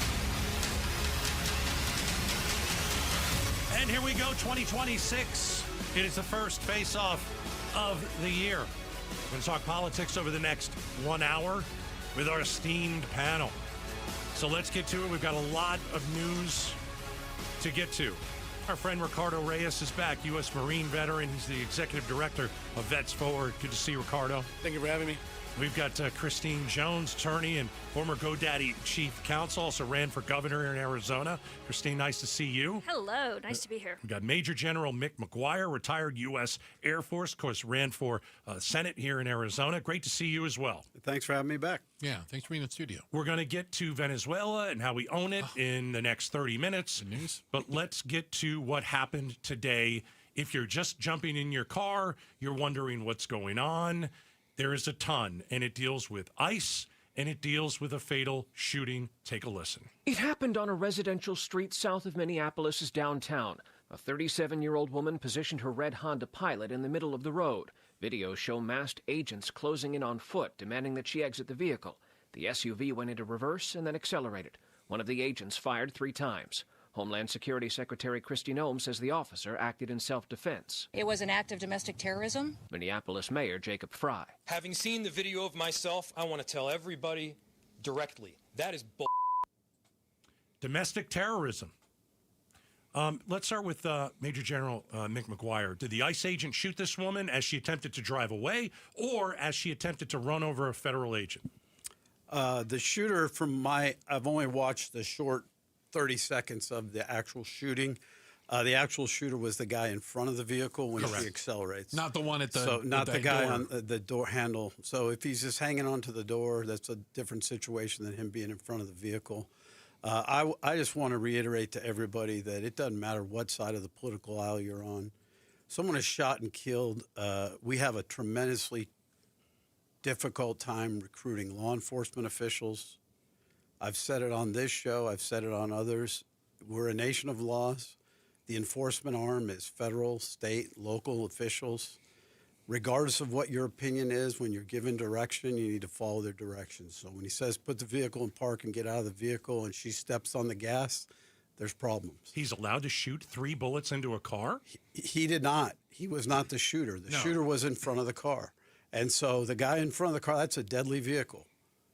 Speaker 2: And here we go, 2026. It is the first face-off of the year. We're going to talk politics over the next 1 hour with our esteemed panel. So let's get to it. We've got a lot of news to get to. Our friend Ricardo Reyes is back, U.S. Marine veteran. He's the executive director of Vets Forward. Good to see you, Ricardo.
Speaker 13: Thank you for having me.
Speaker 2: We've got Christine Jones, attorney and former GoDaddy chief counsel, also ran for governor in Arizona. Christine, nice to see you.
Speaker 1: Hello, nice to be here.
Speaker 2: We've got Major General Mick McGuire, retired U.S. Air Force, of course, ran for Senate here in Arizona. Great to see you as well.
Speaker 4: Thanks for having me back.
Speaker 10: Yeah, thanks for being in the studio.
Speaker 2: We're going to get to Venezuela and how we own it in the next 30 minutes.
Speaker 10: Good news.
Speaker 2: But let's get to what happened today. If you're just jumping in your car, you're wondering what's going on. There is a ton, and it deals with ICE, and it deals with a fatal shooting. Take a listen.
Speaker 13: It happened on a residential street south of Minneapolis' downtown. A 37-year-old woman positioned her red Honda Pilot in the middle of the road. Videos show masked agents closing in on foot, demanding that she exit the vehicle. The SUV went into reverse and then accelerated. One of the agents fired 3 times. Homeland Security Secretary Kristi Noem says the officer acted in self-defense.
Speaker 5: It was an act of domestic terrorism.
Speaker 13: Minneapolis Mayor Jacob Fry.
Speaker 14: Having seen the video of myself, I want to tell everybody directly, that is bull.
Speaker 2: Domestic terrorism. Let's start with Major General Mick McGuire. Did the ICE agent shoot this woman as she attempted to drive away or as she attempted to run over a federal agent?
Speaker 4: The shooter I've only watched the short 30 seconds of the actual shooting. The actual shooter was the guy in front of the vehicle when
Speaker 10: Correct.
Speaker 4: she accelerates.
Speaker 10: Not the one at the
Speaker 4: So not the guy
Speaker 10: door.
Speaker 4: on the door handle. So if he's just hanging onto the door, that's a different situation than him being in front of the vehicle. I just want to reiterate to everybody that it doesn't matter what side of the political aisle you're on. Someone is shot and killed. We have a tremendously difficult time recruiting law enforcement officials. I've said it on this show. I've said it on others. We're a nation of laws. The enforcement arm is federal, state, local officials. Regardless of what your opinion is, when you're given direction, you need to follow their directions. So when he says put the vehicle in park and get out of the vehicle and she steps on the gas, there's problems.
Speaker 2: He's allowed to shoot 3 bullets into a car?
Speaker 4: He did not. He was not the shooter. The shooter was in front of the car. And so the guy in front of the car, that's a deadly vehicle.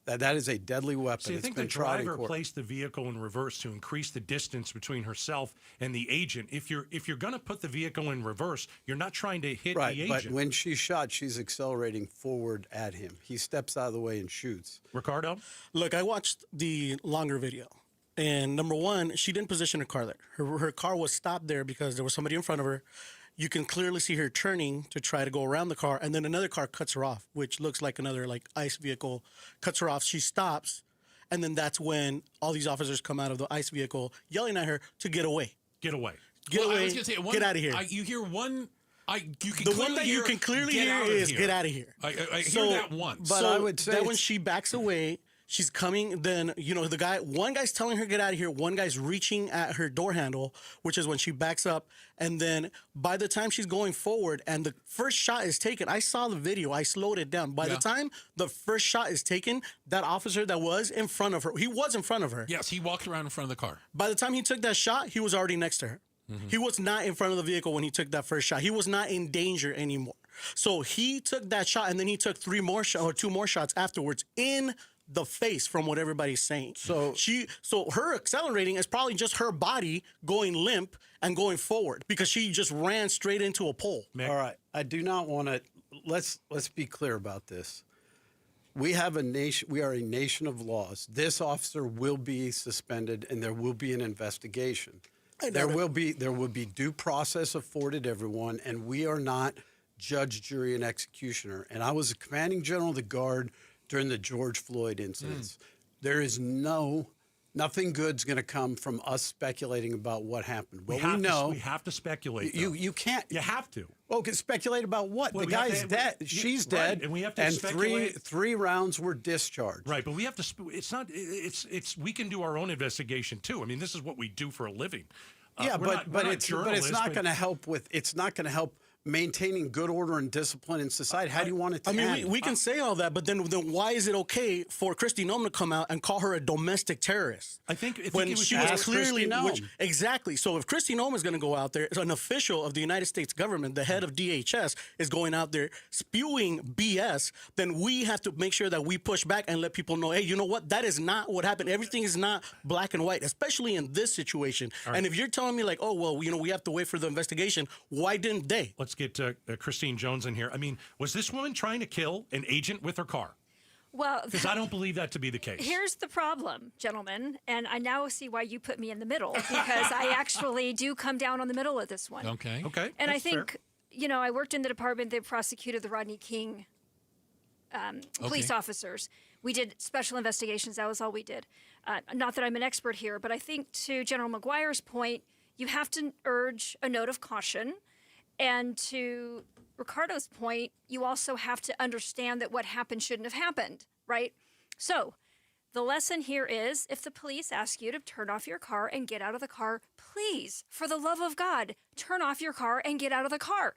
Speaker 4: That is a deadly weapon.
Speaker 2: So you
Speaker 4: It's
Speaker 2: think
Speaker 4: been
Speaker 2: the
Speaker 4: tried in
Speaker 2: driver
Speaker 4: court.
Speaker 2: placed the vehicle in reverse to increase the distance between herself and the agent? If you're going to put the vehicle in reverse, you're not trying to hit the agent.
Speaker 4: Right, but when she's shot, she's accelerating forward at him. He steps out of the way and shoots.
Speaker 2: Ricardo?
Speaker 32: Look, I watched the longer video. And number one, she didn't position her car there. Her car was stopped there because there was somebody in front of her. You can clearly see her turning to try to go around the car, and then another car cuts her off, which looks like another ICE vehicle cuts her off. She stops, and then that's when all these officers come out of the ICE vehicle yelling at her to get away.
Speaker 2: Get away.
Speaker 32: Get away.
Speaker 10: I was gonna say,
Speaker 32: get out of here.
Speaker 10: You hear one.
Speaker 32: The one that you can clearly hear is "get out of here."
Speaker 10: I hear that once.
Speaker 4: But
Speaker 32: so
Speaker 4: I would say
Speaker 32: that when she backs away, she's coming. Then one guy's telling her get out of here. One guy's reaching at her door handle, which is when she backs up. And then by the time she's going forward and the first shot is taken, I saw the video. I slowed it down. By the time the first shot is taken, that officer that was in front of her, he was in front of her.
Speaker 10: Yes, he walked around in front of the car.
Speaker 32: By the time he took that shot, he was already next to her. Mm-hmm. He was not in front of the vehicle when he took that first shot. He was not in danger anymore. So he took that shot, and then he took 2 more shots afterwards in the face, from what everybody's saying. So her accelerating is probably just her body going limp and going forward because she just ran straight into a pole.
Speaker 4: All right. I do not want to. Let's be clear about this. We have a nation. We are a nation of laws. This officer will be suspended, and there will be an investigation. There will be due process afforded everyone, and we are not judge, jury, and executioner. And I was a commanding general of the Guard during the George Floyd incidents. There is nothing good's going to come from us speculating about what happened. But
Speaker 2: we have to speculate.
Speaker 4: You can't.
Speaker 2: You have to.
Speaker 4: Well, speculate about what?
Speaker 2: Well,
Speaker 4: the guy's dead. She's dead.
Speaker 2: And we have to speculate.
Speaker 4: three rounds were discharged.
Speaker 2: Right, but we have to. It's not. It's. We can do our own investigation too. I mean, this is what we do for a living.
Speaker 4: But it's not going to help with. It's not going to help maintaining good order and discipline in society. How do you want it to end?
Speaker 32: We can say all that, but then why is it okay for Kristi Noem to come out and call her a domestic terrorist?
Speaker 2: I think
Speaker 32: when she was clearly
Speaker 4: exactly.
Speaker 32: So if Kristi Noem is going to go out there, an official of the United States government, the head of DHS, is going out there spewing BS, then we have to make sure that we push back and let people know, hey, you know what? That is not what happened. Everything is not black and white, especially in this situation. Right. And if you're telling me like, oh, well, we have to wait for the investigation, why didn't they?
Speaker 2: Let's get Christine Jones in here. I mean, was this woman trying to kill an agent with her car?
Speaker 1: Well,
Speaker 2: Because I don't believe that to be the case.
Speaker 1: Here's the problem, gentlemen, and I now see why you put me in the middle, because I actually do come down on the middle of this one.
Speaker 10: Okay.
Speaker 2: Okay.
Speaker 1: And I
Speaker 2: that's
Speaker 1: think,
Speaker 2: fair.
Speaker 1: I worked in the department that prosecuted the Rodney King police officers. We did special investigations. That was all we did. Not that I'm an expert here, but I think to General McGuire's point, you have to urge a note of caution. And to Ricardo's point, you also have to understand that what happened shouldn't have happened, right? So the lesson here is, if the police ask you to turn off your car and get out of the car, please, for the love of God, turn off your car and get out of the car.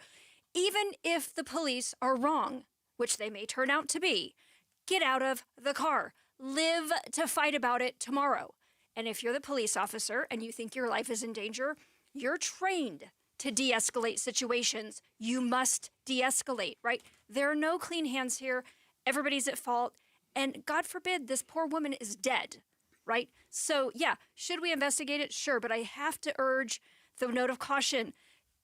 Speaker 1: Even if the police are wrong, which they may turn out to be, get out of the car. Live to fight about it tomorrow. And if you're the police officer and you think your life is in danger, you're trained to de-escalate situations. You must de-escalate, right? There are no clean hands here. Everybody's at fault. And God forbid this poor woman is dead, right? So yeah, should we investigate it? Sure, but I have to urge the note of caution.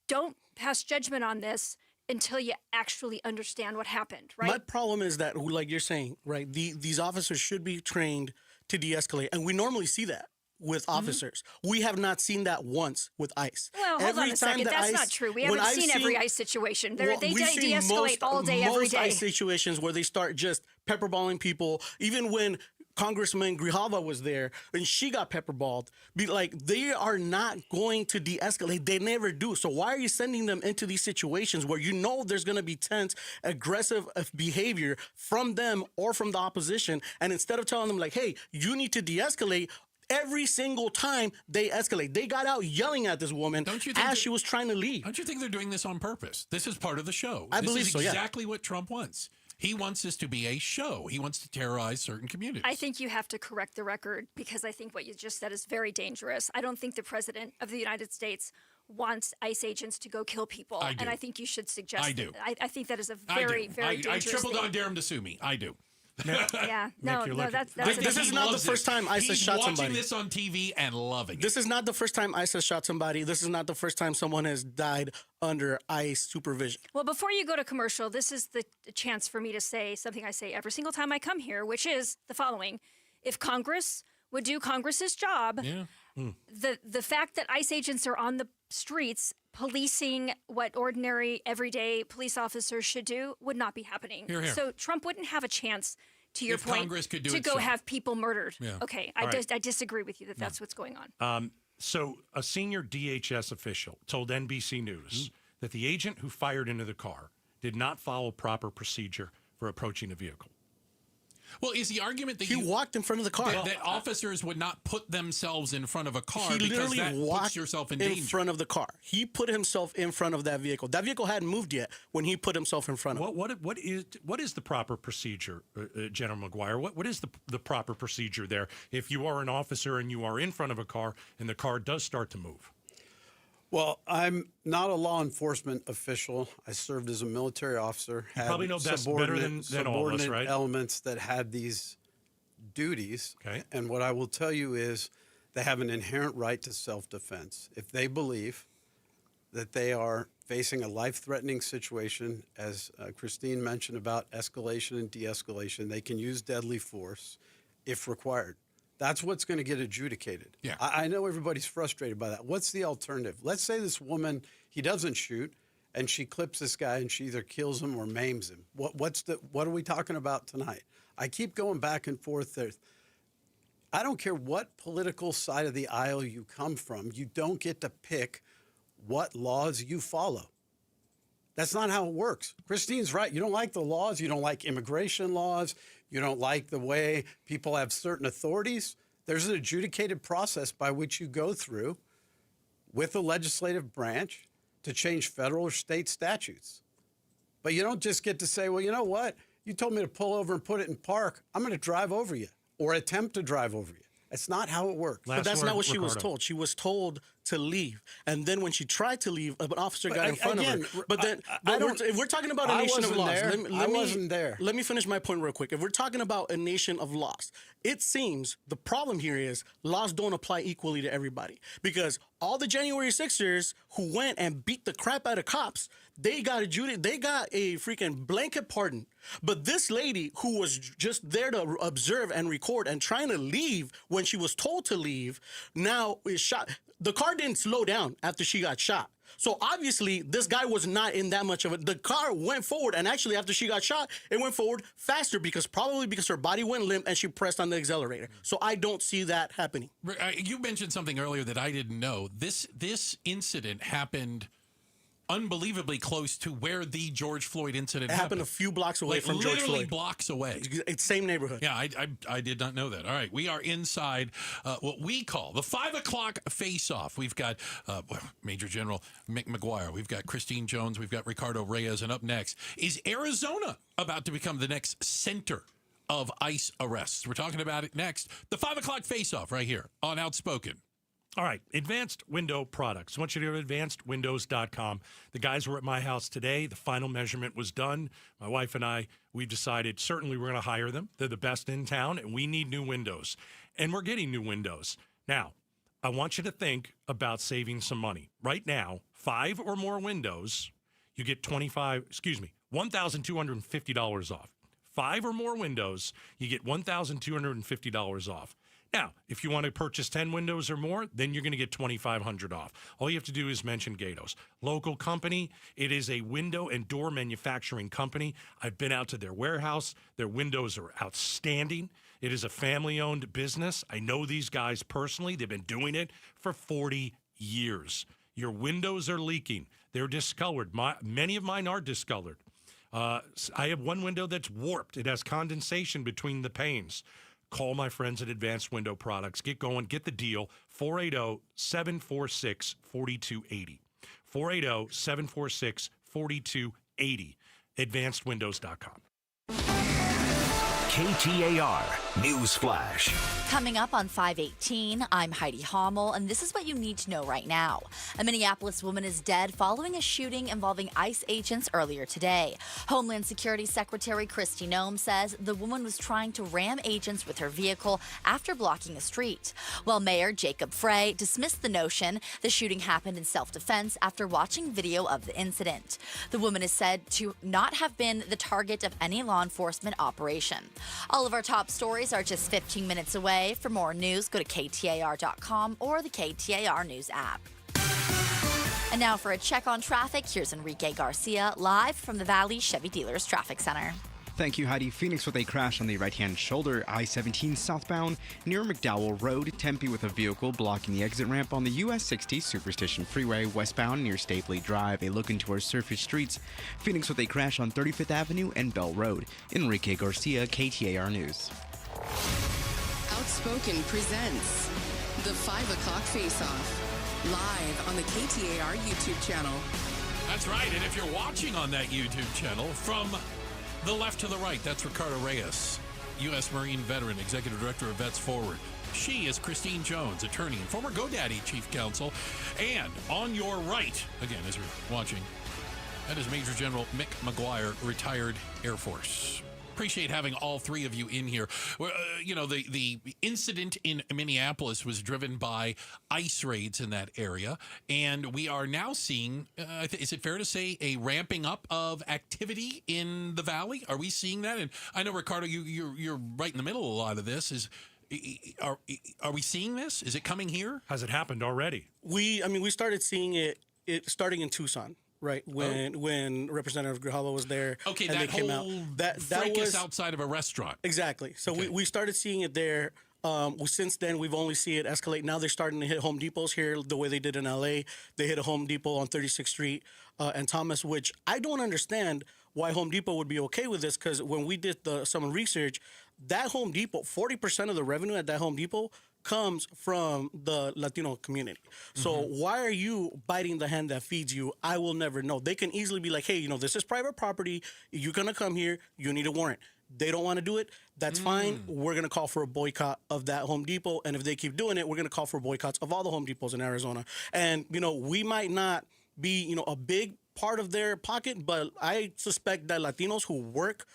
Speaker 1: Don't pass judgment on this until you actually understand what happened, right?
Speaker 32: My problem is that, like you're saying, right, these officers should be trained to de-escalate. And we normally see that with officers. We have not seen that once with ICE.
Speaker 1: Well, hold on a second. That's not true. We haven't seen every ICE situation. They de-escalate all day, every day.
Speaker 32: Most ICE situations where they start just pepperballing people, even when Congressman Grijalva was there and she got pepperballed. They are not going to de-escalate. They never do. So why are you sending them into these situations where you know there's going to be tense, aggressive behavior from them or from the opposition? And instead of telling them hey, you need to de-escalate, every single time they escalate. They got out yelling at this woman as she was trying to leave.
Speaker 10: Don't you think they're doing this on purpose? This is part of the show.
Speaker 32: I believe so,
Speaker 10: This is exactly what Trump wants. He wants this to be a show. He wants to terrorize certain communities.
Speaker 1: I think you have to correct the record, because I think what you just said is very dangerous. I don't think the president of the United States wants ICE agents to go kill people.
Speaker 10: I do.
Speaker 1: And I think you should suggest
Speaker 10: I do.
Speaker 1: I think that is a very, very dangerous
Speaker 10: I triple
Speaker 1: thing.
Speaker 10: down dare him to sue me. I do.
Speaker 1: Yeah, no, that's
Speaker 32: This is not the first time ICE has shot somebody.
Speaker 10: He's watching this on TV and loving it.
Speaker 32: This is not the first time ICE has shot somebody. This is not the first time someone has died under ICE supervision.
Speaker 1: Well, before you go to commercial, this is the chance for me to say something I say every single time I come here, which is the following. If Congress would do Congress's job, the fact that ICE agents are on the streets policing what ordinary, everyday police officers should do would not be happening.
Speaker 10: Hear, hear.
Speaker 1: So Trump wouldn't have a chance, to your
Speaker 10: If
Speaker 1: point,
Speaker 10: Congress could do
Speaker 1: to
Speaker 10: its
Speaker 1: go
Speaker 10: job.
Speaker 1: have people murdered.
Speaker 10: Yeah.
Speaker 1: Okay,
Speaker 2: All right.
Speaker 1: I disagree with you that that's what's going on.
Speaker 2: So a senior DHS official told NBC News that the agent who fired into the car did not follow proper procedure for approaching the vehicle.
Speaker 10: Well, is the argument that
Speaker 32: he walked in front of the car?
Speaker 10: That officers would not put themselves in front of a car
Speaker 32: He
Speaker 10: because
Speaker 32: literally
Speaker 10: that
Speaker 32: walked
Speaker 10: puts yourself in
Speaker 32: in
Speaker 10: danger.
Speaker 32: front of the car. He put himself in front of that vehicle. That vehicle hadn't moved yet when he put himself in front of it.
Speaker 2: What is the proper procedure, General McGuire? What is the proper procedure there if you are an officer and you are in front of a car and the car does start to move?
Speaker 4: Well, I'm not a law enforcement official. I served as a military officer.
Speaker 2: You probably know best better than all of us, right?
Speaker 4: Elements that had these duties.
Speaker 2: Okay.
Speaker 4: And what I will tell you is they have an inherent right to self-defense. If they believe that they are facing a life-threatening situation, as Christine mentioned about escalation and de-escalation, they can use deadly force if required. That's what's going to get adjudicated.
Speaker 10: Yeah.
Speaker 4: I know everybody's frustrated by that. What's the alternative? Let's say this woman, he doesn't shoot, and she clips this guy, and she either kills him or maims him. What are we talking about tonight? I keep going back and forth there. I don't care what political side of the aisle you come from. You don't get to pick what laws you follow. That's not how it works. Christine's right. You don't like the laws. You don't like immigration laws. You don't like the way people have certain authorities. There's an adjudicated process by which you go through with the legislative branch to change federal or state statutes. But you don't just get to say, well, you know what? You told me to pull over and put it in park. I'm going to drive over you or attempt to drive over you. That's not how it works.
Speaker 32: But that's not what she was told. She was told to leave. And then when she tried to leave, an officer got in front of her. But then, if we're talking about a nation of laws,
Speaker 4: I wasn't there.
Speaker 32: Let me finish my point real quick. If we're talking about a nation of laws, it seems the problem here is laws don't apply equally to everybody. Because all the January 6ers who went and beat the crap out of cops, they got a freaking blanket pardon. But this lady who was just there to observe and record and trying to leave when she was told to leave, now is shot. The car didn't slow down after she got shot. So obviously, this guy was not in that much of it. The car went forward, and actually, after she got shot, it went forward faster because her body went limp and she pressed on the accelerator. So I don't see that happening.
Speaker 10: You mentioned something earlier that I didn't know. This incident happened unbelievably close to where the George Floyd incident happened.
Speaker 32: A few blocks away from George Floyd.
Speaker 10: Literally blocks away.
Speaker 32: It's same neighborhood.
Speaker 10: Yeah, I did not know that. All right, we are inside what we call the 5 o'clock face-off. We've got Major General Mick McGuire. We've got Christine Jones. We've got Ricardo Reyes. And up next, is Arizona about to become the next center of ICE arrests? We're talking about it next. The 5 o'clock face-off right here on Outspoken.
Speaker 2: All right, Advanced Window Products. I want you to go to advancedwindows.com. The guys were at my house today. The final measurement was done. My wife and I, we've decided certainly we're going to hire them. They're the best in town, and we need new windows. And we're getting new windows. Now, I want you to think about saving some money. Right now, 5 or more windows, you get $1,250 off. 5 or more windows, you get $1,250 off. Now, if you want to purchase 10 windows or more, then you're going to get $2,500 off. All you have to do is mention Gatos. Local company. It is a window and door manufacturing company. I've been out to their warehouse. Their windows are outstanding. It is a family-owned business. I know these guys personally. They've been doing it for 40 years. Your windows are leaking. They're discolored. Many of mine are discolored. I have one window that's warped. It has condensation between the panes. Call my friends at Advanced Window Products. Get going. Get the deal. 480-746-4280. 480-746-4280. AdvancedWindows.com.
Speaker 17: KTAR News Flash.
Speaker 3: Coming up on 5:18, I'm Heidi Hommel, and this is what you need to know right now. A Minneapolis woman is dead following a shooting involving ICE agents earlier today. Homeland Security Secretary Kristi Noem says the woman was trying to ram agents with her vehicle after blocking a street. While Mayor Jacob Frey dismissed the notion the shooting happened in self-defense after watching video of the incident. The woman is said to not have been the target of any law enforcement operation. All of our top stories are just 15 minutes away. For more news, go to KTAR.com or the KTAR News app. And now for a check on traffic, here's Enrique Garcia live from the Valley Chevy Dealers Traffic Center.
Speaker 11: Thank you, Heidi. Phoenix with a crash on the right-hand shoulder, I-17 southbound near McDowell Road. Tempe with a vehicle blocking the exit ramp on the US 60 Superstition Freeway westbound near Stapley Drive. A look into our surface streets. Phoenix with a crash on 35th Avenue and Bell Road. Enrique Garcia, KTAR News.
Speaker 12: Outspoken presents the 5 o'clock face-off live on the KTAR YouTube channel.
Speaker 10: That's right. And if you're watching on that YouTube channel, from the left to the right, that's Ricardo Reyes, U.S. Marine veteran, Executive Director of Vets Forward. She is Christine Jones, attorney and former GoDaddy Chief Counsel. And on your right, again, as you're watching, that is Major General Mick McGuire, retired Air Force. Appreciate having all three of you in here. The incident in Minneapolis was driven by ICE raids in that area, and we are now seeing, is it fair to say, a ramping up of activity in the Valley? Are we seeing that? And I know, Ricardo, you're right in the middle of a lot of this. Are we seeing this? Is it coming here?
Speaker 2: Has it happened already?
Speaker 32: We started seeing it starting in Tucson. Right, when Representative Grijalva was there,
Speaker 10: okay,
Speaker 12: and
Speaker 10: that
Speaker 32: they came
Speaker 10: whole
Speaker 32: out. That
Speaker 10: fracas
Speaker 32: was
Speaker 10: outside of a restaurant.
Speaker 32: Exactly. So
Speaker 10: okay.
Speaker 32: we started seeing it there. Since then, we've only seen it escalate. Now they're starting to hit Home Depots here the way they did in L.A. They hit a Home Depot on 36th Street and Thomas, which I don't understand why Home Depot would be okay with this, because when we did some research, that Home Depot, 40% of the revenue at that Home Depot comes from the Latino community. So why are you biting the hand that feeds you? I will never know. They can easily be like, hey, this is private property. You're going to come here. You need a warrant. They don't want to do it. That's fine. We're going to call for a boycott of that Home Depot. And if they keep doing it, we're going to call for boycotts of all the Home Depots in Arizona. And, we might not be, a big part of their pocket, but I suspect that Latinos who work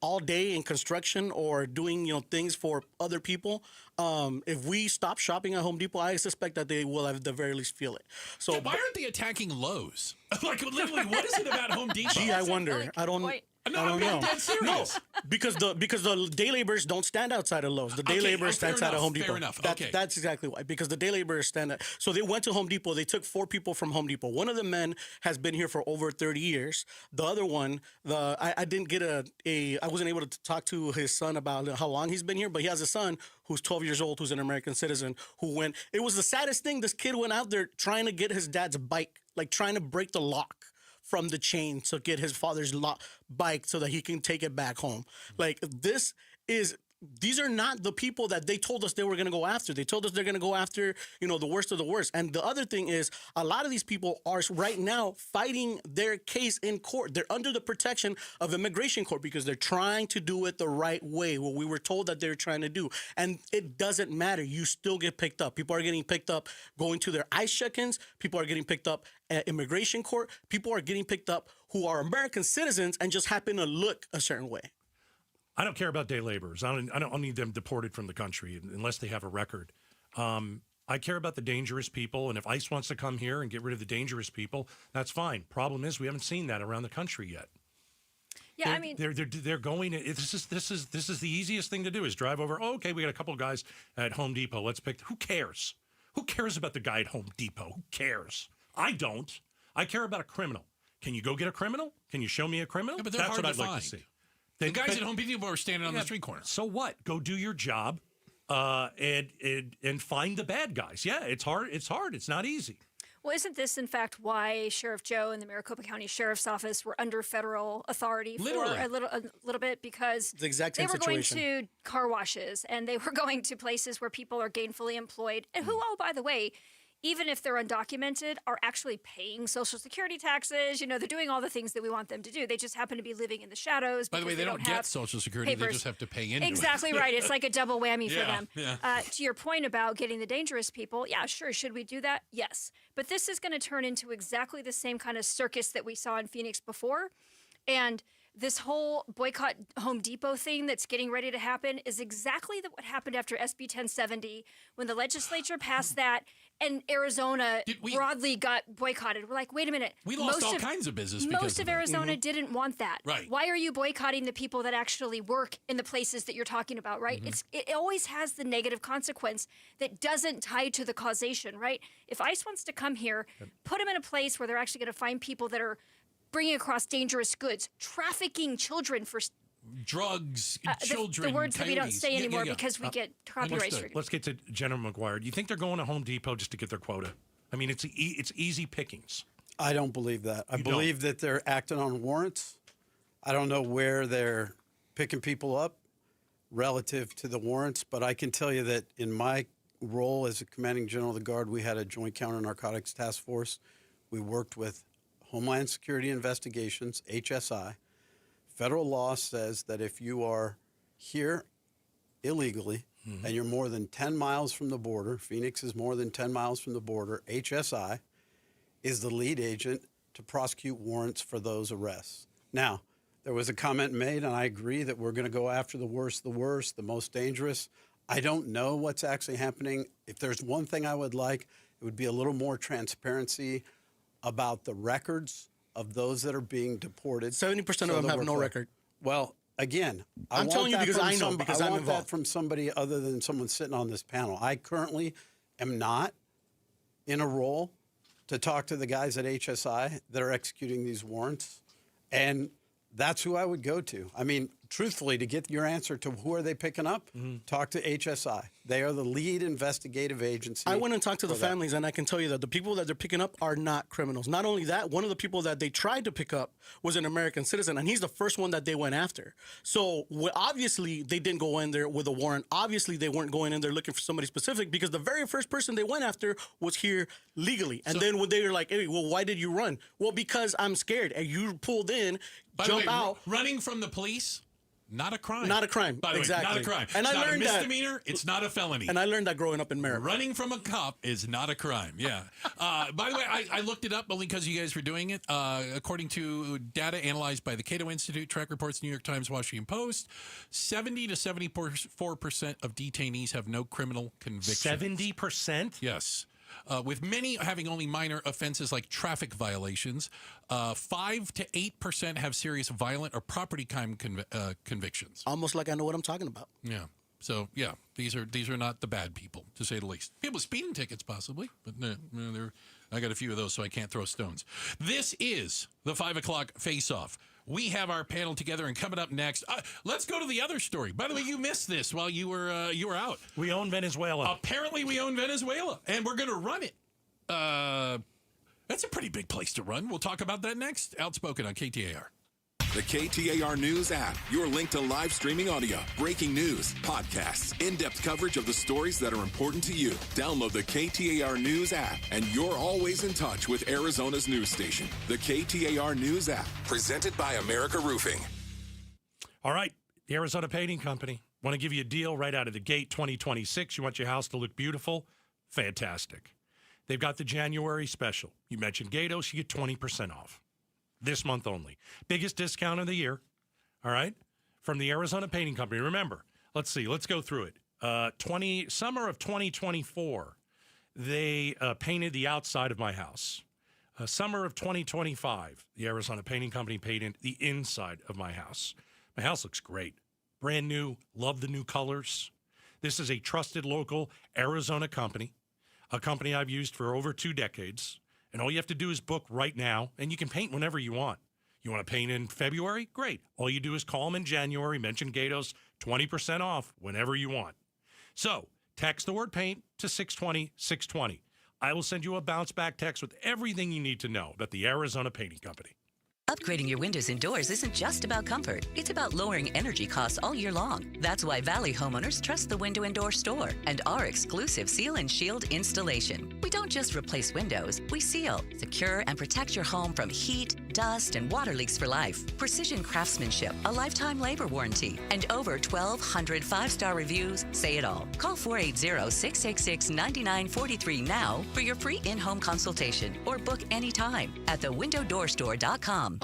Speaker 32: all day in construction or doing, things for other people, if we stop shopping at Home Depot, I suspect that they will at the very least feel it. So
Speaker 10: why aren't they attacking Lowe's? Like, literally, what is it about Home Depot?
Speaker 32: Gee, I wonder. I don't know.
Speaker 10: I'm dead serious.
Speaker 32: No, because the day laborers don't stand outside of Lowe's. The day laborers stand outside of Home Depot.
Speaker 10: Fair enough.
Speaker 32: That's exactly why. Because the day laborers stand. So they went to Home Depot. They took 4 people from Home Depot. One of the men has been here for over 30 years. The other one, I didn't get I wasn't able to talk to his son about how long he's been here, but he has a son who's 12 years old, who's an American citizen, who went. It was the saddest thing. This kid went out there trying to get his dad's bike, like trying to break the lock from the chain to get his father's bike so that he can take it back home. Like, these are not the people that they told us they were going to go after. They told us they're going to go after, the worst of the worst. And the other thing is, a lot of these people are right now fighting their case in court. They're under the protection of immigration court because they're trying to do it the right way, what we were told that they're trying to do. And it doesn't matter. You still get picked up. People are getting picked up going to their ICE check-ins. People are getting picked up at immigration court. People are getting picked up who are American citizens and just happen to look a certain way.
Speaker 2: I don't care about day laborers. I don't need them deported from the country unless they have a record. I care about the dangerous people, and if ICE wants to come here and get rid of the dangerous people, that's fine. Problem is, we haven't seen that around the country yet.
Speaker 1: Yeah,
Speaker 2: they're going. This is the easiest thing to do is drive over. Oh, okay, we got a couple of guys at Home Depot. Let's pick. Who cares? Who cares about the guy at Home Depot? Who cares? I don't. I care about a criminal. Can you go get a criminal? Can you show me a criminal?
Speaker 10: Yeah, but they're
Speaker 2: that's
Speaker 10: hard
Speaker 2: what
Speaker 10: to
Speaker 2: I'd
Speaker 10: find.
Speaker 2: like to see.
Speaker 10: The guys at Home Depot are standing on the street corner.
Speaker 2: So what? Go do your job, and find the bad guys. Yeah, it's hard. It's hard. It's not easy.
Speaker 1: Well, isn't this, in fact, why Sheriff Joe and the Maricopa County Sheriff's Office were under federal authority for a little bit? Because
Speaker 32: the exact same
Speaker 1: they were
Speaker 32: situation.
Speaker 1: going to car washes and they were going to places where people are gainfully employed and who, oh, by the way, even if they're undocumented, are actually paying Social Security taxes. They're doing all the things that we want them to do. They just happen to be living in the shadows.
Speaker 10: By the way, they don't get Social Security.
Speaker 1: Papers.
Speaker 10: They just have to pay into
Speaker 1: Exactly
Speaker 10: it.
Speaker 1: right. It's like a double whammy for them.
Speaker 10: Yeah.
Speaker 1: To your point about getting the dangerous people, yeah, sure. Should we do that? Yes. But this is going to turn into exactly the same kind of circus that we saw in Phoenix before. And this whole boycott Home Depot thing that's getting ready to happen is exactly what happened after SB 1070 when the legislature passed that and Arizona broadly got boycotted. We're like, wait a minute.
Speaker 10: We lost all kinds of business because
Speaker 1: most of Arizona didn't want that.
Speaker 10: Right.
Speaker 1: Why are you boycotting the people that actually work in the places that you're talking about, right? It always has the negative consequence that doesn't tie to the causation, right? If ICE wants to come here, put them in a place where they're actually going to find people that are bringing across dangerous goods, trafficking children for
Speaker 10: drugs, children,
Speaker 1: the words that we don't say anymore because we get copyright
Speaker 2: Understood.
Speaker 1: stricken.
Speaker 2: Let's get to General McGuire. Do you think they're going to Home Depot just to get their quota? I mean, it's easy pickings.
Speaker 4: I don't believe that. I believe that they're acting on warrants. I don't know where they're picking people up relative to the warrants, but I can tell you that in my role as a commanding general of the Guard, we had a joint counter-narcotics task force. We worked with Homeland Security Investigations, HSI. Federal law says that if you are here illegally and you're more than 10 miles from the border, Phoenix is more than 10 miles from the border, HSI is the lead agent to prosecute warrants for those arrests. Now, there was a comment made, and I agree that we're going to go after the worst, the most dangerous. I don't know what's actually happening. If there's one thing I would like, it would be a little more transparency about the records of those that are being deported.
Speaker 32: 70% of them have no record.
Speaker 4: Well, again,
Speaker 32: I'm telling you because I know, because I'm
Speaker 4: want
Speaker 32: involved.
Speaker 4: that from somebody other than someone sitting on this panel. I currently am not in a role to talk to the guys at HSI that are executing these warrants, and that's who I would go to. I mean, truthfully, to get your answer to who are they picking up, talk to HSI. They are the lead investigative agency.
Speaker 32: I went and talked to the families, and I can tell you that the people that they're picking up are not criminals. Not only that, one of the people that they tried to pick up was an American citizen, and he's the first one that they went after. So obviously, they didn't go in there with a warrant. Obviously, they weren't going in there looking for somebody specific because the very first person they went after was here legally. And then when they were like, hey, well, why did you run? Well, because I'm scared. And you pulled in,
Speaker 10: By
Speaker 32: jump
Speaker 10: the way,
Speaker 32: out.
Speaker 10: Running from the police? not a crime.
Speaker 32: Not a crime.
Speaker 10: By the way, not a crime.
Speaker 32: And
Speaker 10: it's
Speaker 32: I
Speaker 10: not
Speaker 32: learned
Speaker 10: a misdemeanor. It's not a felony.
Speaker 32: And I learned that growing up in Merritt.
Speaker 10: Running from a cop is not a crime. Yeah. By the way, I looked it up only because you guys were doing it. According to data analyzed by the Cato Institute, track reports, New York Times, Washington Post, 70 to 74% of detainees have no criminal convictions.
Speaker 2: 70%?
Speaker 10: Yes. With many having only minor offenses like traffic violations, 5 to 8% have serious violent or property crime convictions.
Speaker 32: Almost like I know what I'm talking about.
Speaker 10: Yeah. So yeah, these are not the bad people, to say the least. People with speeding tickets possibly, but I got a few of those, so I can't throw stones. This is the 5 o'clock face-off. We have our panel together, and coming up next, let's go to the other story. By the way, you missed this while you were out.
Speaker 2: We own Venezuela.
Speaker 10: Apparently, we own Venezuela, and we're going to run it. That's a pretty big place to run. We'll talk about that next. Outspoken on KTAR.
Speaker 15: The KTAR News app, your link to live streaming audio, breaking news, podcasts, in-depth coverage of the stories that are important to you. Download the KTAR News app, and you're always in touch with Arizona's news station. The KTAR News app, presented by America Roofing.
Speaker 2: All right, the Arizona Painting Company. Want to give you a deal right out of the gate, 2026. You want your house to look beautiful? Fantastic. They've got the January special. You mentioned Gatos, you get 20% off. This month only. Biggest discount of the year, all right, from the Arizona Painting Company. Remember, let's see, let's go through it. Summer of 2024, they painted the outside of my house. Summer of 2025, the Arizona Painting Company painted the inside of my house. My house looks great. Brand new, love the new colors. This is a trusted local Arizona company, a company I've used for over 2 decades. And all you have to do is book right now, and you can paint whenever you want. You want to paint in February? Great. All you do is call them in January, mention Gatos, 20% off whenever you want. So text the word paint to 620-620. I will send you a bounce back text with everything you need to know about the Arizona Painting Company.
Speaker 16: Upgrading your windows and doors isn't just about comfort. It's about lowering energy costs all year long. That's why Valley homeowners trust the Window and Door Store and our exclusive Seal and Shield installation. We don't just replace windows, we seal, secure, and protect your home from heat, dust, and water leaks for life. Precision craftsmanship, a lifetime labor warranty, and over 1,200 5-star reviews say it all. Call 480-666-9943 now for your free in-home consultation or book anytime at thewindowdoorstore.com.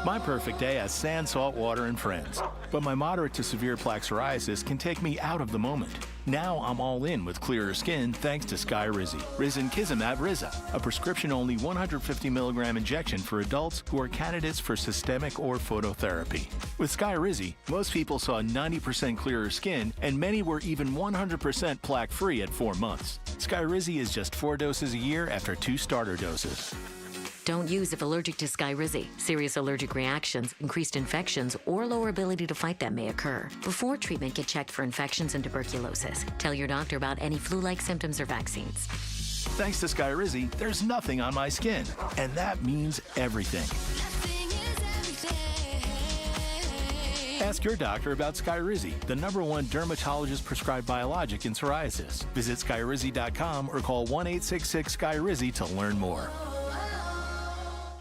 Speaker 18: My perfect day has sand, salt water, and friends. But my moderate to severe plaque psoriasis can take me out of the moment. Now I'm all in with clearer skin thanks to Skyrizi. Risankizumab Riza, a prescription-only 150 milligram injection for adults who are candidates for systemic or phototherapy. With Skyrizi, most people saw 90% clearer skin, and many were even 100% plaque-free at 4 months. Skyrizi is just 4 doses a year after 2 starter doses.
Speaker 19: Don't use if allergic to Skyrizi. Serious allergic reactions, increased infections, or lower ability to fight them may occur. Before treatment, get checked for infections and tuberculosis. Tell your doctor about any flu-like symptoms or vaccines.
Speaker 18: Thanks to Skyrizi, there's nothing on my skin, and that means everything. Ask your doctor about Skyrizi, the #1 dermatologist-prescribed biologic in psoriasis. Visit Skyrizi.com or call 1-866-SKYRIZI to learn more.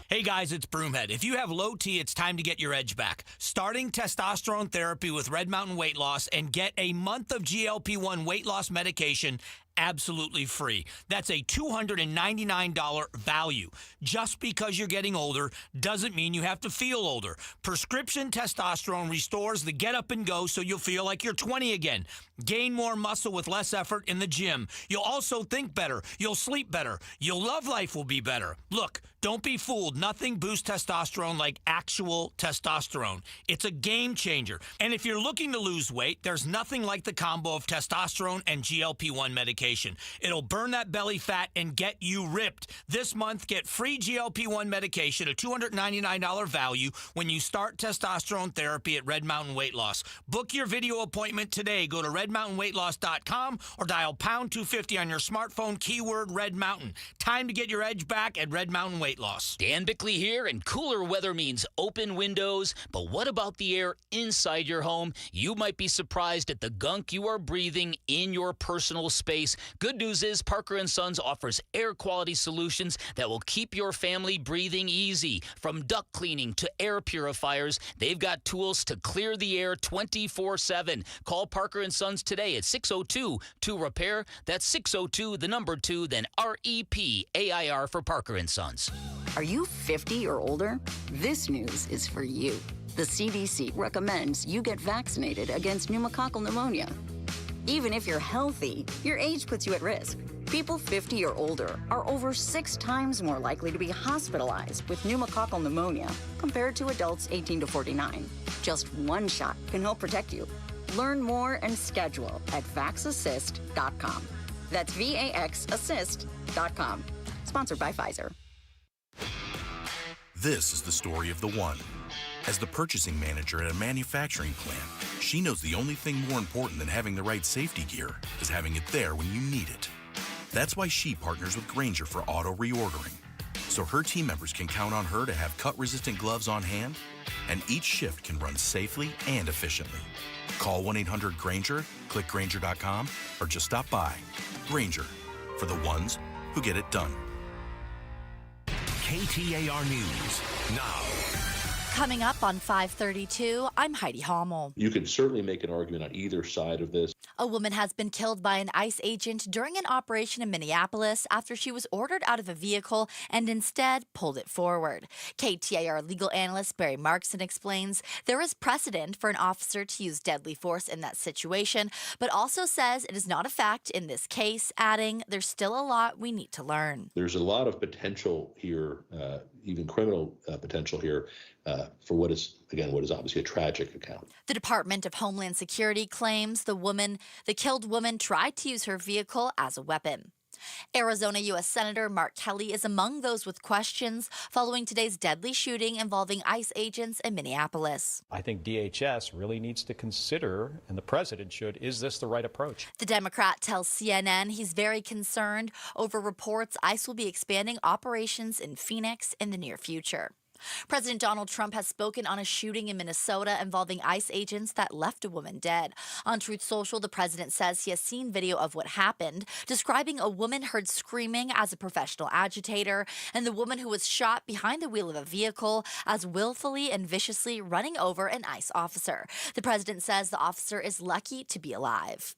Speaker 20: Hey guys, it's Broomhead. If you have low T, it's time to get your edge back. Starting testosterone therapy with Red Mountain Weight Loss and get a month of GLP-1 weight loss medication absolutely free. That's a $299 value. Just because you're getting older doesn't mean you have to feel older. Prescription testosterone restores the get up and go so you'll feel like you're 20 again. Gain more muscle with less effort in the gym. You'll also think better. You'll sleep better. Your love life will be better. Look, don't be fooled. Nothing boosts testosterone like actual testosterone. It's a game changer. And if you're looking to lose weight, there's nothing like the combo of testosterone and GLP-1 medication. It'll burn that belly fat and get you ripped. This month, get free GLP-1 medication, a $299 value, when you start testosterone therapy at Red Mountain Weight Loss. Book your video appointment today. Go to redmountainweightloss.com or dial pound 250 on your smartphone, keyword Red Mountain. Time to get your edge back at Red Mountain Weight Loss.
Speaker 21: Dan Bickley here, and cooler weather means open windows. But what about the air inside your home? You might be surprised at the gunk you are breathing in your personal space Good news is Parker & Sons offers air quality solutions that will keep your family breathing easy. From duct cleaning to air purifiers, they've got tools to clear the air 24/7. Call Parker & Sons today at 602-2REPAIR. That's 602, the number 2, then REPAIR for Parker & Sons.
Speaker 6: Are you 50 or older? This news is for you. The CDC recommends you get vaccinated against pneumococcal pneumonia. Even if you're healthy, your age puts you at risk. People 50 or older are over 6 times more likely to be hospitalized with pneumococcal pneumonia compared to adults 18 to 49. Just one shot can help protect you. Learn more and schedule at vaxassist.com. That's VAXassist.com. Sponsored by Pfizer.
Speaker 7: This is the story of the one. As the purchasing manager at a manufacturing plant, she knows the only thing more important than having the right safety gear is having it there when you need it. That's why she partners with Grainger for auto reordering, so her team members can count on her to have cut-resistant gloves on hand, and each shift can run safely and efficiently. Call 1-800-GRAINGER, click Grainger.com, or just stop by. Grainger, for the ones who get it done.
Speaker 17: KTAR News now.
Speaker 3: Coming up on 5:32, I'm Heidi Hommel.
Speaker 22: You can certainly make an argument on either side of this.
Speaker 3: A woman has been killed by an ICE agent during an operation in Minneapolis after she was ordered out of a vehicle and instead pulled it forward. KTAR legal analyst Barry Markson explains there is precedent for an officer to use deadly force in that situation, but also says it is not a fact in this case, adding there's still a lot we need to learn.
Speaker 22: There's a lot of potential here, even criminal potential here, for what is obviously a tragic account.
Speaker 3: The Department of Homeland Security claims the killed woman tried to use her vehicle as a weapon. Arizona U.S. Senator Mark Kelly is among those with questions following today's deadly shooting involving ICE agents in Minneapolis.
Speaker 23: I think DHS really needs to consider, and the president should, is this the right approach?
Speaker 3: The Democrat tells CNN he's very concerned over reports ICE will be expanding operations in Phoenix in the near future. President Donald Trump has spoken on a shooting in Minnesota involving ICE agents that left a woman dead. On Truth Social, the president says he has seen video of what happened, describing a woman heard screaming as a professional agitator and the woman who was shot behind the wheel of a vehicle as willfully and viciously running over an ICE officer. The president says the officer is lucky to be alive.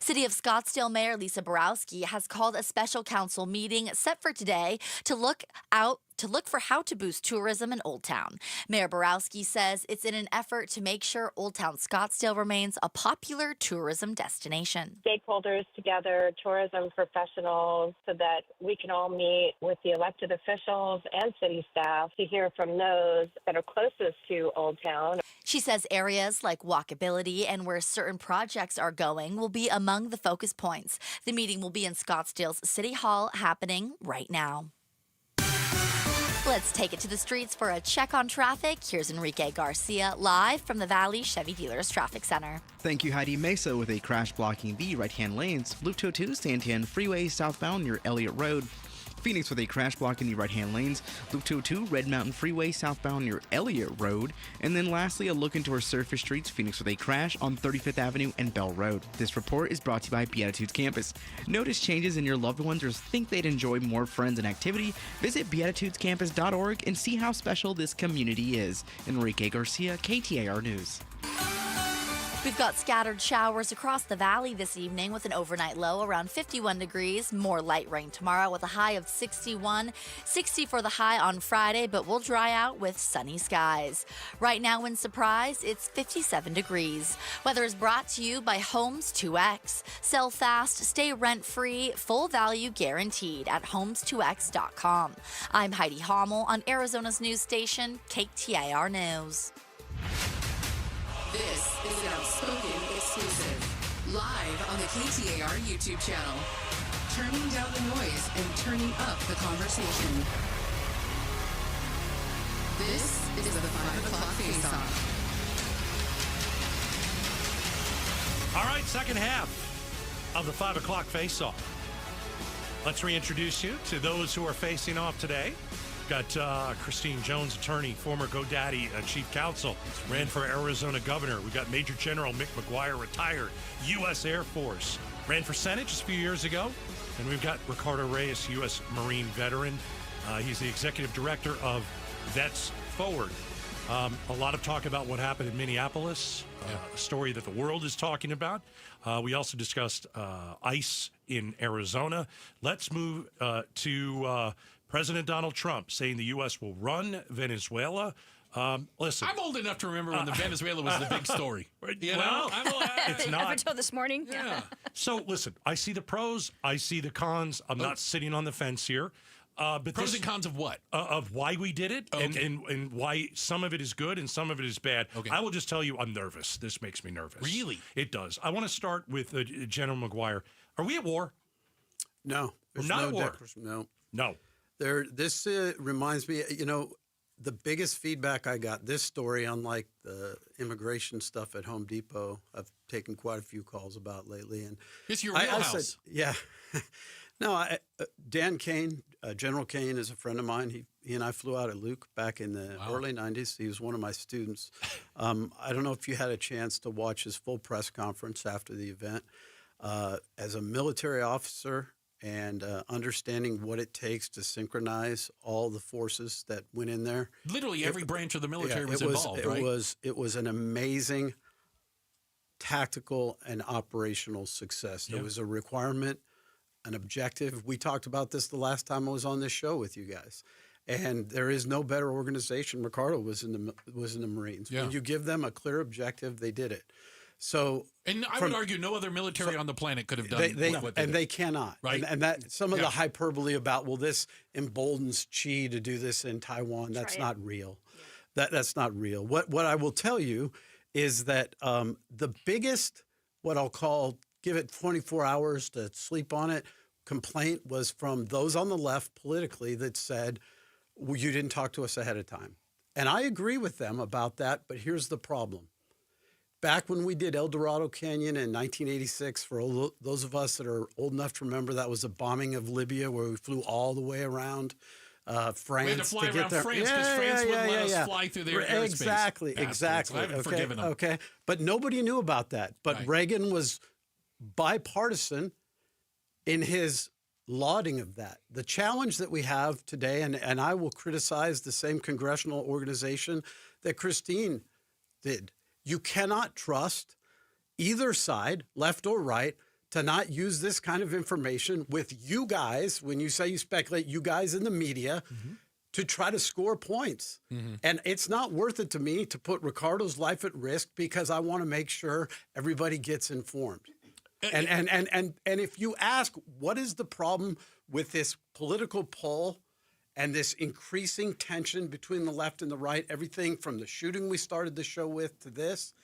Speaker 3: City of Scottsdale Mayor Lisa Borowski has called a special council meeting set for today to look for how to boost tourism in Old Town. Mayor Borowski says it's in an effort to make sure Old Town Scottsdale remains a popular tourism destination.
Speaker 24: Stakeholders together, tourism professionals, so that we can all meet with the elected officials and city staff to hear from those that are closest to Old Town.
Speaker 3: She says areas like walkability and where certain projects are going will be among the focus points. The meeting will be in Scottsdale's City Hall, happening right now. Let's take it to the streets for a check on traffic. Here's Enrique Garcia live from the Valley Chevy Dealers Traffic Center.
Speaker 11: Thank you, Heidi. Mesa with a crash blocking the right-hand lanes. Loop 202 Santiago Freeway southbound near Elliott Road. Phoenix with a crash blocking the right-hand lanes. Loop 202 Red Mountain Freeway southbound near Elliott Road. And then lastly, a look into our surface streets. Phoenix with a crash on 35th Avenue and Bell Road. This report is brought to you by Beatitudes Campus. Notice changes in your loved ones or think they'd enjoy more friends and activity? Visit beatitudescampus.org and see how special this community is. Enrique Garcia, KTAR News.
Speaker 3: We've got scattered showers across the valley this evening with an overnight low around 51 degrees. More light rain tomorrow with a high of 61. 60 for the high on Friday, but we'll dry out with sunny skies. Right now in Surprise, it's 57 degrees. Weather is brought to you by Homes 2X. Sell fast, stay rent-free, full value guaranteed at homes2x.com. I'm Heidi Hommel on Arizona's news station, KTAR News.
Speaker 12: This is an Outspoken exclusive, live on the KTAR YouTube channel. Turning down the noise and turning up the conversation. This is the 5 o'clock face-off.
Speaker 2: All right, second half of the 5 o'clock face-off. Let's reintroduce you to those who are facing off today. Got Christine Jones, attorney, former GoDaddy chief counsel, ran for Arizona governor. We got Major General Mick McGuire, retired U.S. Air Force, ran for Senate just a few years ago. And we've got Ricardo Reyes, U.S. Marine veteran. He's the executive director of Vets Forward. A lot of talk about what happened in Minneapolis, a story that the world is talking about. We also discussed ICE in Arizona. Let's move to President Donald Trump saying the U.S. will run Venezuela. Listen,
Speaker 10: I'm old enough to remember when the Venezuela was the big story. You know?
Speaker 2: It's
Speaker 1: Up
Speaker 2: not.
Speaker 1: until this morning.
Speaker 10: Yeah.
Speaker 2: So listen, I see the pros, I see the cons. I'm not sitting on the fence here. But
Speaker 10: Pros and cons of what?
Speaker 2: Of why we did it, and why some of it is good and some of it is bad. Okay. I will just tell you, I'm nervous. This makes me nervous.
Speaker 10: Really?
Speaker 2: It does. I want to start with General McGuire. Are we at war?
Speaker 4: No.
Speaker 2: We're not at war.
Speaker 4: No. This reminds me, the biggest feedback I got, this story, unlike the immigration stuff at Home Depot, I've taken quite a few calls about lately. And
Speaker 10: it's your wheelhouse.
Speaker 4: Yeah. No, Dan Kane, General Kane is a friend of mine. He and I flew out at Luke back in the early 90s. He was one of my students. I don't know if you had a chance to watch his full press conference after the event. As a military officer and understanding what it takes to synchronize all the forces that went in there.
Speaker 10: Literally every branch of the military was involved, right?
Speaker 4: It was an amazing tactical and operational success. There was a requirement, an objective. We talked about this the last time I was on this show with you guys. And there is no better organization. Ricardo was in the Marines.
Speaker 10: Yeah.
Speaker 4: When you give them a clear objective, they did it. So,
Speaker 10: and I would argue no other military on the planet could have done what they did.
Speaker 4: They cannot.
Speaker 10: Right.
Speaker 4: And that some of the hyperbole about, well, this emboldens Xi to do this in Taiwan, that's not real. Yeah. That's not real. What I will tell you is that the biggest, what I'll call, give it 24 hours to sleep on it, complaint was from those on the left politically that said, well, you didn't talk to us ahead of time. And I agree with them about that, but here's the problem. Back when we did El Dorado Canyon in 1986, for those of us that are old enough to remember, that was a bombing of Libya where we flew all the way around France.
Speaker 10: We had to fly around
Speaker 4: there.
Speaker 10: France because France wouldn't let us fly through their airspace.
Speaker 4: Exactly.
Speaker 10: I haven't forgiven them.
Speaker 4: Okay, but nobody knew about that. But Reagan was bipartisan in his lauding of that. The challenge that we have today, and I will criticize the same congressional organization that Christine did. You cannot trust either side, left or right, to not use this kind of information with you guys, when you say you speculate, you guys in the media, to try to score points. And it's not worth it to me to put Ricardo's life at risk because I want to make sure everybody gets informed. And if you ask, what is the problem with this political poll and this increasing tension between the left and the right, everything from the shooting we started the show with to this,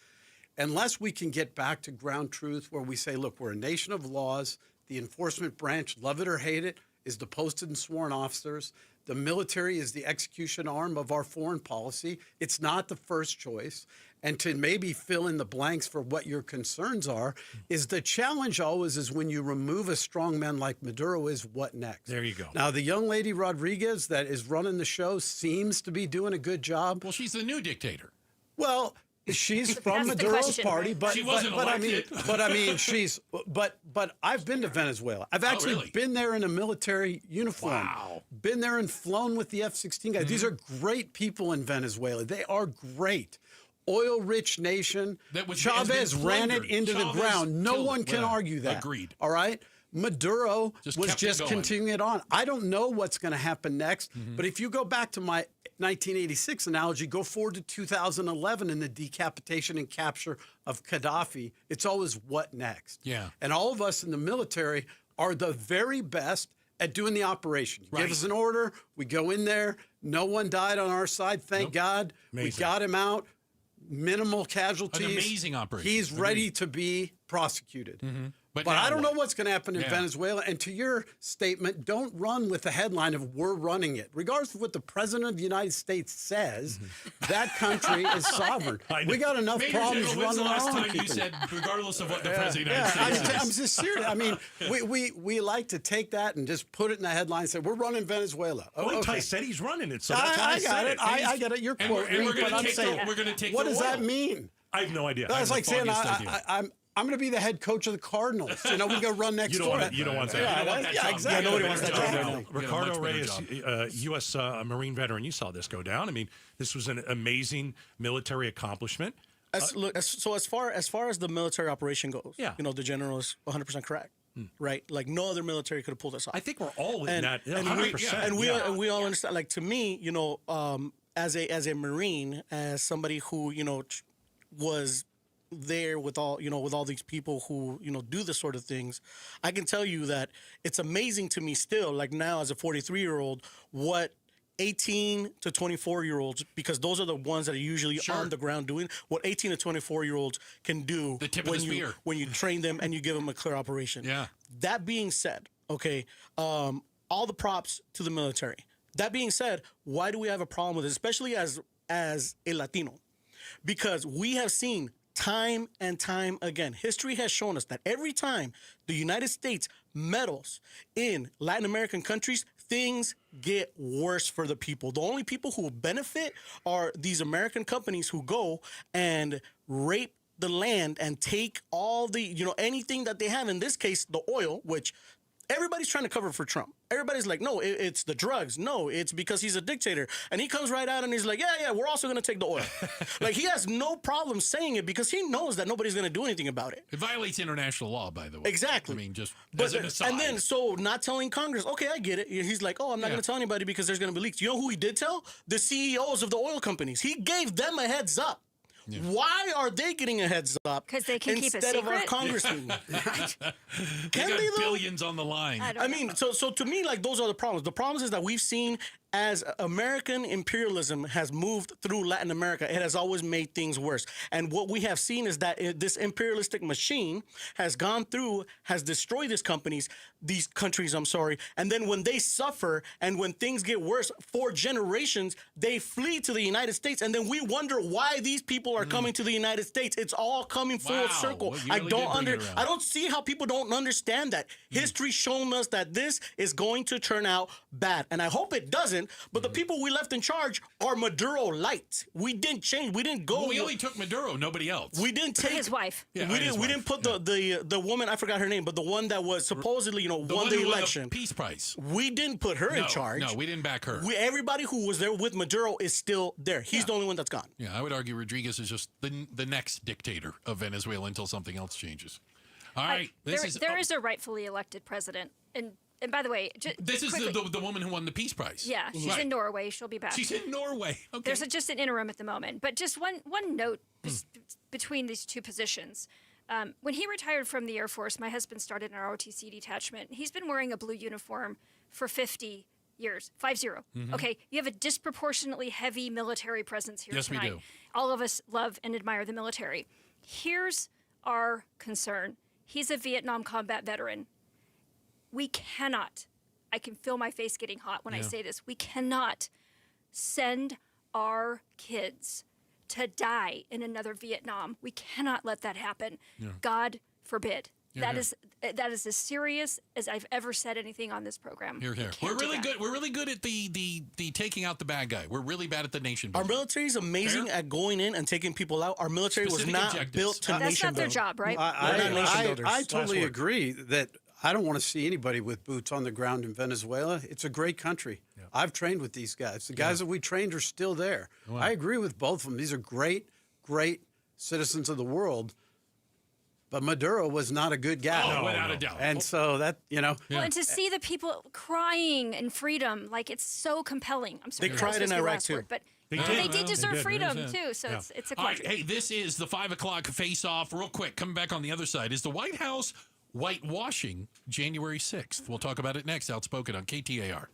Speaker 4: unless we can get back to ground truth where we say, look, we're a nation of laws. The enforcement branch, love it or hate it, is the posted and sworn officers. The military is the execution arm of our foreign policy. It's not the first choice. And to maybe fill in the blanks for what your concerns are is the challenge always is when you remove a strong man like Maduro is what next?
Speaker 2: There you go.
Speaker 4: Now, the young lady Rodriguez that is running the show seems to be doing a good job.
Speaker 10: Well, she's the new dictator.
Speaker 4: Well, she's from Maduro's party, but
Speaker 10: she wasn't elected.
Speaker 4: But I've been to Venezuela. I've actually been there in a military uniform.
Speaker 10: Wow.
Speaker 4: Been there and flown with the F-16 guys. These are great people in Venezuela. They are great. Oil-rich nation. Chavez ran it into the ground. No one can argue that.
Speaker 10: Agreed.
Speaker 4: All right? Maduro was just continuing it on. I don't know what's going to happen next, but if you go back to my 1986 analogy, go forward to 2011 and the decapitation and capture of Gaddafi, it's always what next?
Speaker 10: Yeah.
Speaker 4: And all of us in the military are the very best at doing the operation. You give us an order, we go in there, no one died on our side, thank God.
Speaker 2: Amazing.
Speaker 4: We got him out. Minimal casualties.
Speaker 10: An amazing operation.
Speaker 4: He's ready to be prosecuted.
Speaker 10: But
Speaker 4: I don't know what's going to happen in Venezuela. And to your statement, don't run with the headline of "we're running it." Regardless of what the president of the United States says, that country is sovereign. We got enough problems running
Speaker 10: the last
Speaker 4: around.
Speaker 10: time you said, regardless of what the president of the United States says?
Speaker 4: I'm just serious. I mean, we like to take that and just put it in the headline and say, we're running Venezuela.
Speaker 2: Well, Ty said he's running it, so that's how I
Speaker 4: got
Speaker 2: said
Speaker 4: it. I get it. You're quoting me, but I'm saying, what does that mean?
Speaker 2: I have no idea.
Speaker 4: That's like saying I'm going to be the head coach of the Cardinals. You know, we go run next door.
Speaker 2: You don't want that.
Speaker 4: Yeah, exactly.
Speaker 2: Yeah,
Speaker 4: nobody wants that job right now.
Speaker 2: Ricardo Reyes, U.S. Marine veteran, you saw this go down. I mean, this was an amazing military accomplishment.
Speaker 32: So as far as the military operation goes, you know, the general is 100% correct. Right, like no other military could have pulled this off.
Speaker 2: I think we're all in that,
Speaker 32: 100%. And we all understand. Like to me, you know, as a Marine, as somebody who was there with all these people who do this sort of things, I can tell you that it's amazing to me still, like now as a 43-year-old, what 18 to 24-year-olds, because those are the ones that are usually on the ground doing what 18 to 24-year-olds can do when you train them and you give them a clear operation.
Speaker 10: Yeah.
Speaker 32: That being said, okay, all the props to the military. That being said, why do we have a problem with it, especially as a Latino? Because we have seen time and time again, history has shown us that every time the United States meddles in Latin American countries, things get worse for the people. The only people who benefit are these American companies who go and rape the land and take all the, anything that they have. In this case, the oil, which everybody's trying to cover for Trump. Everybody's like, no, it's the drugs. No, it's because he's a dictator. And he comes right out and he's like, yeah, we're also going to take the oil. Like, he has no problem saying it because he knows that nobody's going to do anything about it.
Speaker 10: It violates international law, by the way.
Speaker 32: Exactly.
Speaker 10: I mean, just as an aside.
Speaker 32: And then, so not telling Congress, okay, I get it. He's like, oh, I'm not going to tell anybody because there's going to be leaks. You know who he did tell? The CEOs of the oil companies. He gave them a heads up. Yeah. Why are they getting a heads up?
Speaker 1: Because they can keep a secret.
Speaker 32: Instead of our congressmen.
Speaker 10: Can they, though? Billions on the line.
Speaker 32: I mean, so to me, like, those are the problems. The problems is that we've seen as American imperialism has moved through Latin America, it has always made things worse. And what we have seen is that this imperialistic machine has gone through, has destroyed these countries, and then when they suffer and when things get worse for generations, they flee to the United States, and then we wonder why these people are coming to the United States. It's all coming full circle.
Speaker 10: Well, I
Speaker 32: don't see how people don't understand that. History's shown us that this is going to turn out bad, and I hope it doesn't. But the people we left in charge are Maduro light. We didn't change. We didn't go.
Speaker 10: Well, we only took Maduro, nobody else.
Speaker 32: We didn't take
Speaker 1: his wife.
Speaker 32: Yeah, we didn't put the woman, I forgot her name, but the one that was supposedly won the election.
Speaker 10: Won the Peace Prize.
Speaker 32: We didn't put her in charge.
Speaker 10: No, we didn't back her.
Speaker 32: Everybody who was there with Maduro is still there. He's the only one that's gone.
Speaker 10: Yeah, I would argue Rodriguez is just the next dictator of Venezuela until something else changes. All right,
Speaker 1: there is a rightfully elected president, and by the way,
Speaker 10: this is the woman who won the Peace Prize.
Speaker 1: Yeah, she's in Norway. She'll be back.
Speaker 10: She's in Norway. Okay.
Speaker 1: There's just an interim at the moment. But just one note between these two positions. When he retired from the Air Force, my husband started an ROTC detachment. He's been wearing a blue uniform for 50 years, 50. Mm-hmm. Okay, you have a disproportionately heavy military presence here tonight.
Speaker 10: Yes, we do.
Speaker 1: All of us love and admire the military. Here's our concern. He's a Vietnam combat veteran. We cannot, I can feel my face getting hot when I say this, we cannot send our kids to die in another Vietnam. We cannot let that happen. Yeah. God forbid. That is as serious as I've ever said anything on this program.
Speaker 10: Here. We're really good. We're really good at the taking out the bad guy. We're really bad at the nation building.
Speaker 32: Our military is amazing at going in and taking people out. Our military was not built to nation build.
Speaker 1: That's not their job, right?
Speaker 4: I totally agree that I don't want to see anybody with boots on the ground in Venezuela. It's a great country. Yeah. I've trained with these guys. The guys that we trained are still there. Wow. I agree with both of them. These are great citizens of the world. But Maduro was not a good guy.
Speaker 10: Oh, without a doubt.
Speaker 4: And so that,
Speaker 1: Well, and to see the people crying in freedom, like, it's so compelling. I'm sorry.
Speaker 32: They cried in Iraq, too.
Speaker 1: But they did deserve freedom, too. So it's a country.
Speaker 10: All right, hey, this is the 5 o'clock face-off. Real quick, coming back on the other side. Is the White House whitewashing January 6th? We'll talk about it next. Outspoken on KTAR.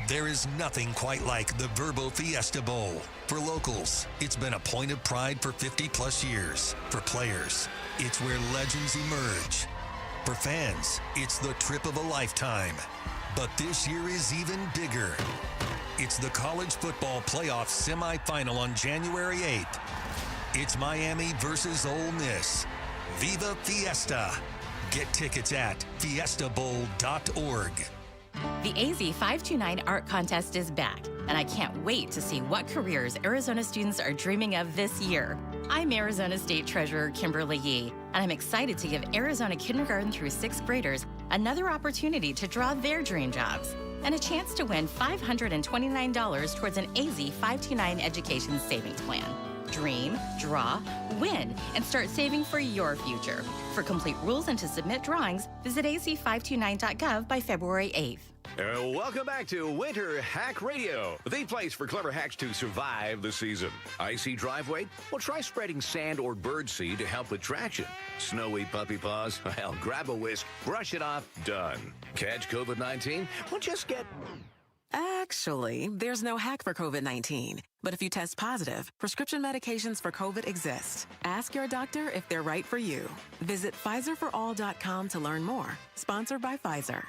Speaker 5: There is nothing quite like the Verbo Fiesta Bowl. For locals, it's been a point of pride for 50-plus years. For players, it's where legends emerge. For fans, it's the trip of a lifetime. But this year is even bigger. It's the college football playoff semifinal on January 8th. It's Miami versus Ole Miss. Viva Fiesta. Get tickets at fiestabowl.org.
Speaker 8: The AZ529 Art Contest is back, and I can't wait to see what careers Arizona students are dreaming of this year. I'm Arizona State Treasurer Kimberly Yee, and I'm excited to give Arizona kindergarten through 6th graders another opportunity to draw their dream jobs and a chance to win $529 towards an AZ529 education savings plan. Dream, draw, win, and start saving for your future. For complete rules and to submit drawings, visit az529.gov by February 8th.
Speaker 9: Welcome back to Winter Hack Radio, the place for clever hacks to survive the season. Icy driveway? Well, try spreading sand or birdseed to help with traction. Snowy puppy paws? Well, grab a whisk, brush it off, done. Catch COVID-19? Well, just get...
Speaker 13: Actually, there's no hack for COVID-19. But if you test positive, prescription medications for COVID exist. Ask your doctor if they're right for you. Visit PfizerForAll.com to learn more. Sponsored by Pfizer.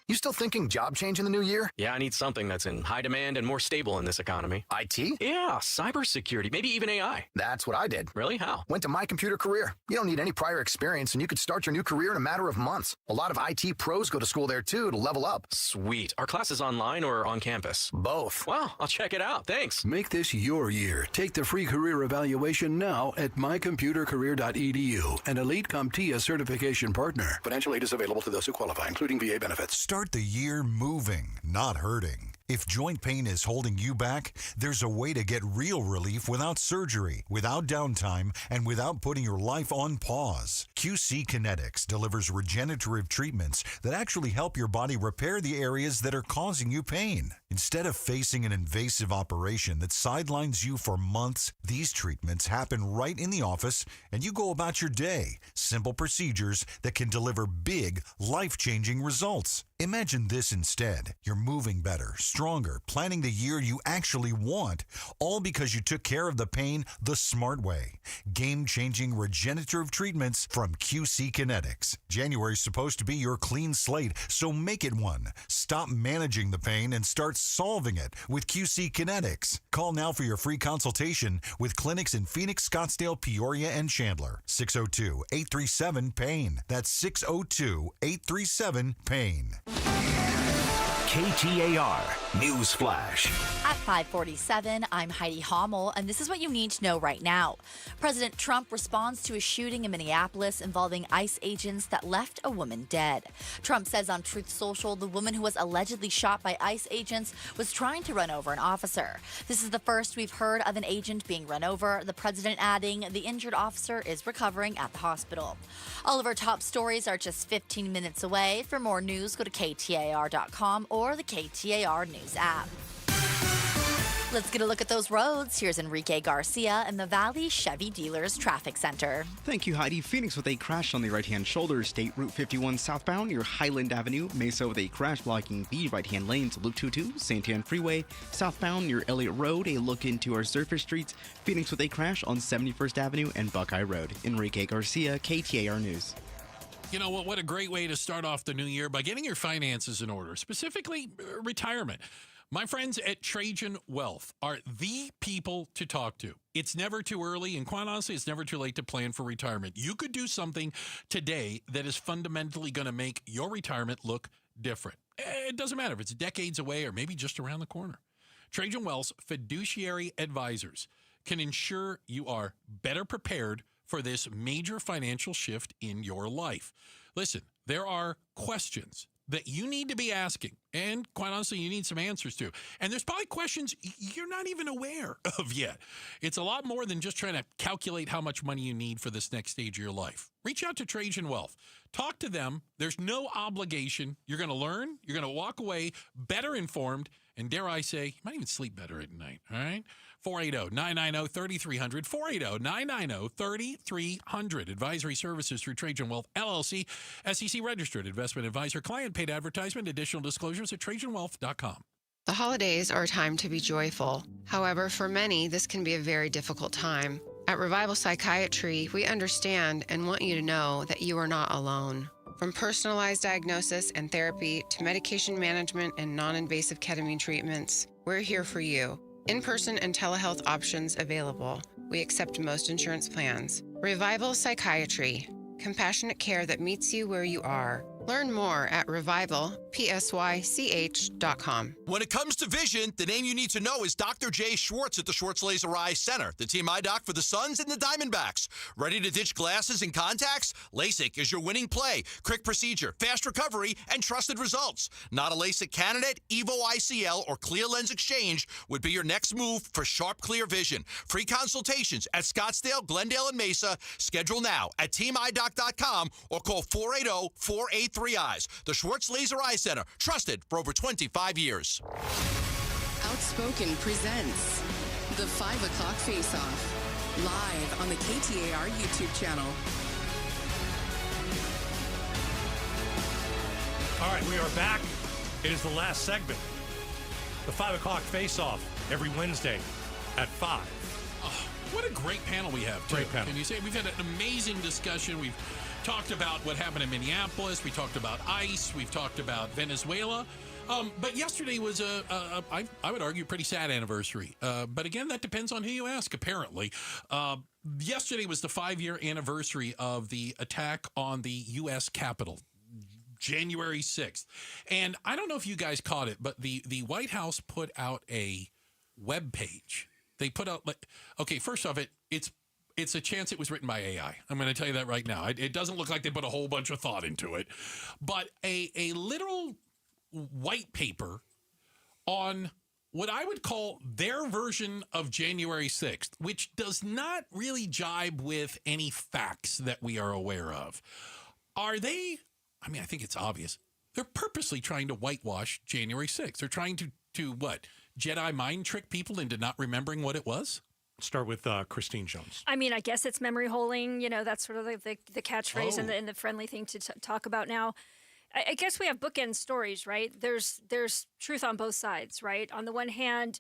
Speaker 14: You still thinking job change in the new year?
Speaker 25: Yeah, I need something that's in high demand and more stable in this economy.
Speaker 14: IT?
Speaker 25: Yeah, cybersecurity, maybe even AI.
Speaker 14: That's what I did.
Speaker 25: Really? How?
Speaker 14: Went to My Computer Career. You don't need any prior experience, and you could start your new career in a matter of months. A lot of IT pros go to school there, too, to level up.
Speaker 25: Sweet. Are classes online or on campus?
Speaker 14: Both.
Speaker 25: Well, I'll check it out. Thanks.
Speaker 26: Make this your year. Take the free career evaluation now at mycomputercareer.edu, an Elite CompTIA certification partner. Financial aid is available to those who qualify, including VA benefits.
Speaker 27: Start the year moving, not hurting. If joint pain is holding you back, there's a way to get real relief without surgery, without downtime, and without putting your life on pause. QC Kinetics delivers regenerative treatments that actually help your body repair the areas that are causing you pain. Instead of facing an invasive operation that sidelines you for months, these treatments happen right in the office and you go about your day. Simple procedures that can deliver big, life-changing results. Imagine this instead. You're moving better, stronger, planning the year you actually want, all because you took care of the pain the smart way. Game-changing regenerative treatments from QC Kinetics. January's supposed to be your clean slate, so make it one. Stop managing the pain and start solving it with QC Kinetics. Call now for your free consultation with clinics in Phoenix, Scottsdale, Peoria, and Chandler. 602-837-PAIN. That's 602-837-PAIN.
Speaker 17: KTAR News Flash.
Speaker 3: At 5:47, I'm Heidi Hommel, and this is what you need to know right now. President Trump responds to a shooting in Minneapolis involving ICE agents that left a woman dead. Trump says on Truth Social the woman who was allegedly shot by ICE agents was trying to run over an officer. This is the first we've heard of an agent being run over, the president adding the injured officer is recovering at the hospital. All of our top stories are just 15 minutes away. For more news, go to KTAR.com or the KTAR News app. Let's get a look at those roads. Here's Enrique Garcia in the Valley Chevy Dealers Traffic Center.
Speaker 11: Thank you, Heidi. Phoenix with a crash on the right-hand shoulder. State Route 51 southbound near Highland Avenue. Mesa with a crash blocking the right-hand lane to Loop 22. Santan Freeway southbound near Elliott Road. A look into our surface streets. Phoenix with a crash on 71st Avenue and Buckeye Road. Enrique Garcia, KTAR News.
Speaker 10: You know what a great way to start off the new year by getting your finances in order, specifically retirement. My friends at Trajan Wealth are the people to talk to. It's never too early, and quite honestly, it's never too late to plan for retirement. You could do something today that is fundamentally going to make your retirement look different. It doesn't matter if it's decades away or maybe just around the corner. Trajan Wealth's fiduciary advisors can ensure you are better prepared for this major financial shift in your life. Listen, there are questions that you need to be asking, and quite honestly, you need some answers to. And there's probably questions you're not even aware of yet. It's a lot more than just trying to calculate how much money you need for this next stage of your life. Reach out to Trajan Wealth. Talk to them. There's no obligation. You're going to learn. You're going to walk away better informed, and dare I say, you might even sleep better at night, all right? 480-990-3300. 480-990-3300. Advisory services through Trajan Wealth, LLC. SEC registered investment advisor. Client paid advertisement. Additional disclosures at TrajanWealth.com.
Speaker 6: The holidays are a time to be joyful. However, for many, this can be a very difficult time. At Revival Psychiatry, we understand and want you to know that you are not alone. From personalized diagnosis and therapy to medication management and non-invasive ketamine treatments, we're here for you. In-person and telehealth options available. We accept most insurance plans. Revival Psychiatry. Compassionate care that meets you where you are. Learn more at revivalpsych.com.
Speaker 7: When it comes to vision, the name you need to know is Dr. Jay Schwartz at the Schwartz Laser Eye Center, the team eye doc for the Suns and the Diamondbacks. Ready to ditch glasses and contacts? LASIK is your winning play. Quick procedure, fast recovery, and trusted results. Not a LASIK candidate? Evo ICL or Clear Lens Exchange would be your next move for sharp, clear vision. Free consultations at Scottsdale, Glendale, and Mesa. Schedule now at teamidoc.com or call 480-483-EYES. The Schwartz Laser Eye Center, trusted for over 25 years.
Speaker 12: Outspoken presents the 5 o'clock face-off, live on the KTAR YouTube channel.
Speaker 2: All right, we are back. It is the last segment. The 5 o'clock face-off every Wednesday at 5.
Speaker 10: Oh, what a great panel we have, too.
Speaker 2: Great panel.
Speaker 10: Can you say? We've had an amazing discussion. We've talked about what happened in Minneapolis. We talked about ICE. We've talked about Venezuela. But yesterday was I would argue, pretty sad anniversary. But again, that depends on who you ask, apparently. Yesterday was the 5-year anniversary of the attack on the U.S. Capitol, January 6th. And I don't know if you guys caught it, but the White House put out a web page. They put out, okay, first off, it's a chance it was written by AI. I'm going to tell you that right now. It doesn't look like they put a whole bunch of thought into it. But a literal white paper on what I would call their version of January 6th, which does not really jibe with any facts that we are aware of. Are they, I mean, I think it's obvious. They're purposely trying to whitewash January 6th. They're trying to what? Jedi mind trick people into not remembering what it was?
Speaker 2: Start with Christine Jones.
Speaker 1: I mean, I guess it's memory holding. You know, that's sort of the catchphrase and the friendly thing to talk about now. I guess we have bookend stories, right? There's truth on both sides, right? On the one hand,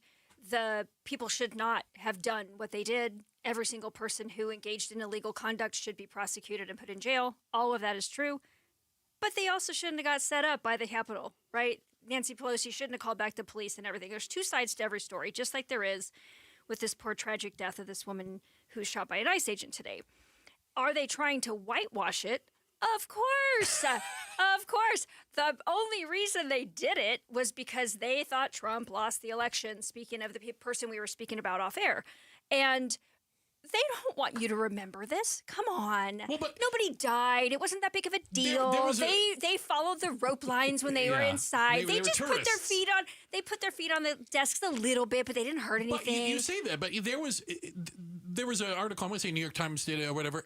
Speaker 1: the people should not have done what they did. Every single person who engaged in illegal conduct should be prosecuted and put in jail. All of that is true. But they also shouldn't have got set up by the Capitol, right? Nancy Pelosi shouldn't have called back the police and everything. There's two sides to every story, just like there is with this poor tragic death of this woman who was shot by an ICE agent today. Are they trying to whitewash it? Of course. Of course. The only reason they did it was because they thought Trump lost the election, speaking of the person we were speaking about off air. And they don't want you to remember this. Come on. Well, nobody died. It wasn't that big of a deal. They followed the rope lines when they were inside. They just put their feet on. They put their feet on the desks a little bit, but they didn't hurt anything.
Speaker 10: But you say that, but there was an article. I want to say New York Times did it or whatever.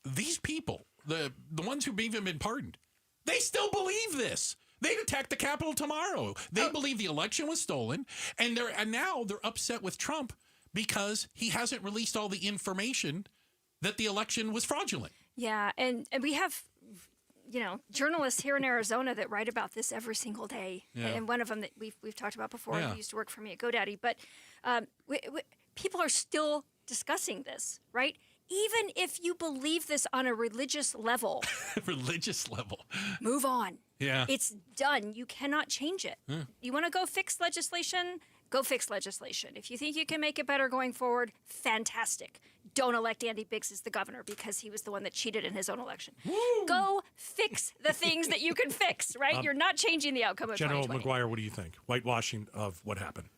Speaker 10: These people, the ones who've even been pardoned, they still believe this. They'd attack the Capitol tomorrow. They believe the election was stolen, and now they're upset with Trump because he hasn't released all the information that the election was fraudulent.
Speaker 1: Yeah, and we have, journalists here in Arizona that write about this every single day. Yeah. And one of them that we've talked about before, who used to work for me at GoDaddy. But people are still discussing this, right? Even if you believe this on a religious level.
Speaker 10: Religious level.
Speaker 1: Move on.
Speaker 10: Yeah.
Speaker 1: It's done. You cannot change it. Yeah. You want to go fix legislation? Go fix legislation. If you think you can make it better going forward, fantastic. Don't elect Andy Biggs as the governor because he was the one that cheated in his own election. Woo! Go fix the things that you can fix, right? You're not changing the outcome of
Speaker 2: General
Speaker 1: 2020.
Speaker 2: McGuire, what do you think? Whitewashing of what happened?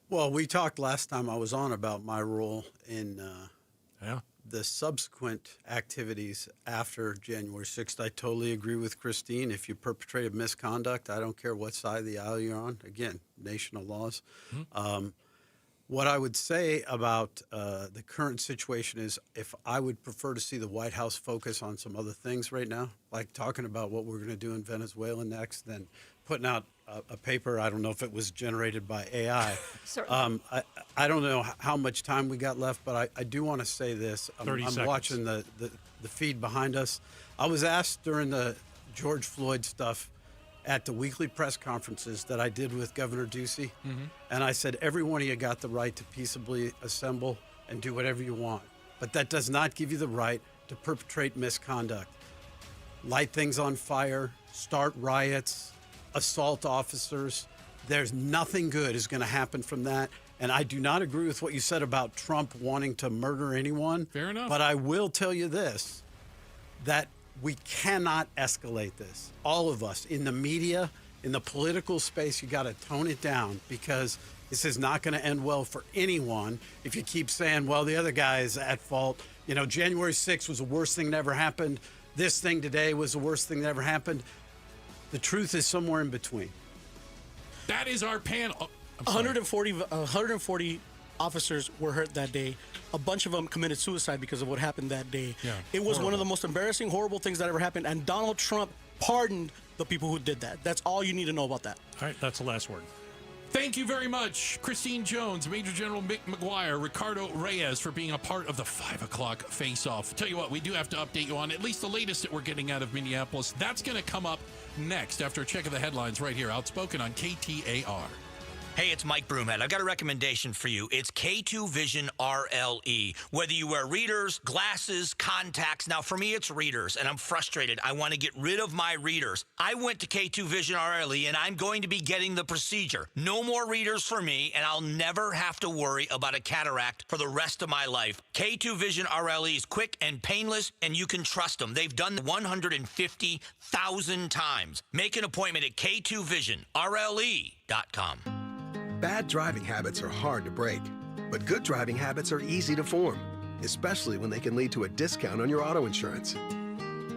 Speaker 4: Well, we talked last time I was on about my role in the subsequent activities after January 6th. I totally agree with Christine. If you perpetrated misconduct, I don't care what side of the aisle you're on. Again, nation of laws. Mm-hmm. What I would say about the current situation is if I would prefer to see the White House focus on some other things right now, like talking about what we're going to do in Venezuela next, than putting out a paper. I don't know if it was generated by AI.
Speaker 1: Certainly.
Speaker 4: I don't know how much time we got left, but I do want to say this.
Speaker 2: 30
Speaker 4: I'm
Speaker 2: seconds.
Speaker 4: watching the feed behind us. I was asked during the George Floyd stuff at the weekly press conferences that I did with Governor Ducey, and I said, every one of you got the right to peaceably assemble and do whatever you want, but that does not give you the right to perpetrate misconduct. Light things on fire, start riots, assault officers. There's nothing good is going to happen from that. And I do not agree with what you said about Trump wanting to murder anyone.
Speaker 10: Fair enough.
Speaker 4: But I will tell you this, that we cannot escalate this. All of us in the media, in the political space, you got to tone it down, because this is not going to end well for anyone if you keep saying, well, the other guy is at fault. You know, January 6th was the worst thing that ever happened. This thing today was the worst thing that ever happened. The truth is somewhere in between.
Speaker 10: That is our panel. Oh,
Speaker 32: 140 officers were hurt that day. A bunch of them committed suicide because of what happened that day.
Speaker 10: Yeah,
Speaker 32: it was one of the most embarrassing, horrible things that ever happened. And Donald Trump pardoned the people who did that. That's all you need to know about that.
Speaker 2: All right, that's the last word.
Speaker 10: Thank you very much, Christine Jones, Major General Mick McGuire, Ricardo Reyes, for being a part of the 5 o'clock face-off. Tell you what, we do have to update you on at least the latest that we're getting out of Minneapolis. That's going to come up next after a check of the headlines right here, Outspoken on KTAR.
Speaker 15: Hey, it's Mike Broomhead. I've got a recommendation for you. It's K2 Vision RLE. Whether you wear readers, glasses, contacts. Now, for me, it's readers, and I'm frustrated. I want to get rid of my readers. I went to K2 Vision RLE, and I'm going to be getting the procedure. No more readers for me, and I'll never have to worry about a cataract for the rest of my life. K2 Vision RLE is quick and painless, and you can trust them. They've done 150,000 times. Make an appointment at K2VisionRLE.com.
Speaker 16: Bad driving habits are hard to break, but good driving habits are easy to form, especially when they can lead to a discount on your auto insurance.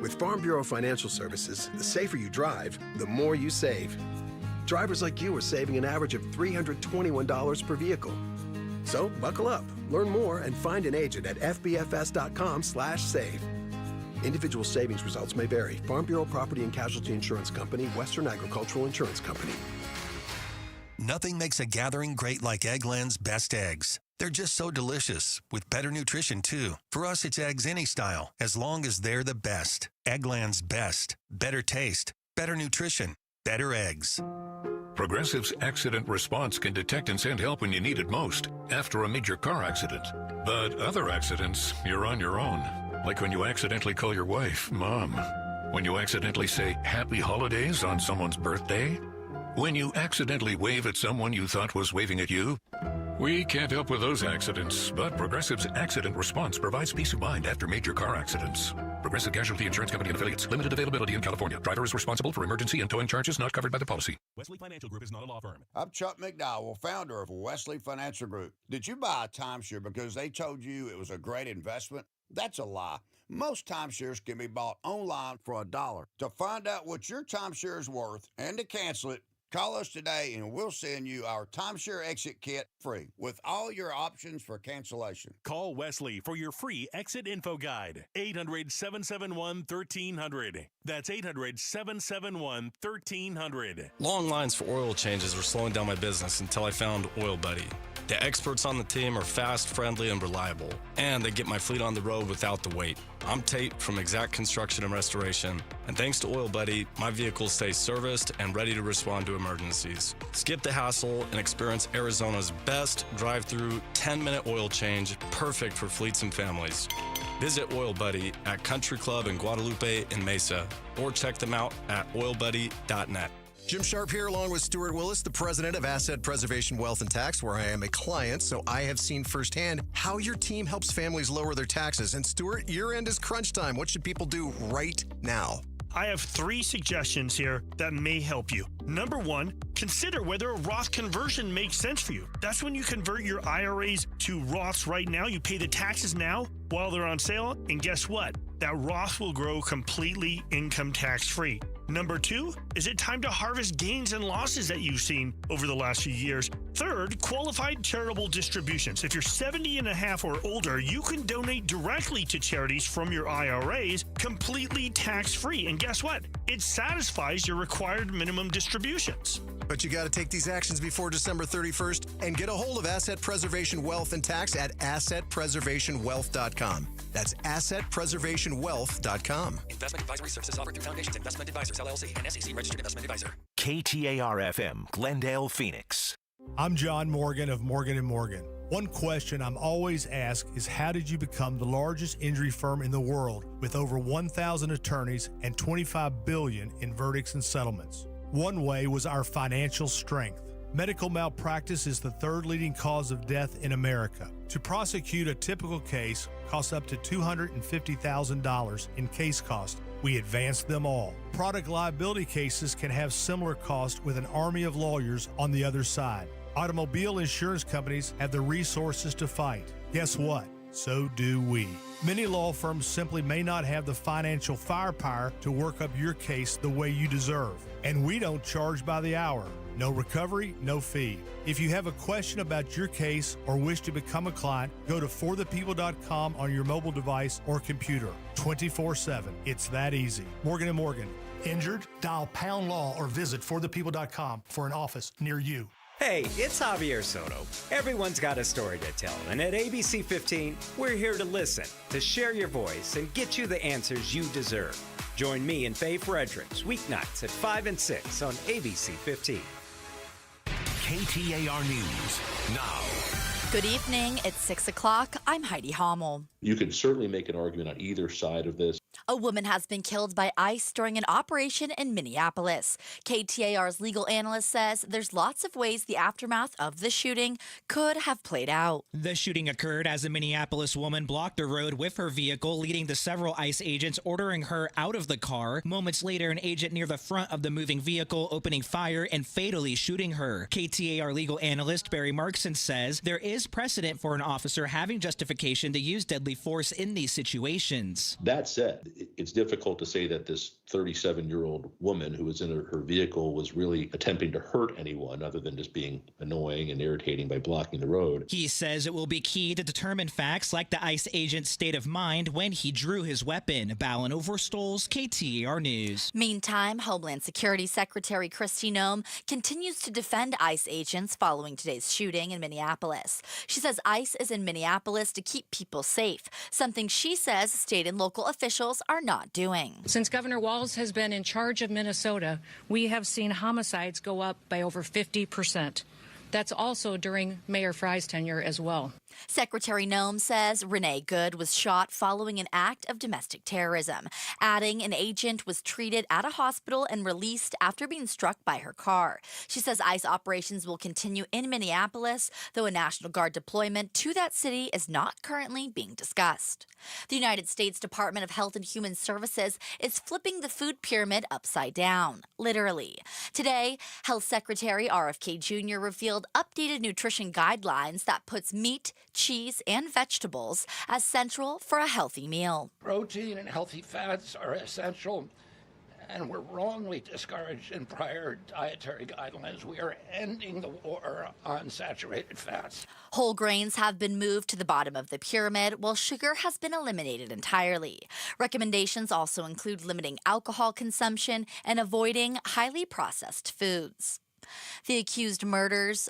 Speaker 16: With Farm Bureau Financial Services, the safer you drive, the more you save. Drivers like you are saving an average of $321 per vehicle. So buckle up, learn more, and find an agent at fbfs.com/save. Individual savings results may vary. Farm Bureau Property and Casualty Insurance Company, Western Agricultural Insurance Company.
Speaker 5: Nothing makes a gathering great like Eggland's best eggs. They're just so delicious, with better nutrition, too. For us, it's eggs any style, as long as they're the best. Eggland's best. Better taste, better nutrition, better eggs.
Speaker 18: Progressive's accident response can detect and send help when you need it most, after a major car accident. But other accidents, you're on your own. Like when you accidentally call your wife Mom. When you accidentally say Happy Holidays on someone's birthday. When you accidentally wave at someone you thought was waving at you. We can't help with those accidents, but Progressive's accident response provides peace of mind after major car accidents. Progressive Casualty Insurance Company and Affiliates. Limited availability in California. Driver is responsible for emergency and towing charges not covered by the policy.
Speaker 19: Wesley Financial Group is not a law firm.
Speaker 20: I'm Chuck McDowell, founder of Wesley Financial Group. Did you buy a timeshare because they told you it was a great investment? That's a lie. Most timeshares can be bought online for $1. To find out what your timeshare is worth and to cancel it, call us today and we'll send you our timeshare exit kit free with all your options for cancellation.
Speaker 19: Call Wesley for your free exit info guide. 800-771-1300. That's 800-771-1300.
Speaker 21: Long lines for oil changes were slowing down my business until I found Oil Buddy. The experts on the team are fast, friendly, and reliable, and they get my fleet on the road without the wait. I'm Tate from Exact Construction and Restoration, and thanks to Oil Buddy, my vehicles stay serviced and ready to respond to emergencies. Skip the hassle and experience Arizona's best drive-through 10-minute oil change, perfect for fleets and families. Visit Oil Buddy at Country Club in Guadalupe and Mesa, or check them out at oilbuddy.net. Jim Sharp here, along with Stuart Willis, the president of Asset Preservation Wealth and Tax, where I am a client, so I have seen firsthand how your team helps families lower their taxes. And Stuart, year end is crunch time. What should people do right now?
Speaker 22: I have 3 suggestions here that may help you. Number 1, consider whether a Roth conversion makes sense for you. That's when you convert your IRAs to Roths right now. You pay the taxes now while they're on sale, and guess what? That Roth will grow completely income tax free. Number 2, is it time to harvest gains and losses that you've seen over the last few years? Third, qualified charitable distributions. If you're 70 and a half or older, you can donate directly to charities from your IRAs completely tax-free. And guess what? It satisfies your required minimum distributions.
Speaker 8: But you got to take these actions before December 31st and get a hold of Asset Preservation Wealth and Tax at assetpreservationwealth.com. That's assetpreservationwealth.com.
Speaker 9: Investment advisory services offered through Foundations Investment Advisors, LLC, an SEC registered investment advisor.
Speaker 17: KTAR-FM, Glendale, Phoenix.
Speaker 13: I'm John Morgan of Morgan & Morgan. One question I'm always asked is, how did you become the largest injury firm in the world with over 1,000 attorneys and $25 billion in verdicts and settlements? One way was our financial strength. Medical malpractice is the third leading cause of death in America. To prosecute a typical case costs up to $250,000 in case cost. We advanced them all. Product liability cases can have similar costs with an army of lawyers on the other side. Automobile insurance companies have the resources to fight. Guess what? So do we. Many law firms simply may not have the financial firepower to work up your case the way you deserve. And we don't charge by the hour. No recovery, no fee. If you have a question about your case or wish to become a client, go to forthepeople.com on your mobile device or computer. 24/7. It's that easy. Morgan & Morgan. Injured? Dial pound law or visit forthepeople.com for an office near you.
Speaker 14: Hey, it's Javier Soto. Everyone's got a story to tell, and at ABC 15, we're here to listen, to share your voice, and get you the answers you deserve. Join me and Faye Fredericks weeknights at 5 and 6 on ABC 15.
Speaker 17: KTAR News now.
Speaker 3: Good evening. It's 6 o'clock. I'm Heidi Hommel.
Speaker 23: You could certainly make an argument on either side of this.
Speaker 3: A woman has been killed by ICE during an operation in Minneapolis. KTAR's legal analyst says there's lots of ways the aftermath of the shooting could have played out.
Speaker 24: The shooting occurred as a Minneapolis woman blocked the road with her vehicle, leading to several ICE agents ordering her out of the car. Moments later, an agent near the front of the moving vehicle opening fire and fatally shooting her. KTAR legal analyst Barry Markson says there is precedent for an officer having justification to use deadly force in these situations.
Speaker 23: That said, it's difficult to say that this 37-year-old woman who was in her vehicle was really attempting to hurt anyone other than just being annoying and irritating by blocking the road.
Speaker 24: He says it will be key to determine facts like the ICE agent's state of mind when he drew his weapon. Ballin Overstoles, KTAR News.
Speaker 3: Meantime, Homeland Security Secretary Kristi Noem continues to defend ICE agents following today's shooting in Minneapolis. She says ICE is in Minneapolis to keep people safe, something she says state and local officials are not doing.
Speaker 25: Since Governor Walz has been in charge of Minnesota, we have seen homicides go up by over 50%. That's also during Mayor Fry's tenure as well.
Speaker 3: Secretary Noem says Renee Good was shot following an act of domestic terrorism, adding an agent was treated at a hospital and released after being struck by her car. She says ICE operations will continue in Minneapolis, though a National Guard deployment to that city is not currently being discussed. The United States Department of Health and Human Services is flipping the food pyramid upside down, literally. Today, Health Secretary RFK Jr. revealed updated nutrition guidelines that puts meat, cheese, and vegetables as central for a healthy meal.
Speaker 26: Protein and healthy fats are essential and were wrongly discouraged in prior dietary guidelines. We are ending the war on saturated fats.
Speaker 3: Whole grains have been moved to the bottom of the pyramid, while sugar has been eliminated entirely. Recommendations also include limiting alcohol consumption and avoiding highly processed foods. The accused murderers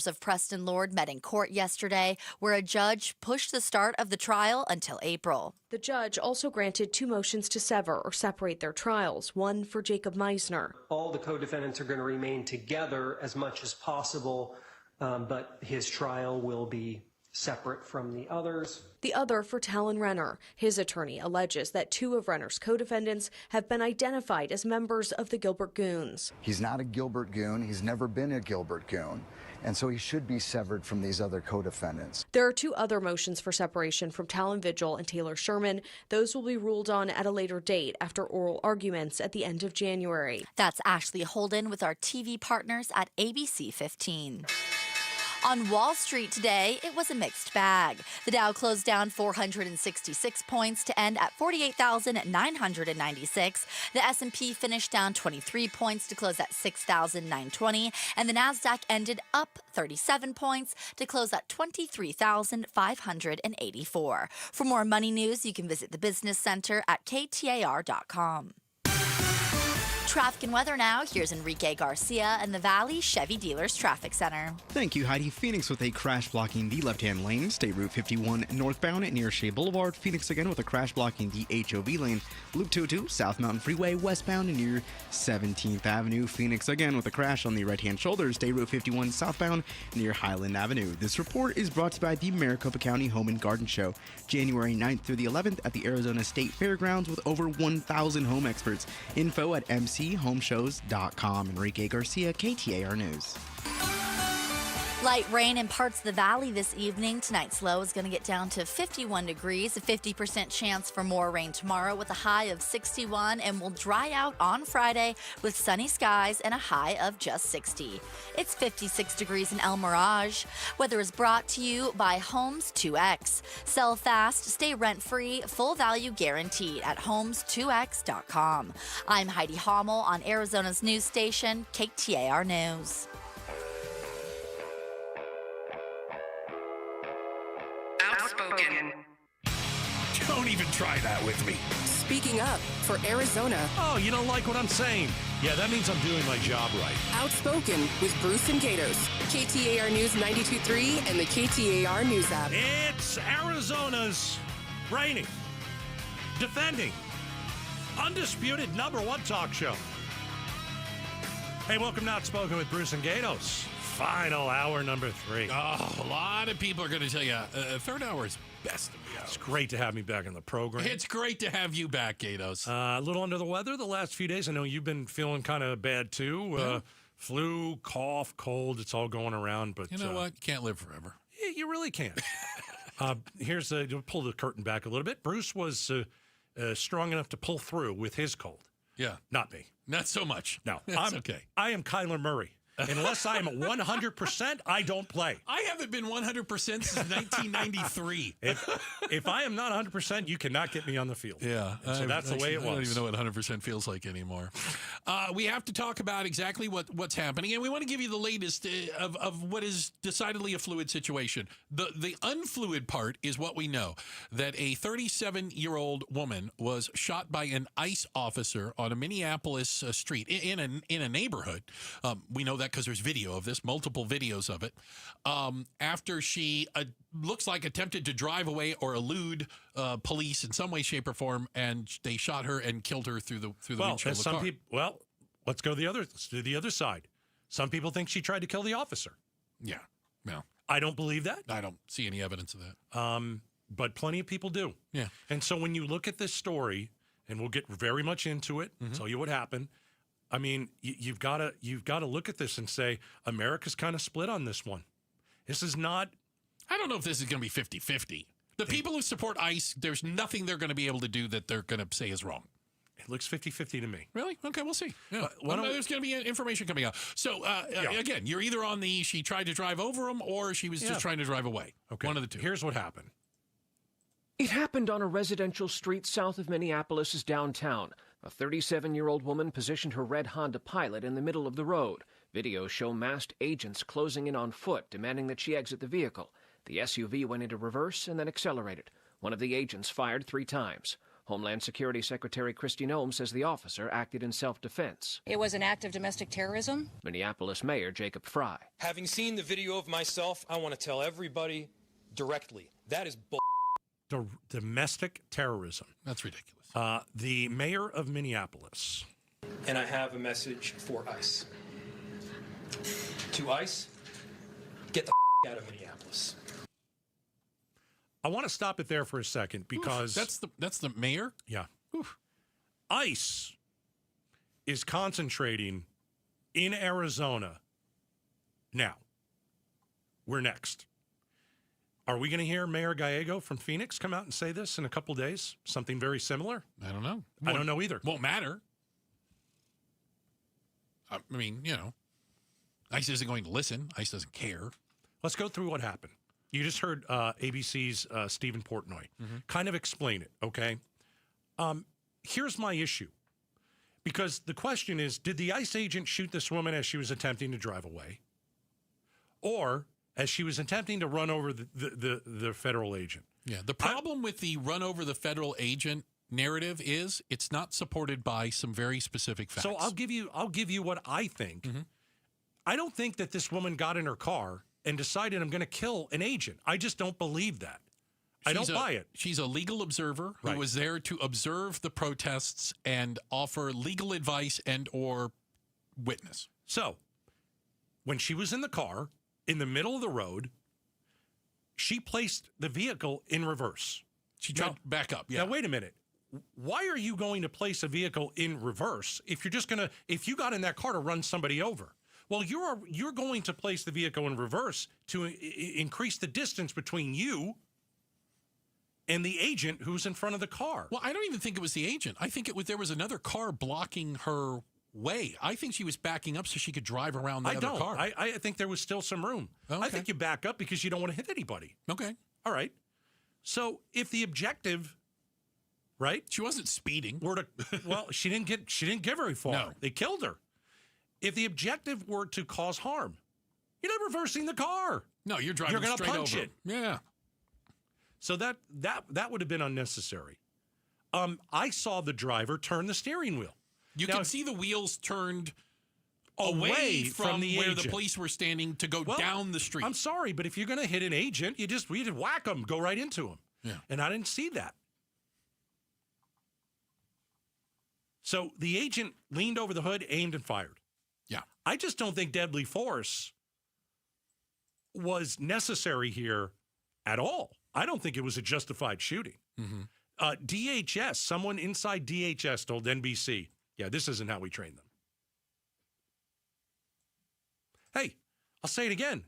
Speaker 3: of Preston Lord met in court yesterday, where a judge pushed the start of the trial until April.
Speaker 28: The judge also granted 2 motions to sever or separate their trials, one for Jacob Meisner.
Speaker 29: All the co-defendants are going to remain together as much as possible, but his trial will be separate from the others.
Speaker 28: The other for Talon Renner. His attorney alleges that 2 of Renner's co-defendants have been identified as members of the Gilbert Goons.
Speaker 30: He's not a Gilbert Goon. He's never been a Gilbert Goon. And so he should be severed from these other co-defendants.
Speaker 28: There are 2 other motions for separation from Talon Vigil and Taylor Sherman. Those will be ruled on at a later date after oral arguments at the end of January.
Speaker 3: That's Ashley Holden with our TV partners at ABC 15. On Wall Street today, it was a mixed bag. The Dow closed down 466 points to end at 48,996. The S&P finished down 23 points to close at 6,920. And the Nasdaq ended up 37 points to close at 23,584. For more money news, you can visit the Business Center at KTAR.com. Traffic and weather now. Here's Enrique Garcia in the Valley Chevy Dealers Traffic Center.
Speaker 1: Thank you, Heidi. Phoenix with a crash blocking the left-hand lane. State Route 51 northbound near Shea Boulevard. Phoenix again with a crash blocking the HOV lane. Loop 202 South Mountain Freeway westbound near 17th Avenue. Phoenix again with a crash on the right-hand shoulder. State Route 51 southbound near Highland Avenue. This report is brought to you by the Maricopa County Home and Garden Show, January 9th through the 11th at the Arizona State Fairgrounds with over 1,000 home experts. Info at mchomeshows.com. Enrique Garcia, KTAR News.
Speaker 3: Light rain in parts of the valley this evening. Tonight's low is going to get down to 51 degrees, a 50% chance for more rain tomorrow with a high of 61, and will dry out on Friday with sunny skies and a high of just 60. It's 56 degrees in El Mirage. Weather is brought to you by Homes 2X. Sell fast, stay rent-free, full value guaranteed at homes2x.com. I'm Heidi Hommel on Arizona's news station, KTAR News.
Speaker 2: Outspoken.
Speaker 19: Don't even try that with me.
Speaker 2: Speaking up for Arizona.
Speaker 19: Oh, you don't like what I'm saying? Yeah, that means I'm doing my job right.
Speaker 2: Outspoken with Bruce and Gatos. KTAR News 92.3 and the KTAR News app.
Speaker 19: It's Arizona's reigning, defending, undisputed #1 talk show. Hey, welcome to Outspoken with Bruce and Gatos. Final hour number 3.
Speaker 4: Oh, a lot of people are going to tell you third hour is best of the hour.
Speaker 19: It's great to have me back in the program.
Speaker 4: It's great to have you back, Gatos.
Speaker 19: A little under the weather the last few days. I know you've been feeling kind of bad too.
Speaker 4: Yeah.
Speaker 19: Flu, cough, cold. It's all going around. But
Speaker 4: you know what? You can't live forever.
Speaker 19: You really can't. You'll pull the curtain back a little bit. Bruce was strong enough to pull through with his cold.
Speaker 4: Yeah.
Speaker 19: Not me.
Speaker 4: Not so much.
Speaker 19: No.
Speaker 4: That's okay.
Speaker 19: I am Kyler Murray. Unless I am 100%, I don't play.
Speaker 4: I haven't been 100% since 1993.
Speaker 19: If I am not 100%, you cannot get me on the field.
Speaker 4: Yeah.
Speaker 19: So that's the way it was.
Speaker 4: I don't even know what 100% feels like anymore. We have to talk about exactly what's happening, and we want to give you the latest of what is decidedly a fluid situation. The unfluid part is what we know, that a 37-year-old woman was shot by an ICE officer on a Minneapolis street in a neighborhood. We know that because there's video of this, multiple videos of it, after she looks like attempted to drive away or elude police in some way, shape, or form, and they shot her and killed her through the windshield of the car.
Speaker 19: Let's go let's do the other side. Some people think she tried to kill the officer.
Speaker 4: Yeah. No.
Speaker 19: I don't believe that.
Speaker 4: I don't see any evidence of that.
Speaker 19: But plenty of people do.
Speaker 4: Yeah.
Speaker 19: And so when you look at this story, and we'll get very much into it, tell you what happened. I mean, you've got to look at this and say America's kind of split on this one. This is not.
Speaker 4: I don't know if this is going to be 50-50. The people who support ICE, there's nothing they're going to be able to do that they're going to say is wrong.
Speaker 19: It looks 50-50 to me.
Speaker 4: Really? Okay, we'll see. Yeah. There's going to be information coming out. So, again, you're either on she tried to drive over him or she was just trying to drive away.
Speaker 19: Okay.
Speaker 4: One of the two.
Speaker 19: Here's what happened.
Speaker 6: It happened on a residential street south of Minneapolis' downtown. A 37-year-old woman positioned her red Honda Pilot in the middle of the road. Videos show masked agents closing in on foot, demanding that she exit the vehicle. The SUV went into reverse and then accelerated. One of the agents fired 3 times. Homeland Security Secretary Kristi Noem says the officer acted in self-defense.
Speaker 25: It was an act of domestic terrorism.
Speaker 6: Minneapolis Mayor Jacob Fry.
Speaker 7: Having seen the video of myself, I want to tell everybody directly, that is bull.
Speaker 19: Domestic terrorism.
Speaker 4: That's ridiculous.
Speaker 19: The mayor of Minneapolis.
Speaker 7: And I have a message for ICE. To ICE, get the out of Minneapolis.
Speaker 19: I want to stop it there for a second because
Speaker 4: that's the mayor.
Speaker 19: Yeah. Oof. ICE is concentrating in Arizona. Now, we're next. Are we going to hear Mayor Gallego from Phoenix come out and say this in a couple days? Something very similar?
Speaker 4: I don't know.
Speaker 19: I don't know either.
Speaker 4: Won't matter. I mean, ICE isn't going to listen. ICE doesn't care.
Speaker 19: let's go through what happened. You just heard ABC's Stephen Portnoy kind of explain it, okay? Here's my issue. Because the question is, did the ICE agent shoot this woman as she was attempting to drive away? Or as she was attempting to run over the federal agent?
Speaker 4: Yeah, the problem with the run over the federal agent narrative is it's not supported by some very specific facts.
Speaker 19: So I'll give you what I think. I don't think that this woman got in her car and decided I'm going to kill an agent. I just don't believe that. I don't buy it.
Speaker 4: She's a legal observer who
Speaker 19: Right.
Speaker 4: was there to observe the protests and offer legal advice and or witness.
Speaker 19: So when she was in the car in the middle of the road, she placed the vehicle in reverse.
Speaker 4: She tried to back up. Yeah.
Speaker 19: Now, wait a minute. Why are you going to place a vehicle in reverse if you're just going to, if you got in that car to run somebody over? Well, you're going to place the vehicle in reverse to increase the distance between you and the agent who's in front of the car.
Speaker 4: Well, I don't even think it was the agent. I think there was another car blocking her way. I think she was backing up so she could drive around the other car.
Speaker 19: I think there was still some room.
Speaker 4: Oh,
Speaker 19: I think you back up because you don't want to hit anybody.
Speaker 4: Okay.
Speaker 19: All right. So if the objective, right?
Speaker 4: She wasn't speeding.
Speaker 19: Well, she didn't get very far.
Speaker 4: No.
Speaker 19: They killed her. If the objective were to cause harm, you're not reversing the car.
Speaker 4: No, you're driving
Speaker 19: gonna
Speaker 4: straight
Speaker 19: punch
Speaker 4: over.
Speaker 19: it.
Speaker 4: Yeah.
Speaker 19: So that would have been unnecessary. I saw the driver turn the steering wheel.
Speaker 4: You can see the wheels turned away from
Speaker 19: the
Speaker 4: where
Speaker 19: agent.
Speaker 4: the police were standing to go down the street.
Speaker 19: I'm sorry, but if you're going to hit an agent, we just whack them, go right into him.
Speaker 4: Yeah.
Speaker 19: And I didn't see that. So the agent leaned over the hood, aimed, and fired.
Speaker 4: Yeah.
Speaker 19: I just don't think deadly force was necessary here at all. I don't think it was a justified shooting. DHS, someone inside DHS told NBC, yeah, this isn't how we train them. Hey, I'll say it again.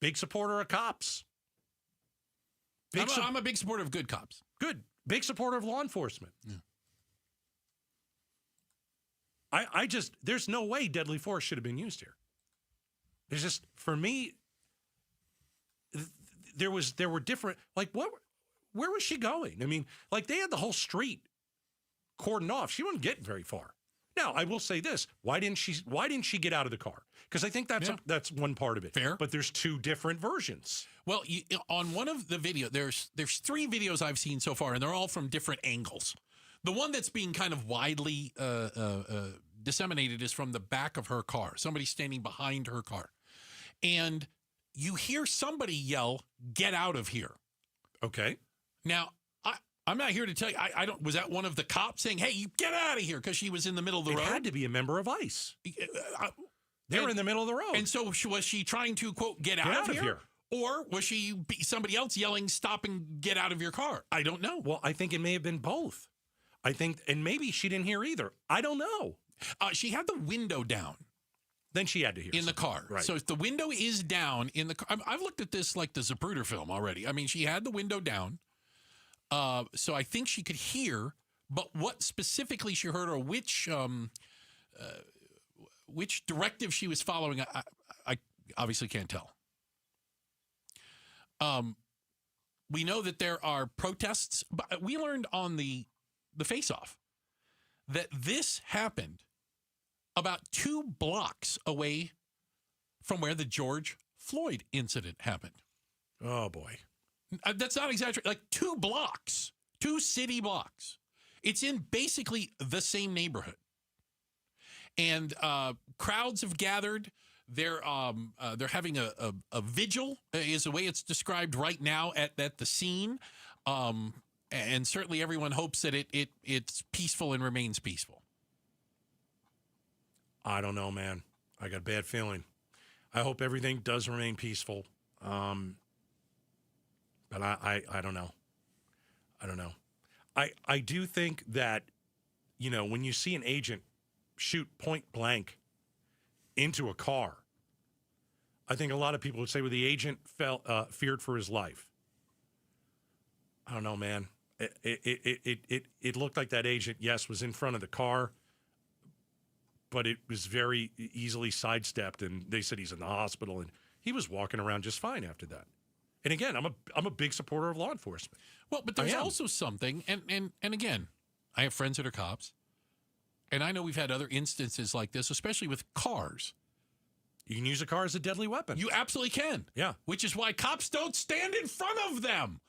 Speaker 19: Big supporter of cops.
Speaker 4: I'm a big supporter of good cops.
Speaker 19: Good. Big supporter of law enforcement.
Speaker 4: Yeah.
Speaker 19: I just, there's no way deadly force should have been used here. There's just, for me, there were different, like, where was she going? I mean, like, they had the whole street cordoned off. She wasn't getting very far. Now, I will say this. Why didn't she get out of the car? Because I think that's one part of it.
Speaker 4: Fair.
Speaker 19: But there's two different versions.
Speaker 4: Well, on one of the video, there's 3 videos I've seen so far, and they're all from different angles. The one that's being kind of widely disseminated is from the back of her car. Somebody standing behind her car. And you hear somebody yell, "Get out of here."
Speaker 19: Okay.
Speaker 4: Now, I'm not here to tell you, I don't, was that one of the cops saying, "Hey, you get out of here," because she was in the middle of the road?
Speaker 19: It had to be a member of ICE. They were in the middle of the road.
Speaker 4: And so was she trying to, quote, get out of here? Or was she somebody else yelling, "Stop and get out of your car"? I don't know.
Speaker 19: Well, I think it may have been both. I think, and maybe she didn't hear either. I don't know.
Speaker 4: She had the window down.
Speaker 19: Then she had to hear
Speaker 4: in the car.
Speaker 19: Right.
Speaker 4: So if the window is down in the car, I've looked at this like the Zapruder film already. I mean, she had the window down. So I think she could hear, but what specifically she heard or which directive she was following, I obviously can't tell. We know that there are protests, but we learned on the face-off that this happened about 2 blocks away from where the George Floyd incident happened.
Speaker 19: Oh, boy.
Speaker 4: That's not exaggerating. Like 2 blocks, 2 city blocks. It's in basically the same neighborhood. And crowds have gathered. They're having a vigil, is the way it's described right now at the scene. And certainly everyone hopes that it's peaceful and remains peaceful.
Speaker 19: I don't know, man. I got a bad feeling. I hope everything does remain peaceful. But I don't know. I don't know. I do think that, when you see an agent shoot point blank into a car, I think a lot of people would say, well, the agent feared for his life. I don't know, man. It looked like that agent, yes, was in front of the car, but it was very easily sidestepped, and they said he's in the hospital, and He was walking around just fine after that. And again, I'm a big supporter of law enforcement.
Speaker 4: Well, but there's also something, and again, I have friends that are cops, and I know we've had other instances like this, especially with cars.
Speaker 19: You can use a car as a deadly weapon.
Speaker 4: You absolutely can.
Speaker 19: Yeah.
Speaker 4: Which is why cops don't stand in front of them.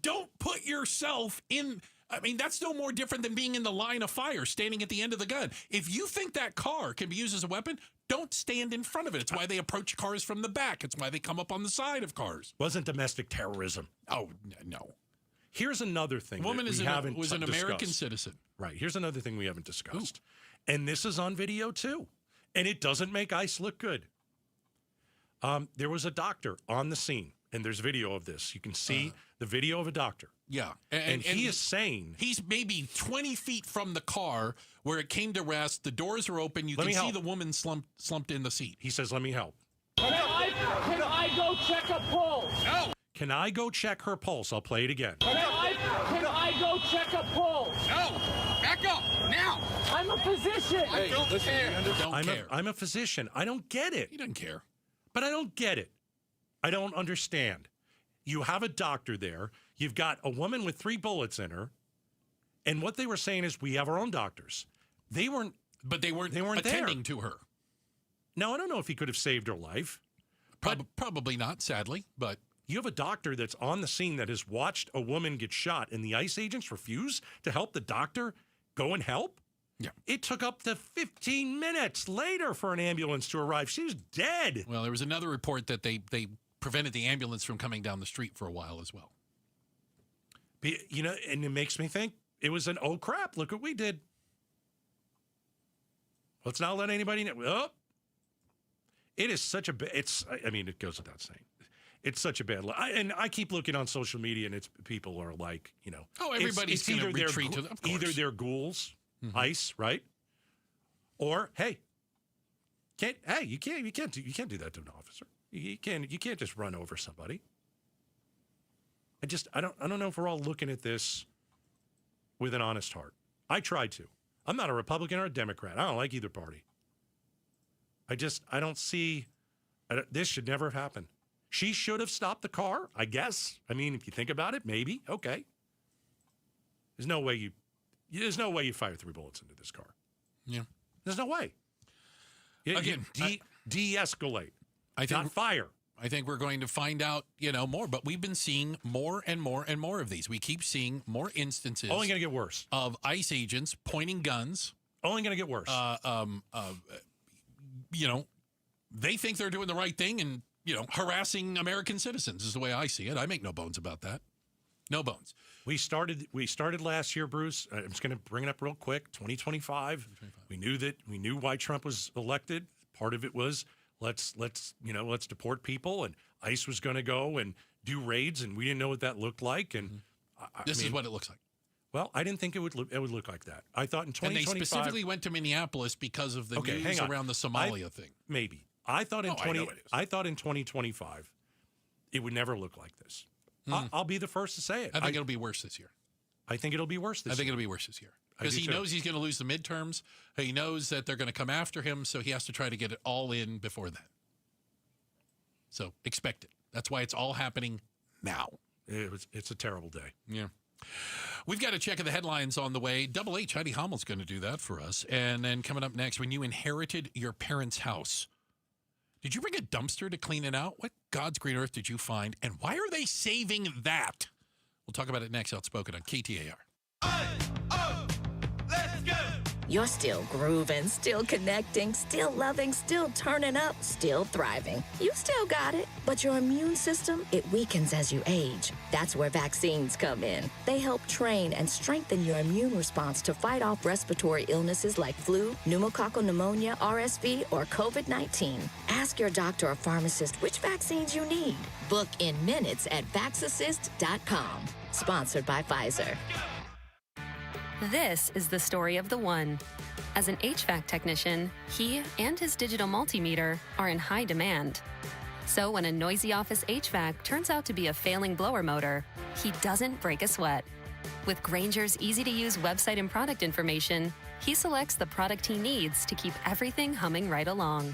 Speaker 4: Don't put yourself in. I mean, that's no more different than being in the line of fire, standing at the end of the gun. If you think that car can be used as a weapon, don't stand in front of it. It's why they approach cars from the back. It's why they come up on the side of cars.
Speaker 19: Wasn't domestic terrorism.
Speaker 4: Oh, no.
Speaker 19: Here's another thing.
Speaker 4: Woman
Speaker 19: was
Speaker 4: an American citizen.
Speaker 19: Right. Here's another thing we haven't discussed. Ooh. And this is on video, too. And it doesn't make ICE look good. There was a doctor on the scene, and there's video of this. You can see the video of a doctor.
Speaker 4: Yeah.
Speaker 19: And he is saying...
Speaker 4: He's maybe 20 feet from the car where it came to rest. The doors are open. You can see the woman slumped in the seat.
Speaker 19: He says, let me help.
Speaker 5: Can I go check a pulse?
Speaker 4: No.
Speaker 19: Can I go check her pulse? I'll play it again.
Speaker 5: Can I go check a pulse?
Speaker 4: No. Back up. Now.
Speaker 5: I'm a physician.
Speaker 4: I don't care.
Speaker 19: I'm a physician. I don't get it.
Speaker 4: He doesn't care.
Speaker 19: But I don't get it. I don't understand. You have a doctor there. You've got a woman with 3 bullets in her. And what they were saying is, we have our own doctors. They weren't
Speaker 4: attending to her.
Speaker 19: Now, I don't know if he could have saved her life.
Speaker 4: Probably not, sadly. But
Speaker 19: you have a doctor that's on the scene that has watched a woman get shot, and the ICE agents refuse to help the doctor go and help?
Speaker 4: Yeah.
Speaker 19: It took up to 15 minutes later for an ambulance to arrive. She was dead.
Speaker 4: Well, there was another report that they prevented the ambulance from coming down the street for a while as well.
Speaker 19: You know, and it makes me think it was an oh crap, look what we did. Let's not let anybody know. Oh, it is such a I mean, it goes without saying. It's such a bad and I keep looking on social media, and people are like, you know.
Speaker 4: Oh, everybody's going to retreat to them, of course.
Speaker 19: Either they're ghouls, ICE, right? Or, you can't do that to an officer. You can't just run over somebody. I don't know if we're all looking at this with an honest heart. I try to. I'm not a Republican or a Democrat. I don't like either party. I don't see, this should never have happened. She should have stopped the car, I guess. I mean, if you think about it, maybe. Okay. There's no way you fire 3 bullets into this car.
Speaker 4: Yeah.
Speaker 19: There's no way.
Speaker 4: Again,
Speaker 19: de-escalate.
Speaker 4: I think
Speaker 19: not fire.
Speaker 4: I think we're going to find out, more, but we've been seeing more and more and more of these. We keep seeing more instances.
Speaker 19: Only going to get worse.
Speaker 4: Of ICE agents pointing guns.
Speaker 19: Only going to get worse.
Speaker 4: They think they're doing the right thing and, harassing American citizens is the way I see it. I make no bones about that. No bones.
Speaker 19: We started last year, Bruce. I'm just going to bring it up real quick. 2025. We knew why Trump was elected. Part of it was let's deport people, and ICE was going to go and do raids, and we didn't know what that looked like. And
Speaker 4: this is what it looks like.
Speaker 19: Well, I didn't think it would look like that. I thought in 2025,
Speaker 4: and they specifically went to Minneapolis because of the news around the Somalia thing.
Speaker 19: Maybe I thought in 2025 it would never look like this. I'll be the first to say it.
Speaker 4: I think it'll be worse this year.
Speaker 19: I think it'll be worse this year.
Speaker 4: I think it'll be worse this year. Because he knows he's going to lose the midterms. He knows that they're going to come after him, so he has to try to get it all in before then. So expect it. That's why it's all happening now.
Speaker 19: It's a terrible day.
Speaker 4: Yeah. We've got a check of the headlines on the way. Double H, Heidi Hommel's going to do that for us. And then coming up next, when you inherited your parents' house, did you bring a dumpster to clean it out? What God's green earth did you find? And why are they saving that? We'll talk about it next. Outspoken on KTAR.
Speaker 10: Let's go! You're still grooving, still connecting, still loving, still turning up, still thriving. You still got it, but your immune system, it weakens as you age. That's where vaccines come in. They help train and strengthen your immune response to fight off respiratory illnesses like flu, pneumococcal pneumonia, RSV, or COVID-19. Ask your doctor or pharmacist which vaccines you need. Book in minutes at vaxassist.com. Sponsored by Pfizer.
Speaker 11: This is the story of the one. As an HVAC technician, he and his digital multimeter are in high demand. So when a noisy office HVAC turns out to be a failing blower motor, he doesn't break a sweat. With Grainger's easy-to-use website and product information, he selects the product he needs to keep everything humming right along.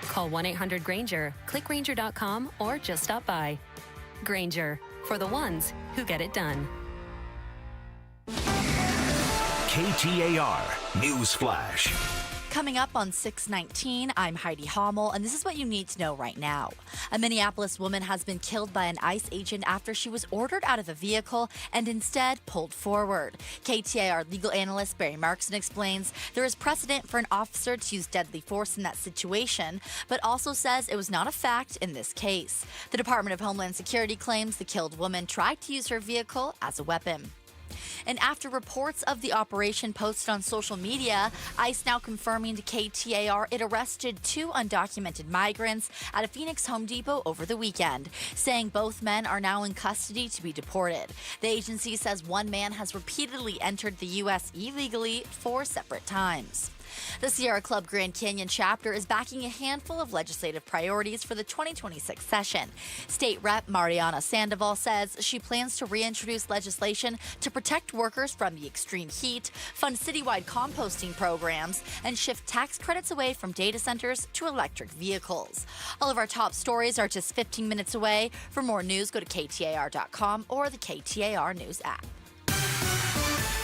Speaker 11: Call 1-800-GRANGER, click Grainger.com, or just stop by. Grainger, for the ones who get it done.
Speaker 17: KTAR News Flash.
Speaker 3: Coming up on 619, I'm Heidi Hommel, and this is what you need to know right now. A Minneapolis woman has been killed by an ICE agent after she was ordered out of a vehicle and instead pulled forward. KTAR legal analyst Barry Markson explains there is precedent for an officer to use deadly force in that situation, but also says it was not a fact in this case. The Department of Homeland Security claims the killed woman tried to use her vehicle as a weapon. And after reports of the operation posted on social media, ICE now confirming to KTAR it arrested 2 undocumented migrants at a Phoenix Home Depot over the weekend, saying both men are now in custody to be deported. The agency says one man has repeatedly entered the U.S. illegally 4 separate times. The Sierra Club Grand Canyon chapter is backing a handful of legislative priorities for the 2026 session. State Rep. Mariana Sandoval says she plans to reintroduce legislation to protect workers from the extreme heat, fund citywide composting programs, and shift tax credits away from data centers to electric vehicles. All of our top stories are just 15 minutes away. For more news, go to KTAR.com or the KTAR News app.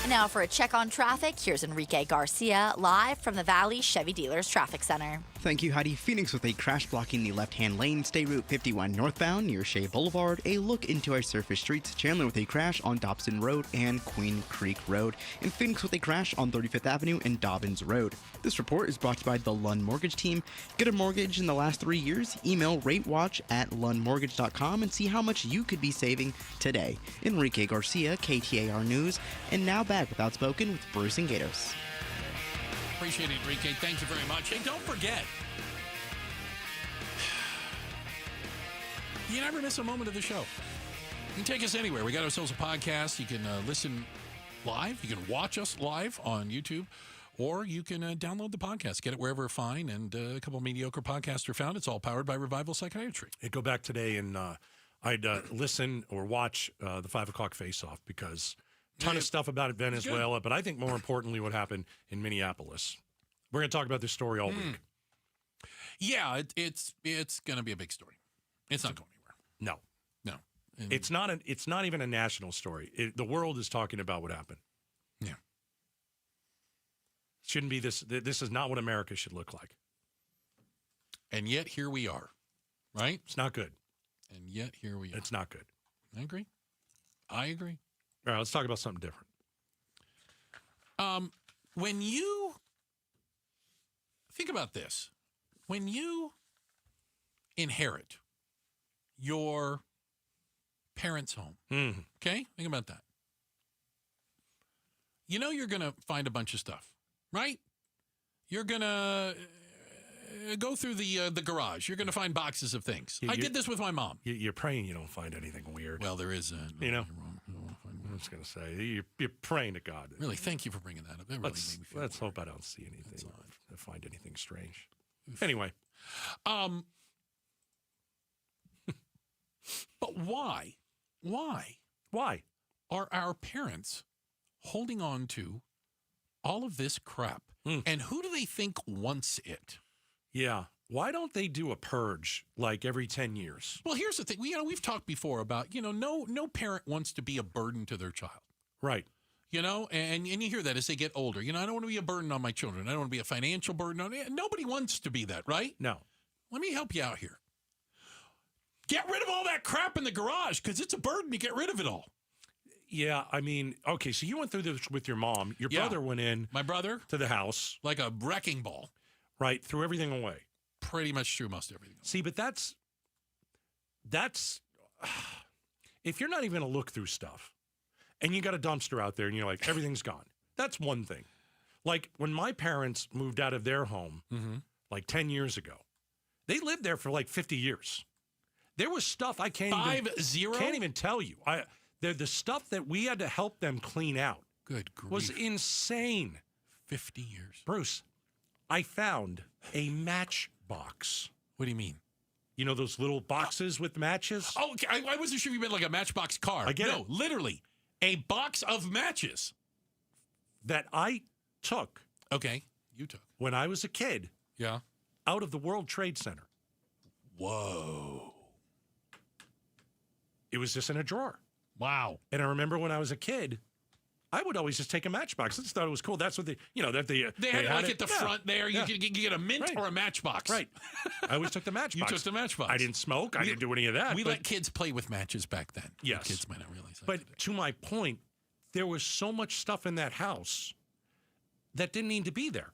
Speaker 3: Now for a check on traffic, here's Enrique Garcia live from the Valley Chevy Dealers Traffic Center.
Speaker 1: Thank you, Heidi. Phoenix with a crash blocking the left-hand lane. Stay Route 51 northbound near Shea Boulevard. A look into our surface streets. Chandler with a crash on Dobson Road and Queen Creek Road. And Phoenix with a crash on 35th Avenue and Dobbins Road. This report is brought to you by the Lund Mortgage Team. Get a mortgage in the last 3 years? Email ratewatch@lundmortgage.com and see how much you could be saving today. Enrique Garcia, KTAR News. And now back with Outspoken with Bruce and Gatos.
Speaker 4: Appreciate it, Enrique. Thank you very much. Hey, don't forget, you never miss a moment of the show. You can take us anywhere. We got ourselves a podcast. You can listen live. You can watch us live on YouTube, or you can download the podcast. Get it wherever fine, and a couple of mediocre podcasts are found. It's all powered by Revival Psychiatry.
Speaker 19: I'd go back today and I'd listen or watch the 5 o'clock face-off because ton of stuff about Venezuela, but I think more importantly what happened in Minneapolis. We're going to talk about this story all week.
Speaker 4: Yeah, it's going to be a big story. It's not going anywhere. No. And
Speaker 19: It's not even a national story. The world is talking about what happened.
Speaker 4: Yeah.
Speaker 19: Shouldn't be this. This is not what America should look like.
Speaker 4: And yet here we are, right?
Speaker 19: It's not good.
Speaker 4: And yet here we are.
Speaker 19: It's not good.
Speaker 4: I agree.
Speaker 19: All right, let's talk about something different.
Speaker 4: When you think about this, when you inherit your parents' home, okay? Think about that. You know you're going to find a bunch of stuff, right? You're going to go through the garage. You're going to find boxes of things. I did this with my mom.
Speaker 19: You're praying you don't find anything weird.
Speaker 4: Well, there is.
Speaker 19: I'm just going to say, you're praying to God.
Speaker 4: Really, thank you for bringing that up. That really made me feel
Speaker 19: let's hope I don't see anything or find anything strange. Anyway.
Speaker 4: But why? Why are our parents holding on to all of this crap? And who do they think wants it?
Speaker 19: Yeah. Why don't they do a purge like every 10 years?
Speaker 4: Well, here's the thing. We've talked before about, no parent wants to be a burden to their child.
Speaker 19: Right.
Speaker 4: And you hear that as they get older. I don't want to be a burden on my children. I don't want to be a financial burden on it. Nobody wants to be that, right?
Speaker 19: No.
Speaker 4: Let me help you out here. Get rid of all that crap in the garage because it's a burden to get rid of it all.
Speaker 19: Yeah, I mean, okay, so you went through this with your mom. Your brother went in.
Speaker 4: My brother?
Speaker 19: To the house.
Speaker 4: Like a wrecking ball.
Speaker 19: Right, threw everything away.
Speaker 4: Pretty much threw most everything away.
Speaker 19: See, but that's if you're not even going to look through stuff and you got a dumpster out there and you're like, everything's gone. That's one thing. Like when my parents moved out of their home like 10 years ago, they lived there for like 50 years. There was stuff I can't even tell you. The stuff that we had to help them clean out was insane.
Speaker 4: 50 years.
Speaker 19: Bruce, I found a matchbox.
Speaker 4: What do you mean?
Speaker 19: You know those little boxes with matches?
Speaker 4: Oh, okay. I wasn't sure you meant like a Matchbox car.
Speaker 19: I get it.
Speaker 4: Literally, a box of matches.
Speaker 19: That I took.
Speaker 4: Okay, you took.
Speaker 19: When I was a kid.
Speaker 4: Yeah.
Speaker 19: out of the World Trade Center.
Speaker 4: Whoa.
Speaker 19: It was just in a drawer.
Speaker 4: Wow.
Speaker 19: And I remember when I was a kid, I would always just take a matchbox. I just thought it was cool. That's what they had
Speaker 4: like at the front there. You could get a mint or a matchbox.
Speaker 19: Right. I always took the matchbox.
Speaker 4: You took the matchbox.
Speaker 19: I didn't smoke. I didn't do any of that.
Speaker 4: We let kids play with matches back then.
Speaker 19: Yes.
Speaker 4: The kids might not realize that.
Speaker 19: But to my point, there was so much stuff in that house that didn't need to be there.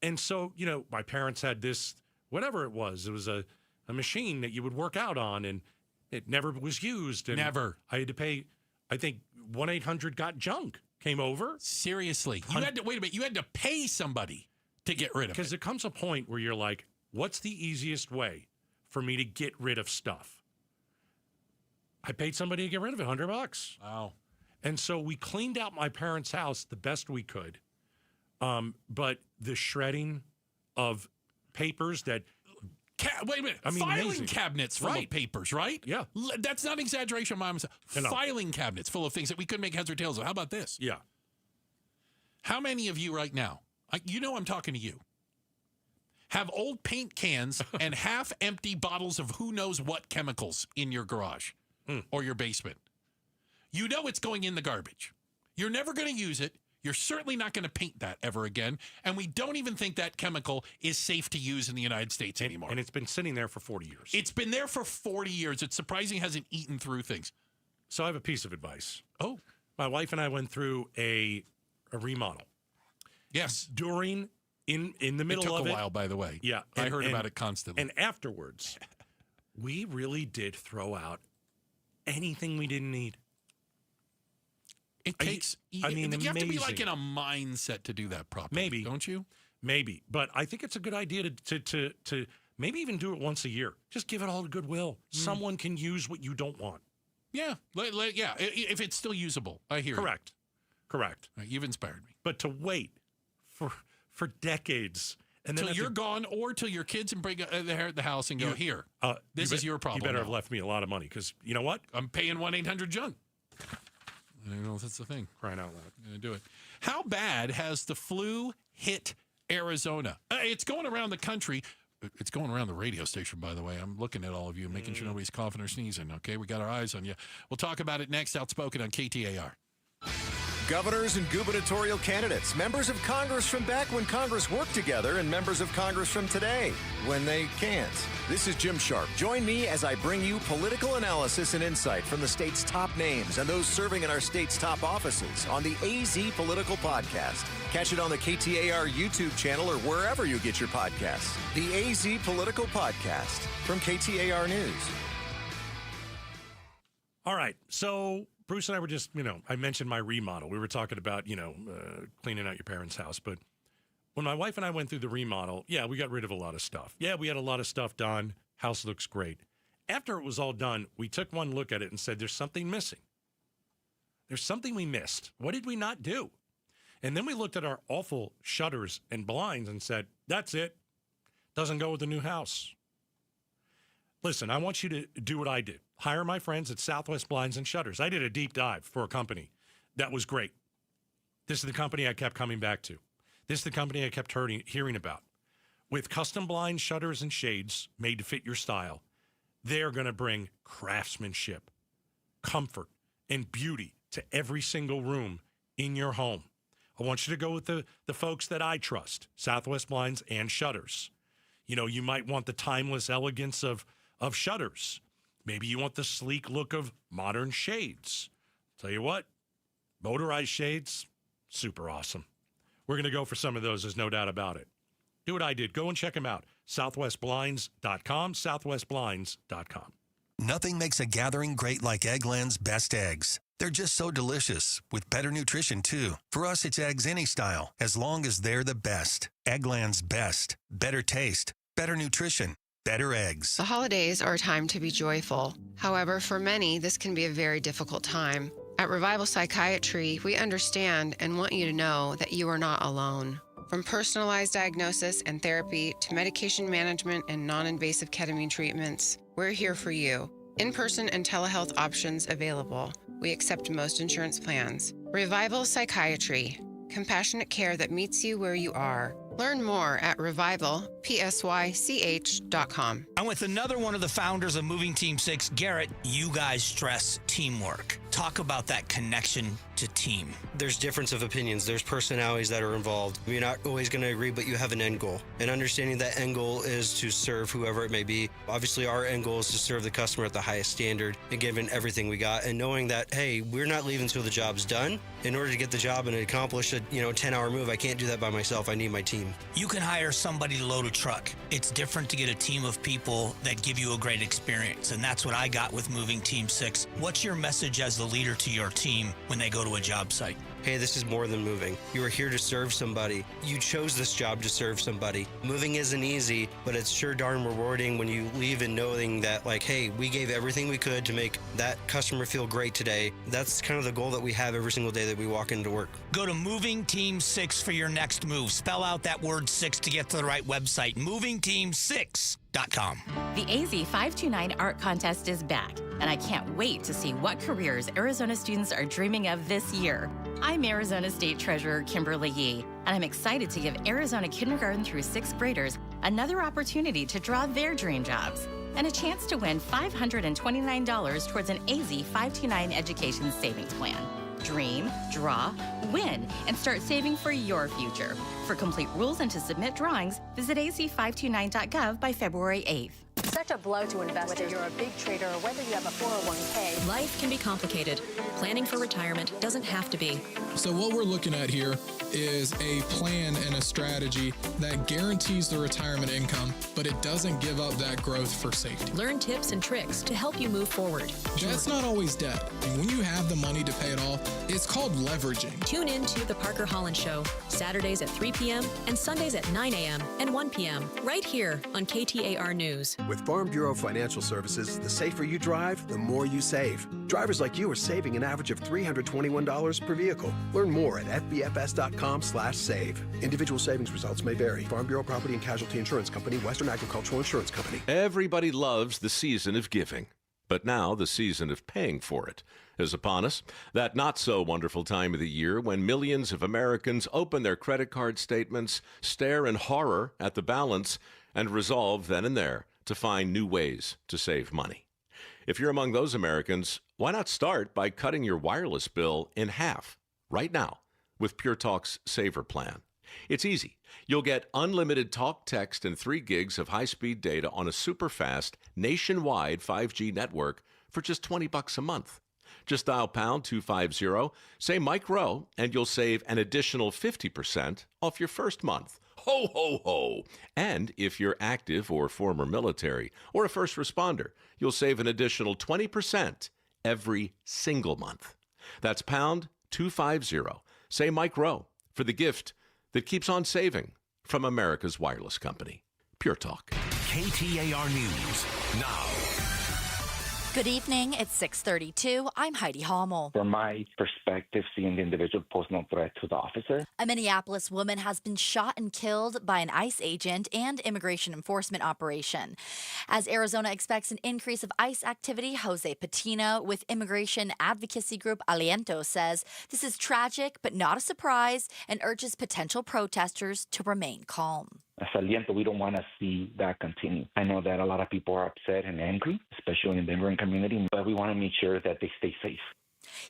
Speaker 19: And so, my parents had this, whatever it was a machine that you would work out on, and it never was used. And
Speaker 4: never.
Speaker 19: I had to pay, I think 1-800-GOT-JUNK came over.
Speaker 4: Seriously. You had to, wait a minute, you had to pay somebody to get rid of it.
Speaker 19: Because there comes a point where you're like, what's the easiest way for me to get rid of stuff? I paid somebody to get rid of it, $100.
Speaker 4: Wow.
Speaker 19: And so we cleaned out my parents' house the best we could. But the shredding of papers that...
Speaker 4: wait a minute. Filing cabinets full of papers, right?
Speaker 19: Yeah.
Speaker 4: That's not exaggeration, Mom. Filing cabinets full of things that we couldn't make heads or tails of. How about this?
Speaker 19: Yeah.
Speaker 4: How many of you right now, I'm talking to you, have old paint cans and half-empty bottles of who knows what chemicals in your garage or your basement? You know it's going in the garbage. You're never going to use it. You're certainly not going to paint that ever again. And we don't even think that chemical is safe to use in the United States anymore.
Speaker 19: And it's been sitting there for 40 years.
Speaker 4: It's been there for 40 years. It's surprising it hasn't eaten through things.
Speaker 19: So I have a piece of advice.
Speaker 4: Oh.
Speaker 19: My wife and I went through a remodel.
Speaker 4: Yes.
Speaker 19: In the middle of it.
Speaker 4: It took a while, by the way.
Speaker 19: Yeah.
Speaker 4: I heard about it constantly.
Speaker 19: And afterwards, we really did throw out anything we didn't need.
Speaker 4: It takes, you have to be like in a mindset to do that properly.
Speaker 19: Maybe.
Speaker 4: Don't you?
Speaker 19: Maybe. But I think it's a good idea to maybe even do it once a year. Just give it all to Goodwill. Someone can use what you don't want.
Speaker 4: Yeah. Yeah. If it's still usable. I hear
Speaker 19: Correct.
Speaker 4: Right, you've inspired me.
Speaker 19: But to wait for decades. And then
Speaker 4: till you're gone or till your kids and bring the house and go, here, this is your problem.
Speaker 19: You better
Speaker 4: now.
Speaker 19: have left me a lot of money because you know what?
Speaker 4: I'm paying 1-800-JUNK. I don't know if that's the thing.
Speaker 19: Crying out loud.
Speaker 4: I'm going to do it. How bad has the flu hit Arizona? It's going around the country. It's going around the radio station, by the way. I'm looking at all of you, making sure nobody's coughing or sneezing. Okay, we got our eyes on you. We'll talk about it next. Outspoken on KTAR.
Speaker 8: Governors and gubernatorial candidates, members of Congress from back when Congress worked together, and members of Congress from today when they can't. This is Jim Sharp. Join me as I bring you political analysis and insight from the state's top names and those serving in our state's top offices on the AZ Political Podcast. Catch it on the KTAR YouTube channel or wherever you get your podcasts. The AZ Political Podcast from KTAR News.
Speaker 19: All right, so Bruce and I were just, I mentioned my remodel. We were talking about, cleaning out your parents' house. But when my wife and I went through the remodel, we got rid of a lot of stuff. Yeah, we had a lot of stuff done. House looks great. After it was all done, we took one look at it and said, there's something missing. There's something we missed. What did we not do? And then we looked at our awful shutters and blinds and said, that's it. Doesn't go with the new house. Listen, I want you to do what I did. Hire my friends at Southwest Blinds and Shutters. I did a deep dive for a company. That was great. This is the company I kept coming back to. This is the company I kept hearing about. With custom blinds, shutters, and shades made to fit your style, they're going to bring craftsmanship, comfort, and beauty to every single room in your home. I want you to go with the folks that I trust, Southwest Blinds and Shutters. You might want the timeless elegance of shutters. Maybe you want the sleek look of modern shades. Tell you what, motorized shades, super awesome. We're going to go for some of those, there's no doubt about it. Do what I did. Go and check them out. SouthwestBlinds.com, SouthwestBlinds.com.
Speaker 9: Nothing makes a gathering great like Eggland's best eggs. They're just so delicious, with better nutrition, too. For us, it's eggs any style, as long as they're the best. Eggland's best. Better taste, better nutrition, better eggs.
Speaker 12: The holidays are a time to be joyful. However, for many, this can be a very difficult time. At Revival Psychiatry, we understand and want you to know that you are not alone. From personalized diagnosis and therapy to medication management and non-invasive ketamine treatments, we're here for you. In-person and telehealth options available. We accept most insurance plans. Revival Psychiatry. Compassionate care that meets you where you are. Learn more at revivalpsych.com.
Speaker 13: I'm with another one of the founders of Moving Team 6, Garrett. You guys stress teamwork. Talk about that connection to team.
Speaker 14: There's difference of opinions. There's personalities that are involved. You're not always going to agree, but you have an end goal. And understanding that end goal is to serve whoever it may be. Obviously, our end goal is to serve the customer at the highest standard and giving everything we got. And knowing that, hey, we're not leaving until the job's done. In order to get the job and accomplish a 10-hour move, I can't do that by myself. I need my team.
Speaker 13: You can hire somebody to load a truck. It's different to get a team of people that give you a great experience. And that's what I got with Moving Team 6. What's your message as the leader to your team when they go to a job site?
Speaker 14: Hey, this is more than moving. You are here to serve somebody. You chose this job to serve somebody. Moving isn't easy, but it's sure darn rewarding when you leave and knowing that, like, hey, we gave everything we could to make that customer feel great today. That's kind of the goal that we have every single day that we walk into work.
Speaker 13: Go to Moving Team 6 for your next move. Spell out that word 6 to get to the right website. MovingTeam6.com.
Speaker 15: The AZ529 Art Contest is back, and I can't wait to see what careers Arizona students are dreaming of this year. I'm Arizona State Treasurer Kimberly Yee, and I'm excited to give Arizona kindergarten through 6th graders another opportunity to draw their dream jobs and a chance to win $529 towards an AZ529 education savings plan. Dream, draw, win, and start saving for your future. For complete rules and to submit drawings, visit az529.gov by February 8th.
Speaker 16: Such a blow to investors. Whether you're a big trader or whether you have a 401k.
Speaker 18: Life can be complicated. Planning for retirement doesn't have to be.
Speaker 20: So what we're looking at here is a plan and a strategy that guarantees the retirement income, but it doesn't give up that growth for safety.
Speaker 18: Learn tips and tricks to help you move forward.
Speaker 20: Debt's not always debt. And when you have the money to pay it off, it's called leveraging.
Speaker 18: Tune in to The Parker Holland Show, Saturdays at 3 p.m. and Sundays at 9 a.m. and 1 p.m. right here on KTAR News.
Speaker 21: With Farm Bureau Financial Services, the safer you drive, the more you save. Drivers like you are saving an average of $321 per vehicle. Learn more at fbfs.com/save. Individual savings results may vary. Farm Bureau Property and Casualty Insurance Company, Western Agricultural Insurance Company.
Speaker 22: Everybody loves the season of giving, but now the season of paying for it is upon us. That not-so-wonderful time of the year when millions of Americans open their credit card statements, stare in horror at the balance, and resolve then and there to find new ways to save money. If you're among those Americans, why not start by cutting your wireless bill in half right now with Pure Talk's Saver Plan? It's easy. You'll get unlimited talk, text, and 3 gigs of high-speed data on a super-fast, nationwide 5G network for just $20 a month. Just dial pound 250, say Mike Rowe, and you'll save an additional 50% off your first month. Ho, ho, ho. And if you're active or former military or a first responder, you'll save an additional 20% every single month. That's pound 250. Say Mike Rowe for the gift that keeps on saving from America's wireless company. Pure Talk.
Speaker 17: KTAR News now.
Speaker 3: Good evening. It's 6:32. I'm Heidi Hommel.
Speaker 23: From my perspective, seeing the individual pose no threat to the officer.
Speaker 3: A Minneapolis woman has been shot and killed by an ICE agent and immigration enforcement operation. As Arizona expects an increase of ICE activity, Jose Patino with immigration advocacy group Aliento says this is tragic but not a surprise and urges potential protesters to remain calm.
Speaker 23: As Aliento, we don't want to see that continue. I know that a lot of people are upset and angry, especially in the immigrant community, but we want to make sure that they stay safe.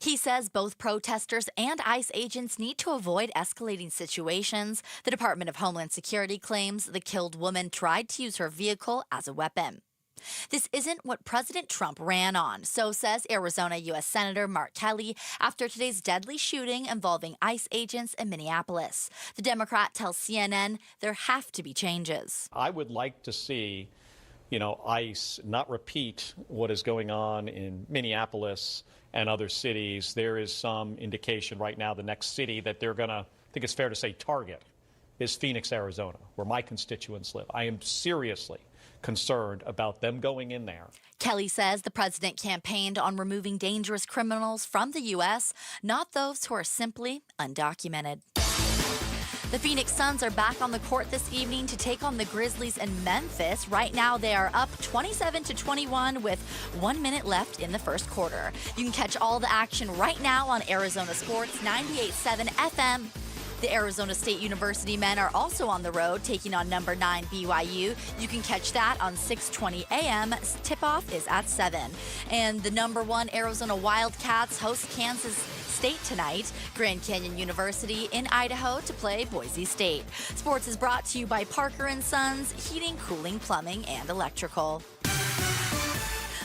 Speaker 3: He says both protesters and ICE agents need to avoid escalating situations. The Department of Homeland Security claims the killed woman tried to use her vehicle as a weapon. This isn't what President Trump ran on, so says Arizona U.S. Senator Mark Kelly after today's deadly shooting involving ICE agents in Minneapolis. The Democrat tells CNN there have to be changes.
Speaker 27: I would like to see, ICE not repeat what is going on in Minneapolis and other cities. There is some indication right now the next city that they're going to, I think it's fair to say, target is Phoenix, Arizona, where my constituents live. I am seriously concerned about them going in there.
Speaker 3: Kelly says the president campaigned on removing dangerous criminals from the U.S., not those who are simply undocumented. The Phoenix Suns are back on the court this evening to take on the Grizzlies in Memphis. Right now, they are up 27-21 with 1 minute left in the first quarter. You can catch all the action right now on Arizona Sports 98.7 FM. The Arizona State University men are also on the road, taking on number 9 BYU. You can catch that on 6:20 a.m. Tip-off is at 7. And the number 1 Arizona Wildcats host Kansas State tonight. Grand Canyon University in Idaho to play Boise State. Sports is brought to you by Parker & Sons, heating, cooling, plumbing, and electrical.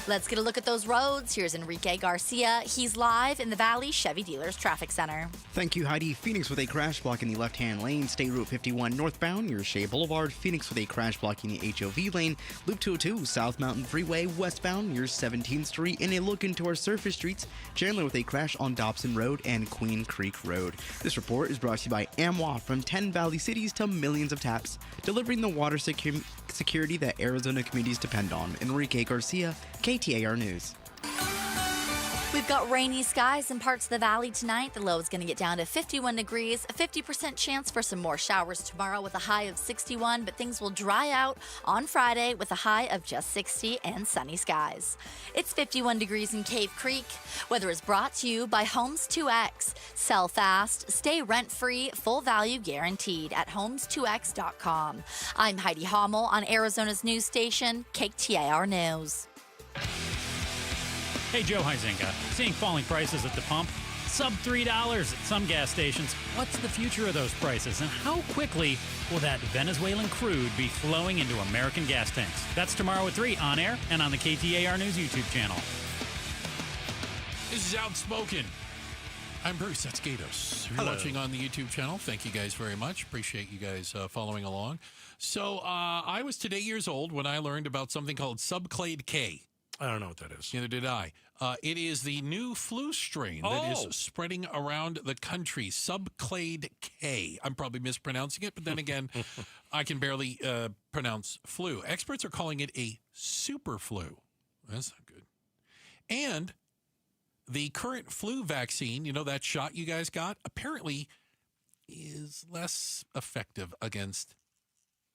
Speaker 3: Let's get a look at those roads. Here's Enrique Garcia. He's live in the Valley Chevy Dealers Traffic Center.
Speaker 1: Thank you, Heidi. Phoenix with a crash block in the left-hand lane. State Route 51 northbound near Shea Boulevard. Phoenix with a crash block in the HOV lane. Loop 202 South Mountain Freeway westbound near 17th Street. And a look into our surface streets. Chandler with a crash on Dobson Road and Queen Creek Road. This report is brought to you by AMWA, from 10 Valley cities to millions of taps, delivering the water security that Arizona communities depend on. Enrique Garcia, KTAR News.
Speaker 3: We've got rainy skies in parts of the valley tonight. The low is going to get down to 51 degrees. A 50% chance for some more showers tomorrow with a high of 61, but things will dry out on Friday with a high of just 60 and sunny skies. It's 51 degrees in Cave Creek. Weather is brought to you by Homes 2X. Sell fast, stay rent-free, full value guaranteed at homes2x.com. I'm Heidi Hommel on Arizona's news station, KTAR News.
Speaker 2: Hey, Joe Huizenga. Seeing falling prices at the pump? Sub $3 at some gas stations. What's the future of those prices, and how quickly will that Venezuelan crude be flowing into American gas tanks? That's tomorrow at 3 on air and on the KTAR News YouTube channel.
Speaker 4: This is Outspoken. I'm Bruce. That's Gatos. If you're watching on the YouTube channel, thank you guys very much. Appreciate you guys following along. So I was today years old when I learned about something called subclade K.
Speaker 19: I don't know what that is.
Speaker 4: Neither did I. It is the new flu strain that is spreading around the country, subclade K. I'm probably mispronouncing it, but then again, I can barely pronounce flu. Experts are calling it a super flu. That's not good. And the current flu vaccine, you know, that shot you guys got, apparently is less effective against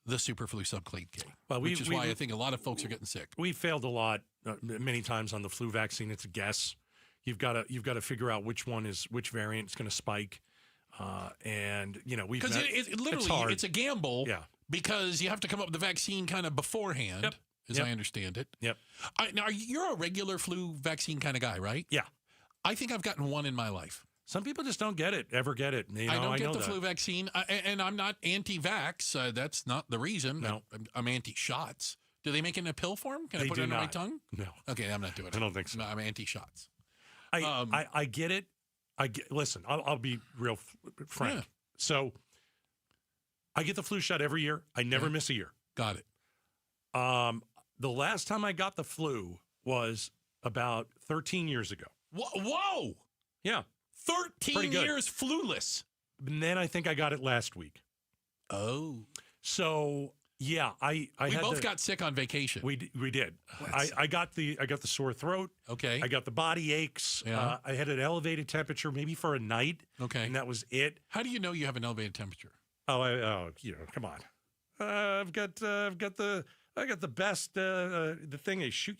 Speaker 4: the super flu subclade K, which is why I think a lot of folks are getting sick.
Speaker 19: We failed a lot, many times on the flu vaccine. It's a guess. You've got to figure out which variant is going to spike, and you know because
Speaker 4: it's a gamble. Yeah, because you have to come up with the vaccine kind of beforehand, as I understand it.
Speaker 19: Yep.
Speaker 4: Now you're a regular flu vaccine kind of guy, right?
Speaker 19: Yeah.
Speaker 4: I think I've gotten one in my life.
Speaker 19: Some people just don't get it, ever get it. You know,
Speaker 4: I don't get the flu vaccine, and I'm not anti-vax. That's not the reason.
Speaker 19: No.
Speaker 4: I'm anti-shots. Do they make it in a pill form? Can I put it under my tongue?
Speaker 19: No.
Speaker 4: Okay, I'm not doing it.
Speaker 19: I don't think so.
Speaker 4: No, I'm anti-shots.
Speaker 19: I get it. Listen, I'll be real frank.
Speaker 4: Yeah.
Speaker 19: So I get the flu shot every year. I never miss a year.
Speaker 4: Got it.
Speaker 19: The last time I got the flu was about 13 years ago.
Speaker 4: Whoa!
Speaker 19: Yeah.
Speaker 4: 13 years fluless.
Speaker 19: And then I think I got it last week.
Speaker 4: Oh.
Speaker 19: So, yeah, we
Speaker 4: both got sick on vacation.
Speaker 19: We did. I got the sore throat.
Speaker 4: Okay.
Speaker 19: I got the body aches.
Speaker 4: Yeah.
Speaker 19: I had an elevated temperature maybe for a night.
Speaker 4: Okay.
Speaker 19: And that was it.
Speaker 4: How do you know you have an elevated temperature?
Speaker 19: Come on. I got the best the thing they shoot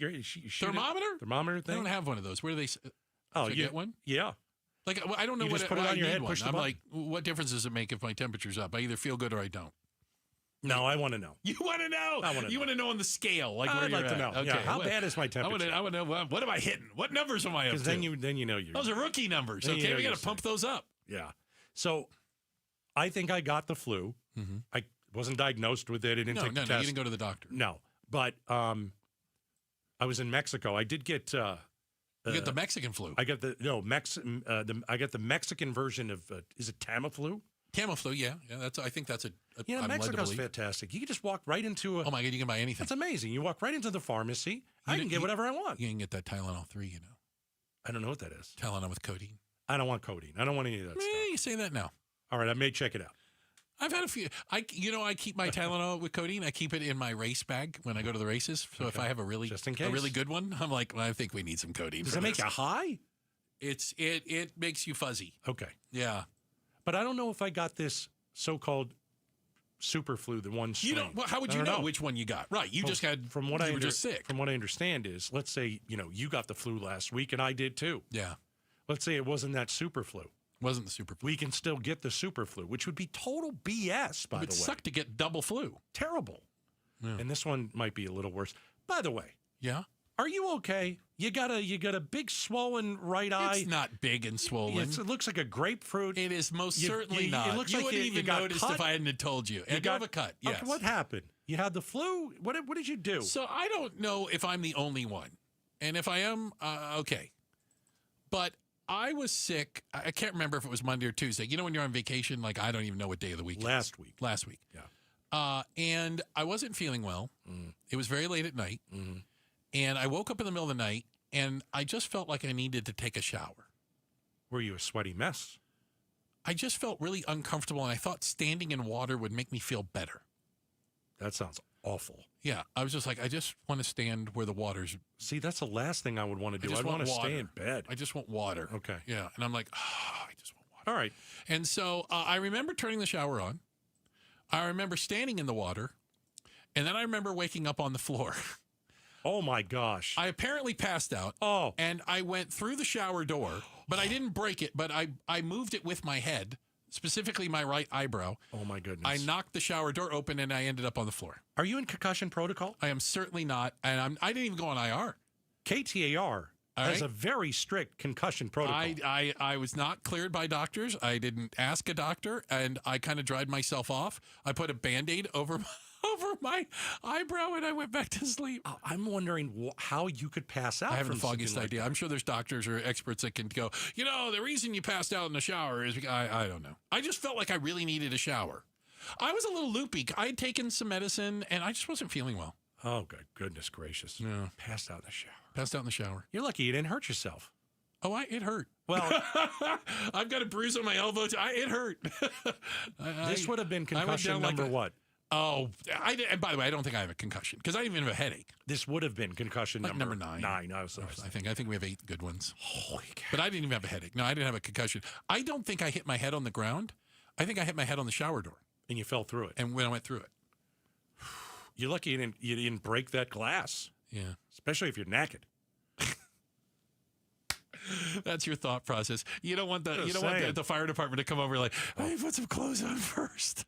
Speaker 4: thermometer?
Speaker 19: Thermometer thing.
Speaker 4: I don't have one of those. Where do they get one?
Speaker 19: Yeah.
Speaker 4: Like, I don't know
Speaker 19: just put it on your head, push the button.
Speaker 4: I'm like, what difference does it make if my temperature's up? I either feel good or I don't.
Speaker 19: No, I want to know.
Speaker 4: You want to know? You want to know on the scale, like where
Speaker 19: I'd
Speaker 4: you're
Speaker 19: like to know.
Speaker 4: Okay.
Speaker 19: Yeah. How bad is my temperature?
Speaker 4: I want to know what am I hitting? What numbers am I up to?
Speaker 19: Because then you know you.
Speaker 4: Those are rookie numbers. Okay, we got to pump those up.
Speaker 19: Yeah. So, I think I got the flu.
Speaker 4: Mm-hmm.
Speaker 19: I wasn't diagnosed with it. I didn't take the test.
Speaker 4: No, you didn't go to the doctor.
Speaker 19: No, but I was in Mexico. I did get.
Speaker 4: You get the Mexican flu.
Speaker 19: I got I got the Mexican version of is it Tamiflu?
Speaker 4: Tamiflu, yeah. I think that's
Speaker 19: Mexico's fantastic. You can just walk right into
Speaker 4: oh my God, you can buy anything.
Speaker 19: That's amazing. You walk right into the pharmacy. I can get whatever I want.
Speaker 4: You can get that Tylenol 3, you know.
Speaker 19: I don't know what that is.
Speaker 4: Tylenol with codeine.
Speaker 19: I don't want codeine. I don't want any of that stuff.
Speaker 4: You say that now.
Speaker 19: All right, I may check it out.
Speaker 4: I've had a few. I keep my Tylenol with codeine. I keep it in my race bag when I go to the races. So if I have a really good one, I'm like, well, I think we need some codeine.
Speaker 19: Does it make you high?
Speaker 4: It makes you fuzzy.
Speaker 19: Okay.
Speaker 4: Yeah.
Speaker 19: But I don't know if I got this so-called super flu, the one strain.
Speaker 4: How would you know which one you got? Right. You just had you were just sick.
Speaker 19: From what I understand is, let's say, you got the flu last week and I did too.
Speaker 4: Yeah.
Speaker 19: Let's say it wasn't that super flu.
Speaker 4: Wasn't the super flu.
Speaker 19: We can still get the super flu, which would be total BS, by the way.
Speaker 4: It would suck to get double flu.
Speaker 19: Terrible.
Speaker 4: Yeah.
Speaker 19: And this one might be a little worse. By the way.
Speaker 4: Yeah?
Speaker 19: Are you okay? You got a big swollen right eye.
Speaker 4: It's not big and swollen.
Speaker 19: It looks like a grapefruit.
Speaker 4: It is most certainly not.
Speaker 19: It looks
Speaker 4: you
Speaker 19: like
Speaker 4: wouldn't even
Speaker 19: got
Speaker 4: noticed
Speaker 19: cut.
Speaker 4: if I hadn't told you. You got a cut, yes.
Speaker 19: Okay, what happened? You had the flu? What did you do?
Speaker 4: So I don't know if I'm the only one. And if I am, okay. But I was sick. I can't remember if it was Monday or Tuesday. You know when you're on vacation, like I don't even know what day of the week it is.
Speaker 19: Last week.
Speaker 4: Yeah. And I wasn't feeling well. It was very late at night. And I woke up in the middle of the night, and I just felt like I needed to take a shower.
Speaker 19: Were you a sweaty mess?
Speaker 4: I just felt really uncomfortable, and I thought standing in water would make me feel better.
Speaker 19: That sounds awful.
Speaker 4: Yeah, I was just like, I just want to stand where the water's...
Speaker 19: See, that's the last thing I would want to do. I want to stay in bed.
Speaker 4: I just want water.
Speaker 19: Okay.
Speaker 4: Yeah, and I'm like, I just want water.
Speaker 19: All right.
Speaker 4: And so I remember turning the shower on. I remember standing in the water, and then I remember waking up on the floor.
Speaker 19: Oh, my gosh.
Speaker 4: I apparently passed out.
Speaker 19: Oh.
Speaker 4: And I went through the shower door, but I didn't break it, but I moved it with my head, specifically my right eyebrow.
Speaker 19: Oh, my goodness.
Speaker 4: I knocked the shower door open, and I ended up on the floor.
Speaker 19: Are you in concussion protocol?
Speaker 4: I am certainly not, and I didn't even go on IR.
Speaker 19: KTAR has a very strict concussion protocol.
Speaker 4: I was not cleared by doctors. I didn't ask a doctor, and I kind of dried myself off. I put a Band-Aid over my eyebrow, and I went back to sleep.
Speaker 19: I'm wondering how you could pass out.
Speaker 4: I haven't the
Speaker 19: from
Speaker 4: foggiest
Speaker 19: like
Speaker 4: idea.
Speaker 19: that.
Speaker 4: I'm sure there's doctors or experts that can go, the reason you passed out in the shower is because I don't know. I just felt like I really needed a shower. I was a little loopy. I had taken some medicine, and I just wasn't feeling well.
Speaker 19: Oh, goodness gracious.
Speaker 4: Yeah.
Speaker 19: Passed out in the shower.
Speaker 4: Passed out in the shower.
Speaker 19: You're lucky you didn't hurt yourself.
Speaker 4: Oh, it hurt.
Speaker 19: Well,
Speaker 4: I've got a bruise on my elbow. It hurt.
Speaker 19: This would have been concussion number what?
Speaker 4: Oh, and by the way, I don't think I have a concussion because I didn't even have a headache.
Speaker 19: This would have been concussion
Speaker 4: number 9.
Speaker 19: 9. I
Speaker 4: think we have 8 good ones.
Speaker 19: Holy cow.
Speaker 4: But I didn't even have a headache. No, I didn't have a concussion. I don't think I hit my head on the ground. I think I hit my head on the shower door.
Speaker 19: And you fell through it.
Speaker 4: And when I went through it.
Speaker 19: You're lucky you didn't break that glass.
Speaker 4: Yeah.
Speaker 19: Especially if you're naked.
Speaker 4: That's your thought process. You don't want the fire department to come over like, hey, put some clothes on first.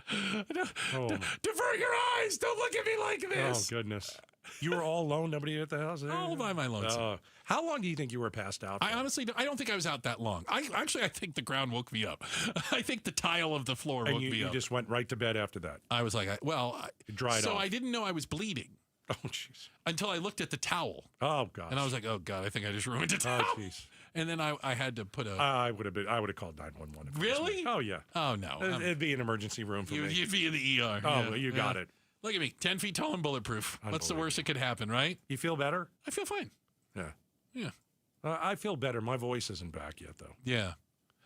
Speaker 4: Divert your eyes. Don't look at me like this.
Speaker 19: Oh, goodness. You were all alone? Nobody at the house?
Speaker 4: All by my lonesome.
Speaker 19: How long do you think you were passed out?
Speaker 4: I honestly don't think I was out that long. I think the ground woke me up. I think the tile of the floor woke me up.
Speaker 19: And you just went right to bed after that?
Speaker 4: I was like,
Speaker 19: dried off.
Speaker 4: So I didn't know I was bleeding.
Speaker 19: Oh, jeez.
Speaker 4: Until I looked at the towel.
Speaker 19: Oh, God.
Speaker 4: And I was like, oh, God, I think I just ruined a towel.
Speaker 19: Oh, jeez.
Speaker 4: And then I had to put a...
Speaker 19: I would have called 911.
Speaker 4: Really?
Speaker 19: Oh, yeah.
Speaker 4: Oh, no.
Speaker 19: It'd be an emergency room for me.
Speaker 4: You'd be in the ER.
Speaker 19: Oh, well, you got it.
Speaker 4: Look at me, 10 feet tall and bulletproof. What's the worst that could happen, right?
Speaker 19: You feel better?
Speaker 4: I feel fine.
Speaker 19: Yeah.
Speaker 4: Yeah.
Speaker 19: I feel better. My voice isn't back yet, though.
Speaker 4: Yeah.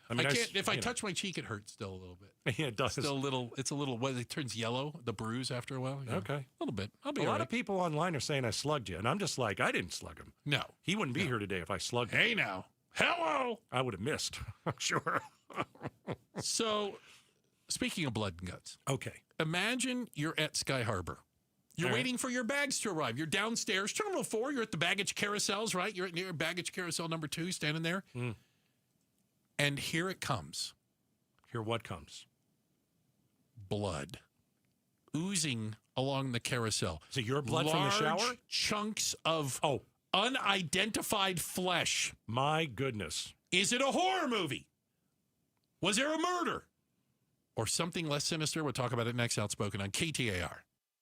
Speaker 19: I mean,
Speaker 4: if I touch my cheek, it hurts still a little bit.
Speaker 19: Yeah, it does.
Speaker 4: Still a little. It's a little. It turns yellow. The bruise after a while. Yeah.
Speaker 19: Okay.
Speaker 4: A little bit. I'll be
Speaker 19: a
Speaker 4: all
Speaker 19: lot
Speaker 4: right.
Speaker 19: of people online are saying I slugged you, and I'm just like, I didn't slug him.
Speaker 4: No,
Speaker 19: he wouldn't be here today if I slugged him.
Speaker 4: Hey now, hello.
Speaker 19: I would have missed. I'm sure.
Speaker 4: So, speaking of blood and guts.
Speaker 19: Okay.
Speaker 4: Imagine you're at Sky Harbor. You're waiting for your bags to arrive. You're downstairs, Terminal 4. You're at the baggage carousels, right? You're near baggage carousel number 2, standing there.
Speaker 19: Mm.
Speaker 4: And here it comes.
Speaker 19: Here what comes?
Speaker 4: Blood. Oozing along the carousel.
Speaker 19: So your blood from the shower?
Speaker 4: Large chunks of unidentified flesh.
Speaker 19: My goodness.
Speaker 4: Is it a horror movie? Was there a murder? Or something less sinister? We'll talk about it next. Outspoken on KTAR.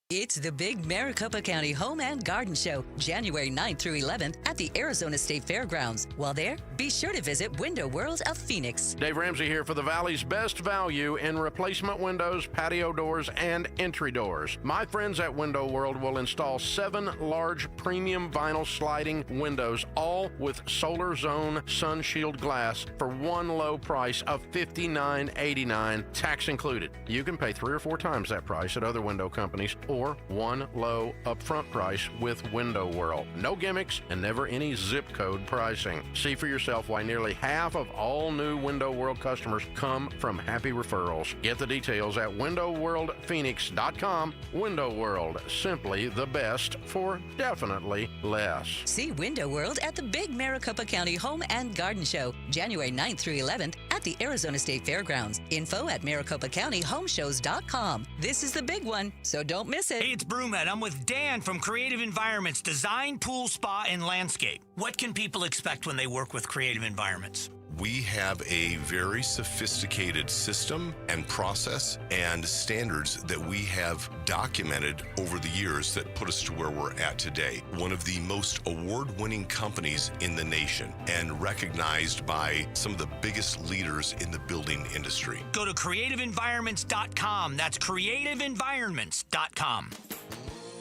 Speaker 5: It's the big Maricopa County Home and Garden Show, January 9th through 11th at the Arizona State Fairgrounds. While there, be sure to visit Window World of Phoenix.
Speaker 6: Dave Ramsey here for the Valley's best value in replacement windows, patio doors, and entry doors. My friends at Window World will install 7 large premium vinyl sliding windows, all with Solar Zone Sun Shield glass for one low price of $59.89, tax included. You can pay 3 or 4 times that price at other window companies, or one low upfront price with Window World. No gimmicks and never any zip code pricing. See for yourself why nearly half of all new Window World customers come from happy referrals. Get the details at windowworldphoenix.com. Window World, simply the best for definitely less.
Speaker 5: See Window World at the big Maricopa County Home and Garden Show, January 9th through 11th at at the Arizona State Fairgrounds. Info at MaricopaCountyHomeshows.com. This is the big one, so don't miss it.
Speaker 13: Hey, it's Broomhead. I'm with Dan from Creative Environments, Design, Pool, Spa, and Landscape. What can people expect when they work with Creative Environments?
Speaker 7: We have a very sophisticated system and process and standards that we have documented over the years that put us to where we're at today. One of the most award-winning companies in the nation and recognized by some of the biggest leaders in the building industry.
Speaker 13: Go to creativeenvironments.com. That's creativeenvironments.com.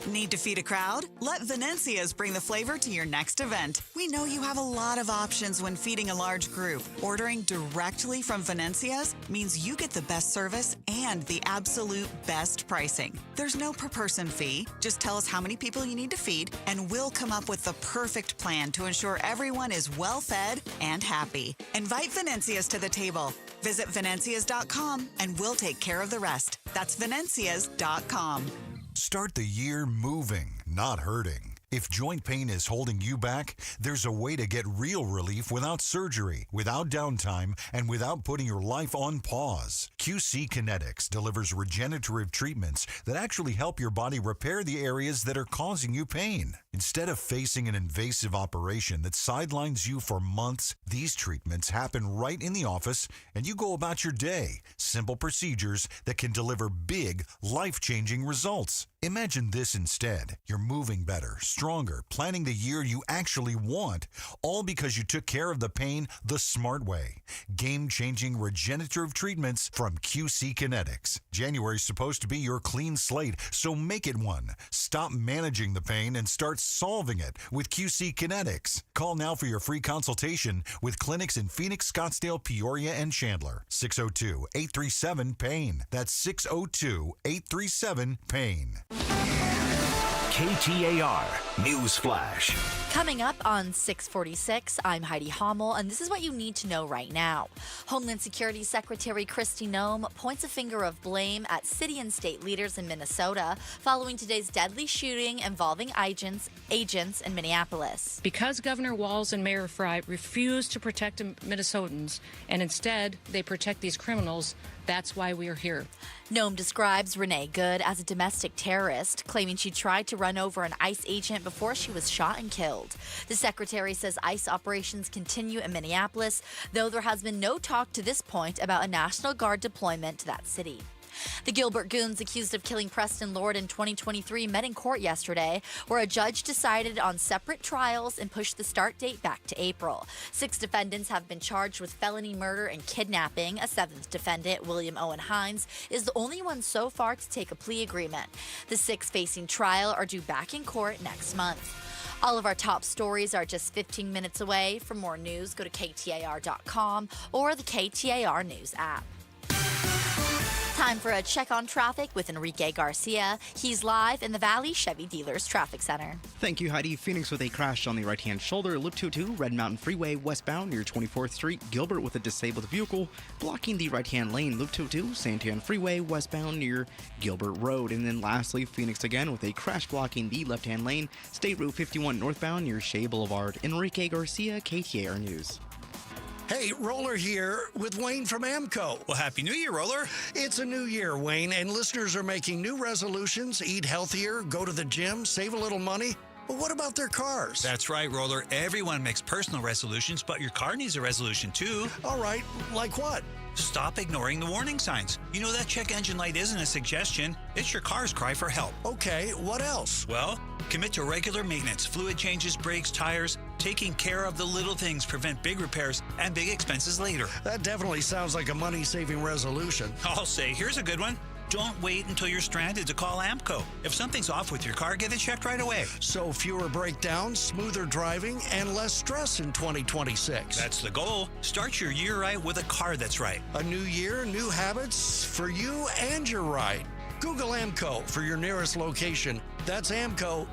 Speaker 8: Need to feed a crowd? Let Venencia's bring the flavor to your next event. We know you have a lot of options when feeding a large group. Ordering directly from Venencia's means you get the best service and the absolute best pricing. There's no per-person fee. Just tell us how many people you need to feed, and we'll come up with the perfect plan to ensure everyone is well-fed and happy. Invite Venencia's to the table. Visit Venencias.com, and we'll take care of the rest. That's Venencias.com.
Speaker 10: Start the year moving, not hurting. If joint pain is holding you back, there's a way to get real relief without surgery, without downtime, and without putting your life on pause. QC Kinetics delivers regenerative treatments that actually help your body repair the areas that are causing you pain. Instead of facing an invasive operation that sidelines you for months, these treatments happen right in the office and you go about your day. Simple procedures that can deliver big, life-changing results. Imagine this instead. You're moving better, stronger, planning the year you actually want, all because you took care of the pain the smart way. Game-changing regenerative treatments from QC Kinetics. January's supposed to be your clean slate, so make it one. Stop managing the pain and start solving it with QC Kinetics. Call now for your free consultation with clinics in Phoenix, Scottsdale, Peoria, and Chandler. 602-837-PAIN. That's 602-837-PAIN.
Speaker 17: KTAR News Flash.
Speaker 3: Coming up on 646, I'm Heidi Hommel, and this is what you need to know right now. Homeland Security Secretary Kristi Noem points a finger of blame at city and state leaders in Minnesota following today's deadly shooting involving agents in Minneapolis.
Speaker 11: Because Governor Walz and Mayor Frey refuse to protect Minnesotans, and instead they protect these criminals, that's why we are here.
Speaker 3: Noem describes Renee Good as a domestic terrorist, claiming she tried to run over an ICE agent before she was shot and killed. The secretary says ICE operations continue in Minneapolis, though there has been no talk to this point about a National Guard deployment to that city. The Gilbert goons accused of killing Preston Lord in 2023 met in court yesterday, where a judge decided on separate trials and pushed the start date back to April. 6 defendants have been charged with felony murder and kidnapping. A 7th defendant, William Owen Hines, is the only one so far to take a plea agreement. The 6 facing trial are due back in court next month. All of our top stories are just 15 minutes away. For more news, go to KTAR.com or the KTAR News app. Time for a check on traffic with Enrique Garcia. He's live in the Valley Chevy Dealers Traffic Center.
Speaker 1: Thank you, Heidi. Phoenix with a crash on the right-hand shoulder. Loop 22, Red Mountain Freeway westbound near 24th Street. Gilbert with a disabled vehicle blocking the right-hand lane. Loop 22, Santiago Freeway westbound near Gilbert Road. And then lastly, Phoenix again with a crash blocking the left-hand lane. State Route 51 northbound near Shea Boulevard. Enrique Garcia, KTAR News.
Speaker 24: Hey, Roller here with Wayne from AMCO.
Speaker 25: Well, Happy New Year, Roller.
Speaker 24: It's a new year, Wayne, and listeners are making new resolutions, eat healthier, go to the gym, save a little money. But what about their cars?
Speaker 25: That's right, Roller. Everyone makes personal resolutions, but your car needs a resolution, too.
Speaker 24: All right, like what?
Speaker 25: Stop ignoring the warning signs. You know that check engine light isn't a suggestion. It's your car's cry for help.
Speaker 24: Okay, what else?
Speaker 25: Well, commit to regular maintenance, fluid changes, brakes, tires. Taking care of the little things prevent big repairs and big expenses later.
Speaker 24: That definitely sounds like a money-saving resolution.
Speaker 25: I'll say, here's a good one. Don't wait until you're stranded to call AMCO. If something's off with your car, get it checked right away.
Speaker 24: So fewer breakdowns, smoother driving, and less stress in 2026.
Speaker 25: That's the goal. Start your year right with a car that's right.
Speaker 24: A new year, new habits for you and your ride. Google AMCO for your nearest location. That's AMCO,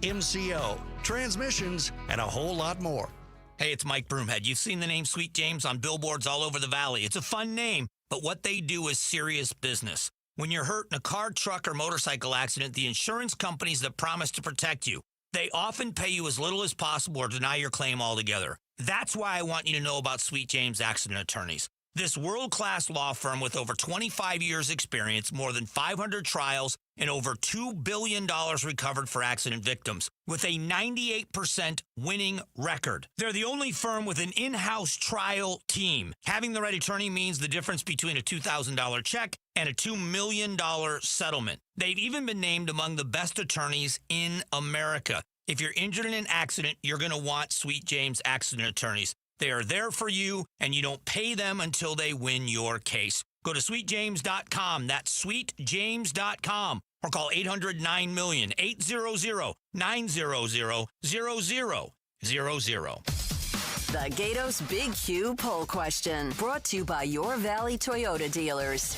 Speaker 24: AA-MCO. Transmissions and a whole lot more.
Speaker 13: Hey, it's Mike Broomhead. You've seen the name Sweet James on billboards all over the valley. It's a fun name, but what they do is serious business. When you're hurt in a car, truck, or motorcycle accident, the insurance companies that promise to protect you, they often pay you as little as possible or deny your claim altogether. That's why I want you to know about Sweet James Accident Attorneys. This world-class law firm with over 25 years experience, more than 500 trials, and over $2 billion recovered for accident victims, with a 98% winning record. They're the only firm with an in-house trial team. Having the right attorney means the difference between a $2,000 check and a $2 million settlement. They've even been named among the best attorneys in America. If you're injured in an accident, you're going to want Sweet James Accident Attorneys. They are there for you, and you don't pay them until they win your case. Go to sweetjames.com. That's sweetjames.com. Or call 800-9-MILLION, 800-900-0000.
Speaker 9: The Gatos Big Q poll question, brought to you by Your Valley Toyota dealers.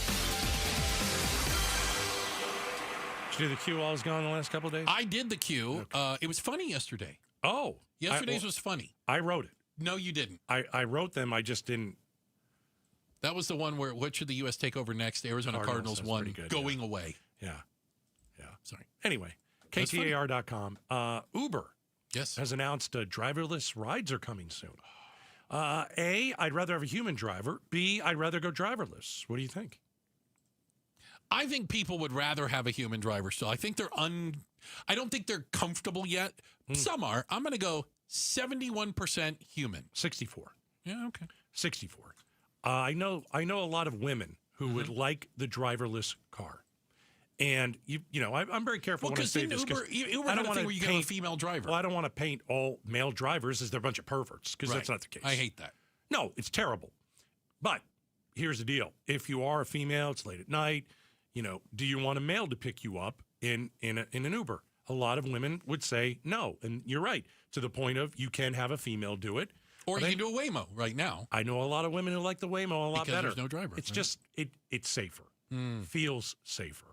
Speaker 19: Did you do the Q while I was gone the last couple of days?
Speaker 4: I did the Q. Okay. It was funny yesterday.
Speaker 19: Oh.
Speaker 4: Yesterday's was funny.
Speaker 19: I wrote it.
Speaker 4: No, you didn't.
Speaker 19: I wrote them. I just didn't.
Speaker 4: That was the one where what should the U.S. take over next? Arizona Cardinals won,
Speaker 19: good,
Speaker 4: going away.
Speaker 19: Yeah. Sorry. Anyway, KTAR.com. Uber has announced driverless rides are coming soon. A, I'd rather have a human driver. B, I'd rather go driverless. What do you think?
Speaker 4: I think people would rather have a human driver still. I think I don't think they're comfortable yet. Some are. I'm going to go 71% human.
Speaker 19: 64.
Speaker 4: Yeah, okay.
Speaker 19: 64. I know a lot of women who would like the driverless car. And I'm very careful when I say this because
Speaker 4: Uber I don't want to where you paint a female driver.
Speaker 19: Well, I don't want to paint all male drivers as they're a bunch of perverts because that's not the case.
Speaker 4: I hate that.
Speaker 19: No, it's terrible. But here's the deal: if you are a female, it's late at night. Do you want a male to pick you up in an Uber? A lot of women would say no, and you're right. To the point of you can have a female do it,
Speaker 4: or you can do a Waymo right now.
Speaker 19: I know a lot of women who like the Waymo a lot better.
Speaker 4: There's no driver.
Speaker 19: It's just it's safer. Feels safer.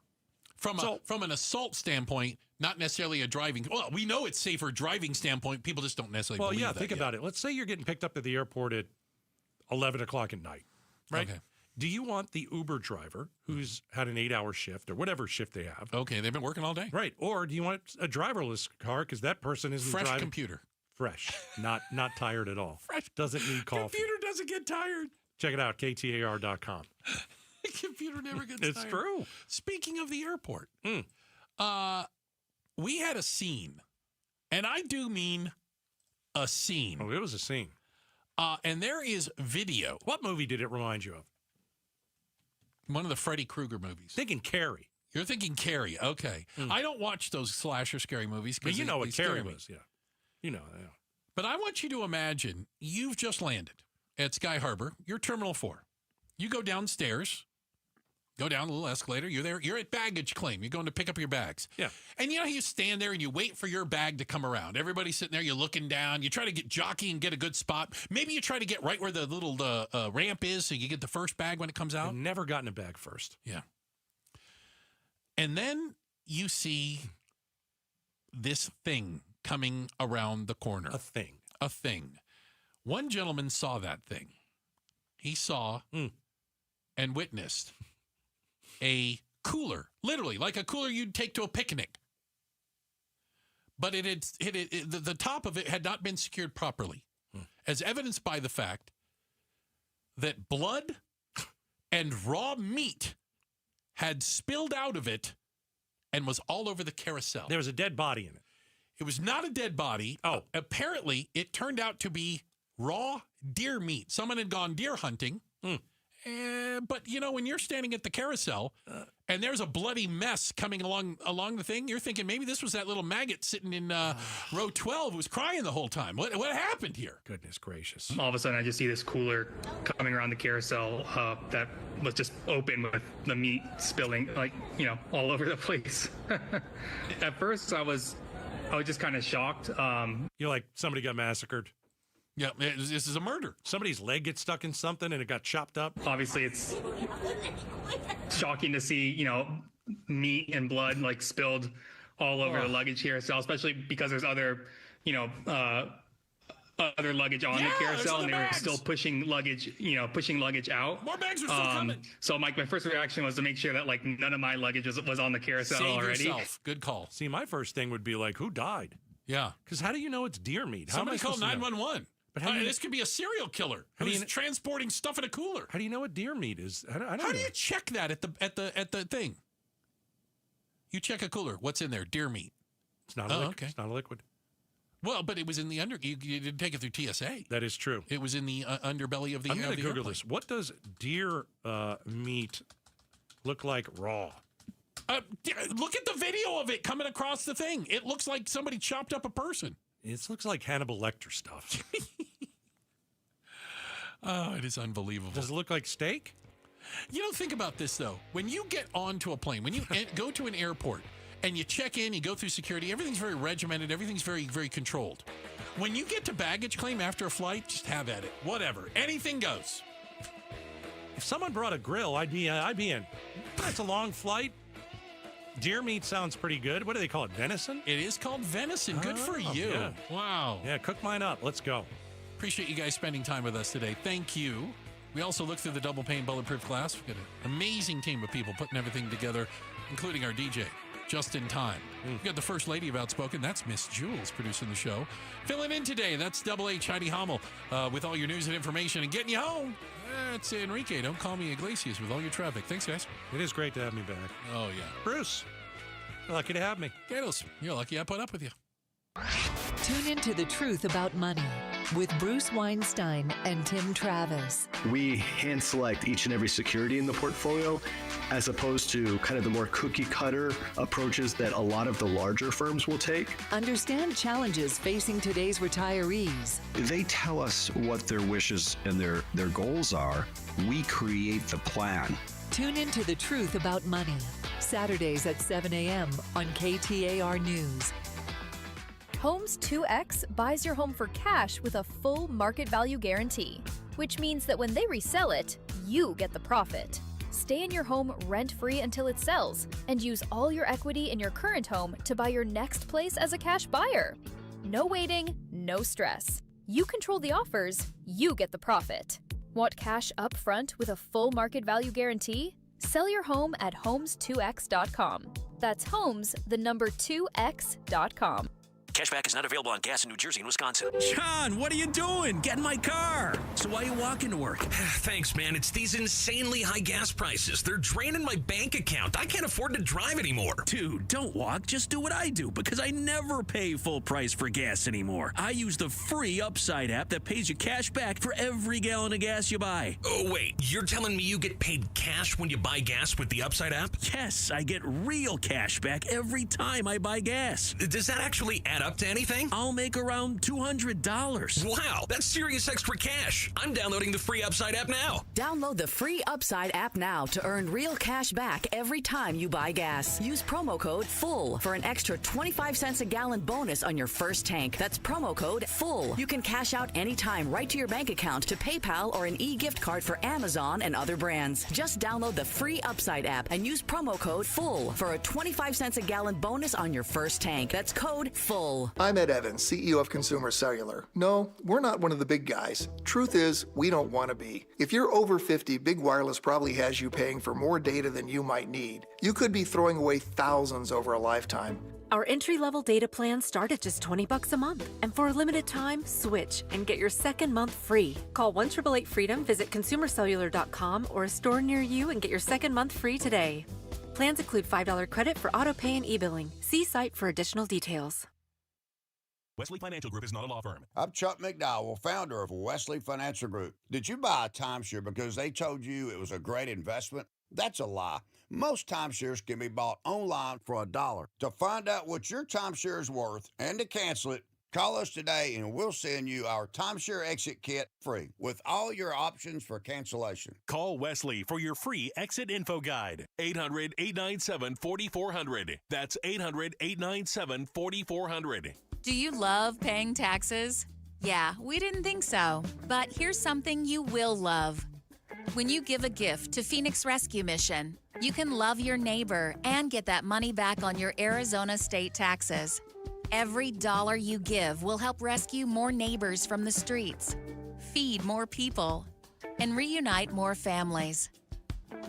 Speaker 4: From an assault standpoint, not necessarily a driving. Well, we know it's safer driving standpoint. People just don't necessarily.
Speaker 19: Well,
Speaker 4: believe that
Speaker 19: think about it. Let's say you're getting picked up at the airport at 11 o'clock at night, right?
Speaker 4: Okay.
Speaker 19: Do you want the Uber driver who's had an 8-hour shift or whatever shift they have?
Speaker 4: Okay, they've been working all day,
Speaker 19: right? Or do you want a driverless car because that person isn't
Speaker 4: fresh
Speaker 19: driving?
Speaker 4: Computer,
Speaker 19: fresh, not tired at all.
Speaker 4: Fresh,
Speaker 19: doesn't need coffee.
Speaker 4: Computer doesn't get tired.
Speaker 19: Check it out, KTAR.com.
Speaker 4: The computer never gets
Speaker 19: tired.
Speaker 4: It's
Speaker 19: true.
Speaker 4: Speaking of the airport, we had a scene, and I do mean a scene.
Speaker 19: Oh, it was a scene.
Speaker 4: And there is video.
Speaker 19: What movie did it remind you of?
Speaker 4: One of the Freddy Krueger movies.
Speaker 19: Thinking Carrie.
Speaker 4: You're thinking Carrie. Okay. I don't watch those slasher scary movies.
Speaker 19: But you know what Carrie was, yeah. You know.
Speaker 4: But I want you to imagine you've just landed at Sky Harbor. You're Terminal 4. You go downstairs, go down a little escalator. You're there. You're at baggage claim. You're going to pick up your bags.
Speaker 19: Yeah.
Speaker 4: And you stand there and you wait for your bag to come around. Everybody's sitting there. You're looking down. You try to get jockey and get a good spot. Maybe you try to get right where the little ramp is so you get the first bag when it comes out.
Speaker 19: I've never gotten a bag first.
Speaker 4: Yeah. And then you see this thing coming around the corner.
Speaker 19: A thing.
Speaker 4: One gentleman saw that thing. He saw and witnessed a cooler, literally like a cooler you'd take to a picnic. But the top of it had not been secured properly, as evidenced by the fact that blood and raw meat had spilled out of it and was all over the carousel.
Speaker 19: There was a dead body in it.
Speaker 4: It was not a dead body.
Speaker 19: Oh.
Speaker 4: Apparently, it turned out to be raw deer meat. Someone had gone deer hunting. But, when you're standing at the carousel and there's a bloody mess coming along the thing, you're thinking maybe this was that little maggot sitting in row 12 who was crying the whole time. What happened here?
Speaker 19: Goodness gracious.
Speaker 12: All of a sudden, I just see this cooler coming around the carousel that was just open with the meat spilling, all over the place. At first, I was just kind of shocked.
Speaker 19: You're like, somebody got massacred.
Speaker 4: Yeah, this is a murder.
Speaker 19: Somebody's leg gets stuck in something and it got chopped up.
Speaker 12: Obviously, it's shocking to see, meat and blood spilled all over the luggage carousel, especially because there's other, other luggage on the carousel, and they were still pushing luggage out.
Speaker 4: More bags are still coming.
Speaker 12: So my first reaction was to make sure that none of my luggage was on the carousel
Speaker 4: Save
Speaker 12: already.
Speaker 4: Yourself. Good call.
Speaker 19: See, my first thing would be who died?
Speaker 4: Yeah.
Speaker 19: Because how do you know it's deer meat?
Speaker 4: Somebody call 911.
Speaker 19: But
Speaker 4: this could be a serial killer who's transporting stuff in a cooler.
Speaker 19: How do you know what deer meat is? I don't
Speaker 4: How
Speaker 19: know.
Speaker 4: do you check that at the thing? You check a cooler. What's in there? Deer meat.
Speaker 19: It's not a liquid. Okay. It's not a liquid.
Speaker 4: Well, but it was in the You didn't take it through TSA.
Speaker 19: That is true.
Speaker 4: It was in the underbelly of the.
Speaker 19: I'm going to Google
Speaker 4: airplane.
Speaker 19: this. What does deer meat look like raw?
Speaker 4: Look at the video of it coming across the thing. It looks like somebody chopped up a person.
Speaker 19: It looks like Hannibal Lecter stuff.
Speaker 4: Oh, it is unbelievable.
Speaker 19: Does it look like steak?
Speaker 4: You know, think about this, though. When you get onto a plane, when you go to an airport and you check in, you go through security, everything's very regimented, everything's very, very controlled. When you get to baggage claim after a flight, just have at it. Whatever. Anything goes.
Speaker 19: If someone brought a grill, I'd be in. That's a long flight. Deer meat sounds pretty good. What do they call it? Venison?
Speaker 4: It is called venison. Good for you.
Speaker 19: Yeah.
Speaker 4: Wow.
Speaker 19: Yeah, cook mine up. Let's go.
Speaker 4: Appreciate you guys spending time with us today. Thank you. We also looked through the double pane bulletproof glass. We've got an amazing team of people putting everything together, including our DJ, just in time. We've got the first lady of Outspoken. That's Miss Jules producing the show. Filling in today, that's Double H Heidi Hummel with all your news and information and getting you home. That's Enrique. Don't call me Iglesias with all your traffic. Thanks, guys.
Speaker 19: It is great to have me back.
Speaker 4: Oh, yeah.
Speaker 19: Bruce, you're lucky to have me.
Speaker 4: Gatos, you're lucky I put up with you.
Speaker 14: Tune into The Truth About Money with Bruce Weinstein and Tim Travis.
Speaker 15: We hand select each and every security in the portfolio as opposed to kind of the more cookie cutter approaches that a lot of the larger firms will take.
Speaker 14: Understand challenges facing today's retirees.
Speaker 16: They tell us what their wishes and their goals are. We create the plan.
Speaker 14: Tune into The Truth About Money, Saturdays at 7 a.m. on KTAR News.
Speaker 18: Homes 2X buys your home for cash with a full market value guarantee, which means that when they resell it, you get the profit. Stay in your home rent-free until it sells and use all your equity in your current home to buy your next place as a cash buyer. No waiting, no stress. You control the offers, you get the profit. Want cash up front with a full market value guarantee? Sell your home at homes2x.com. That's homes, the number 2x.com.
Speaker 20: Cashback is not available on gas in New Jersey and Wisconsin.
Speaker 21: John, what are you doing? Get in my car. So why are you walking to work?
Speaker 20: Thanks, man. It's these insanely high gas prices. They're draining my bank account. I can't afford to drive anymore.
Speaker 21: Dude, don't walk. Just do what I do because I never pay full price for gas anymore. I use the free Upside app that pays you cash back for every gallon of gas you buy.
Speaker 20: Oh, wait. You're telling me you get paid cash when you buy gas with the Upside app?
Speaker 21: Yes, I get real cash back every time I buy gas.
Speaker 20: Does that actually add up to anything?
Speaker 21: I'll make around $200.
Speaker 20: Wow, that's serious extra cash. I'm downloading the free Upside app now.
Speaker 26: Download the free Upside app now to earn real cash back every time you buy gas. Use promo code FULL for an extra 25 cents a gallon bonus on your first tank. That's promo code FULL. You can cash out anytime right to your bank account, to PayPal, or an e-gift card for Amazon and other brands. Just download the free Upside app and use promo code FULL for a 25 cents a gallon bonus on your first tank. That's code FULL.
Speaker 28: I'm Ed Evans, CEO of Consumer Cellular. No, we're not one of the big guys. Truth is, we don't want to be. If you're over 50, Big Wireless probably has you paying for more data than you might need. You could be throwing away thousands over a lifetime.
Speaker 29: Our entry-level data plans start at just $20 a month. And for a limited time, switch and get your second month free. Call 1-888-FREEDOM, visit consumercellular.com or a store near you and get your second month free today. Plans include $5 credit for auto pay and e-billing. See site for additional details.
Speaker 30: Wesley Financial Group is not a law firm.
Speaker 31: I'm Chuck McDowell, founder of Wesley Financial Group. Did you buy a timeshare because they told you it was a great investment? That's a lie. Most timeshares can be bought online for $1. To find out what your timeshare is worth and to cancel it, call us today and we'll send you our timeshare exit kit free with all your options for cancellation.
Speaker 30: Call Wesley for your free exit info guide. 800-897-4400. That's 800-897-4400.
Speaker 32: Do you love paying taxes? Yeah, we didn't think so. But here's something you will love. When you give a gift to Phoenix Rescue Mission, you can love your neighbor and get that money back on your Arizona state taxes. Every dollar you give will help rescue more neighbors from the streets, feed more people, and reunite more families.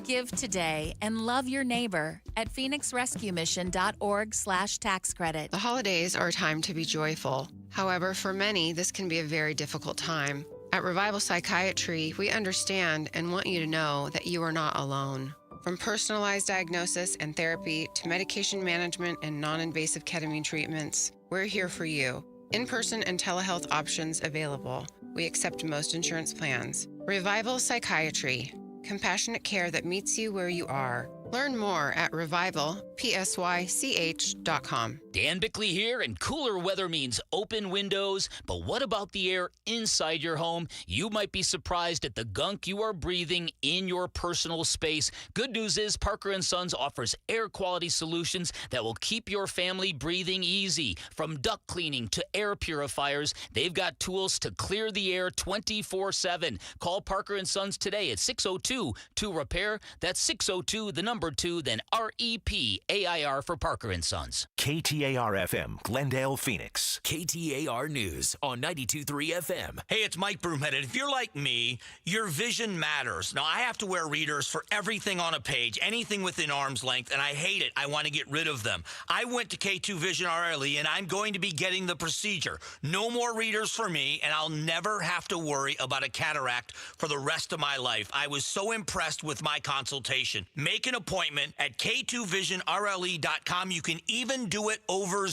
Speaker 32: Give today and love your neighbor at phoenixrescuemission.org/tax credit.
Speaker 33: The holidays are a time to be joyful,
Speaker 2: However, for many, this can be a very difficult time. At Revival Psychiatry, we understand and want you to know that you are not alone. From personalized diagnosis and therapy to medication management and non-invasive ketamine treatments, we're here for you. In-person and telehealth options available. We accept most insurance plans. Revival Psychiatry. Compassionate care that meets you where you are. Learn more at revivalpsych.com.
Speaker 3: Dan Bickley here, and cooler weather means open windows. But what about the air inside your home? You might be surprised at the gunk you are breathing in your personal space. Good news is Parker & Sons offers air quality solutions that will keep your family breathing easy. From duct cleaning to air purifiers, they've got tools to clear the air 24/7. Call Parker & Sons today at 602-2-REPAIR. That's 602, the number 2, then REPAIR for Parker & Sons.
Speaker 30: KTAR-FM, Glendale, Phoenix.
Speaker 20: KTAR News on 92.3 FM.
Speaker 13: Hey, it's Mike Broomhead, and if you're like me, your vision matters. Now, I have to wear readers for everything on a page, anything within arm's length, and I hate it. I want to get rid of them. I went to K2 Vision RLE, and I'm going to be getting the procedure. No more readers for me, and I'll never have to worry about a cataract for the rest of my life. I was so impressed with my consultation. Make an appointment at K2visionrle.com. You can even do it over